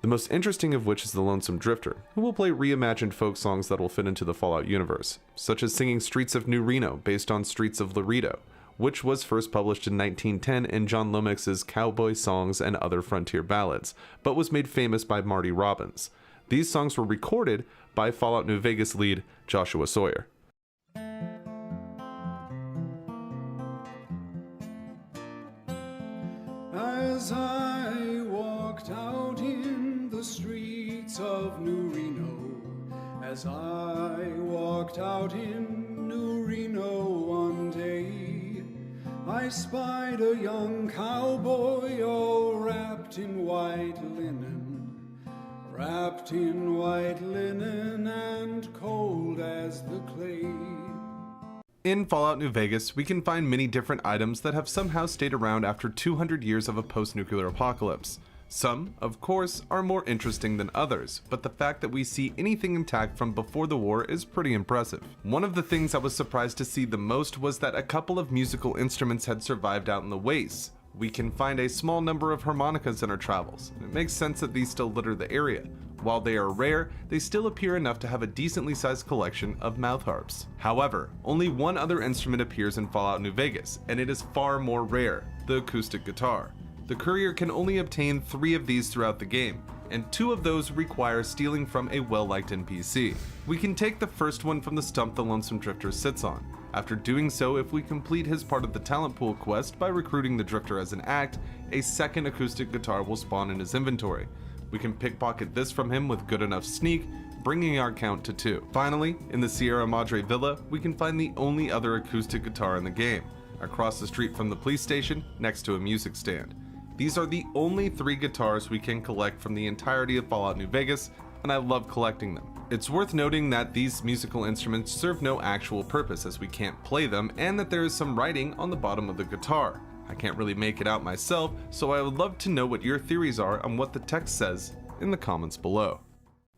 The most interesting of which is the Lonesome Drifter, who will play reimagined folk songs that will fit into the Fallout universe, such as singing Streets of New Reno based on Streets of Laredo, which was first published in 1910 in John Lomax's Cowboy Songs and Other Frontier Ballads, but was made famous by Marty Robbins. These songs were recorded by Fallout New Vegas lead Joshua Sawyer. As I walked out in the streets of New Reno, as I walked out in New Reno one day, I spied a young cowboy all wrapped in white linen and cold as the clay. In Fallout New Vegas, we can find many different items that have somehow stayed around after 200 years of a post-nuclear apocalypse. Some, of course, are more interesting than others, but the fact that we see anything intact from before the war is pretty impressive. One of the things I was surprised to see the most was that a couple of musical instruments had survived out in the wastes. We can find a small number of harmonicas in our travels, and it makes sense that these still litter the area. While they are rare, they still appear enough to have a decently sized collection of mouth harps. However, only one other instrument appears in Fallout New Vegas, and it is far more rare, the acoustic guitar. The courier can only obtain 3 of these throughout the game, and 2 of those require stealing from a well-liked NPC. We can take the first one from the stump the Lonesome Drifter sits on. After doing so, if we complete his part of the talent pool quest by recruiting the Drifter as an act, a second acoustic guitar will spawn in his inventory. We can pickpocket this from him with good enough sneak, bringing our count to 2. Finally, in the Sierra Madre Villa, we can find the only other acoustic guitar in the game, across the street from the police station, next to a music stand. These are the only 3 guitars we can collect from the entirety of Fallout New Vegas, and I love collecting them. It's worth noting that these musical instruments serve no actual purpose as we can't play them, and that there is some writing on the bottom of the guitar. I can't really make it out myself, so I would love to know what your theories are on what the text says in the comments below.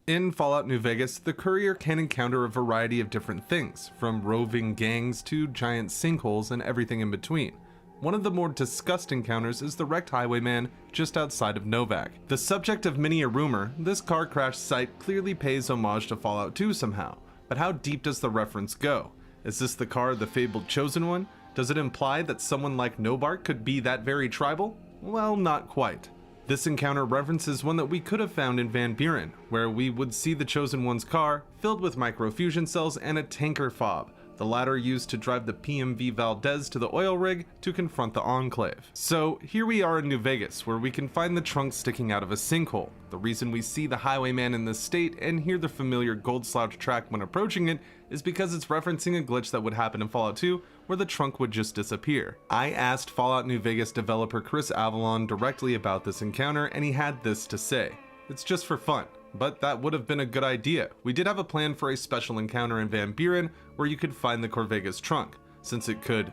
In Fallout New Vegas, the courier can encounter a variety of different things, from roving gangs to giant sinkholes and everything in between. One of the more disgusting encounters is the wrecked highwayman just outside of Novak. The subject of many a rumor, this car crash site clearly pays homage to Fallout 2 somehow, but how deep does the reference go? Is this the car of the fabled Chosen One? Does it imply that someone like Nobark could be that very tribal? Well, not quite. This encounter references one that we could have found in Van Buren, where we would see the Chosen One's car filled with microfusion cells and a tanker fob, the latter used to drive the PMV Valdez to the oil rig to confront the Enclave. So here we are in New Vegas, where we can find the trunk sticking out of a sinkhole. The reason we see the highwayman in this state and hear the familiar gold slouch track when approaching it is because it's referencing a glitch that would happen in Fallout 2 where the trunk would just disappear. I asked Fallout New Vegas developer Chris Avalon directly about this encounter, and he had this to say: "It's just for fun. But that would have been a good idea. We did have a plan for a special encounter in Van Buren where you could find the Corvega's trunk, since it could,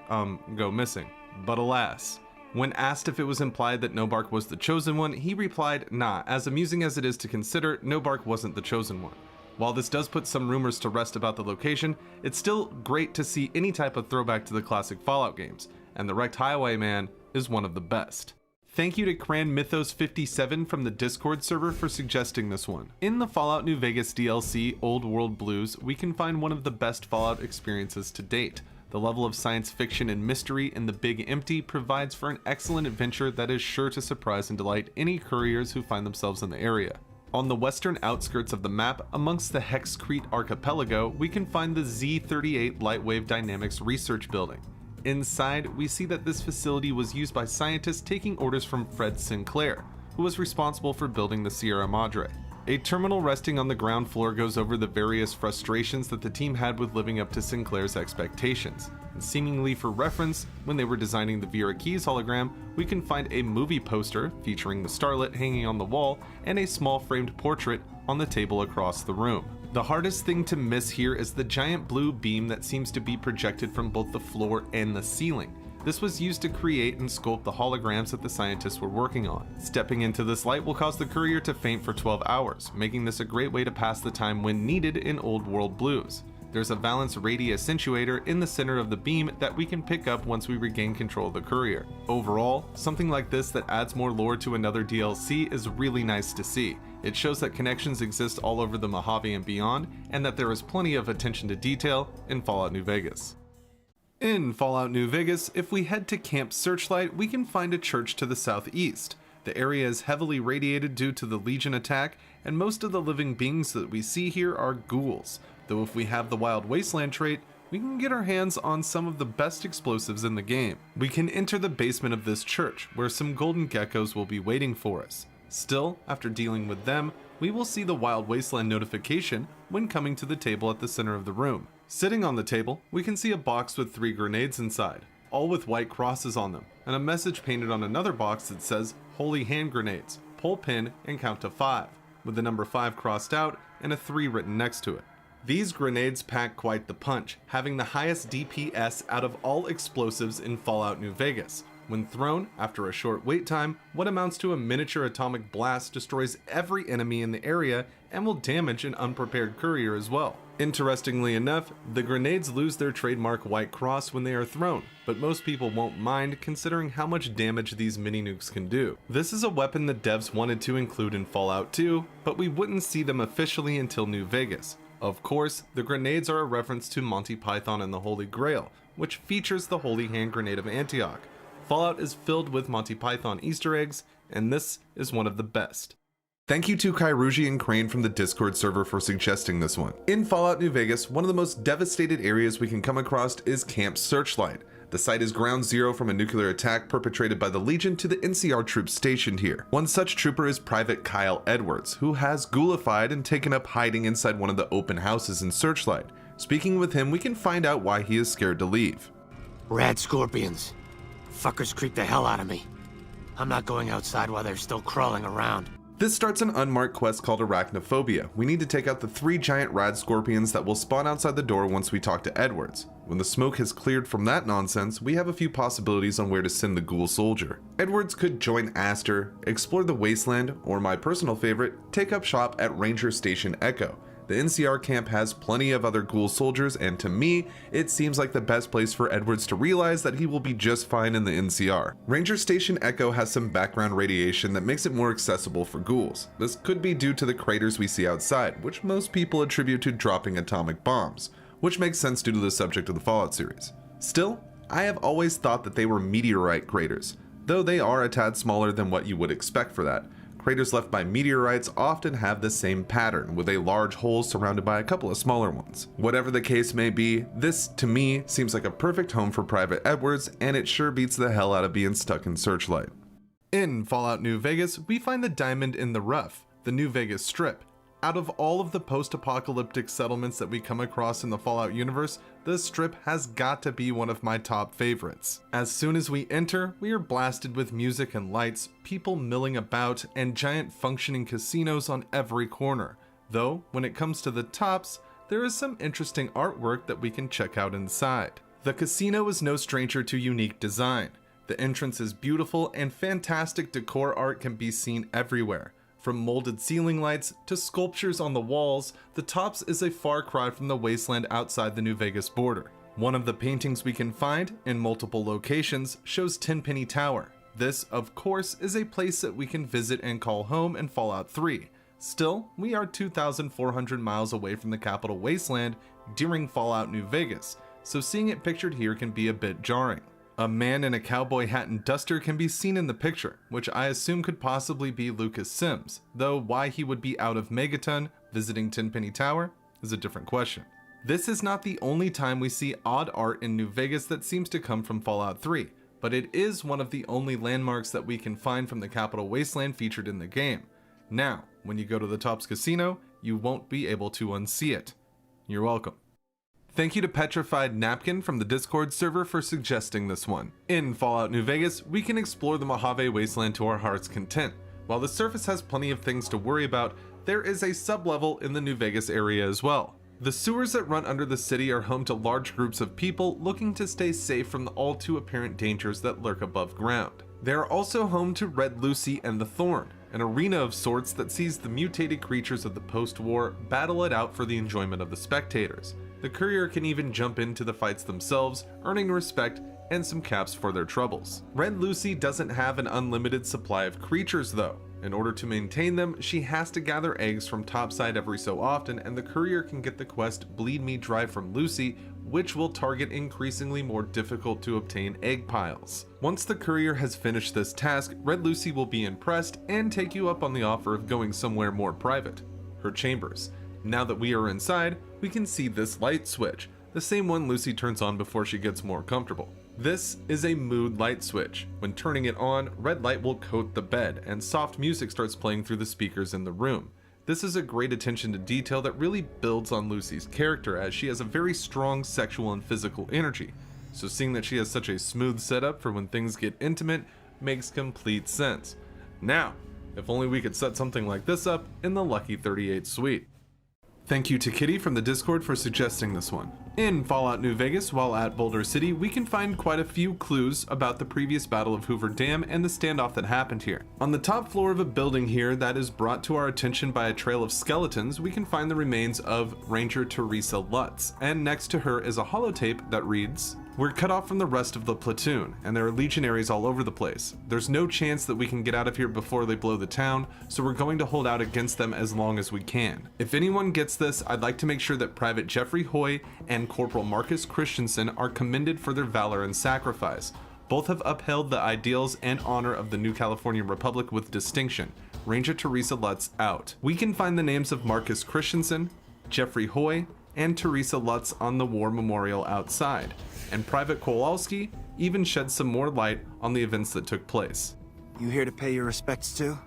go missing. But alas." When asked if it was implied that Nobark was the Chosen One, he replied, "Nah, as amusing as it is to consider, Nobark wasn't the Chosen One." While this does put some rumors to rest about the location, it's still great to see any type of throwback to the classic Fallout games, and the wrecked highwayman is one of the best. Thank you to Cran Mythos 57 from the Discord server for suggesting this one. In the Fallout New Vegas DLC Old World Blues, we can find one of the best Fallout experiences to date. The level of science fiction and mystery in the Big Empty provides for an excellent adventure that is sure to surprise and delight any couriers who find themselves in the area. On the western outskirts of the map, amongst the Hexcrete Archipelago, we can find the Z-38 Lightwave Dynamics Research Building. Inside, we see that this facility was used by scientists taking orders from Fred Sinclair, who was responsible for building the Sierra Madre. A terminal resting on the ground floor goes over the various frustrations that the team had with living up to Sinclair's expectations. And seemingly for reference, when they were designing the Vera Keys hologram, we can find a movie poster featuring the starlet hanging on the wall and a small framed portrait on the table across the room. The hardest thing to miss here is the giant blue beam that seems to be projected from both the floor and the ceiling. This was used to create and sculpt the holograms that the scientists were working on. Stepping into this light will cause the courier to faint for 12 hours, making this a great way to pass the time when needed in Old World Blues. There's a valence radii accentuator in the center of the beam that we can pick up once we regain control of the courier. Overall, something like this that adds more lore to another DLC is really nice to see. It shows that connections exist all over the Mojave and beyond, and that there is plenty of attention to detail in Fallout New Vegas. In Fallout New Vegas, if we head to Camp Searchlight, we can find a church to the southeast. The area is heavily radiated due to the Legion attack, and most of the living beings that we see here are ghouls, though if we have the Wild Wasteland trait, we can get our hands on some of the best explosives in the game. We can enter the basement of this church, where some golden geckos will be waiting for us. Still, after dealing with them, we will see the Wild Wasteland notification when coming to the table at the center of the room. Sitting on the table, we can see a box with 3 grenades inside, all with white crosses on them, and a message painted on another box that says Holy Hand Grenades, pull pin and count to 5, with the number 5 crossed out and a 3 written next to it. These grenades pack quite the punch, having the highest DPS out of all explosives in Fallout New Vegas. When thrown, after a short wait time, what amounts to a miniature atomic blast destroys every enemy in the area and will damage an unprepared courier as well. Interestingly enough, the grenades lose their trademark white cross when they are thrown, but most people won't mind considering how much damage these mini nukes can do. This is a weapon the devs wanted to include in Fallout 2, but we wouldn't see them officially until New Vegas. Of course, the grenades are a reference to Monty Python and the Holy Grail, which features the Holy Hand Grenade of Antioch. Fallout is filled with Monty Python Easter eggs, and this is one of the best. Thank you to Kairuji and Crane from the Discord server for suggesting this one. In Fallout New Vegas, one of the most devastated areas we can come across is Camp Searchlight. The site is ground zero from a nuclear attack perpetrated by the Legion to the NCR troops stationed here. One such trooper is Private Kyle Edwards, who has ghoulified and taken up hiding inside one of the open houses in Searchlight. Speaking with him, we can find out why he is scared to leave. Rad scorpions. Fuckers creep the hell out of me. I'm not going outside while they're still crawling around. This starts an unmarked quest called Arachnophobia. We need to take out the 3 giant rad scorpions that will spawn outside the door once we talk to Edwards. When the smoke has cleared from that nonsense, we have a few possibilities on where to send the ghoul soldier. Edwards could join Aster, explore the wasteland, or my personal favorite, take up shop at Ranger Station Echo. The NCR camp has plenty of other ghoul soldiers, and to me, it seems like the best place for Edwards to realize that he will be just fine in the NCR. Ranger Station Echo has some background radiation that makes it more accessible for ghouls. This could be due to the craters we see outside, which most people attribute to dropping atomic bombs, which makes sense due to the subject of the Fallout series. Still, I have always thought that they were meteorite craters, though they are a tad smaller than what you would expect for that. Craters left by meteorites often have the same pattern, with a large hole surrounded by a couple of smaller ones. Whatever the case may be, this, to me, seems like a perfect home for Private Edwards, and it sure beats the hell out of being stuck in Searchlight. In Fallout New Vegas, we find the Diamond in the Rough, the New Vegas Strip. Out of all of the post-apocalyptic settlements that we come across in the Fallout universe, this strip has got to be one of my top favorites. As soon as we enter, we are blasted with music and lights, people milling about, and giant functioning casinos on every corner. Though, when it comes to the tops, there is some interesting artwork that we can check out inside. The casino is no stranger to unique design. The entrance is beautiful, and fantastic decor art can be seen everywhere. From molded ceiling lights to sculptures on the walls, the tops is a far cry from the wasteland outside the New Vegas border. One of the paintings we can find, in multiple locations, shows Tenpenny Tower. This, of course, is a place that we can visit and call home in Fallout 3. Still, we are 2,400 miles away from the capital wasteland during Fallout New Vegas, so seeing it pictured here can be a bit jarring. A man in a cowboy hat and duster can be seen in the picture, which I assume could possibly be Lucas Sims, though why he would be out of Megaton visiting Tenpenny Tower is a different question. This is not the only time we see odd art in New Vegas that seems to come from Fallout 3, but it is one of the only landmarks that we can find from the Capital Wasteland featured in the game. Now, when you go to the Tops Casino, you won't be able to unsee it. You're welcome. Thank you to Petrified Napkin from the Discord server for suggesting this one. In Fallout New Vegas, we can explore the Mojave Wasteland to our heart's content. While the surface has plenty of things to worry about, there is a sub-level in the New Vegas area as well. The sewers that run under the city are home to large groups of people looking to stay safe from the all too apparent dangers that lurk above ground. They are also home to Red Lucy and the Thorn, an arena of sorts that sees the mutated creatures of the post-war battle it out for the enjoyment of the spectators. The courier can even jump into the fights themselves, earning respect and some caps for their troubles. Red Lucy doesn't have an unlimited supply of creatures though. In order to maintain them, she has to gather eggs from topside every so often, and the courier can get the quest Bleed Me Dry from Lucy, which will target increasingly more difficult to obtain egg piles. Once the courier has finished this task, Red Lucy will be impressed and take you up on the offer of going somewhere more private, her chambers. Now that we are inside, we can see this light switch, the same one Lucy turns on before she gets more comfortable. This is a mood light switch. When turning it on, red light will coat the bed, and soft music starts playing through the speakers in the room. This is a great attention to detail that really builds on Lucy's character, as she has a very strong sexual and physical energy. So seeing that she has such a smooth setup for when things get intimate makes complete sense. Now, if only we could set something like this up in the Lucky 38 suite. Thank you to Kitty from the Discord for suggesting this one. In Fallout New Vegas, while at Boulder City, we can find quite a few clues about the previous Battle of Hoover Dam and the standoff that happened here. On the top floor of a building here that is brought to our attention by a trail of skeletons, we can find the remains of Ranger Teresa Lutz, and next to her is a holotape that reads, "We're cut off from the rest of the platoon, and there are legionaries all over the place. There's no chance that we can get out of here before they blow the town, so we're going to hold out against them as long as we can. If anyone gets this, I'd like to make sure that Private Jeffrey Hoy and Corporal Marcus Christensen are commended for their valor and sacrifice. Both have upheld the ideals and honor of the New California Republic with distinction. Ranger Teresa Lutz out. We can find the names of Marcus Christensen, Jeffrey Hoy, and Teresa Lutz on the war memorial outside. And Private Kowalski even sheds some more light on the events that took place. You here to pay your respects too?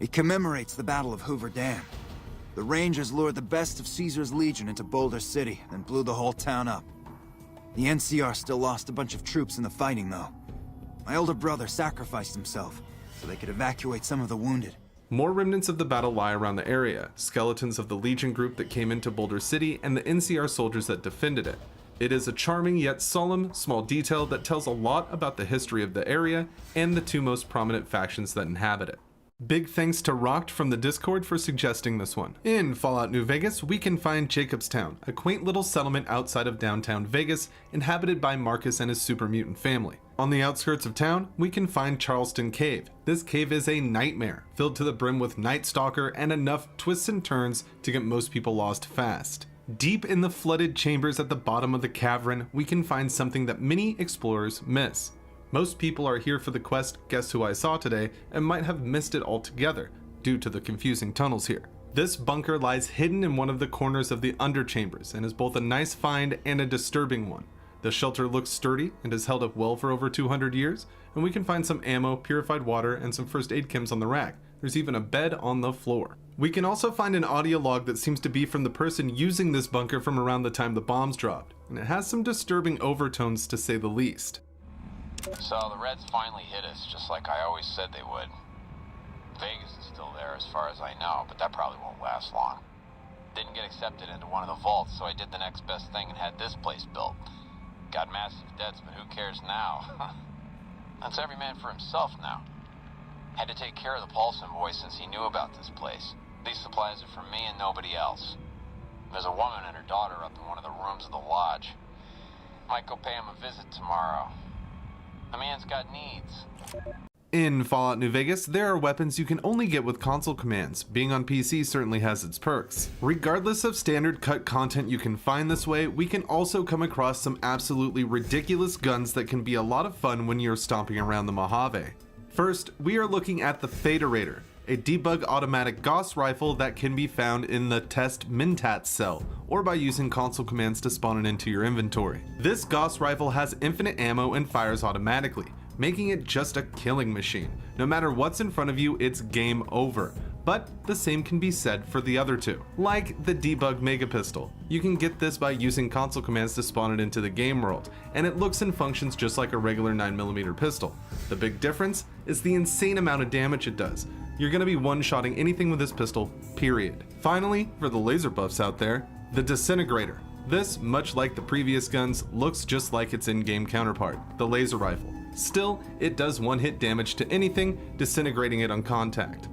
It commemorates the Battle of Hoover Dam. The Rangers lured the best of Caesar's Legion into Boulder City and blew the whole town up. The NCR still lost a bunch of troops in the fighting, though. My older brother sacrificed himself so they could evacuate some of the wounded. More remnants of the battle lie around the area, skeletons of the Legion group that came into Boulder City and the NCR soldiers that defended it. It is a charming yet solemn, small detail that tells a lot about the history of the area and the two most prominent factions that inhabit it. Big thanks to Rocked from the Discord for suggesting this one. In Fallout New Vegas, we can find Jacobstown, a quaint little settlement outside of downtown Vegas, inhabited by Marcus and his super mutant family. On the outskirts of town, we can find Charleston Cave. This cave is a nightmare, filled to the brim with Night Stalker and enough twists and turns to get most people lost fast. Deep in the flooded chambers at the bottom of the cavern, we can find something that many explorers miss. Most people are here for the quest Guess Who I Saw Today and might have missed it altogether due to the confusing tunnels here. This bunker lies hidden in one of the corners of the underchambers and is both a nice find and a disturbing one. The shelter looks sturdy and has held up well for over 200 years, and we can find some ammo, purified water, and some first aid chems on the rack. There's even a bed on the floor. We can also find an audio log that seems to be from the person using this bunker from around the time the bombs dropped, and it has some disturbing overtones to say the least. So the Reds finally hit us, just like I always said they would. Vegas is still there as far as I know, but that probably won't last long. Didn't get accepted into one of the vaults, so I did the next best thing and had this place built. Got massive debts, but who cares now? That's every man for himself now. Had to take care of the Paulson boy since he knew about this place. These supplies are for me and nobody else. There's a woman and her daughter up in one of the rooms of the lodge. Might go pay him a visit tomorrow. The man's got needs. In Fallout New Vegas, there are weapons you can only get with console commands. Being on PC certainly has its perks. Regardless of standard cut content you can find this way, we can also come across some absolutely ridiculous guns that can be a lot of fun when you're stomping around the Mojave. First, we are looking at the Federator, a debug automatic Gauss rifle that can be found in the TKs-Mantis cell, or by using console commands to spawn it into your inventory. This Gauss rifle has infinite ammo and fires automatically, making it just a killing machine. No matter what's in front of you, it's game over. But the same can be said for the other two. Like the debug mega pistol. You can get this by using console commands to spawn it into the game world, and it looks and functions just like a regular 9mm pistol. The big difference is the insane amount of damage it does. You're gonna be one-shotting anything with this pistol, period. Finally, for the laser buffs out there, the Disintegrator. This, much like the previous guns, looks just like its in-game counterpart, the laser rifle. Still, it does one-hit damage to anything, disintegrating it on contact.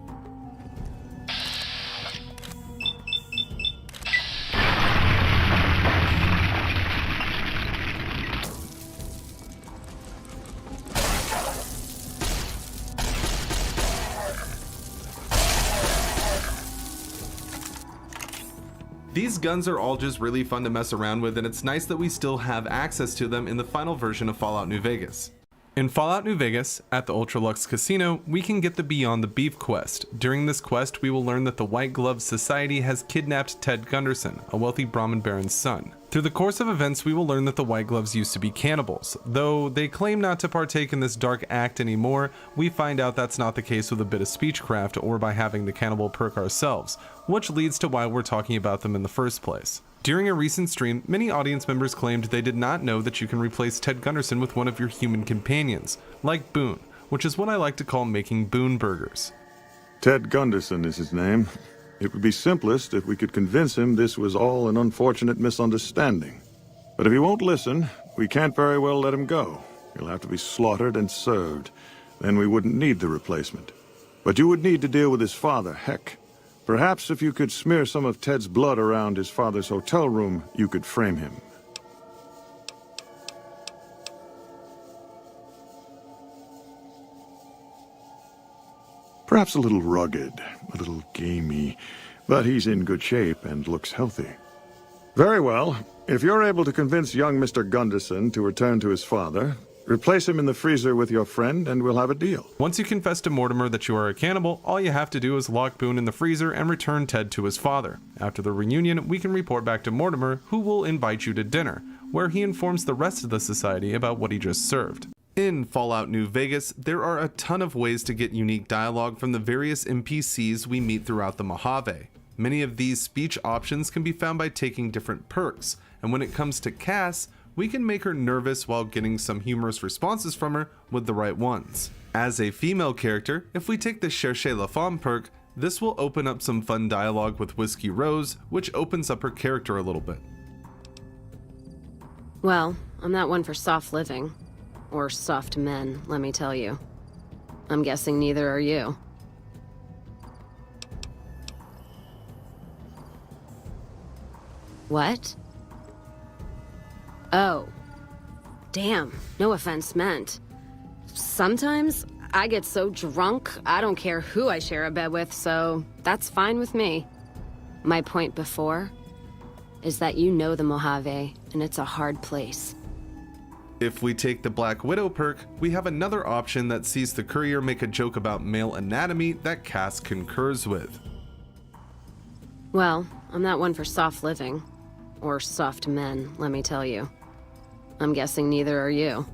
These guns are all just really fun to mess around with, and it's nice that we still have access to them in the final version of Fallout New Vegas. In Fallout New Vegas, at the Ultralux Casino, we can get the Beyond the Beef quest. During this quest, we will learn that the White Glove Society has kidnapped Ted Gunderson, a wealthy Brahmin baron's son. Through the course of events, we will learn that the White Gloves used to be cannibals. Though they claim not to partake in this dark act anymore, we find out that's not the case with a bit of speechcraft or by having the cannibal perk ourselves, which leads to why we're talking about them in the first place. During a recent stream, many audience members claimed they did not know that you can replace Ted Gunderson with one of your human companions, like Boone, which is what I like to call making Boone burgers. Ted Gunderson is his name. It would be simplest if we could convince him this was all an unfortunate misunderstanding. But if he won't listen, we can't very well let him go. He'll have to be slaughtered and served. Then we wouldn't need the replacement. But you would need to deal with his father, Heck. Perhaps if you could smear some of Ted's blood around his father's hotel room, you could frame him. Perhaps a little rugged, a little gamey, but he's in good shape and looks healthy. Very well. If you're able to convince young Mr. Gunderson to return to his father, replace him in the freezer with your friend and we'll have a deal. Once you confess to Mortimer that you are a cannibal, all you have to do is lock Boone in the freezer and return Ted to his father. After the reunion, we can report back to Mortimer, who will invite you to dinner, where he informs the rest of the society about what he just served. In Fallout New Vegas, there are a ton of ways to get unique dialogue from the various NPCs we meet throughout the Mojave. Many of these speech options can be found by taking different perks, and when it comes to Cass, we can make her nervous while getting some humorous responses from her with the right ones. As a female character, if we take the Cherchez la Femme perk, this will open up some fun dialogue with Whiskey Rose, which opens up her character a little bit. Well, I'm not one for soft living. Or soft men, let me tell you. I'm guessing neither are you. What? Oh. Damn, no offense meant. Sometimes I get so drunk, I don't care who I share a bed with, so that's fine with me. My point before is that you know the Mojave, and it's a hard place. If we take the Black Widow perk, we have another option that sees the courier make a joke about male anatomy that Cass concurs with. Well, I'm not one for soft living. Or soft men, let me tell you. I'm guessing neither are you.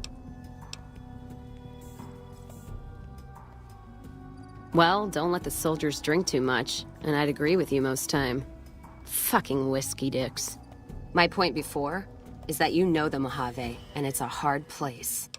Well, don't let the soldiers drink too much, and I'd agree with you most time. Fucking whiskey dicks. My point before is that you know the Mojave, and it's a hard place.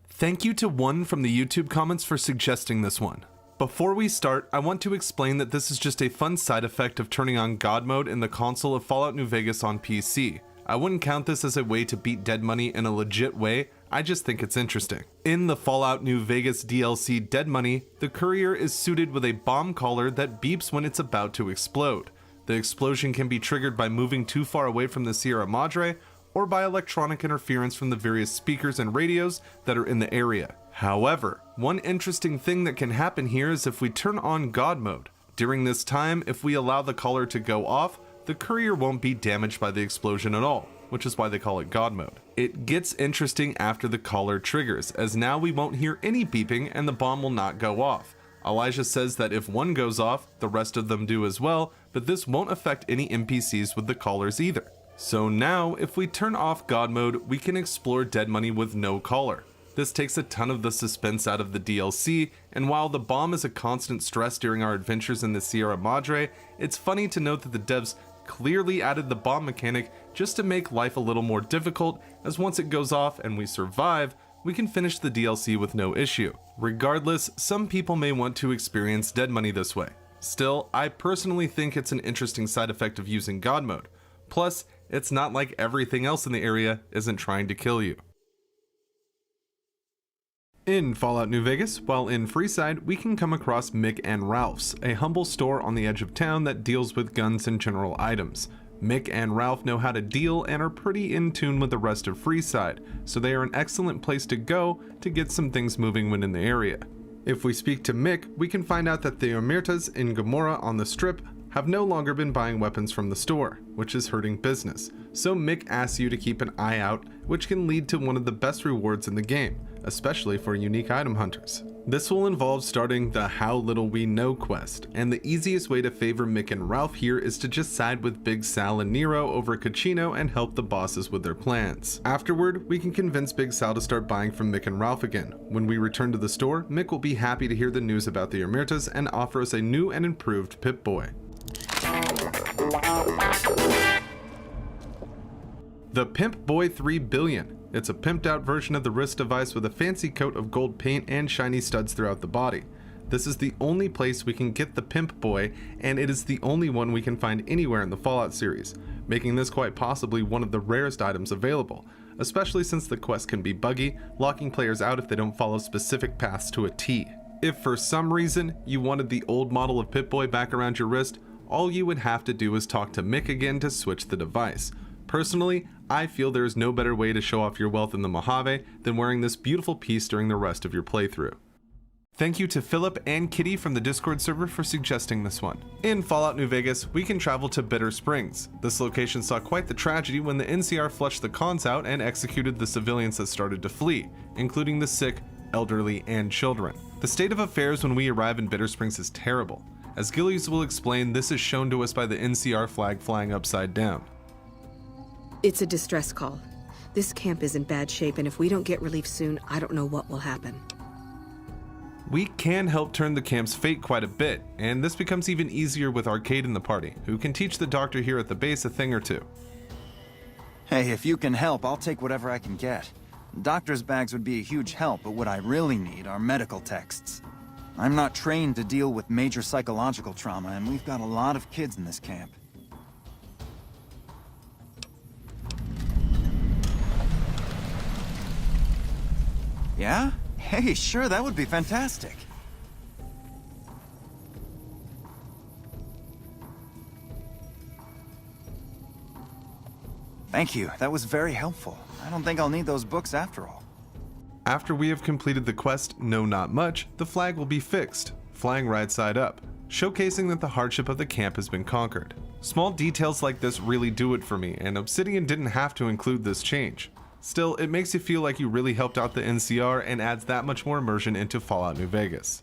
Thank you to one from the YouTube comments for suggesting this one. Before we start, I want to explain that this is just a fun side effect of turning on God mode in the console of Fallout New Vegas on PC. I wouldn't count this as a way to beat Dead Money in a legit way, I just think it's interesting. In the Fallout New Vegas DLC Dead Money, the courier is suited with a bomb collar that beeps when it's about to explode. The explosion can be triggered by moving too far away from the Sierra Madre, or by electronic interference from the various speakers and radios that are in the area. However, one interesting thing that can happen here is if we turn on God mode. During this time, if we allow the collar to go off, the courier won't be damaged by the explosion at all, which is why they call it God mode. It gets interesting after the collar triggers, as now we won't hear any beeping and the bomb will not go off. Elijah says that if one goes off, the rest of them do as well, but this won't affect any NPCs with the collars either. So now, if we turn off God mode, we can explore Dead Money with no collar. This takes a ton of the suspense out of the DLC, and while the bomb is a constant stress during our adventures in the Sierra Madre, it's funny to note that the devs clearly added the bomb mechanic just to make life a little more difficult, as once it goes off and we survive, we can finish the DLC with no issue. Regardless, some people may want to experience Dead Money this way. Still, I personally think it's an interesting side effect of using God mode. Plus, it's not like everything else in the area isn't trying to kill you. In Fallout New Vegas, while in Freeside, we can come across Mick and Ralph's, a humble store on the edge of town that deals with guns and general items. Mick and Ralph know how to deal and are pretty in tune with the rest of Freeside, so they are an excellent place to go to get some things moving when in the area. If we speak to Mick, we can find out that the Omertas in Gomorrah on the Strip have no longer been buying weapons from the store, which is hurting business. So Mick asks you to keep an eye out, which can lead to one of the best rewards in the game, especially for unique item hunters. This will involve starting the How Little We Know quest, and the easiest way to favor Mick and Ralph here is to just side with Big Sal and Nero over Caccino and help the bosses with their plans. Afterward, we can convince Big Sal to start buying from Mick and Ralph again. When we return to the store, Mick will be happy to hear the news about the Omertas and offer us a new and improved Pip-Boy. The Pimp-Boy 3 Billion. It's a pimped out version of the wrist device with a fancy coat of gold paint and shiny studs throughout the body. This is the only place we can get the Pimp-Boy, and it is the only one we can find anywhere in the Fallout series, making this quite possibly one of the rarest items available, especially since the quest can be buggy, locking players out if they don't follow specific paths to a T. If for some reason you wanted the old model of Pip-Boy back around your wrist, all you would have to do is talk to Mick again to switch the device. Personally, I feel there is no better way to show off your wealth in the Mojave than wearing this beautiful piece during the rest of your playthrough. Thank you to Philip and Kitty from the Discord server for suggesting this one. In Fallout New Vegas, we can travel to Bitter Springs. This location saw quite the tragedy when the NCR flushed the cons out and executed the civilians that started to flee, including the sick, elderly, and children. The state of affairs when we arrive in Bitter Springs is terrible. As Gillies will explain, this is shown to us by the NCR flag flying upside down. It's a distress call. This camp is in bad shape, and if we don't get relief soon, I don't know what will happen. We can help turn the camp's fate quite a bit, and this becomes even easier with Arcade in the party, who can teach the doctor here at the base a thing or two. Hey, if you can help, I'll take whatever I can get. Doctor's bags would be a huge help, but what I really need are medical texts. I'm not trained to deal with major psychological trauma, and we've got a lot of kids in this camp. Yeah? Hey, sure, that would be fantastic. Thank you, that was very helpful. I don't think I'll need those books after all. After we have completed the quest, No Not Much, the flag will be fixed, flying right side up, showcasing that the hardship of the camp has been conquered. Small details like this really do it for me, and Obsidian didn't have to include this change. Still, it makes you feel like you really helped out the NCR and adds that much more immersion into Fallout New Vegas.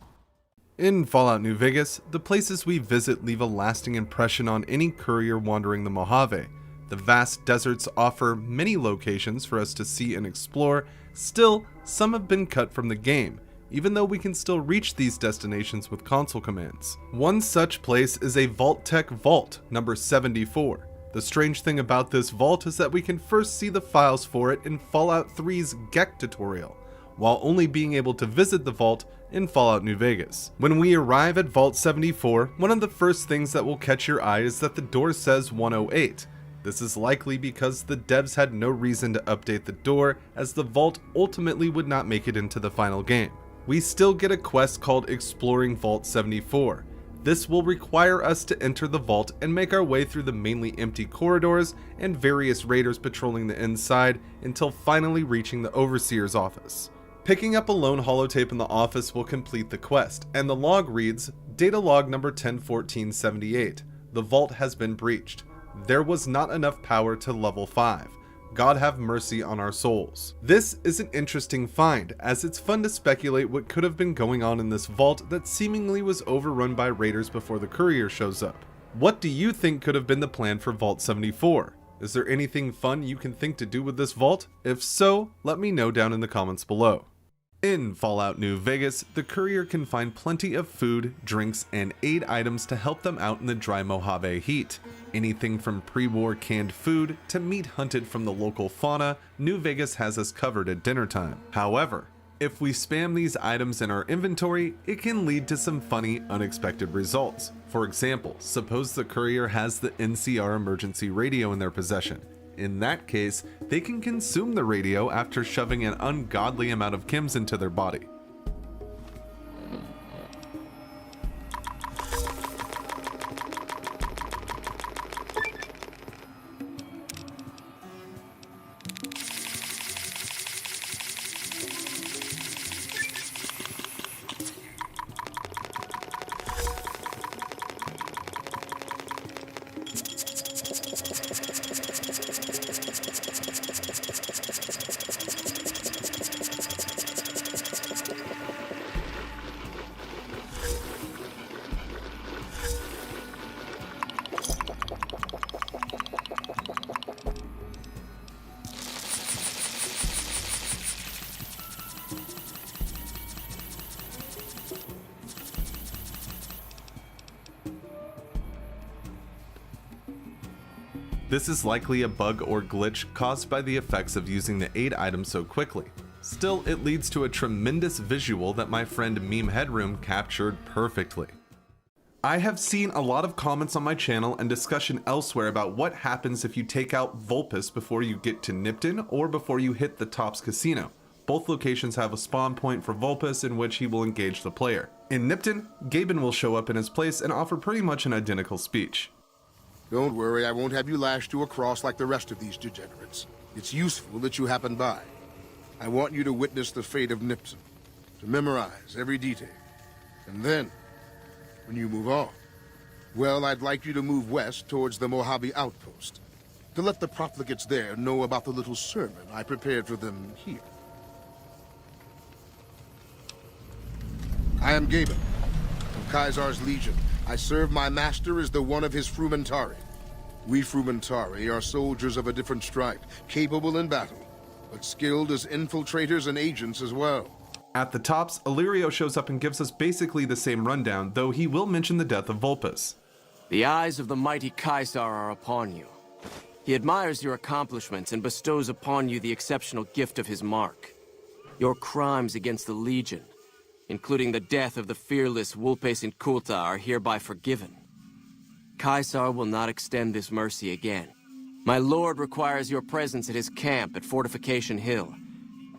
In Fallout New Vegas, the places we visit leave a lasting impression on any courier wandering the Mojave. The vast deserts offer many locations for us to see and explore. Still, some have been cut from the game, even though we can still reach these destinations with console commands. One such place is a Vault-Tec Vault, number 74. The strange thing about this vault is that we can first see the files for it in Fallout 3's GEC tutorial, while only being able to visit the vault in Fallout New Vegas. When we arrive at Vault 74, one of the first things that will catch your eye is that the door says 108. This is likely because the devs had no reason to update the door, as the vault ultimately would not make it into the final game. We still get a quest called Exploring Vault 74. This will require us to enter the vault and make our way through the mainly empty corridors and various raiders patrolling the inside until finally reaching the Overseer's office. Picking up a lone holotape in the office will complete the quest, and the log reads, Data log number 101478. The vault has been breached. There was not enough power to level 5. God have mercy on our souls. This is an interesting find, as it's fun to speculate what could have been going on in this vault that seemingly was overrun by raiders before the courier shows up. What do you think could have been the plan for Vault 74? Is there anything fun you can think to do with this vault? If so, let me know down in the comments below. In Fallout New Vegas, the courier can find plenty of food, drinks, and aid items to help them out in the dry Mojave heat. Anything from pre-war canned food to meat hunted from the local fauna, New Vegas has us covered at dinner time. However, if we spam these items in our inventory, it can lead to some funny, unexpected results. For example, suppose the courier has the NCR emergency radio in their possession. In that case, they can consume the radio after shoving an ungodly amount of chems into their body. This is likely a bug or glitch caused by the effects of using the aid item so quickly. Still, it leads to a tremendous visual that my friend Meme Headroom captured perfectly. I have seen a lot of comments on my channel and discussion elsewhere about what happens if you take out Vulpes before you get to Nipton or before you hit the Tops Casino. Both locations have a spawn point for Vulpes in which he will engage the player. In Nipton, Gaben will show up in his place and offer pretty much an identical speech. Don't worry, I won't have you lashed to a cross like the rest of these degenerates. It's useful that you happen by. I want you to witness the fate of Nipson, to memorize every detail. And then, when you move on, well, I'd like you to move west towards the Mojave Outpost, to let the profligates there know about the little sermon I prepared for them here. I am Gaben, of Caesar's Legion. I serve my master as the one of his Frumentari. We Frumentari are soldiers of a different stripe, capable in battle, but skilled as infiltrators and agents as well. At the tops, Illyrio shows up and gives us basically the same rundown, though he will mention the death of Vulpes. The eyes of the mighty Caesar are upon you. He admires your accomplishments and bestows upon you the exceptional gift of his mark. Your crimes against the Legion, including the death of the fearless Vulpes Inculta, are hereby forgiven. Caesar will not extend this mercy again. My lord requires your presence at his camp at Fortification Hill.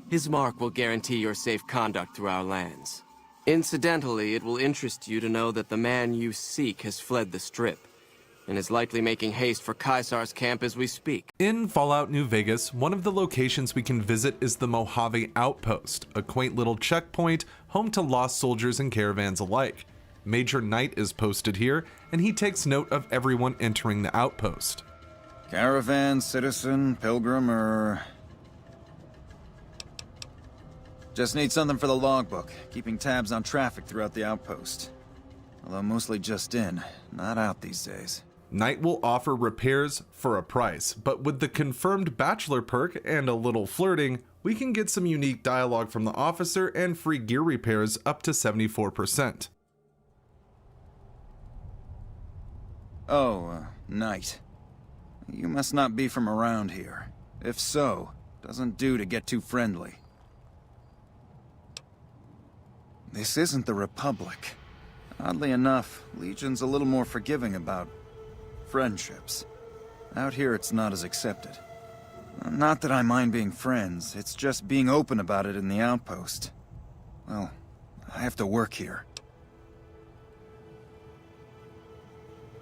His mark will guarantee your safe conduct through our lands. Incidentally, it will interest you to know that the man you seek has fled the Strip, and is likely making haste for Caesar's camp as we speak. In Fallout New Vegas, one of the locations we can visit is the Mojave Outpost, a quaint little checkpoint, home to lost soldiers and caravans alike. Major Knight is posted here, and he takes note of everyone entering the outpost. Caravan, citizen, pilgrim, or... Just need something for the logbook, keeping tabs on traffic throughout the outpost. Although mostly just in, not out these days. Knight will offer repairs for a price, but with the confirmed bachelor perk and a little flirting, we can get some unique dialogue from the officer and free gear repairs up to 74%. Oh, Knight. You must not be from around here. If so, doesn't do to get too friendly. This isn't the Republic. Oddly enough, Legion's a little more forgiving about friendships. Out here, it's not as accepted. Not that I mind being friends, it's just being open about it in the outpost. Well, I have to work here.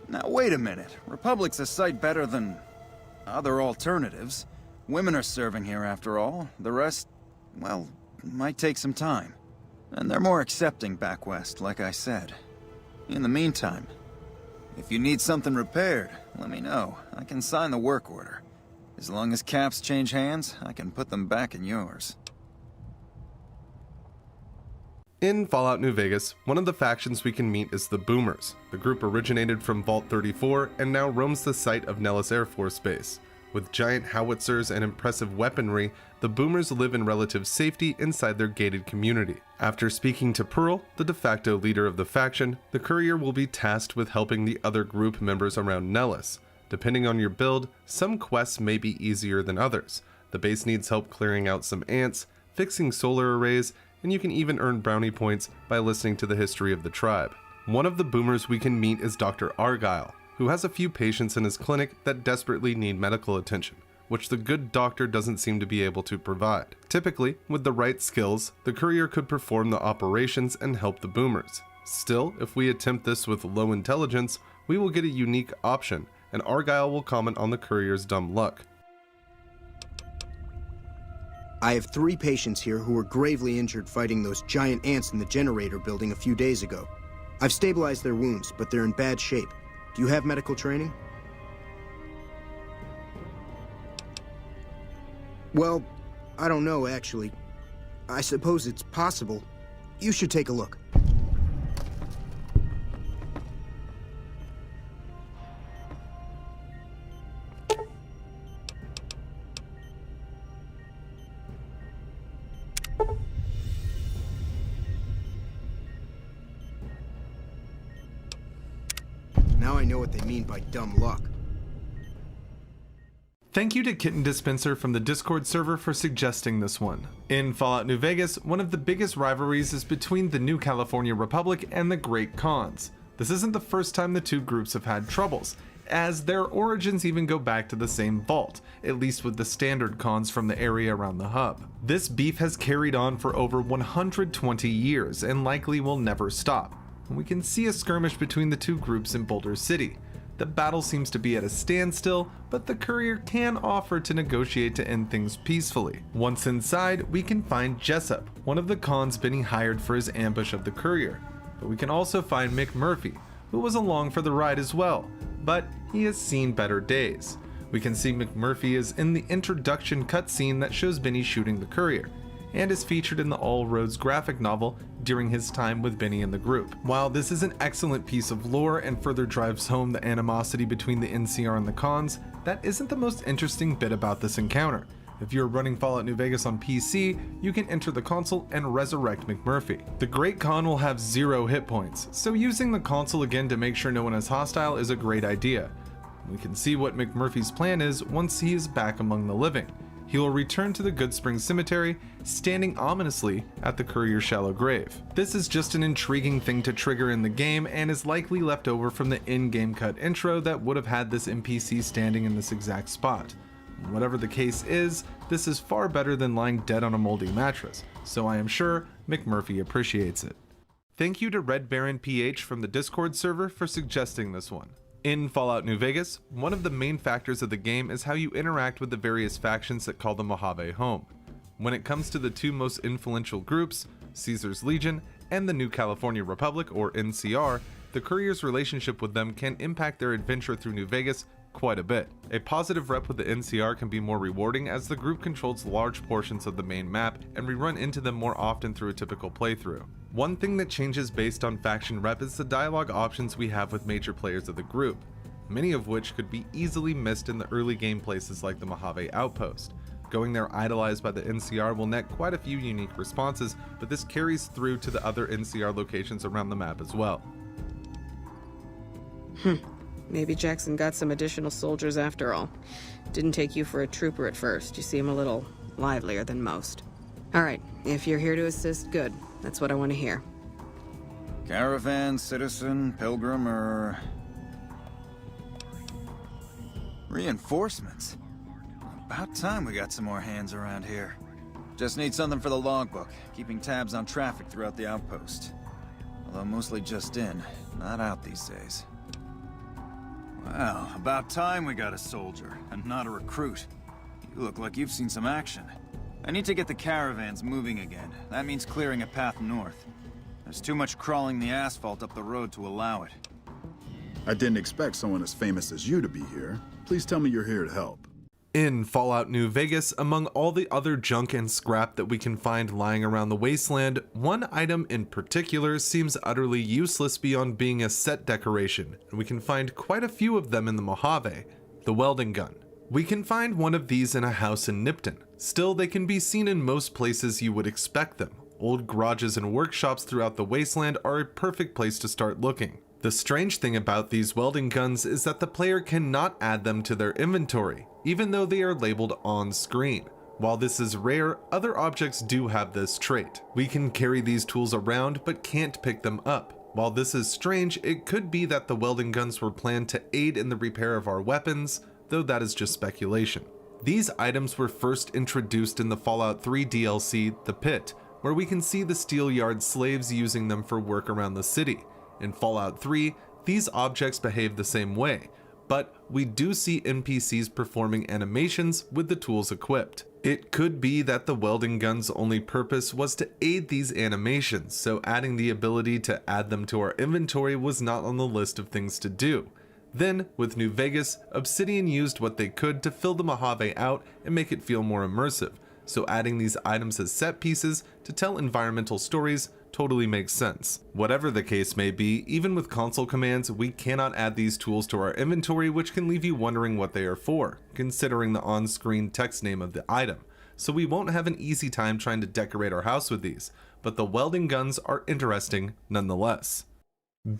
Now wait a minute, Republic's a sight better than other alternatives. Women are serving here after all. The rest, well, might take some time. And they're more accepting back west, like I said. In the meantime, if you need something repaired, let me know. I can sign the work order. As long as caps change hands, I can put them back in yours. In Fallout New Vegas, one of the factions we can meet is the Boomers. The group originated from Vault 34 and now roams the site of Nellis Air Force Base. With giant howitzers and impressive weaponry, the Boomers live in relative safety inside their gated community. After speaking to Pearl, the de facto leader of the faction, the courier will be tasked with helping the other group members around Nellis. Depending on your build, some quests may be easier than others. The base needs help clearing out some ants, fixing solar arrays, and you can even earn brownie points by listening to the history of the tribe. One of the Boomers we can meet is Dr. Argyle, who has a few patients in his clinic that desperately need medical attention, which the good doctor doesn't seem to be able to provide. Typically, with the right skills, the courier could perform the operations and help the Boomers. Still, if we attempt this with low intelligence, we will get a unique option, and Argyle will comment on the courier's dumb luck. I have 3 patients here who were gravely injured fighting those giant ants in the generator building a few days ago. I've stabilized their wounds, but they're in bad shape. Do you have medical training? Well, I don't know, actually. I suppose it's possible. You should take a look. Now I know what they mean by dumb luck. Thank you to Kitten Dispenser from the Discord server for suggesting this one. In Fallout New Vegas, one of the biggest rivalries is between the New California Republic and the Great Khans. This isn't the first time the two groups have had troubles, as their origins even go back to the same vault, at least with the standard Khans from the area around the hub. This beef has carried on for over 120 years and likely will never stop. We can see a skirmish between the two groups in Boulder City. The battle seems to be at a standstill, but the courier can offer to negotiate to end things peacefully. Once inside, we can find Jessup, one of the Khans being hired for his ambush of the courier. but we can also find McMurphy, who was along for the ride as well, but he has seen better days. We can see McMurphy is in the introduction cutscene that shows Benny shooting the courier, and is featured in the All Roads graphic novel during his time with Benny and the group. While this is an excellent piece of lore and further drives home the animosity between the NCR and the cons, that isn't the most interesting bit about this encounter. If you're running Fallout New Vegas on PC, you can enter the console and resurrect McMurphy. The Great Khan will have 0 hit points, so using the console again to make sure no one is hostile is a great idea. We can see what McMurphy's plan is once he is back among the living. He will return to the Goodsprings Cemetery, standing ominously at the courier's shallow grave. This is just an intriguing thing to trigger in the game and is likely left over from the in-game cut intro that would have had this NPC standing in this exact spot. Whatever the case is, this is far better than lying dead on a moldy mattress, so I am sure McMurphy appreciates it. Thank you to Red Baron PH from the Discord server for suggesting this one. In Fallout New Vegas, one of the main factors of the game is how you interact with the various factions that call the Mojave home. When it comes to the 2 most influential groups, Caesar's Legion and the New California Republic, or NCR, the courier's relationship with them can impact their adventure through New Vegas quite a bit. A positive rep with the NCR can be more rewarding as the group controls large portions of the main map and we run into them more often through a typical playthrough. One thing that changes based on faction rep is the dialogue options we have with major players of the group, many of which could be easily missed in the early game places like the Mojave Outpost. Going there idolized by the NCR will net quite a few unique responses, but this carries through to the other NCR locations around the map as well. Maybe Jackson got some additional soldiers after all. Didn't take you for a trooper at first. You seem a little livelier than most. Alright, if you're here to assist, good. That's what I want to hear. Caravan, citizen, pilgrim, or... reinforcements? About time we got some more hands around here. Just need something for the logbook, keeping tabs on traffic throughout the outpost. Although mostly just in, not out these days. Well, about time we got a soldier, and not a recruit. You look like you've seen some action. I need to get the caravans moving again. That means clearing a path north. There's too much crawling the asphalt up the road to allow it. I didn't expect someone as famous as you to be here. Please tell me you're here to help. In Fallout New Vegas, among all the other junk and scrap that we can find lying around the wasteland, one item in particular seems utterly useless beyond being a set decoration, and we can find quite a few of them in the Mojave: the welding gun. We can find one of these in a house in Nipton. Still, they can be seen in most places you would expect them. Old garages and workshops throughout the wasteland are a perfect place to start looking. The strange thing about these welding guns is that the player cannot add them to their inventory, even though they are labeled on screen. While this is rare, other objects do have this trait. We can carry these tools around but can't pick them up. While this is strange, it could be that the welding guns were planned to aid in the repair of our weapons, though that is just speculation. These items were first introduced in the Fallout 3 DLC, The Pit, where we can see the Steelyard slaves using them for work around the city. In Fallout 3, these objects behave the same way, but we do see NPCs performing animations with the tools equipped. It could be that the welding gun's only purpose was to aid these animations, so adding the ability to add them to our inventory was not on the list of things to do. Then, with New Vegas, Obsidian used what they could to fill the Mojave out and make it feel more immersive, so adding these items as set pieces to tell environmental stories totally makes sense. Whatever the case may be, even with console commands, we cannot add these tools to our inventory, which can leave you wondering what they are for, considering the on-screen text name of the item. So we won't have an easy time trying to decorate our house with these, but the welding guns are interesting nonetheless.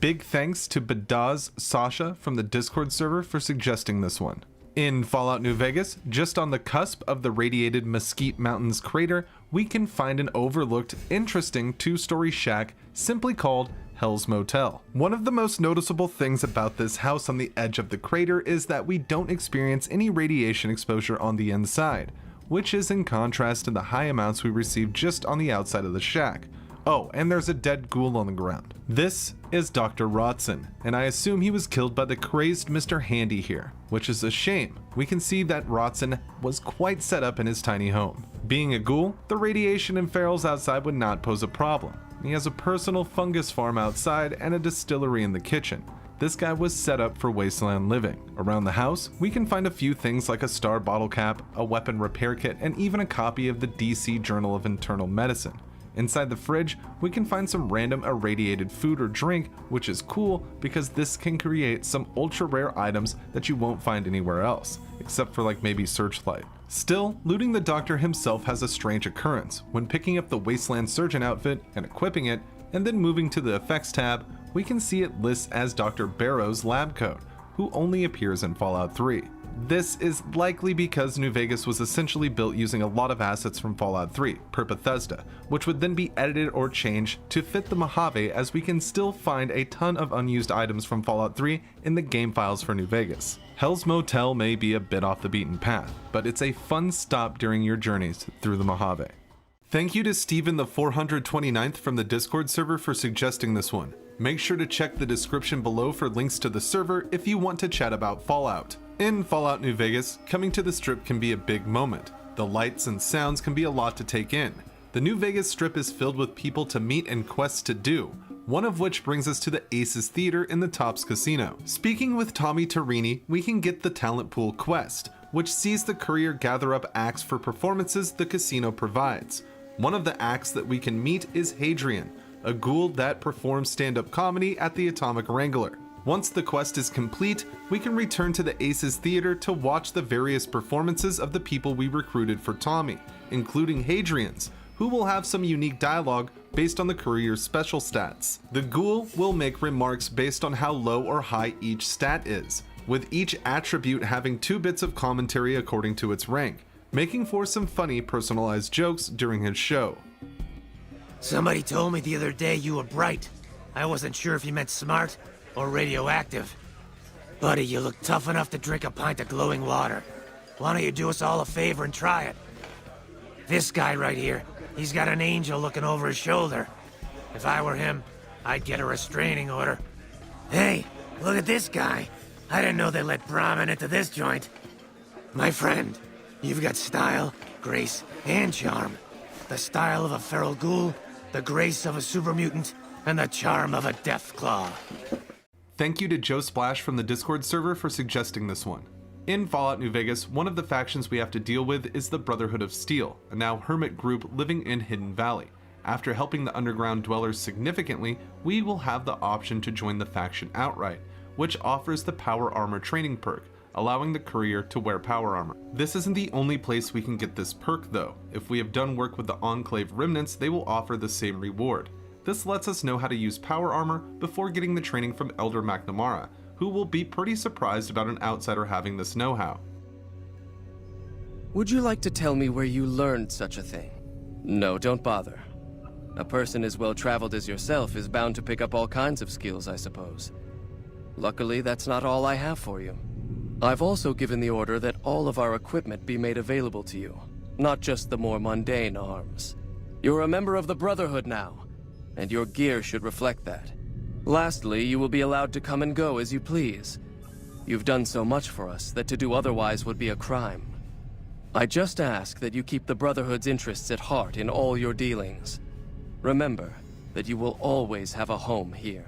Big thanks to Badaz Sasha from the Discord server for suggesting this one. In Fallout New Vegas, just on the cusp of the radiated Mesquite Mountains crater, we can find an overlooked, interesting two-story shack simply called Hell's Motel. One of the most noticeable things about this house on the edge of the crater is that we don't experience any radiation exposure on the inside, which is in contrast to the high amounts we receive just on the outside of the shack. Oh, and there's a dead ghoul on the ground. This is Dr. Rotson, and I assume he was killed by the crazed Mr. Handy here, which is a shame. We can see that Rotson was quite set up in his tiny home. Being a ghoul, the radiation and ferals outside would not pose a problem. He has a personal fungus farm outside and a distillery in the kitchen. This guy was set up for wasteland living. Around the house, we can find a few things like a star bottle cap, a weapon repair kit, and even a copy of the DC Journal of Internal Medicine. Inside the fridge, we can find some random irradiated food or drink, which is cool because this can create some ultra rare items that you won't find anywhere else, except for like maybe Searchlight. Still, looting the doctor himself has a strange occurrence. When picking up the Wasteland Surgeon outfit and equipping it, and then moving to the effects tab, we can see it lists as Dr. Barrow's lab coat, who only appears in Fallout 3. This is likely because New Vegas was essentially built using a lot of assets from Fallout 3, per Bethesda, which would then be edited or changed to fit the Mojave, as we can still find a ton of unused items from Fallout 3 in the game files for New Vegas. Hell's Motel may be a bit off the beaten path, but it's a fun stop during your journeys through the Mojave. Thank you to Steven the 429th from the Discord server for suggesting this one. Make sure to check the description below for links to the server if you want to chat about Fallout. In Fallout New Vegas, coming to the Strip can be a big moment. The lights and sounds can be a lot to take in. The New Vegas Strip is filled with people to meet and quests to do, one of which brings us to the Aces Theater in the Tops Casino. Speaking with Tommy Tarini, we can get the Talent Pool quest, which sees the courier gather up acts for performances the casino provides. One of the acts that we can meet is Hadrian, a ghoul that performs stand-up comedy at the Atomic Wrangler. Once the quest is complete, we can return to the Aces Theater to watch the various performances of the people we recruited for Tommy, including Hadrian's, who will have some unique dialogue based on the courier's special stats. The ghoul will make remarks based on how low or high each stat is, with each attribute having 2 bits of commentary according to its rank, making for some funny personalized jokes during his show. Somebody told me the other day you were bright. I wasn't sure if you meant smart or radioactive. Buddy, you look tough enough to drink a pint of glowing water. Why don't you do us all a favor and try it? This guy right here, he's got an angel looking over his shoulder. If I were him, I'd get a restraining order. Hey, look at this guy. I didn't know they let Brahmin into this joint. My friend, you've got style, grace, and charm. The style of a feral ghoul, the grace of a super mutant, and the charm of a Deathclaw. Thank you to Joe Splash from the Discord server for suggesting this one. In Fallout New Vegas, one of the factions we have to deal with is the Brotherhood of Steel, a now hermit group living in Hidden Valley. After helping the underground dwellers significantly, we will have the option to join the faction outright, which offers the Power Armor training perk, allowing the courier to wear power armor. This isn't the only place we can get this perk though. If we have done work with the Enclave remnants, they will offer the same reward. This lets us know how to use power armor before getting the training from Elder McNamara, who will be pretty surprised about an outsider having this know-how. Would you like to tell me where you learned such a thing? No, don't bother. A person as well-traveled as yourself is bound to pick up all kinds of skills, I suppose. Luckily, that's not all I have for you. I've also given the order that all of our equipment be made available to you, not just the more mundane arms. You're a member of the Brotherhood now, and your gear should reflect that. Lastly, you will be allowed to come and go as you please. You've done so much for us that to do otherwise would be a crime. I just ask that you keep the Brotherhood's interests at heart in all your dealings. Remember that you will always have a home here.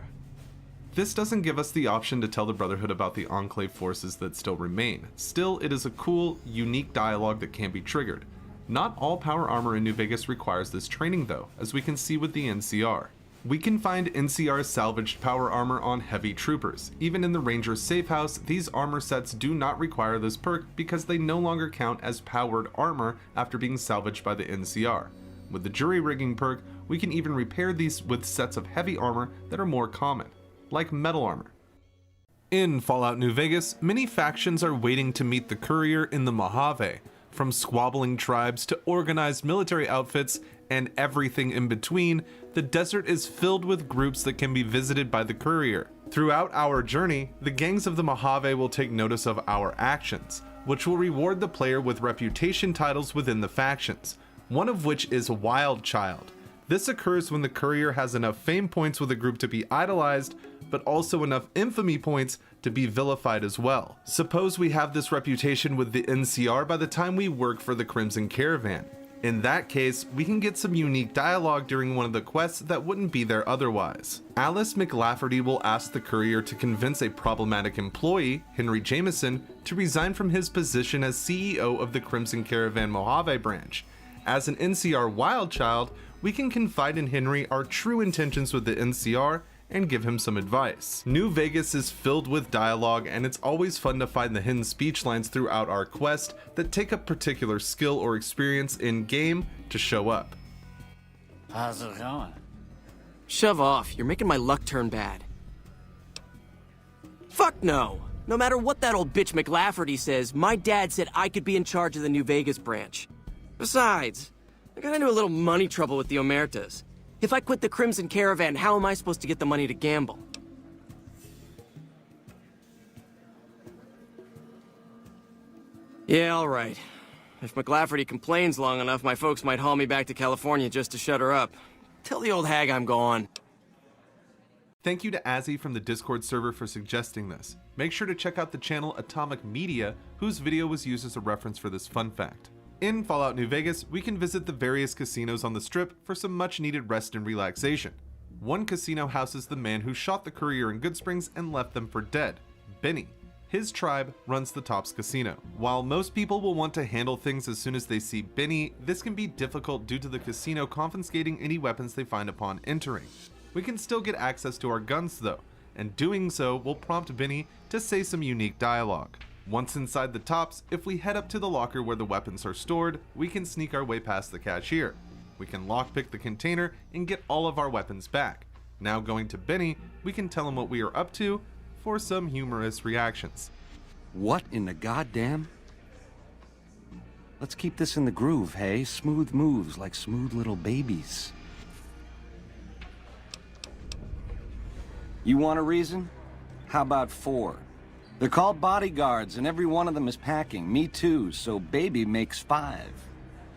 This doesn't give us the option to tell the Brotherhood about the Enclave forces that still remain. Still, it is a cool, unique dialogue that can be triggered. Not all power armor in New Vegas requires this training though, as we can see with the NCR. We can find NCR salvaged power armor on heavy troopers. Even in the Ranger's safe house, these armor sets do not require this perk because they no longer count as powered armor after being salvaged by the NCR. With the jury rigging perk, we can even repair these with sets of heavy armor that are more common, like metal armor. In Fallout New Vegas, many factions are waiting to meet the courier in the Mojave. From squabbling tribes to organized military outfits and everything in between, the desert is filled with groups that can be visited by the courier. Throughout our journey, the gangs of the Mojave will take notice of our actions, which will reward the player with reputation titles within the factions, one of which is Wild Child. This occurs when the courier has enough fame points with a group to be idolized, but also enough infamy points to be vilified as well. Suppose we have this reputation with the NCR by the time we work for the Crimson Caravan. In that case, we can get some unique dialogue during one of the quests that wouldn't be there otherwise. Alice McLafferty will ask the courier to convince a problematic employee, Henry Jameson, to resign from his position as CEO of the Crimson Caravan Mojave branch. As an NCR wild child, we can confide in Henry our true intentions with the NCR and give him some advice. New Vegas is filled with dialogue, and it's always fun to find the hidden speech lines throughout our quest that take a particular skill or experience in-game to show up. How's it going? Shove off, you're making my luck turn bad. Fuck no! No matter what that old bitch McLafferty says, my dad said I could be in charge of the New Vegas branch. Besides, I got into a little money trouble with the Omertas. If I quit the Crimson Caravan, how am I supposed to get the money to gamble? Yeah, all right. If McLafferty complains long enough, my folks might haul me back to California just to shut her up. Tell the old hag I'm gone. Thank you to Azzy from the Discord server for suggesting this. Make sure to check out the channel Atomic Media, whose video was used as a reference for this fun fact. In Fallout New Vegas, we can visit the various casinos on the Strip for some much needed rest and relaxation. One casino houses the man who shot the courier in Goodsprings and left them for dead, Benny. His tribe runs the Tops Casino. While most people will want to handle things as soon as they see Benny, this can be difficult due to the casino confiscating any weapons they find upon entering. We can still get access to our guns though, and doing so will prompt Benny to say some unique dialogue. Once inside the Tops, if we head up to the locker where the weapons are stored, we can sneak our way past the cashier. We can lockpick the container and get all of our weapons back. Now going to Benny, we can tell him what we are up to for some humorous reactions. What in the goddamn? Let's keep this in the groove, hey? Smooth moves like smooth little babies. You want a reason? How about 4? They're called bodyguards, and every one of them is packing. Me too, so baby makes 5.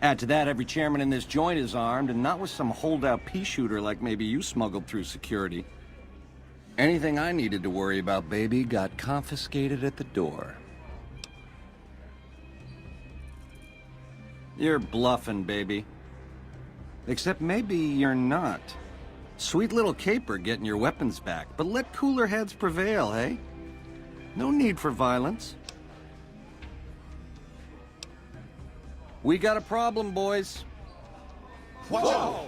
Add to that, every chairman in this joint is armed, and not with some holdout pea shooter like maybe you smuggled through security. Anything I needed to worry about, baby, got confiscated at the door. You're bluffing, baby. Except maybe you're not. Sweet little caper getting your weapons back, but let cooler heads prevail, hey? No need for violence. We got a problem, boys. Whoa!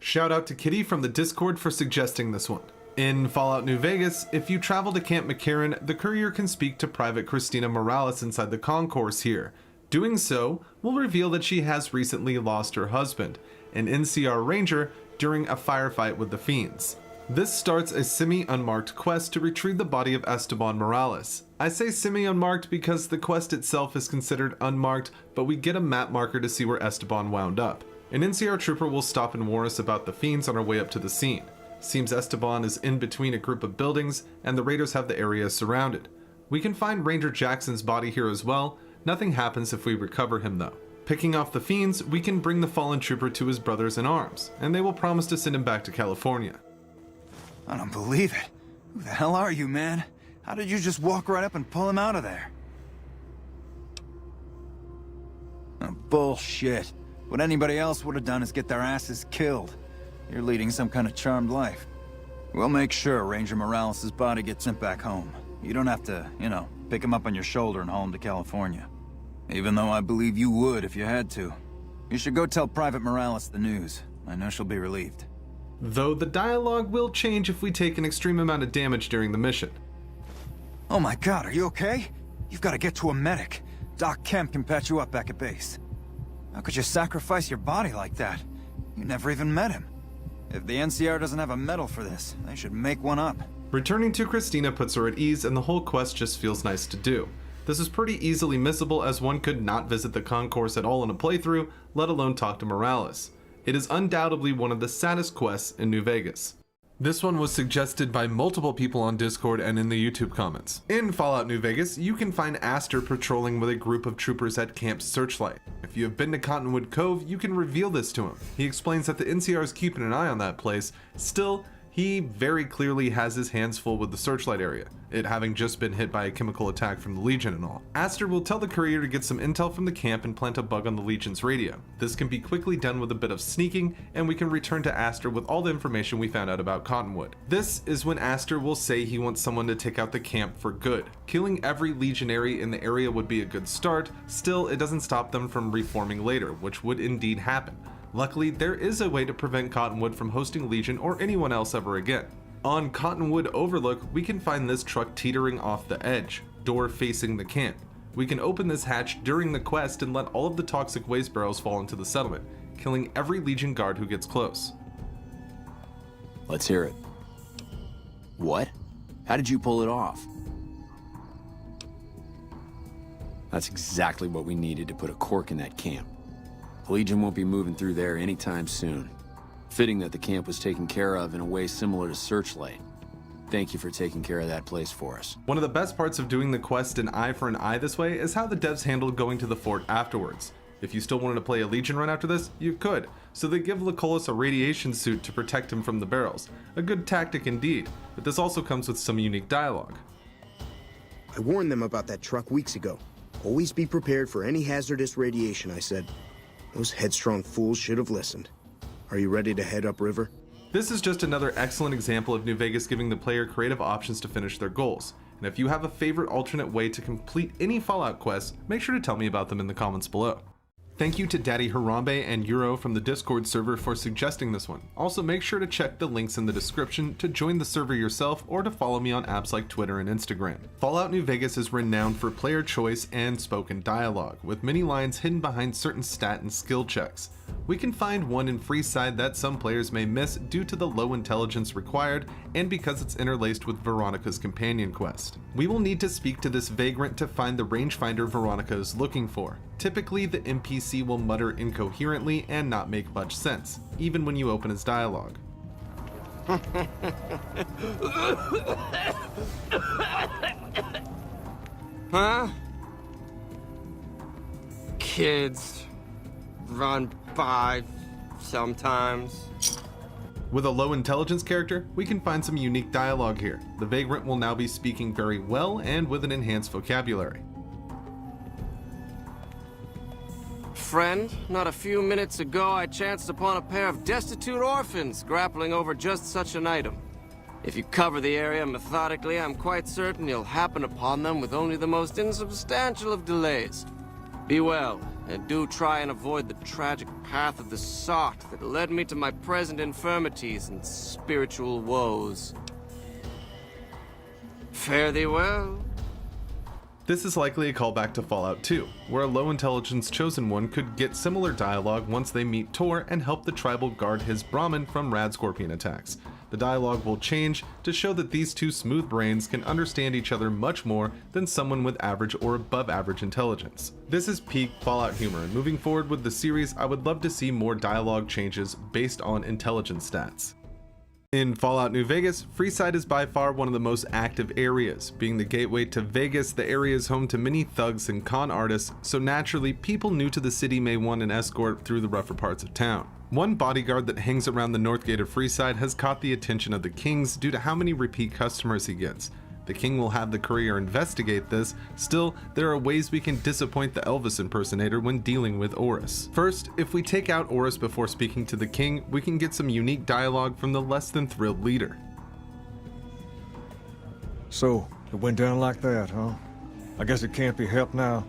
Shout out to Kitty from the Discord for suggesting this one. In Fallout New Vegas, if you travel to Camp McCarran, the courier can speak to Private Christina Morales inside the concourse here. Doing so will reveal that she has recently lost her husband, an NCR ranger, during a firefight with the Fiends. This starts a semi-unmarked quest to retrieve the body of Esteban Morales. I say semi-unmarked because the quest itself is considered unmarked, but we get a map marker to see where Esteban wound up. An NCR trooper will stop and warn us about the Fiends on our way up to the scene. Seems Esteban is in between a group of buildings, and the raiders have the area surrounded. We can find Ranger Jackson's body here as well. Nothing happens if we recover him though. Picking off the Fiends, we can bring the fallen trooper to his brothers in arms, and they will promise to send him back to California. I don't believe it. Who the hell are you, man? How did you just walk right up and pull him out of there? Oh, bullshit. What anybody else would have done is get their asses killed. You're leading some kind of charmed life. We'll make sure Ranger Morales' body gets sent back home. You don't have to, pick him up on your shoulder and haul him to California. Even though I believe you would if you had to. You should go tell Private Morales the news. I know she'll be relieved. Though the dialogue will change if we take an extreme amount of damage during the mission. Oh my god, are you okay? You've got to get to a medic. Doc Kemp can patch you up back at base. How could you sacrifice your body like that? You never even met him. If the NCR doesn't have a medal for this, they should make one up. Returning to Christina puts her at ease, and the whole quest just feels nice to do. This is pretty easily missable, as one could not visit the concourse at all in a playthrough, let alone talk to Morales. It is undoubtedly one of the saddest quests in New Vegas. This one was suggested by multiple people on Discord and in the YouTube comments. In Fallout New Vegas, you can find Aster patrolling with a group of troopers at Camp Searchlight. If you have been to Cottonwood Cove, you can reveal this to him. He explains that the NCR is keeping an eye on that place. Still, He very clearly has his hands full with the searchlight area, it having just been hit by a chemical attack from the Legion and all. Aster will tell the courier to get some intel from the camp and plant a bug on the Legion's radio. This can be quickly done with a bit of sneaking, and we can return to Aster with all the information we found out about Cottonwood. This is when Aster will say he wants someone to take out the camp for good. Killing every legionary in the area would be a good start, still it doesn't stop them from reforming later, which would indeed happen. Luckily, there is a way to prevent Cottonwood from hosting Legion or anyone else ever again. On Cottonwood Overlook, we can find this truck teetering off the edge, door facing the camp. We can open this hatch during the quest and let all of the toxic waste barrels fall into the settlement, killing every Legion guard who gets close. Let's hear it. What? How did you pull it off? That's exactly what we needed to put a cork in that camp. The Legion won't be moving through there anytime soon. Fitting that the camp was taken care of in a way similar to Searchlight. Thank you for taking care of that place for us. One of the best parts of doing the quest an eye for an eye this way is how the devs handled going to the fort afterwards. If you still wanted to play a Legion run after this, you could, so they give Lucullus a radiation suit to protect him from the barrels. A good tactic indeed, but this also comes with some unique dialogue. I warned them about that truck weeks ago. Always be prepared for any hazardous radiation, I said. Those headstrong fools should have listened. Are you ready to head upriver? This is just another excellent example of New Vegas giving the player creative options to finish their goals. And if you have a favorite alternate way to complete any Fallout quests, make sure to tell me about them in the comments below. Thank you to Daddy Harambe and Euro from the Discord server for suggesting this one. Also make sure to check the links in the description to join the server yourself or to follow me on apps like Twitter and Instagram. Fallout New Vegas is renowned for player choice and spoken dialogue, with many lines hidden behind certain stat and skill checks. We can find one in Freeside that some players may miss due to the low intelligence required and because it's interlaced with Veronica's companion quest. We will need to speak to this vagrant to find the rangefinder Veronica is looking for. Typically, the NPC will mutter incoherently and not make much sense, even when you open his dialogue. Huh? Kids run by sometimes. With a low intelligence character, we can find some unique dialogue here. The vagrant will now be speaking very well and with an enhanced vocabulary. Friend, not a few minutes ago I chanced upon a pair of destitute orphans grappling over just such an item. If you cover the area methodically, I'm quite certain you'll happen upon them with only the most insubstantial of delays. Be well, and do try and avoid the tragic path of the sot that led me to my present infirmities and spiritual woes. Fare thee well. This is likely a callback to Fallout 2, where a low intelligence chosen one could get similar dialogue once they meet Tor and help the tribal guard his Brahmin from rad scorpion attacks. The dialogue will change to show that these two smooth brains can understand each other much more than someone with average or above average intelligence. This is peak Fallout humor, and moving forward with the series, I would love to see more dialogue changes based on intelligence stats. In Fallout New Vegas, Freeside is by far one of the most active areas. Being the gateway to Vegas, the area is home to many thugs and con artists, so naturally, people new to the city may want an escort through the rougher parts of town. One bodyguard that hangs around the north gate of Freeside has caught the attention of the Kings due to how many repeat customers he gets. The King will have the courier investigate this. Still, there are ways we can disappoint the Elvis impersonator when dealing with Oris. First, if we take out Oris before speaking to the King, we can get some unique dialogue from the less than thrilled leader. So, it went down like that, huh? I guess it can't be helped now.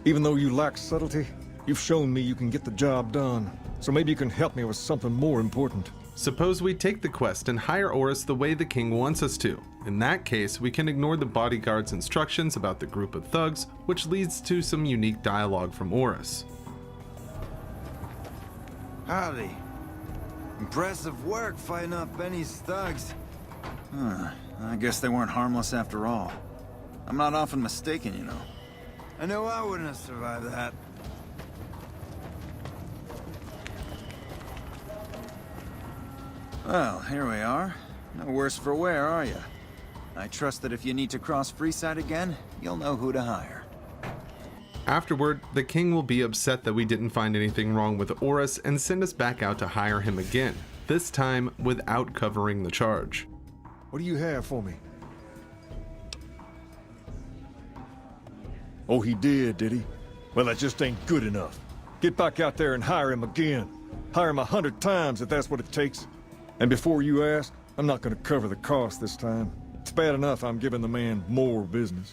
Even though you lack subtlety, you've shown me you can get the job done. So maybe you can help me with something more important. Suppose we take the quest and hire Oris the way the King wants us to. In that case, we can ignore the bodyguard's instructions about the group of thugs, which leads to some unique dialogue from Oris. Howdy. Impressive work fighting off Benny's thugs. I guess they weren't harmless after all. I'm not often mistaken, you know. I know I wouldn't have survived that. Well, here we are. No worse for wear, are you? I trust that if you need to cross Freeside again, you'll know who to hire. Afterward, the King will be upset that we didn't find anything wrong with Oris and send us back out to hire him again. this time without covering the charge. What do you have for me? Oh, he did he? Well, that just ain't good enough. Get back out there and hire him again. Hire him 100 times if that's what it takes. And before you ask, I'm not gonna cover the cost this time. It's bad enough I'm giving the man more business.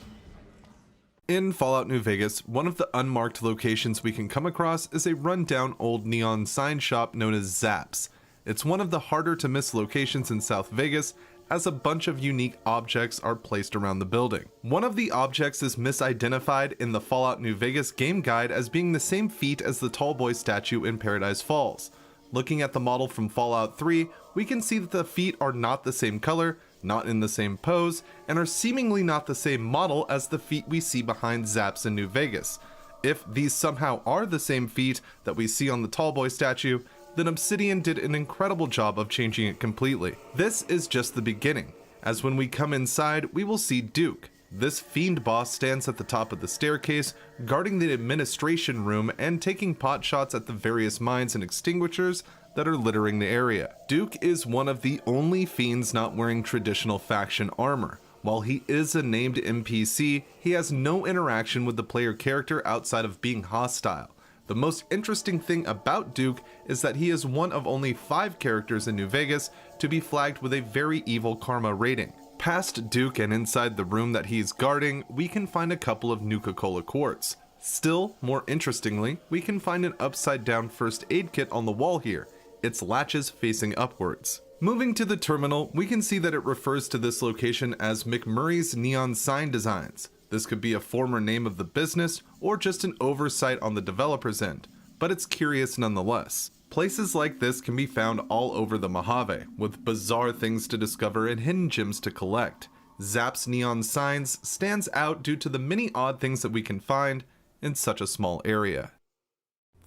In Fallout New Vegas, one of the unmarked locations we can come across is a rundown old neon sign shop known as Zapp's. It's one of the harder to miss locations in South Vegas, as a bunch of unique objects are placed around the building. One of the objects is misidentified in the Fallout New Vegas game guide as being the same feat as the Tallboy statue in Paradise Falls. Looking at the model from Fallout 3, we can see that the feet are not the same color, not in the same pose, and are seemingly not the same model as the feet we see behind Zapp's in New Vegas. If these somehow are the same feet that we see on the Tallboy statue, then Obsidian did an incredible job of changing it completely. This is just the beginning, as when we come inside, we will see Duke. This fiend boss stands at the top of the staircase, guarding the administration room and taking pot shots at the various mines and extinguishers that are littering the area. Duke is one of the only fiends not wearing traditional faction armor. While he is a named NPC, he has no interaction with the player character outside of being hostile. The most interesting thing about Duke is that he is one of only 5 characters in New Vegas to be flagged with a very evil karma rating. Past Duke and inside the room that he's guarding, we can find a couple of Nuka-Cola quarts. Still, more interestingly, we can find an upside down first aid kit on the wall here, its latches facing upwards. Moving to the terminal, we can see that it refers to this location as McMurray's Neon Sign Designs. This could be a former name of the business or just an oversight on the developer's end, but it's curious nonetheless. Places like this can be found all over the Mojave, with bizarre things to discover and hidden gems to collect. Zapp's Neon Signs stands out due to the many odd things that we can find in such a small area.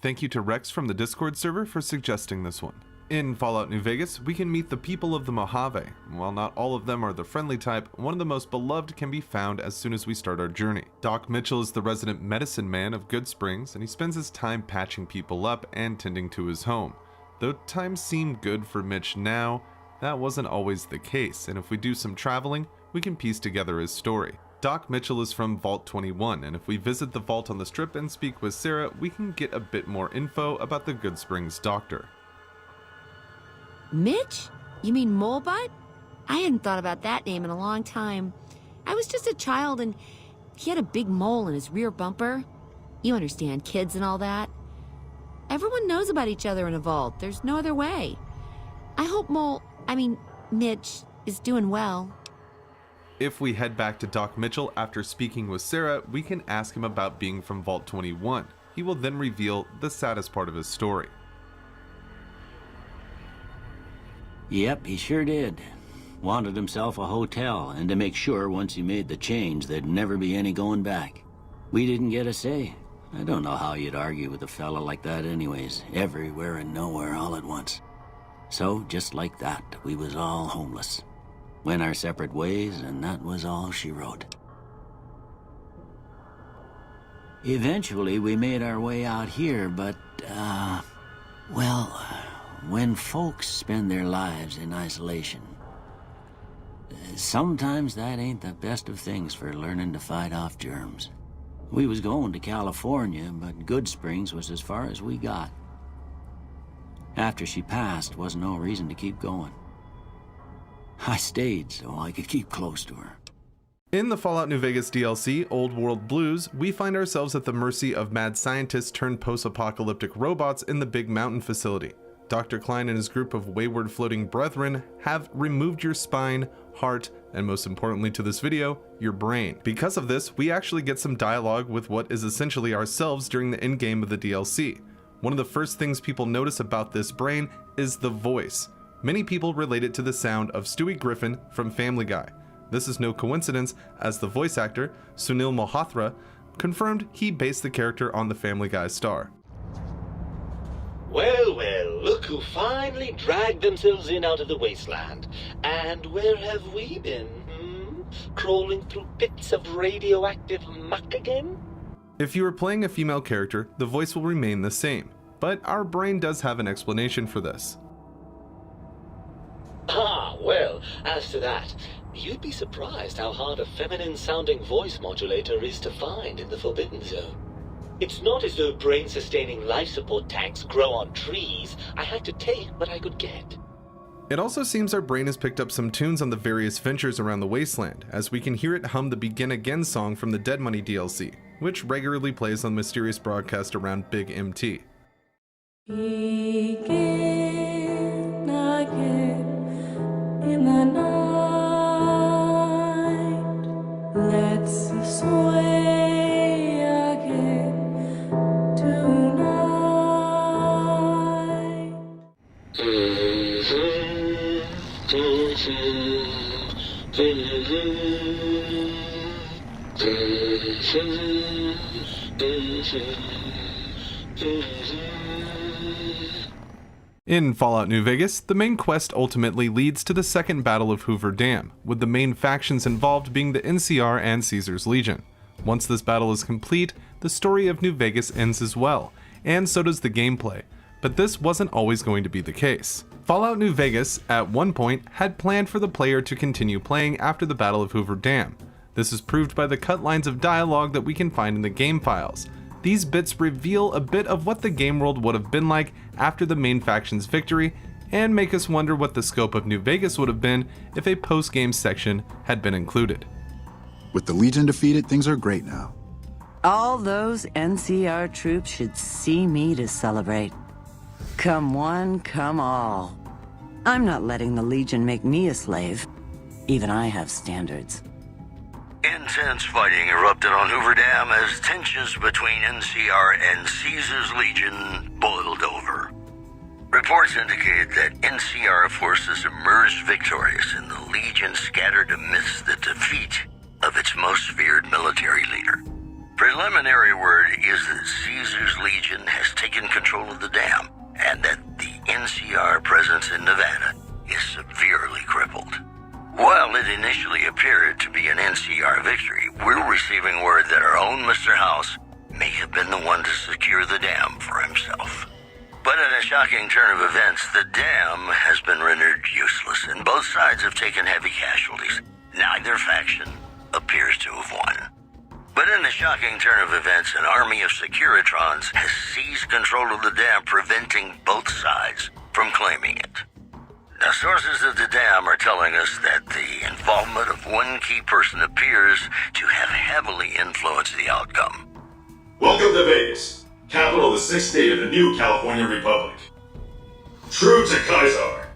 Thank you to Rex from the Discord server for suggesting this one. In Fallout New Vegas, we can meet the people of the Mojave. While not all of them are the friendly type, one of the most beloved can be found as soon as we start our journey. Doc Mitchell is the resident medicine man of Good Springs, and he spends his time patching people up and tending to his home. Though times seem good for Mitch now, that wasn't always the case, and if we do some traveling, we can piece together his story. Doc Mitchell is from Vault 21, and if we visit the vault on the Strip and speak with Sarah, we can get a bit more info about the Good Springs doctor. Mitch? You mean Molebutt? I hadn't thought about that name in a long time. I was just a child and he had a big mole in his rear bumper. You understand, kids and all that. Everyone knows about each other in a vault. There's no other way. I hope Mitch is doing well. If we head back to Doc Mitchell after speaking with Sarah, we can ask him about being from Vault 21. He will then reveal the saddest part of his story. Yep, he sure did. Wanted himself a hotel, and to make sure once he made the change there'd never be any going back. We didn't get a say. I don't know how you'd argue with a fella like that anyways, everywhere and nowhere all at once. So, just like that, we was all homeless. Went our separate ways, and that was all she wrote. Eventually, we made our way out here, but, when folks spend their lives in isolation, sometimes that ain't the best of things for learning to fight off germs. We was going to California, but Good Springs was as far as we got. After she passed, wasn't no reason to keep going. I stayed so I could keep close to her. In the Fallout New Vegas DLC, Old World Blues, we find ourselves at the mercy of mad scientists turned post-apocalyptic robots in the Big Mountain facility. Dr. Klein and his group of wayward floating brethren have removed your spine, heart, and most importantly to this video, your brain. Because of this, we actually get some dialogue with what is essentially ourselves during the endgame of the DLC. One of the first things people notice about this brain is the voice. Many people relate it to the sound of Stewie Griffin from Family Guy. This is no coincidence, as the voice actor, Sunil Malhotra, confirmed he based the character on the Family Guy star. Well, look who finally dragged themselves in out of the wasteland. And where have we been, Crawling through pits of radioactive muck again? If you are playing a female character, the voice will remain the same, but our brain does have an explanation for this. as to that, you'd be surprised how hard a feminine-sounding voice modulator is to find in the Forbidden Zone. It's not as though brain-sustaining life support tanks grow on trees. I had to take what I could get. It also seems our brain has picked up some tunes on the various ventures around the wasteland, as we can hear it hum the Begin Again song from the Dead Money DLC, which regularly plays on the mysterious broadcast around Big MT. Begin again in the night. Let's sway again tonight. In Fallout New Vegas, the main quest ultimately leads to the second Battle of Hoover Dam, with the main factions involved being the NCR and Caesar's Legion. Once this battle is complete, the story of New Vegas ends as well, and so does the gameplay, but this wasn't always going to be the case. Fallout New Vegas, at one point, had planned for the player to continue playing after the Battle of Hoover Dam. This is proved by the cut lines of dialogue that we can find in the game files. These bits reveal a bit of what the game world would have been like after the main faction's victory, and make us wonder what the scope of New Vegas would have been if a post-game section had been included. With the Legion defeated, things are great now. All those NCR troops should see me to celebrate. Come one, come all. I'm not letting the Legion make me a slave. Even I have standards. Intense fighting erupted on Hoover Dam as tensions between NCR and Caesar's Legion boiled over. Reports indicate that NCR forces emerged victorious and the Legion scattered amidst the defeat of its most feared military leader. Preliminary word is that Caesar's Legion has taken control of the dam and that the NCR presence in Nevada is severely crippled. While it initially appeared to be an NCR victory, we're receiving word that our own Mr. House may have been the one to secure the dam for himself. But in a shocking turn of events, the dam has been rendered useless, and both sides have taken heavy casualties. Neither faction appears to have won. But in a shocking turn of events, an army of Securitrons has seized control of the dam, preventing both sides from claiming it. Now, sources of the dam are telling us that the involvement of one key person appears to have heavily influenced the outcome. Welcome to Vegas, capital of the sixth state of the new California Republic. True to Kaiser.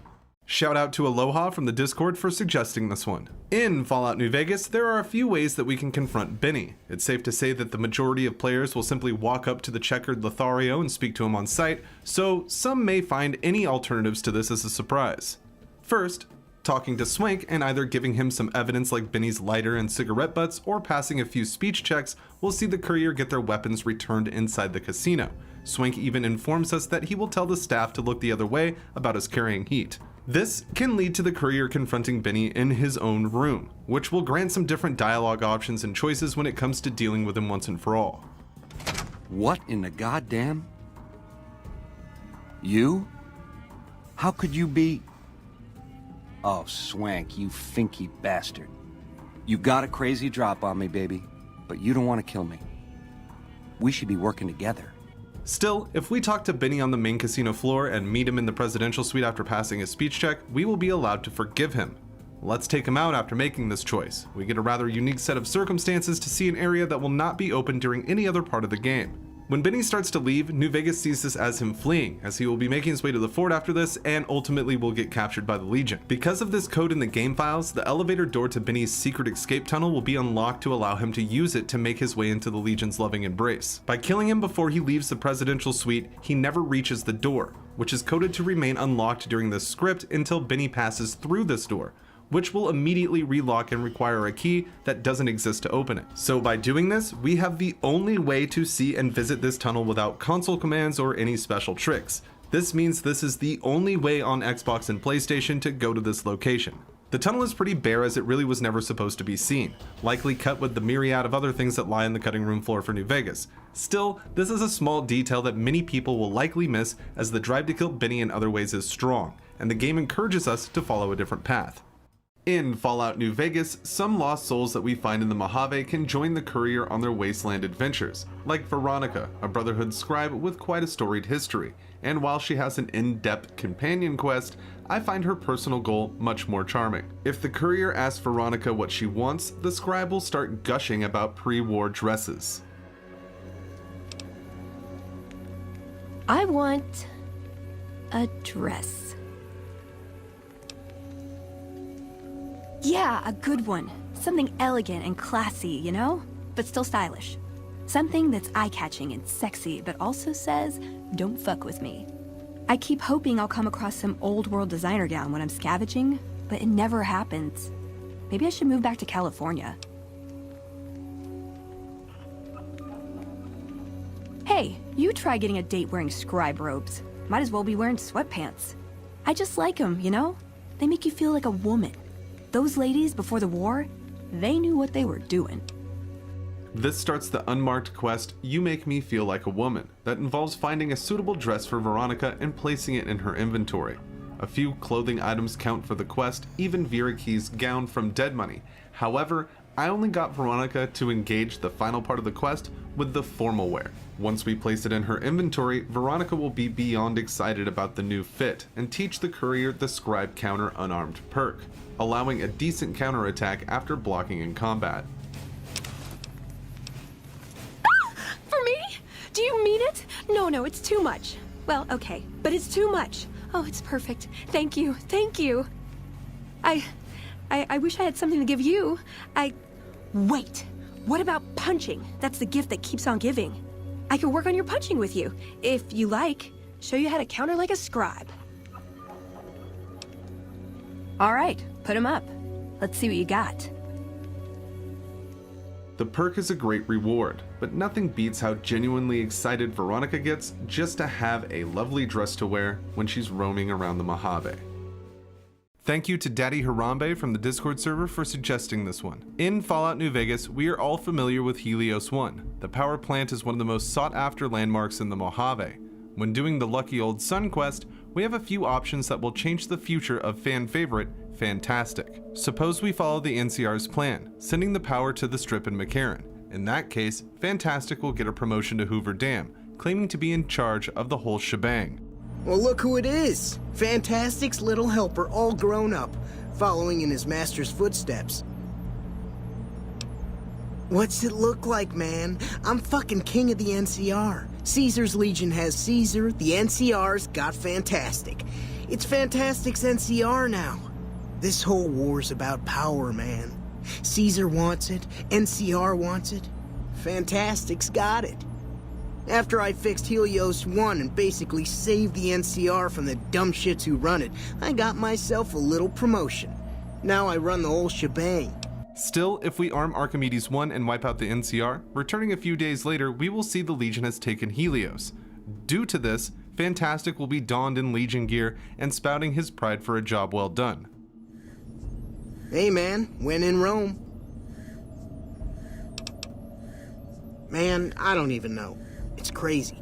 Shout out to Aloha from the Discord for suggesting this one. In Fallout New Vegas, there are a few ways that we can confront Benny. It's safe to say that the majority of players will simply walk up to the checkered Lothario and speak to him on sight, so some may find any alternatives to this as a surprise. First, talking to Swank and either giving him some evidence like Benny's lighter and cigarette butts or passing a few speech checks will see the courier get their weapons returned inside the casino. Swank even informs us that he will tell the staff to look the other way about us carrying heat. This can lead to the courier confronting Benny in his own room, which will grant some different dialogue options and choices when it comes to dealing with him once and for all. What in the goddamn? You? How could you be... Oh, Swank, you finky bastard. You got a crazy drop on me, baby, but you don't want to kill me. We should be working together. Still, if we talk to Benny on the main casino floor and meet him in the presidential suite after passing his speech check, we will be allowed to forgive him. Let's take him out after making this choice. We get a rather unique set of circumstances to see an area that will not be open during any other part of the game. When Benny starts to leave, New Vegas sees this as him fleeing, as he will be making his way to the fort after this and ultimately will get captured by the Legion. Because of this code in the game files, the elevator door to Benny's secret escape tunnel will be unlocked to allow him to use it to make his way into the Legion's loving embrace. By killing him before he leaves the presidential suite, he never reaches the door, which is coded to remain unlocked during this script until Benny passes through this door, which will immediately relock and require a key that doesn't exist to open it. So by doing this, we have the only way to see and visit this tunnel without console commands or any special tricks. This means this is the only way on Xbox and PlayStation to go to this location. The tunnel is pretty bare as it really was never supposed to be seen, likely cut with the myriad of other things that lie on the cutting room floor for New Vegas. Still, this is a small detail that many people will likely miss as the drive to kill Benny in other ways is strong, and the game encourages us to follow a different path. In Fallout New Vegas, some lost souls that we find in the Mojave can join the courier on their wasteland adventures, like Veronica, a Brotherhood scribe with quite a storied history, and while she has an in-depth companion quest, I find her personal goal much more charming. If the courier asks Veronica what she wants, the scribe will start gushing about pre-war dresses. I want a dress. Yeah, a good one. Something elegant and classy, you know? But still stylish. Something that's eye-catching and sexy, but also says, don't fuck with me. I keep hoping I'll come across some old-world designer gown when I'm scavenging, but it never happens. Maybe I should move back to California. Hey, you try getting a date wearing scribe robes. Might as well be wearing sweatpants. I just like them, you know? They make you feel like a woman. Those ladies before the war, they knew what they were doing. This starts the unmarked quest, You Make Me Feel Like a Woman, that involves finding a suitable dress for Veronica and placing it in her inventory. A few clothing items count for the quest, even Vera Key's gown from Dead Money. However, I only got Veronica to engage the final part of the quest with the formal wear. Once we place it in her inventory, Veronica will be beyond excited about the new fit and teach the courier the scribe counter unarmed perk, allowing a decent counterattack after blocking in combat. For me? Do you mean it? No, it's too much. Well, okay, but it's too much. Oh, it's perfect. Thank you. I wish I had something to give you. Wait, what about punching? That's the gift that keeps on giving. I could work on your punching with you, if you like. Show you how to counter like a scribe. All right, put him up. Let's see what you got. The perk is a great reward, but nothing beats how genuinely excited Veronica gets just to have a lovely dress to wear when she's roaming around the Mojave. Thank you to Daddy Harambe from the Discord server for suggesting this one. In Fallout New Vegas, we are all familiar with Helios 1. The power plant is one of the most sought after landmarks in the Mojave. When doing the Lucky Old Sun quest, we have a few options that will change the future of fan favorite, Fantastic. Suppose we follow the NCR's plan, sending the power to the Strip and McCarran. In that case, Fantastic will get a promotion to Hoover Dam, claiming to be in charge of the whole shebang. Well, look who it is. Fantastic's little helper, all grown up, following in his master's footsteps. What's it look like, man? I'm fucking king of the NCR. Caesar's Legion has Caesar, the NCR's got Fantastic. It's Fantastic's NCR now. This whole war's about power, man. Caesar wants it, NCR wants it. Fantastic's got it. After I fixed Helios 1 and basically saved the NCR from the dumb shits who run it, I got myself a little promotion. Now I run the whole shebang. Still, if we arm Archimedes 1 and wipe out the NCR, returning a few days later, we will see the Legion has taken Helios. Due to this, Fantastic will be donned in Legion gear and spouting his pride for a job well done. Hey man, when in Rome. Man, I don't even know. It's crazy.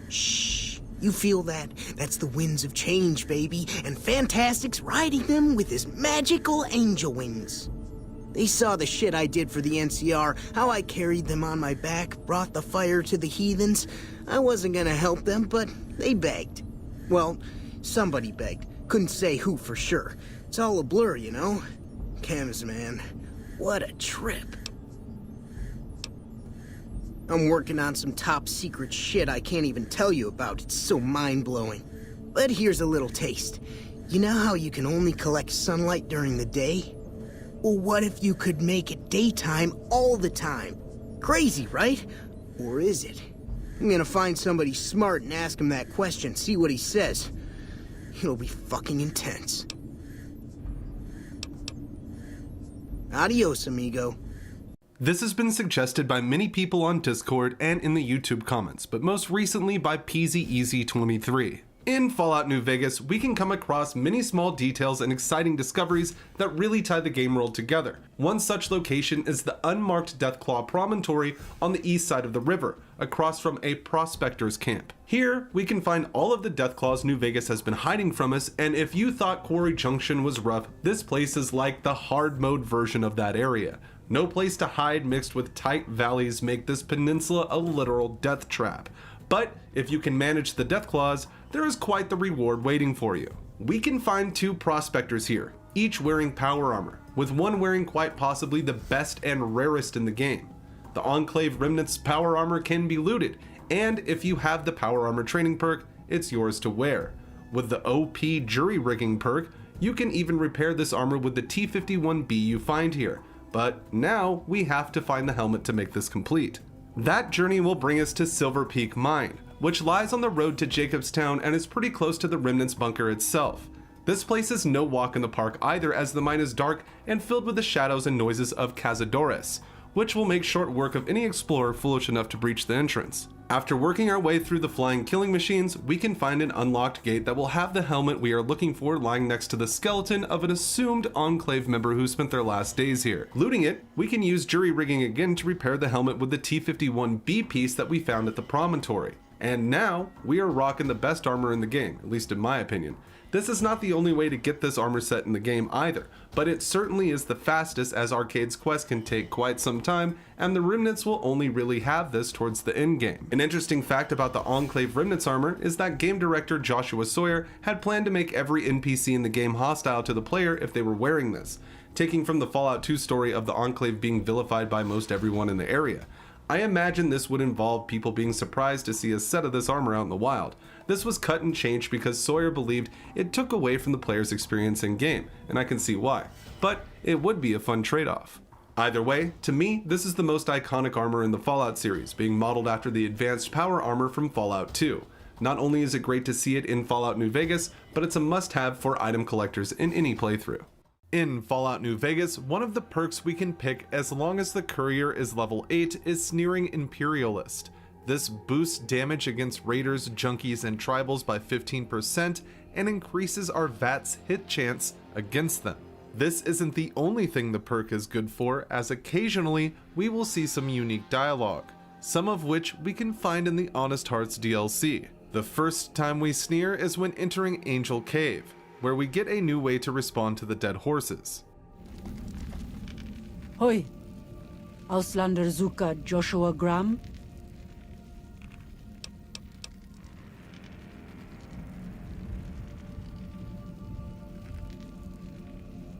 Shh, you feel that? That's the winds of change, baby, and Fantastic's riding them with his magical angel wings. They saw the shit I did for the NCR, how I carried them on my back, brought the fire to the heathens. I wasn't gonna help them, but they begged. Well, somebody begged. Couldn't say who for sure. It's all a blur, you know? Chems, man. What a trip. I'm working on some top secret shit I can't even tell you about. It's so mind-blowing. But here's a little taste. You know how you can only collect sunlight during the day? Well, what if you could make it daytime all the time? Crazy, right? Or is it? I'm gonna find somebody smart and ask him that question, see what he says. It'll be fucking intense. Adios, amigo. This has been suggested by many people on Discord and in the YouTube comments, but most recently by PZEasy23. In Fallout New Vegas, we can come across many small details and exciting discoveries that really tie the game world together. One such location is the unmarked Deathclaw Promontory on the east side of the river, across from a prospector's camp. Here, we can find all of the Deathclaws New Vegas has been hiding from us, and if you thought Quarry Junction was rough, this place is like the hard mode version of that area. No place to hide mixed with tight valleys make this peninsula a literal death trap. But if you can manage the Deathclaws, there is quite the reward waiting for you. We can find 2 prospectors here, each wearing power armor, with one wearing quite possibly the best and rarest in the game. The Enclave Remnant's power armor can be looted, and if you have the power armor training perk, it's yours to wear. With the OP jury rigging perk, you can even repair this armor with the T-51B you find here, but now we have to find the helmet to make this complete. That journey will bring us to Silver Peak Mine, which lies on the road to Jacobstown and is pretty close to the Remnant's bunker itself. This place is no walk in the park either, as the mine is dark and filled with the shadows and noises of Cazadores, which will make short work of any explorer foolish enough to breach the entrance. After working our way through the flying killing machines, we can find an unlocked gate that will have the helmet we are looking for lying next to the skeleton of an assumed Enclave member who spent their last days here. Looting it, we can use jury rigging again to repair the helmet with the T-51B piece that we found at the promontory. And now, we are rocking the best armor in the game, at least in my opinion. This is not the only way to get this armor set in the game either, but it certainly is the fastest, as Arcade's quest can take quite some time, and the Remnants will only really have this towards the end game. An interesting fact about the Enclave Remnants armor is that game director Joshua Sawyer had planned to make every NPC in the game hostile to the player if they were wearing this, taking from the Fallout 2 story of the Enclave being vilified by most everyone in the area. I imagine this would involve people being surprised to see a set of this armor out in the wild. This was cut and changed because Sawyer believed it took away from the player's experience in game, and I can see why. But it would be a fun trade-off. Either way, to me, this is the most iconic armor in the Fallout series, being modeled after the advanced power armor from Fallout 2. Not only is it great to see it in Fallout New Vegas, but it's a must-have for item collectors in any playthrough. In Fallout New Vegas, one of the perks we can pick as long as the courier is level 8 is Sneering Imperialist. This boosts damage against raiders, junkies, and tribals by 15% and increases our VAT's hit chance against them. This isn't the only thing the perk is good for, as occasionally we will see some unique dialogue, some of which we can find in the Honest Hearts DLC. The first time we sneer is when entering Angel Cave, where we get a new way to respond to the dead horses. Hoi, Auslander Zuka Joshua Graham?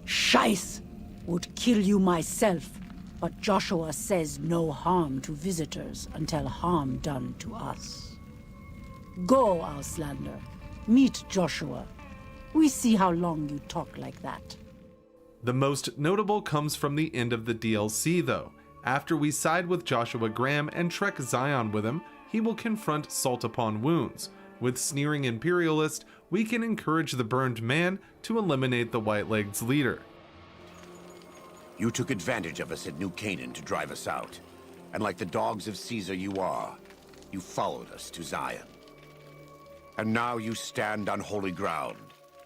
Scheiß! Would kill you myself, but Joshua says no harm to visitors until harm done to us. Go, Auslander. Meet Joshua. We see how long you talk like that. The most notable comes from the end of the DLC though. After we side with Joshua Graham and trek Zion with him, he will confront Salt Upon Wounds. With Sneering Imperialist, we can encourage the Burned Man to eliminate the White-Legged's leader. You took advantage of us at New Canaan to drive us out. And like the dogs of Caesar you are, you followed us to Zion. And now you stand on holy ground,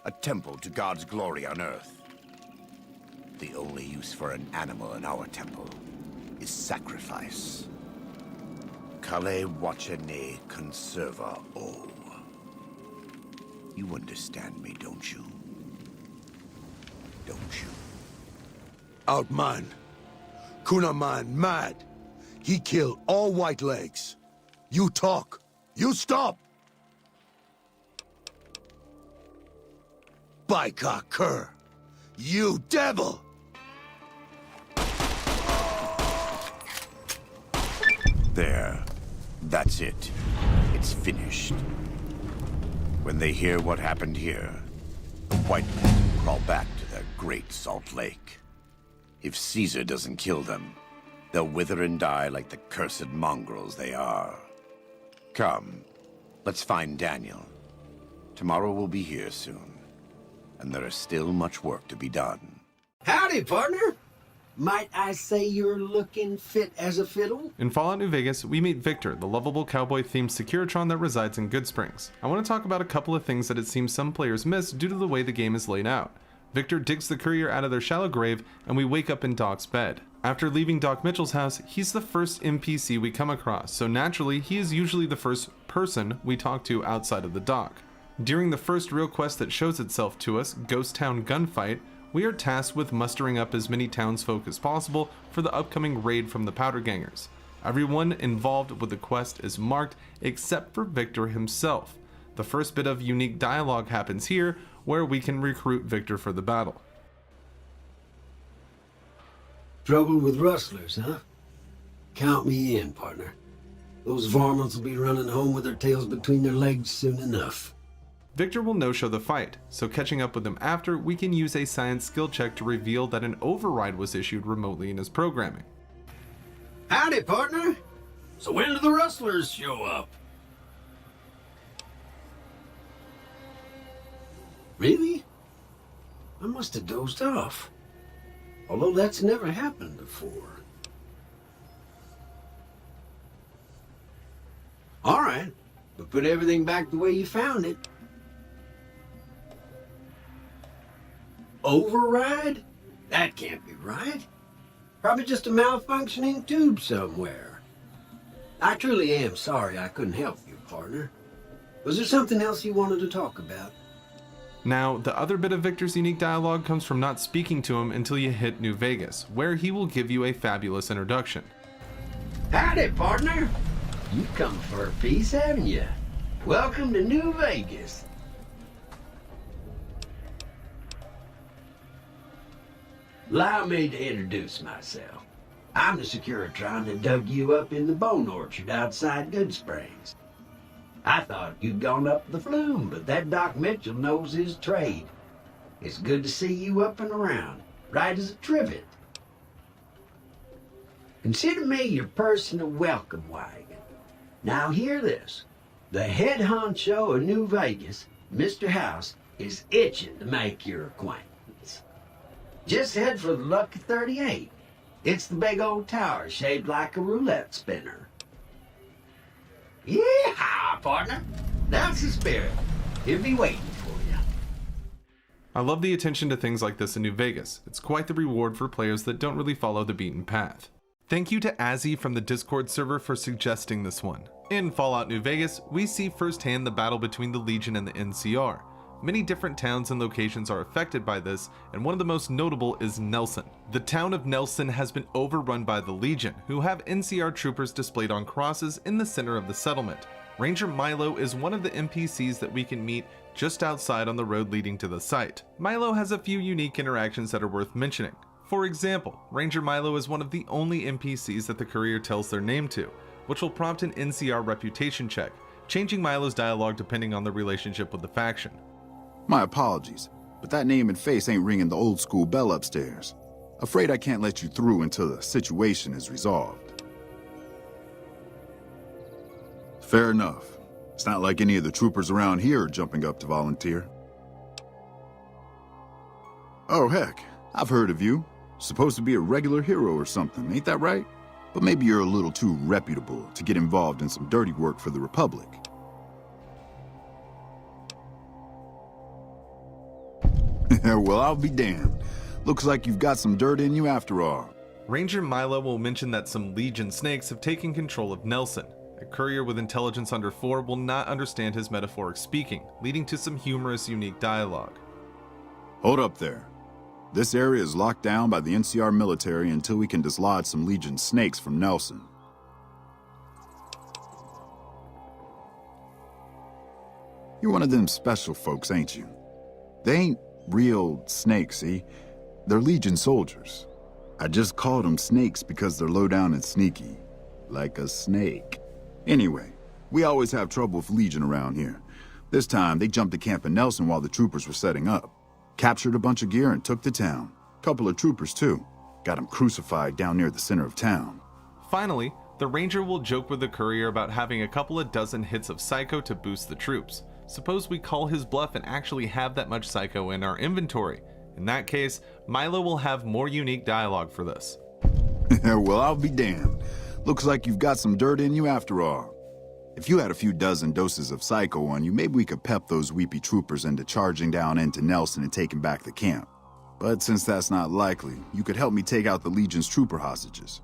a temple to God's glory on earth. The only use for an animal in our temple is sacrifice. Kale wachane conserva o. You understand me, don't you? Don't you? Outman. Kunaman mad. He killed all white legs. You talk. You stop. Baika Kerr. You devil! There. That's it. It's finished. When they hear what happened here, the white men crawl back to their great Salt Lake. If Caesar doesn't kill them, they'll wither and die like the cursed mongrels they are. Come, let's find Daniel. Tomorrow we'll be here soon, and there is still much work to be done. Howdy, partner. Might I say you're looking fit as a fiddle? In Fallout New Vegas, we meet Victor, the lovable cowboy-themed Securitron that resides in Good Springs. I want to talk about a couple of things that it seems some players miss due to the way the game is laid out. Victor digs the courier out of their shallow grave, and we wake up in Doc's bed. After leaving Doc Mitchell's house, he's the first NPC we come across, so naturally, he is usually the first person we talk to outside of the dock. During the first real quest that shows itself to us, Ghost Town Gunfight, we are tasked with mustering up as many townsfolk as possible for the upcoming raid from the Powder Gangers. Everyone involved with the quest is marked except for Victor himself. The first bit of unique dialogue happens here, where we can recruit Victor for the battle. Trouble with rustlers, huh? Count me in, partner. Those varmints will be running home with their tails between their legs soon enough. Victor will no-show the fight, so catching up with him after, we can use a science skill check to reveal that an override was issued remotely in his programming. Howdy, partner! So when do the rustlers show up? Really? I must have dozed off. Although that's never happened before. Alright, but put everything back the way you found it. Override? That can't be right. Probably just a malfunctioning tube somewhere. I truly am sorry I couldn't help you, partner. Was there something else you wanted to talk about? Now, the other bit of Victor's unique dialogue comes from not speaking to him until you hit New Vegas, where he will give you a fabulous introduction. Howdy, partner. You come for a piece, haven't you? Welcome to New Vegas. Allow me to introduce myself. I'm the Securitron that dug you up in the bone orchard outside Good Springs. I thought you'd gone up the flume, but that Doc Mitchell knows his trade. It's good to see you up and around, right as a trivet. Consider me your personal welcome wagon. Now hear this. The head honcho of New Vegas, Mr. House, is itching to make your acquaintance. Just head for the Lucky 38. It's the big old tower shaped like a roulette spinner. Yeah, partner. That's the spirit. He'll be waiting for you. I love the attention to things like this in New Vegas. It's quite the reward for players that don't really follow the beaten path. Thank you to Azzy from the Discord server for suggesting this one. In Fallout New Vegas, we see firsthand the battle between the Legion and the NCR. Many different towns and locations are affected by this, and one of the most notable is Nelson. The town of Nelson has been overrun by the Legion, who have NCR troopers displayed on crosses in the center of the settlement. Ranger Milo is one of the NPCs that we can meet just outside on the road leading to the site. Milo has a few unique interactions that are worth mentioning. For example, Ranger Milo is one of the only NPCs that the courier tells their name to, which will prompt an NCR reputation check, changing Milo's dialogue depending on the relationship with the faction. My apologies, but that name and face ain't ringing the old school bell upstairs. Afraid I can't let you through until the situation is resolved. Fair enough. It's not like any of the troopers around here are jumping up to volunteer. Oh heck, I've heard of you. Supposed to be a regular hero or something, ain't that right? But maybe you're a little too reputable to get involved in some dirty work for the Republic. Well, I'll be damned. Looks like you've got some dirt in you after all. Ranger Milo will mention that some Legion snakes have taken control of Nelson. A courier with intelligence under 4 will not understand his metaphoric speaking, leading to some humorous, unique dialogue. Hold up there. This area is locked down by the NCR military until we can dislodge some Legion snakes from Nelson. You're one of them special folks, ain't you? They ain't real snakes, see? They're Legion soldiers. I just called them snakes because they're low down and sneaky. Like a snake. Anyway, we always have trouble with Legion around here. This time, they jumped to camp in Nelson while the troopers were setting up. Captured a bunch of gear and took the town. Couple of troopers, too. Got them crucified down near the center of town. Finally, the Ranger will joke with the courier about having a couple of dozen hits of Psycho to boost the troops. Suppose we call his bluff and actually have that much Psycho in our inventory. In that case, Milo will have more unique dialogue for this. Well, I'll be damned. Looks like you've got some dirt in you after all. If you had a few dozen doses of Psycho on you, maybe we could pep those weepy troopers into charging down into Nelson and taking back the camp. But since that's not likely, you could help me take out the Legion's trooper hostages.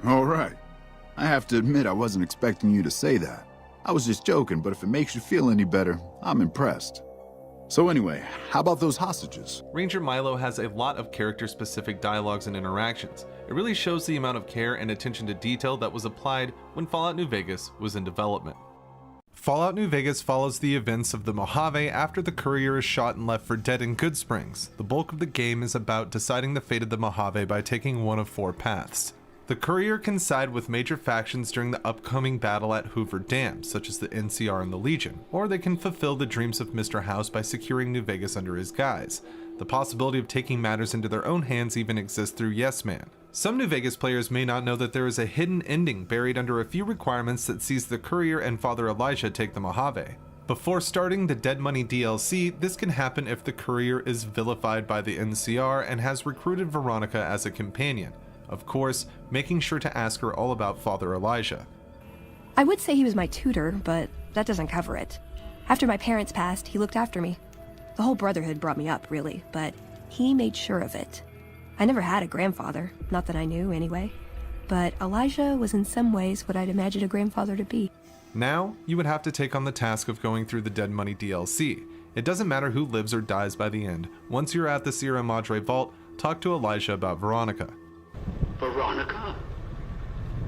All right. I have to admit I wasn't expecting you to say that. I was just joking, but if it makes you feel any better, I'm impressed. So anyway, how about those hostages? Ranger Milo has a lot of character-specific dialogues and interactions. It really shows the amount of care and attention to detail that was applied when Fallout New Vegas was in development. Fallout New Vegas follows the events of the Mojave after the courier is shot and left for dead in Good Springs. The bulk of the game is about deciding the fate of the Mojave by taking one of 4 paths. The courier can side with major factions during the upcoming battle at Hoover Dam, such as the NCR and the Legion, or they can fulfill the dreams of Mr. House by securing New Vegas under his guise. The possibility of taking matters into their own hands even exists through Yes Man. Some New Vegas players may not know that there is a hidden ending buried under a few requirements that sees the courier and Father Elijah take the Mojave. Before starting the Dead Money DLC, this can happen if the courier is vilified by the NCR and has recruited Veronica as a companion. Of course, making sure to ask her all about Father Elijah. I would say he was my tutor, but that doesn't cover it. After my parents passed, he looked after me. The whole Brotherhood brought me up, really, but he made sure of it. I never had a grandfather, not that I knew anyway, but Elijah was in some ways what I'd imagine a grandfather to be. Now, you would have to take on the task of going through the Dead Money DLC. It doesn't matter who lives or dies by the end. Once you're at the Sierra Madre Vault, talk to Elijah about Veronica. Veronica?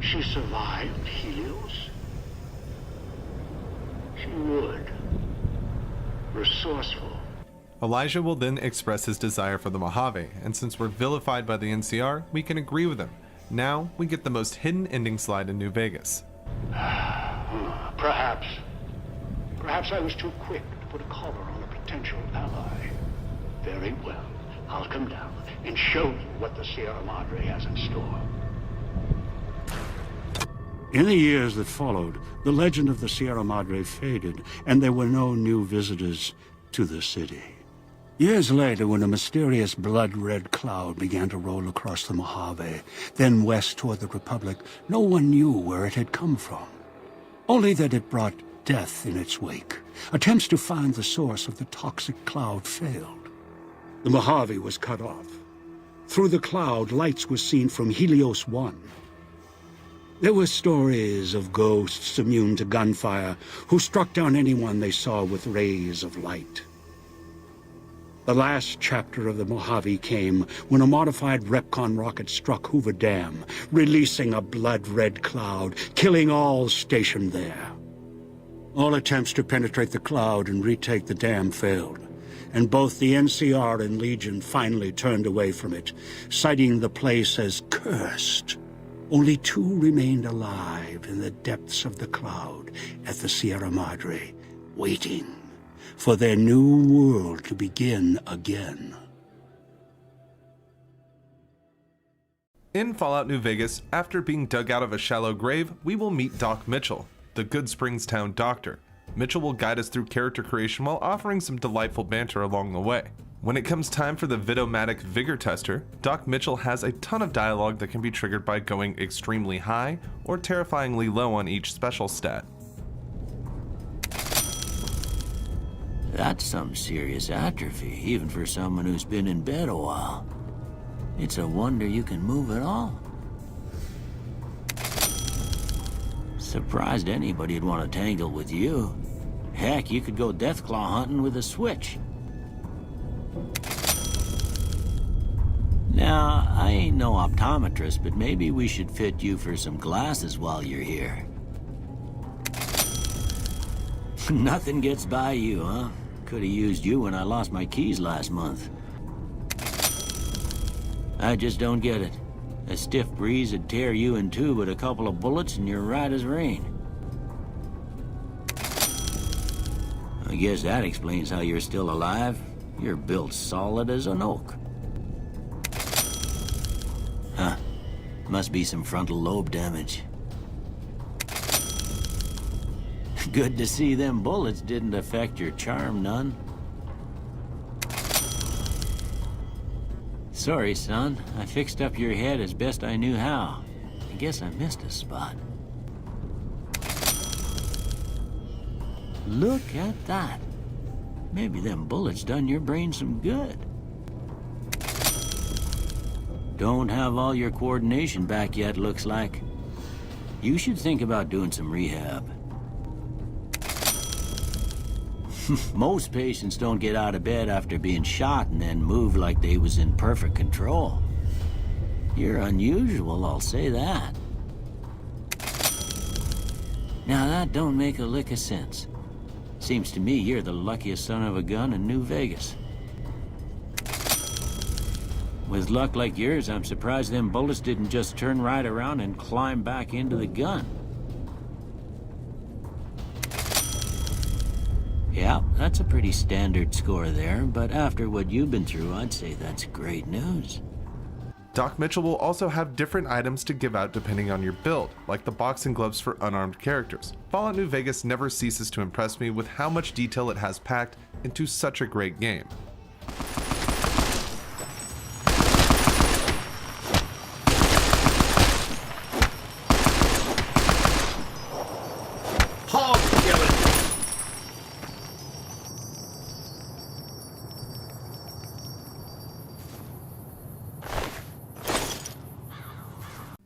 She survived Helios? She would. Resourceful. Elijah will then express his desire for the Mojave, and since we're vilified by the NCR, we can agree with him. Now, we get the most hidden ending slide in New Vegas. Perhaps I was too quick to put a collar on a potential ally. Very well. I'll come down and show you what the Sierra Madre has in store. In the years that followed, the legend of the Sierra Madre faded, and there were no new visitors to the city. Years later, when a mysterious blood-red cloud began to roll across the Mojave, then west toward the Republic, no one knew where it had come from. Only that it brought death in its wake. Attempts to find the source of the toxic cloud failed. The Mojave was cut off. Through the cloud, lights were seen from Helios 1. There were stories of ghosts immune to gunfire who struck down anyone they saw with rays of light. The last chapter of the Mojave came when a modified Repcon rocket struck Hoover Dam, releasing a blood-red cloud, killing all stationed there. All attempts to penetrate the cloud and retake the dam failed, and both the NCR and Legion finally turned away from it, citing the place as cursed. Only 2 remained alive in the depths of the cloud at the Sierra Madre, waiting for their new world to begin again. In Fallout New Vegas, after being dug out of a shallow grave, we will meet Doc Mitchell, the Good Springs Town doctor. Mitchell will guide us through character creation while offering some delightful banter along the way. When it comes time for the Vitomatic Vigor Tester, Doc Mitchell has a ton of dialogue that can be triggered by going extremely high or terrifyingly low on each special stat. That's some serious atrophy, even for someone who's been in bed a while. It's a wonder you can move at all. Surprised anybody'd want to tangle with you. Heck, you could go Deathclaw hunting with a switch. Now, I ain't no optometrist, but maybe we should fit you for some glasses while you're here. Nothing gets by you, huh? Could've used you when I lost my keys last month. I just don't get it. A stiff breeze would tear you in two, but a couple of bullets and you're right as rain. I guess that explains how you're still alive. You're built solid as an oak. Huh. Must be some frontal lobe damage. Good to see them bullets didn't affect your charm none. Sorry, son. I fixed up your head as best I knew how. I guess I missed a spot. Look at that. Maybe them bullets done your brain some good. Don't have all your coordination back yet, looks like. You should think about doing some rehab. Most patients don't get out of bed after being shot and then move like they was in perfect control. You're unusual, I'll say that. Now that don't make a lick of sense. Seems to me you're the luckiest son of a gun in New Vegas. With luck like yours, I'm surprised them bullets didn't just turn right around and climb back into the gun. Yeah, that's a pretty standard score there, but after what you've been through, I'd say that's great news. Doc Mitchell will also have different items to give out depending on your build, like the boxing gloves for unarmed characters. Fallout New Vegas never ceases to impress me with how much detail it has packed into such a great game.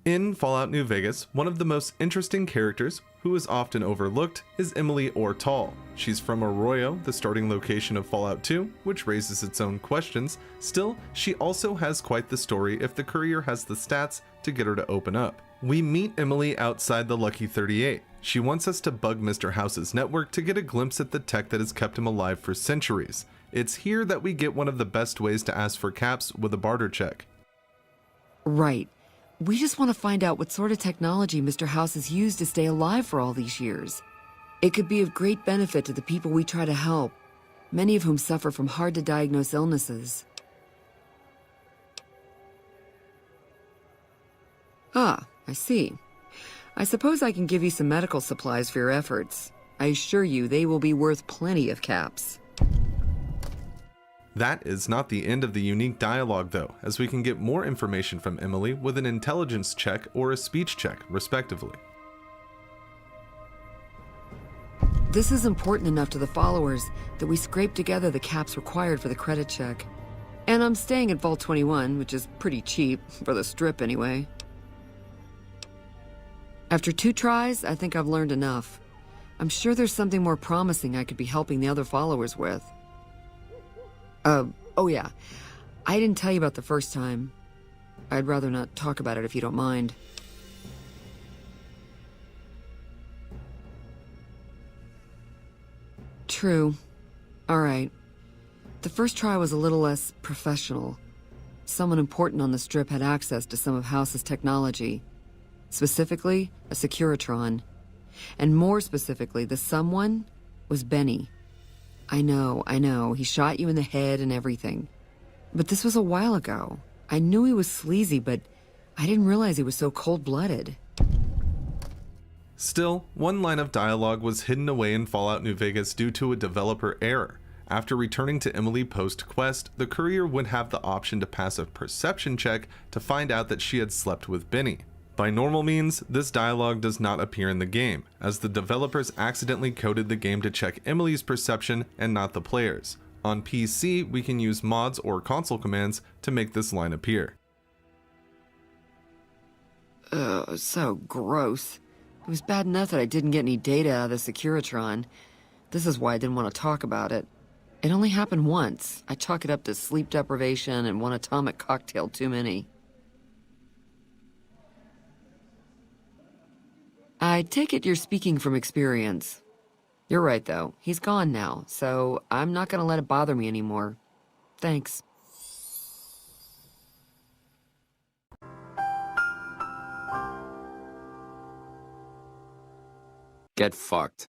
In Fallout New Vegas, one of the most interesting characters, who is often overlooked, is Emily Ortal. She's from Arroyo, the starting location of Fallout 2, which raises its own questions. Still, she also has quite the story if the courier has the stats to get her to open up. We meet Emily outside the Lucky 38. She wants us to bug Mr. House's network to get a glimpse at the tech that has kept him alive for centuries. It's here that we get one of the best ways to ask for caps with a barter check. Right. We just want to find out what sort of technology Mr. House has used to stay alive for all these years. It could be of great benefit to the people we try to help, many of whom suffer from hard-to-diagnose illnesses. Ah, I see. I suppose I can give you some medical supplies for your efforts. I assure you they will be worth plenty of caps. That is not the end of the unique dialogue though, as we can get more information from Emily with an intelligence check or a speech check, respectively. This is important enough to the followers that we scrape together the caps required for the credit check. And I'm staying at Vault 21, which is pretty cheap, for the strip anyway. After 2 tries, I think I've learned enough. I'm sure there's something more promising I could be helping the other followers with. Oh yeah, I didn't tell you about the first time. I'd rather not talk about it if you don't mind. True. Alright. The first try was a little less professional. Someone important on the strip had access to some of House's technology. Specifically, a Securitron. And more specifically, the someone was Benny. I know, he shot you in the head and everything. But this was a while ago. I knew he was sleazy, but I didn't realize he was so cold-blooded. Still, one line of dialogue was hidden away in Fallout New Vegas due to a developer error. After returning to Emily post-quest, the courier would have the option to pass a perception check to find out that she had slept with Benny. By normal means, this dialogue does not appear in the game, as the developers accidentally coded the game to check Emily's perception and not the player's. On PC, we can use mods or console commands to make this line appear. Ugh, so gross. It was bad enough that I didn't get any data out of the Securitron. This is why I didn't want to talk about it. It only happened once. I chalk it up to sleep deprivation and one atomic cocktail too many. I take it you're speaking from experience. You're right, though. He's gone now, so I'm not gonna let it bother me anymore. Thanks. Get fucked.